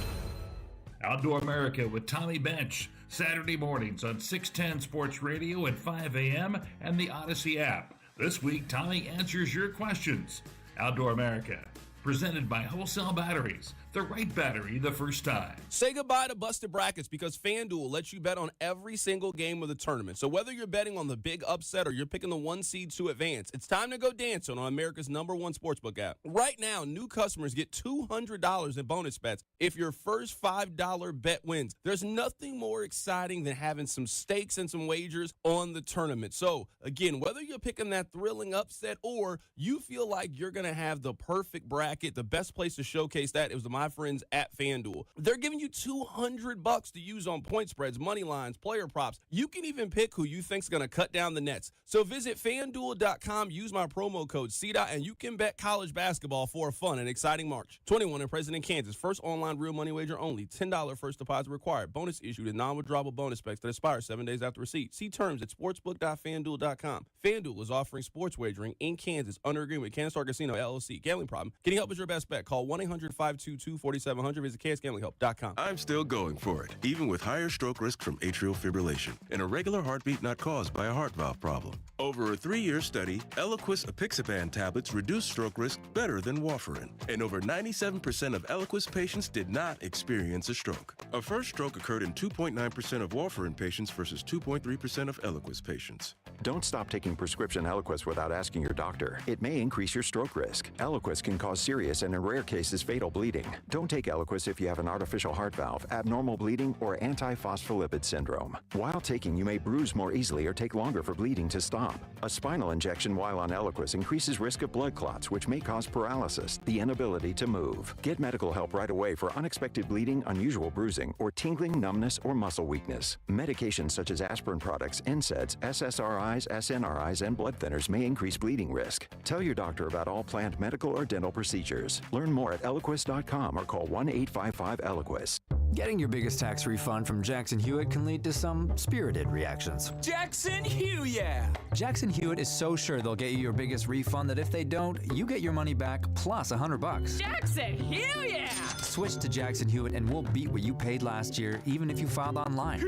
Outdoor America with Tommy Bench, Saturday mornings on 610 Sports Radio at 5 a.m. and the Odyssey app. This week, Tommy answers your questions. Outdoor America, presented by Wholesale Batteries. The right battery the first time. Say goodbye to busted brackets because FanDuel lets you bet on every single game of the tournament. So whether you're betting on the big upset or you're picking the 1 seed to advance, it's time to go dancing on America's #1 sportsbook app. Right now, new customers get $200 in bonus bets if your first $5 bet wins. There's nothing more exciting than having some stakes and some wagers on the tournament. So again, whether you're picking that thrilling upset or you feel like you're going to have the perfect bracket, the best place to showcase that is my friends at FanDuel. They're giving you $200 to use on point spreads, money lines, player props. You can even pick who you think's going to cut down the nets. So visit FanDuel.com, use my promo code CDOT, and you can bet college basketball for a fun and exciting March. 21 and present in Kansas. First online real money wager only. $10 first deposit required. Bonus issued in non-withdrawable bonus specs that expire 7 days after receipt. See terms at sportsbook.fanduel.com. FanDuel is offering sports wagering in Kansas under agreement with Kansas Star Casino, LLC. Gambling problem? Getting help is your best bet. Call 1-800-522-4700. Visit KSGamblingHelp.com. I'm still going for it, even with higher stroke risk from atrial fibrillation, and a regular heartbeat not caused by a heart valve problem. Over a 3-year study, Eliquis apixaban tablets reduce stroke risk better than warfarin, and over 97% of Eliquis patients did not experience a stroke. A first stroke occurred in 2.9% of warfarin patients versus 2.3% of Eliquis patients. Don't stop taking prescription Eliquis without asking your doctor. It may increase your stroke risk. Eliquis can cause serious and in rare cases fatal bleeding. Don't take Eliquis if you have an artificial heart valve, abnormal bleeding, or antiphospholipid syndrome. While taking, you may bruise more easily or take longer for bleeding to stop. A spinal injection while on Eliquis increases risk of blood clots, which may cause paralysis, the inability to move. Get medical help right away for unexpected bleeding, unusual bruising, or tingling, numbness, or muscle weakness. Medications such as aspirin products, NSAIDs, SSRIs, SNRIs, and blood thinners may increase bleeding risk. Tell your doctor about all planned medical or dental procedures. Learn more at Eliquis.com or call 1-855-ELIQUIS. Getting your biggest tax refund from Jackson Hewitt can lead to some spirited reactions. Jackson Hewitt, yeah! Jackson Hewitt is so sure they'll get you your biggest refund that if they don't, you get your money back plus $100. Jackson Hewitt, yeah! Switch to Jackson Hewitt and we'll beat what you paid last year, even if you filed online.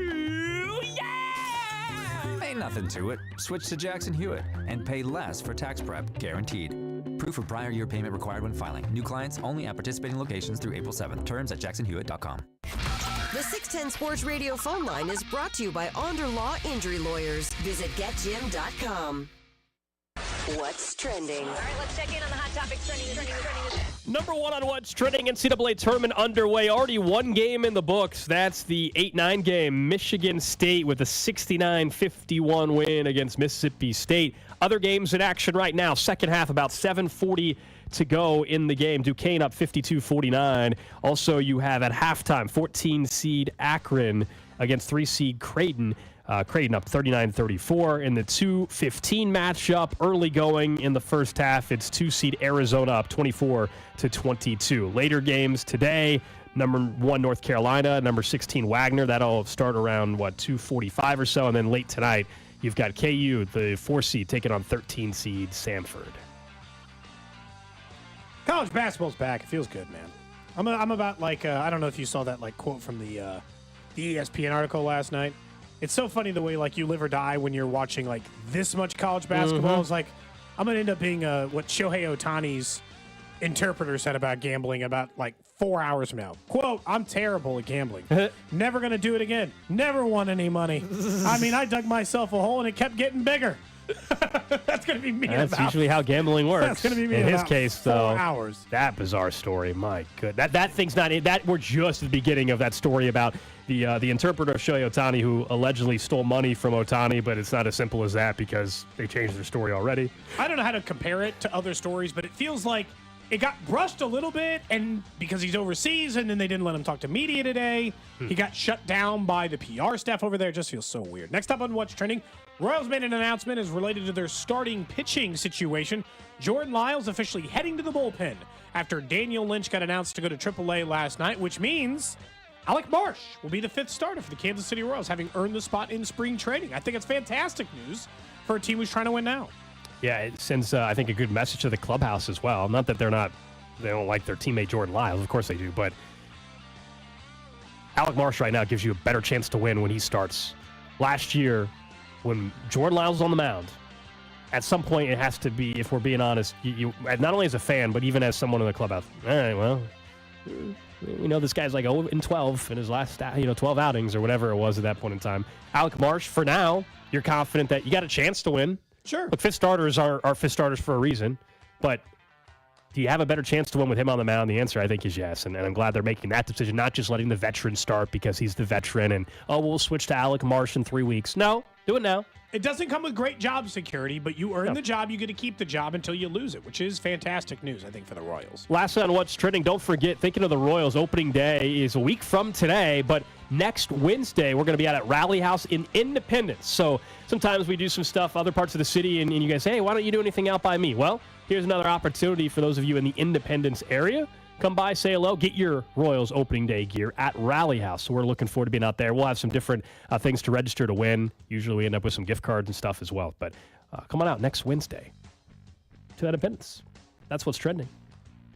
Ain't nothing to it. Switch to Jackson Hewitt and pay less for tax prep, guaranteed. Proof of prior year payment required when filing. New clients only at participating locations through April 7th. Terms at jacksonhewitt.com. The 610 Sports Radio phone line is brought to you by Onder Law Injury Lawyers. Visit getjim.com. What's trending? All right, let's check in on the hot topics trending. Number one on what's trending, NCAA tournament underway. Already one game in the books. That's the 8-9 game. Michigan State with a 69-51 win against Mississippi State. Other games in action right now. Second half, about 7:40 to go in the game. Duquesne up 52-49. Also, you have at halftime 14-seed Akron against 3-seed Creighton. Creighton up 39-34 in the 2-15 matchup. Early going in the first half, it's 2-seed Arizona up 24-22. Later games today, number 1 North Carolina, number 16 Wagner. That'll start around 2:45 or so, and then late tonight you've got KU, the 4-seed, taking on 13-seed Samford. College basketball's back. It feels good, man. I'm about I don't know if you saw that quote from the ESPN article last night. It's so funny the way you live or die when you're watching this much college basketball. Mm-hmm. It's I'm gonna end up being what Shohei Ohtani's interpreter said about gambling about like 4 hours from now. Quote, I'm terrible at gambling. Never going to do it again. Never won any money. I mean, I dug myself a hole and it kept getting bigger. That's going to be me. That's usually how gambling works. That's going to be me in his case, 4 though. hours. That bizarre story, my goodness. That thing's not in. That we're just at the beginning of that story about the interpreter of Shohei Ohtani who allegedly stole money from Ohtani, but it's not as simple as that because they changed their story already. I don't know how to compare it to other stories, but it feels like it got brushed a little bit, and because he's overseas, and then they didn't let him talk to media today. He got shut down by the PR staff over there. It just feels so weird. Next up on What's Trending, Royals made an announcement as related to their starting pitching situation. Jordan Lyles officially heading to the bullpen after Daniel Lynch got announced to go to AAA last night, which means Alec Marsh will be the 5th starter for the Kansas City Royals, having earned the spot in spring training. I think it's fantastic news for a team who's trying to win now. Yeah, it sends, I think, a good message to the clubhouse as well. Not that they don't like their teammate Jordan Lyles. Of course they do. But Alec Marsh right now gives you a better chance to win when he starts. Last year, when Jordan Lyles was on the mound, at some point it has to be, if we're being honest, you not only as a fan, but even as someone in the clubhouse. All right, well, we know this guy's like 0-12 in his last 12 outings or whatever it was at that point in time. Alec Marsh, for now, you're confident that you got a chance to win. Sure. Look, 5th starters are 5th starters for a reason, but do you have a better chance to win with him on the mound? The answer, I think, is yes, and I'm glad they're making that decision, not just letting the veteran start because he's the veteran and, we'll switch to Alec Marsh in 3 weeks. No, do it now. It doesn't come with great job security, but you earn the job, you get to keep the job until you lose it, which is fantastic news, I think, for the Royals. Last on What's Trending, don't forget, thinking of the Royals, opening day is a week from today, but next Wednesday, we're going to be out at Rally House in Independence. So sometimes we do some stuff, other parts of the city, and you guys say, hey, why don't you do anything out by me? Well, here's another opportunity for those of you in the Independence area. Come by, say hello, get your Royals opening day gear at Rally House. So we're looking forward to being out there. We'll have some different things to register to win. Usually we end up with some gift cards and stuff as well. But come on out next Wednesday to Independence. That's What's Trending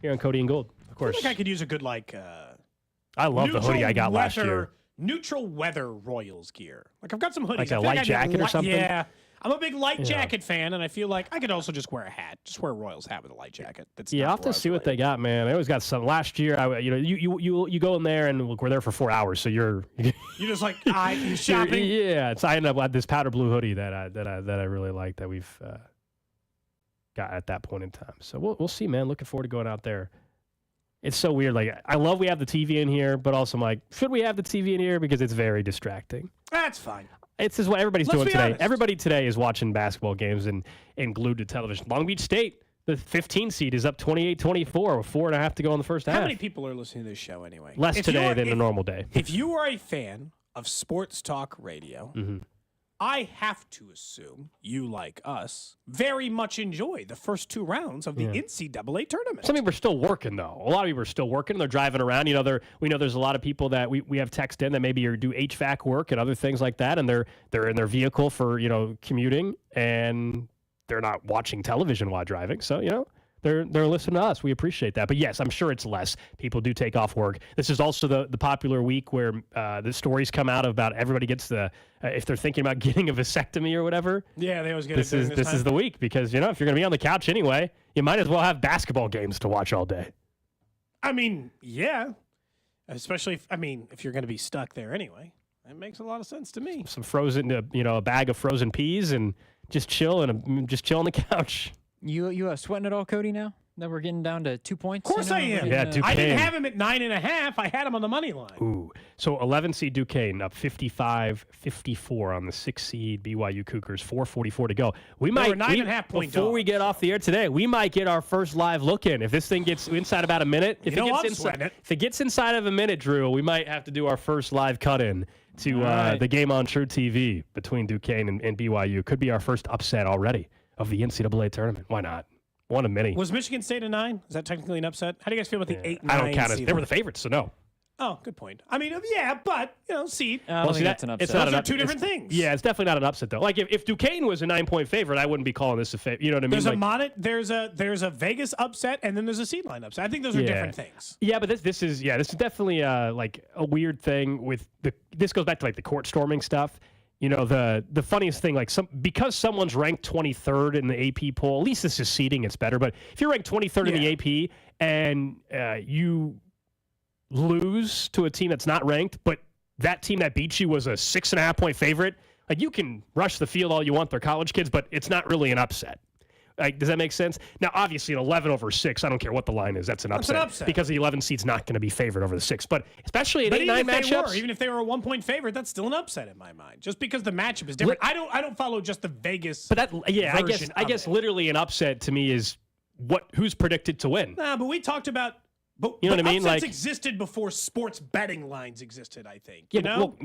here on Cody and Gold, of course. I think I could use a good, I love the hoodie I got last year. Neutral weather Royals gear. Like, I've got some hoodies. Like a light jacket or something? Yeah. I'm a big light jacket fan, and I feel like I could also just wear a hat. Just wear a Royals hat with a light jacket. I'll have to see what they got, man. They always got some. Last year, you go in there, and look, we're there for 4 hours, so you're just like shopping. Yeah, I ended up with this powder blue hoodie that I really like that we've got at that point in time. So we'll see, man. Looking forward to going out there. It's so weird. Like, I love we have the TV in here, but also I'm like, should we have the TV in here because it's very distracting. That's fine. It's just what everybody's doing today. Honest. Everybody today is watching basketball games and glued to television. Long Beach State, the 15 seed, is up 28-24 with 4.5 to go in the first half. How many people are listening to this show anyway? Less today than a normal day. If you are a fan of sports talk radio, I have to assume you, like us, very much enjoy the first 2 rounds of the NCAA tournament. Some people are still working, though. A lot of people are still working. They're driving around. We know there's a lot of people that we have text in that maybe do HVAC work and other things like that, and they're in their vehicle for commuting, and they're not watching television while driving. So they're listening to us. We appreciate that. But yes, I'm sure it's less. People do take off work. This is also the popular week where the stories come out about everybody gets if they're thinking about getting a vasectomy or whatever. Yeah, they always get this is the week because if you're going to be on the couch anyway, you might as well have basketball games to watch all day. I mean, yeah. Especially if you're going to be stuck there anyway. That makes a lot of sense to me. Some frozen, a bag of frozen peas and just chill on the couch. You sweating it all, Cody, now that we're getting down to 2 points? Of course I am. Yeah, Duquesne. I didn't have him at 9.5. I had him on the money line. Ooh. So 11 seed Duquesne up 55-54 on the 6 seed BYU Cougars. 4:44 to go. We might 9.5 point before dogs, we get off the air today. We might get our first live look in. If this thing gets inside about a minute, if it gets inside of a minute, Drew, we might have to do our first live cut in to the game on True TV between Duquesne and BYU. Could be our first upset already of the NCAA tournament. Why not? One of many. Was Michigan State a 9? Is that technically an upset? How do you guys feel about the 8 and 9? I don't count it. They were the favorites, so no. Oh, good point. I mean, yeah, but, seed. I don't think that's an upset. Those are two different things. Yeah, it's definitely not an upset, though. Like, if Duquesne was a 9-point favorite, I wouldn't be calling this a favorite. You know what I mean? There's a Vegas upset, and then there's a seed line upset. I think those are different things. Yeah, but this is definitely like a weird thing with this goes back to like the court storming stuff. You know, the funniest thing, like because someone's ranked 23rd in the AP poll, at least this is seeding, it's better. But if you're ranked 23rd in the AP and you lose to a team that's not ranked, but that team that beat you was a 6.5-point favorite, like you can rush the field all you want. They're college kids, but it's not really an upset. Like, does that make sense? Now, obviously, an 11-6, I don't care what the line is. That's an upset. Because the 11 seed's not going to be favored over the 6. But especially in 8-9 matchups. Even if they were a 1-point favorite, that's still an upset in my mind. Just because the matchup is different. I don't follow just the Vegas. But I guess literally an upset to me is who's predicted to win. Nah, but we talked about. But, you know what I mean? Upsets existed before sports betting lines existed, I think. Yeah, you know?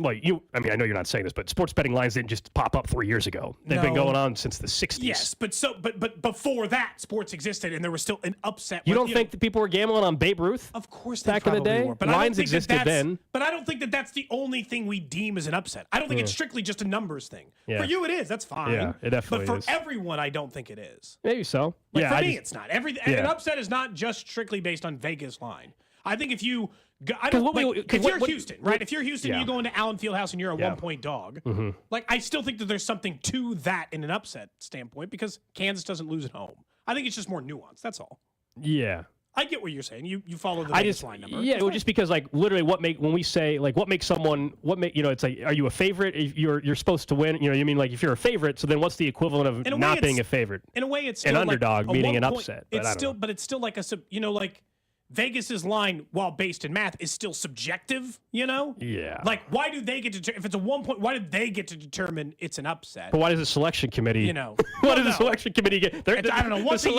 I mean, I know you're not saying this, but sports betting lines didn't just pop up 3 years ago. They've been going on since the 60s. Yes, but before that, sports existed, and there was still an upset. You don't think that people were gambling on Babe Ruth? Of course they back in the day? were. But lines existed then. But I don't think that that's the only thing we deem as an upset. I don't think it's strictly just a numbers thing. Yeah. For you, it is. That's fine. Yeah, it definitely is. But is. For everyone, I don't think it is. Maybe so. Like for me, it's not. An upset is not just strictly based on Vegas line. I think if you, if you're Houston, right? If you're Houston, you go into Allen Fieldhouse and you're a 1-point dog. Mm-hmm. Like I still think that there's something to that in an upset standpoint because Kansas doesn't lose at home. I think it's just more nuanced. That's all. Yeah. I get what you're saying. You follow the Vegas line number. Yeah, well, just because like literally when we say like what makes someone it's like are you a favorite? If you're supposed to win. You know, you mean like if you're a favorite, so then what's the equivalent of not being a favorite? In a way, it's an still underdog, like meaning an upset. But it's still like like. Vegas's line, while based in math, is still subjective, you know? Yeah. Like, why do they get to, if it's a 1 point, why do they get to determine it's an upset? But why does the selection committee, why does the selection committee get, I don't know, once a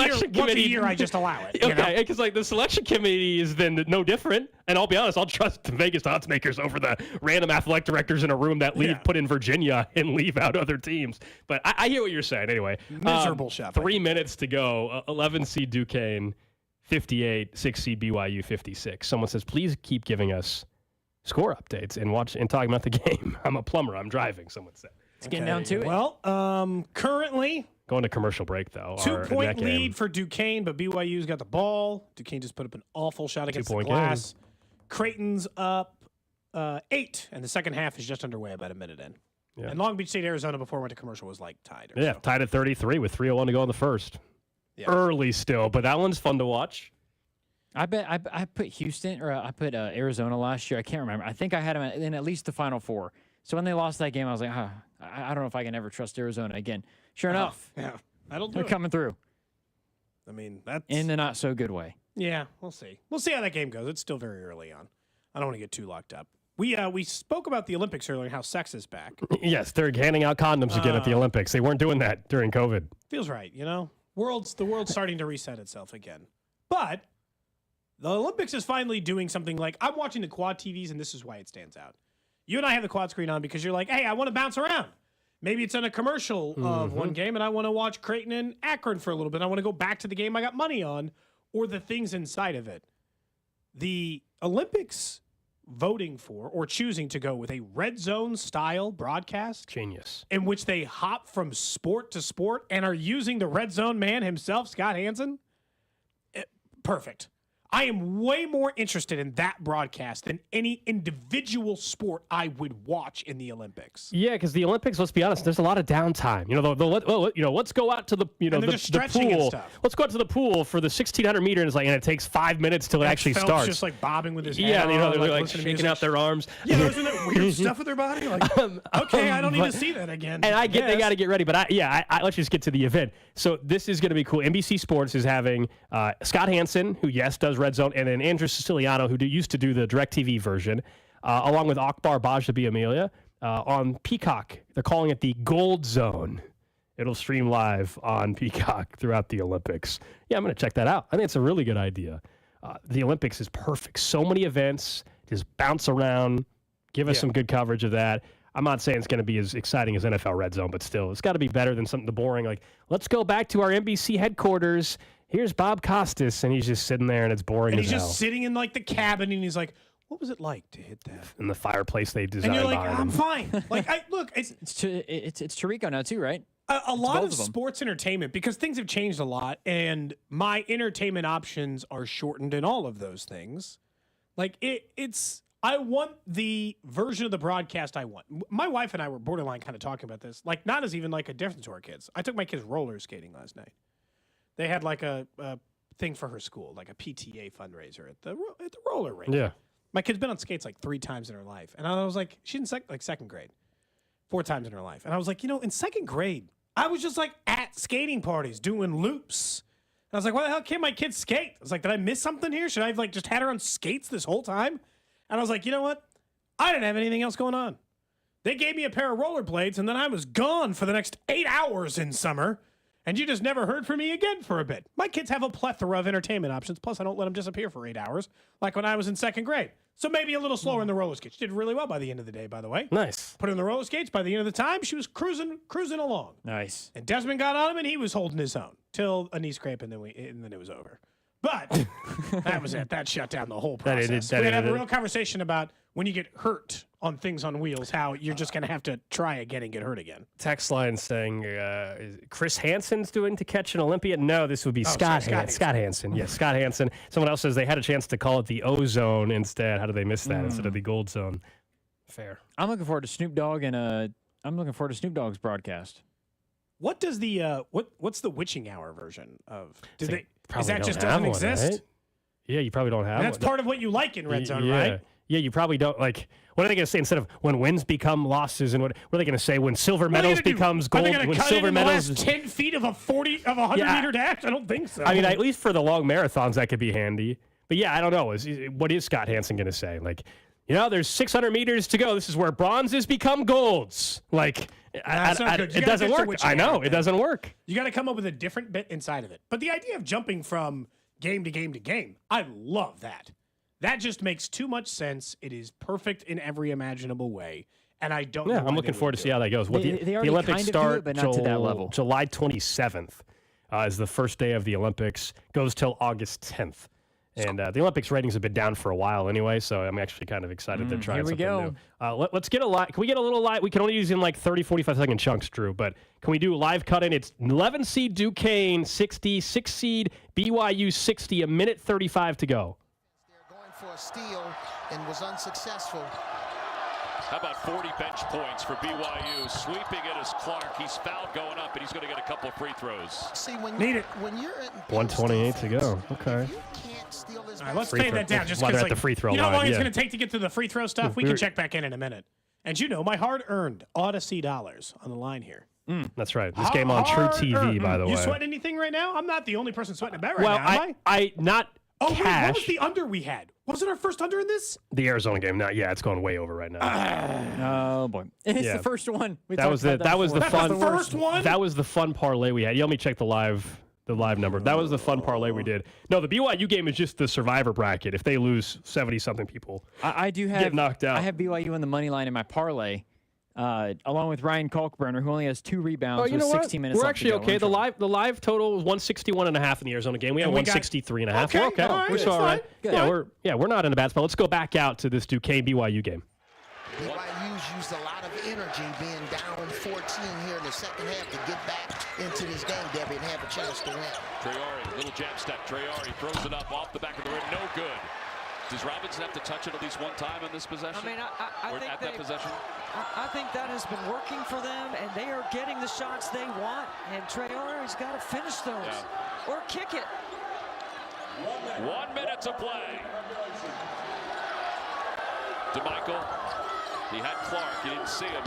year I just allow it. Okay, because like the selection committee is then no different, and I'll be honest, I'll trust the Vegas odds makers over the random athletic directors in a room that put in Virginia and leave out other teams. But I hear what you're saying anyway. Miserable shot. 3 minutes to go, 11 seed Duquesne. 58, 6 seed BYU 56. Someone says, please keep giving us score updates and talking about the game. I'm a plumber. I'm driving, someone said. It's getting down to it. Well, currently. Going to commercial break, though. 2-point lead for Duquesne, but BYU's got the ball. Duquesne just put up an awful shot against the glass. Creighton's up 8, and the second half is just underway about a minute in. Yeah. And Long Beach State, Arizona, before we went to commercial, was like tied. Tied at 33 with 3:01 to go in the first. Yeah. Early still, but that one's fun to watch. I bet I put Houston or I put Arizona last year. I can't remember. I think I had them in at least the Final Four. So when they lost that game, I was like, I don't know if I can ever trust Arizona again. Sure enough, they're coming through. I mean, that's in the not so good way. Yeah, we'll see. We'll see how that game goes. It's still very early on. I don't want to get too locked up. We spoke about the Olympics earlier and how sex is back. Yes, they're handing out condoms again at the Olympics. They weren't doing that during COVID. Feels right, you know. The world's starting to reset itself again. But the Olympics is finally doing something like I'm watching the quad TVs, and this is why it stands out. You and I have the quad screen on because you're like, hey, I want to bounce around. Maybe it's on a commercial of one game, and I want to watch Creighton and Akron for a little bit. I want to go back to the game I got money on or the things inside of it. The Olympics voting for or choosing to go with a red zone style broadcast. Genius. In which they hop from sport to sport and are using the red zone man himself, Scott Hansen. Perfect. I am way more interested in that broadcast than any individual sport I would watch in the Olympics. Yeah, because the Olympics, let's be honest, there's a lot of downtime. Let's go out to the the pool. Let's go out to the pool for the 1,600 meter, and it takes 5 minutes till it actually Phelps starts. just like bobbing with his head. Yeah, on, they're like shaking out their arms. Yeah, isn't that weird stuff with their body? Like, okay, I don't need to see that again. And I get they got to get ready, but let's just get to the event. So this is going to be cool. NBC Sports is having Scott Hansen, who does Red Zone, and then Andrew Siciliano, who used to do the DirecTV version, along with Akbar Bajabi-Amelia on Peacock. They're calling it the Gold Zone. It'll stream live on Peacock throughout the Olympics. Yeah, I'm going to check that out. I think it's a really good idea. The Olympics is perfect. So many events, just bounce around, give us some good coverage of that. I'm not saying it's going to be as exciting as NFL Red Zone, but still, it's got to be better than something boring. Like, let's go back to our NBC headquarters. Here's Bob Costas, and he's just sitting there, and it's boring as hell. And he's just sitting in, like, the cabin, and he's like, what was it like to hit that? In the fireplace they designed. And you're like, I'm fine. Like, it's Tirico now, too, right? A lot of sports entertainment, because things have changed a lot, and my entertainment options are shortened in all of those things. Like, I want the version of the broadcast I want. My wife and I were borderline kind of talking about this. Like, not as even like a difference to our kids. I took my kids roller skating last night. They had like a thing for her school, like a PTA fundraiser at the roller rink. Yeah. My kid's been on skates like 3 times in her life. And I was like, she's in second grade, 4 times in her life. And I was like, in second grade, I was just like at skating parties doing loops. And I was like, why the hell can't my kid skate? I was like, did I miss something here? Should I have like just had her on skates this whole time? And I was like, you know what? I didn't have anything else going on. They gave me a pair of rollerblades, and then I was gone for the next 8 hours in summer. And you just never heard from me again for a bit. My kids have a plethora of entertainment options. Plus, I don't let them disappear for 8 hours, like when I was in second grade. So maybe a little slower in the roller skates. She did really well by the end of the day, by the way. Nice. Put her in the roller skates. By the end of the time, she was cruising along. Nice. And Desmond got on him, and he was holding his own till a knee scrape, and then it was over. But that was it. That shut down the whole process. We had to have a real conversation about when you get hurt on things on wheels, how you're just going to have to try again and get hurt again. Text line saying is Chris Hansen's doing to catch an Olympian. No, this would be Scott Hansen. Yes, Scott Hansen. Someone else says they had a chance to call it the O-Zone instead. How did they miss that instead of the Gold Zone? Fair. I'm looking forward to Snoop Dogg I'm looking forward to Snoop Dogg's broadcast. What does the what's the witching hour version of? Is that just have doesn't one, exist? right? Yeah, you probably don't have And that's one. part of what you like in Red Zone, right? Yeah, you probably don't like. What are they going to say instead of when wins become losses? And what are they going to say when silver medals becomes gold? Are they going when to cut silver it in medals the last 10 feet of a 100-meter dash? I don't think so. I mean, at least for the long marathons, that could be handy. But yeah, I don't know. What is Scott Hansen going to say? Like, there's 600 meters to go. This is where bronzes become golds. Like, it doesn't work. I know, it doesn't work. You got to come up with a different bit inside of it. But the idea of jumping from game to game to game, I love that. That just makes too much sense. It is perfect in every imaginable way. And I don't know. I'm looking forward to see how that goes. They the Olympics start but not to that level. July 27th is the first day of the Olympics. Goes till August 10th. And the Olympics ratings have been down for a while anyway, so I'm actually kind of excited they're trying something new. Let's get a live. Can we get a little live? We can only use in like 30, 45-second chunks, Drew, but can we do live cut-in? It's 11 seed Duquesne, 60, 6 seed BYU, 60, a minute 35 to go. They're going for a steal and was unsuccessful. How about 40 bench points for BYU? Sweeping it is Clark. He's fouled going up, and he's going to get a couple of free throws. See, when you're at 128 to go. Okay. All right, let's fade that down. Just while because, they're at the free throw you know how line, long it's going to take to get to the free throw stuff? We can check back in a minute. And my hard-earned Odyssey dollars on the line here. That's right. This game on True TV, by the way. You sweating anything right now? I'm not the only person sweating a bet right now, am I not cash. Wait, what was the under we had? Wasn't our first under in this? The Arizona game. Not yet. It's going way over right now. Oh boy, it's the first one. That was the fun first one. That was the fun parlay we had. Let me check the live number. That was the fun parlay we did. No, the BYU game is just the survivor bracket. If they lose 70-something people, I do have get knocked out. I have BYU on the money line in my parlay, along with Ryan Kalkbrenner, who only has 2 rebounds with 16 minutes We're left actually to go. okay. The live total was 161.5 in the Arizona game. We had 163.5. Okay, we're okay. all right, We're still all right. Good. We're not in a bad spot. Let's go back out to this Duquesne BYU game. BYU's used a lot of energy being down 14 here in the second half to get back into this game, Debbie, and have a chance to win. Traore, little jab step. Traore throws it up off the back of the rim. No good. Does Robinson have to touch it at least one time in this possession? I mean, I think that possession? I think that has been working for them, and they are getting the shots they want. And Traore's got to finish those or kick it. 1 minute to play. DeMichael, he had Clark. He didn't see him.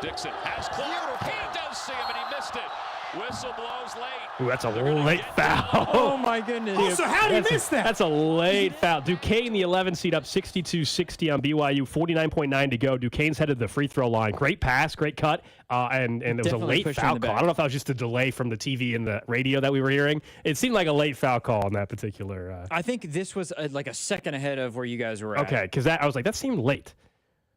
Dixon has Clark. He does see him, and he missed it. Whistle blows late. Ooh, that's a late foul. Oh, my goodness. Also, how did he miss that? That's a late foul. Duquesne, the 11 seed, up 62-60 on BYU, 49.9 to go. Duquesne's headed to the free throw line. Great pass, great cut, and there was a late foul call. I don't know if that was just a delay from the TV and the radio that we were hearing. It seemed like a late foul call on that particular. I think this was like a second ahead of where you guys were at. Okay, because I was like, that seemed late.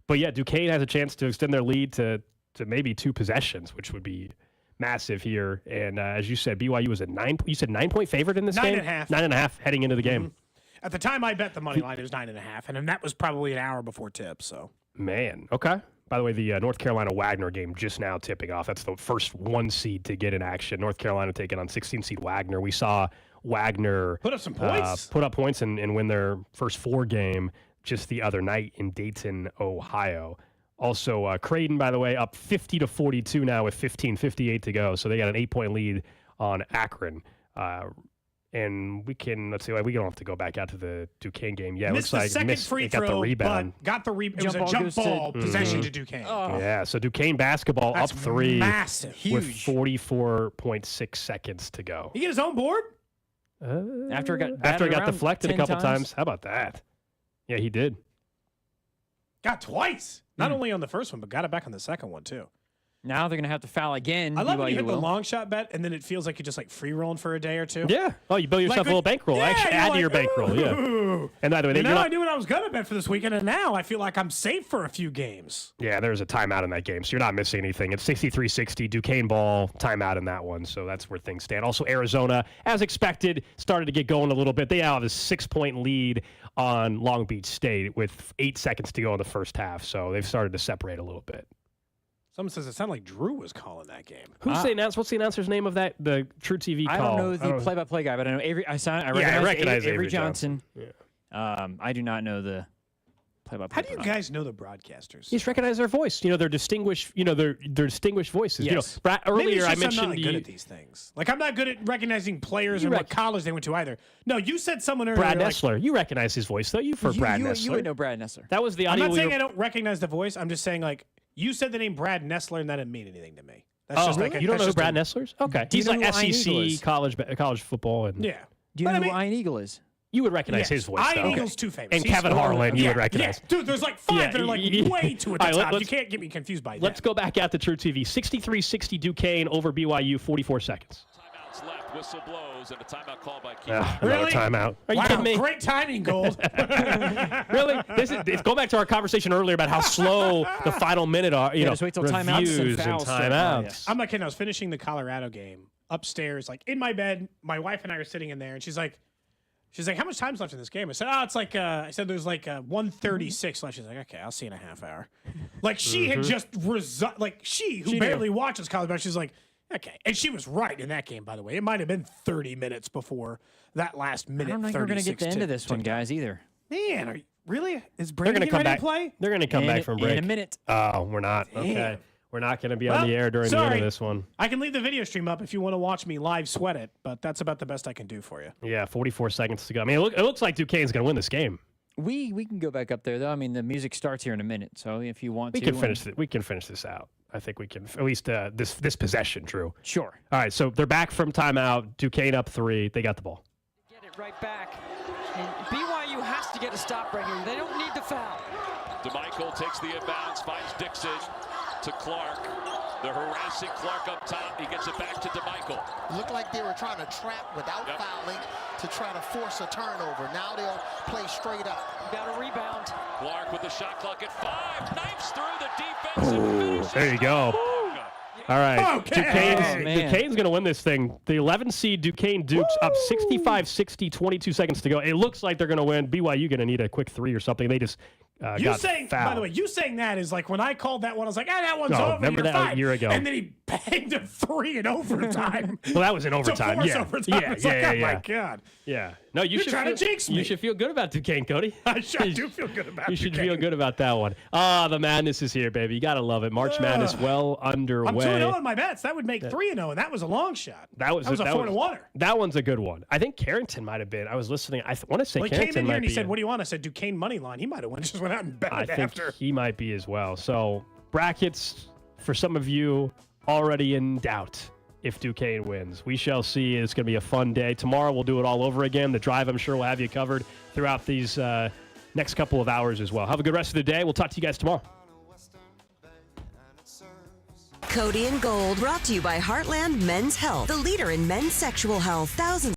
But yeah, Duquesne has a chance to extend their lead to maybe 2 possessions, which would be massive here. And as you said, BYU was a 9-point favorite in this game? 9.5. 9.5 heading into the game. Mm-hmm. At the time I bet the money line, it was 9.5, and that was probably an hour before tip. So Man, okay. By the way, the North Carolina Wagner game just now tipping off. That's the first 1 seed to get in action. North Carolina taking on 16 seed Wagner. We saw Wagner put up some points, put up points and win their first 4 game. just the other night in Dayton, Ohio. Also, Creighton, by the way, up 50-42 now with 15:58 to go. So they got an 8-point lead on Akron. And we can, let's see, we don't have to go back out to the Duquesne game. Yeah, it missed looks like the second free got throw, the rebound. but got the rebound. It was a jump ball possession to Duquesne. Oh. Yeah, so Duquesne basketball That's up 3 massive. with Huge. 44.6 seconds to go. He get his own board? After it got deflected a 10 couple times. times. How about that? Yeah, he did. Got twice. Not only on the first one, but got it back on the second one, too. Now they're going to have to foul again. I love when you hit the will. long shot bet, and then it feels like you're just like free rolling for a day or two. Yeah. Oh, you build yourself a little bankroll. Yeah, Actually, you're add to like, your bankroll. Yeah. "Ooh." And by the way, And you're now not- I knew what I was going to bet for this weekend, and now I feel like I'm safe for a few games. Yeah, there's a timeout in that game, so you're not missing anything. It's 63-60, Duquesne ball, timeout in that one, so that's where things stand. Also, Arizona, as expected, started to get going a little bit. They now have a 6-point lead on Long Beach State with 8 seconds to go in the first half, so they've started to separate a little bit. Someone says it sounded like Drew was calling that game. Who's the announcer? What's the announcer's name of that? The True TV call? I don't know the play-by-play guy, but I know Avery. I recognize Avery Johnson. I do not know the play-by-play. How do you guys know the broadcasters? You just recognize their voice. You know, their distinguished. You know, their distinguished voices. Yes. You know, earlier I I'm mentioned not good at these things. Like I'm not good at recognizing players and what college they went to either. No, you said someone earlier. Brad like, Nessler. You recognize his voice, though. You've heard Brad Nessler. You would know Brad Nessler. That was the I'm audio. not saying I don't recognize the voice. I'm just saying like you said the name Brad Nessler and that didn't mean anything to me. That's just like you don't know who that's Brad just Nessler's? Okay, Do you he's know like who Ian Eagle is? SEC college football, and Yeah. Do you know who Ian Eagle is? you would recognize Yes. his voice. Ian though. Eagle's too famous. And He's Kevin cool. Harlan, you Yeah, would recognize. yeah. Dude, there's like 5 Yeah, that are like way to at All the right, top. You let's- can't get me confused by that. Let's go back out to True TV. 63-60 Duquesne over BYU, 44 seconds. Timeouts left. Whistle blows and a timeout called by Keith. Another timeout. Are you wow, kidding me? great timing, Gold. Really? It's go back to our conversation earlier about how slow the final minute are. You know, just wait till timeouts and reviews and fouls start. timeouts. I'm not kidding. I was finishing the Colorado game upstairs, like in my bed. My wife and I are sitting in there, and she's like, how much time's left in this game? I said, it's like, there's like 1:36 left. She's like, okay, I'll see you in a half hour. Like she had just who barely watches college basketball, she's like, okay. And she was right in that game, by the way. It might have been 30 minutes before that last minute. I don't think we're going to get the end of this one, guys, either. Man, are you really? Is They're Brandon going to come ready back. to play? They're going to come back from break in a minute. Oh, we're not. Okay. Damn. We're not going to be on the air during the end of this one. I can leave the video stream up if you want to watch me live sweat it, but that's about the best I can do for you. Yeah, 44 seconds to go. I mean, it looks like Duquesne's going to win this game. We can go back up there, though. I mean, the music starts here in a minute, so if you want We to. can finish it. We can finish this out. I think we can, at least this possession, Drew. Sure. All right, so they're back from timeout. Duquesne up 3. They got the ball. Get it right back. And BYU has to get a stop right here. They don't need the foul. DeMichael takes the inbounds, finds Dixon to Clark. They're harassing Clark up top. He gets it back to DeMichael. Looked like they were trying to trap without fouling to try to force a turnover. Now they'll play straight up. Got a rebound. Clark with the shot clock at 5. Knifes through the defense and finishes. There you go. All right. Okay. Duquesne's going to win this thing. The 11 seed Duquesne Dukes up 65-60, 22 seconds to go. It looks like they're going to win. BYU going to need a quick 3 or something. They just got fouled. By the way, you saying that is like when I called that one, I was like, that one's over. Remember You're that fine. a year ago. And then he banged a 3 in overtime. Well, that was in overtime. To force Yeah. overtime. Yeah, It's like, yeah, oh yeah. my God. Yeah. No, You're trying to jinx me. You should feel good about Duquesne, Cody. I do feel good about it. You should feel good about that one. The madness is here, baby. You got to love it. March Madness well underway. I'm 2-0 in my bets. That would make 3-0, and that was a long shot. That was a 4-1. That one's a good one. I think Carrington might have been. I was listening. I want to say Well, he Carrington came in here might and he be. said, what do you want? I said, Duquesne money line. He might have just went out and bet I it think after. he might be as well. So brackets for some of you already in doubt if Duquesne wins. We shall see. It's going to be a fun day. Tomorrow we'll do it all over again. The drive, I'm sure, will have you covered throughout these next couple of hours as well. Have a good rest of the day. We'll talk to you guys tomorrow. Cody and Gold, brought to you by Heartland Men's Health, the leader in men's sexual health. Thousands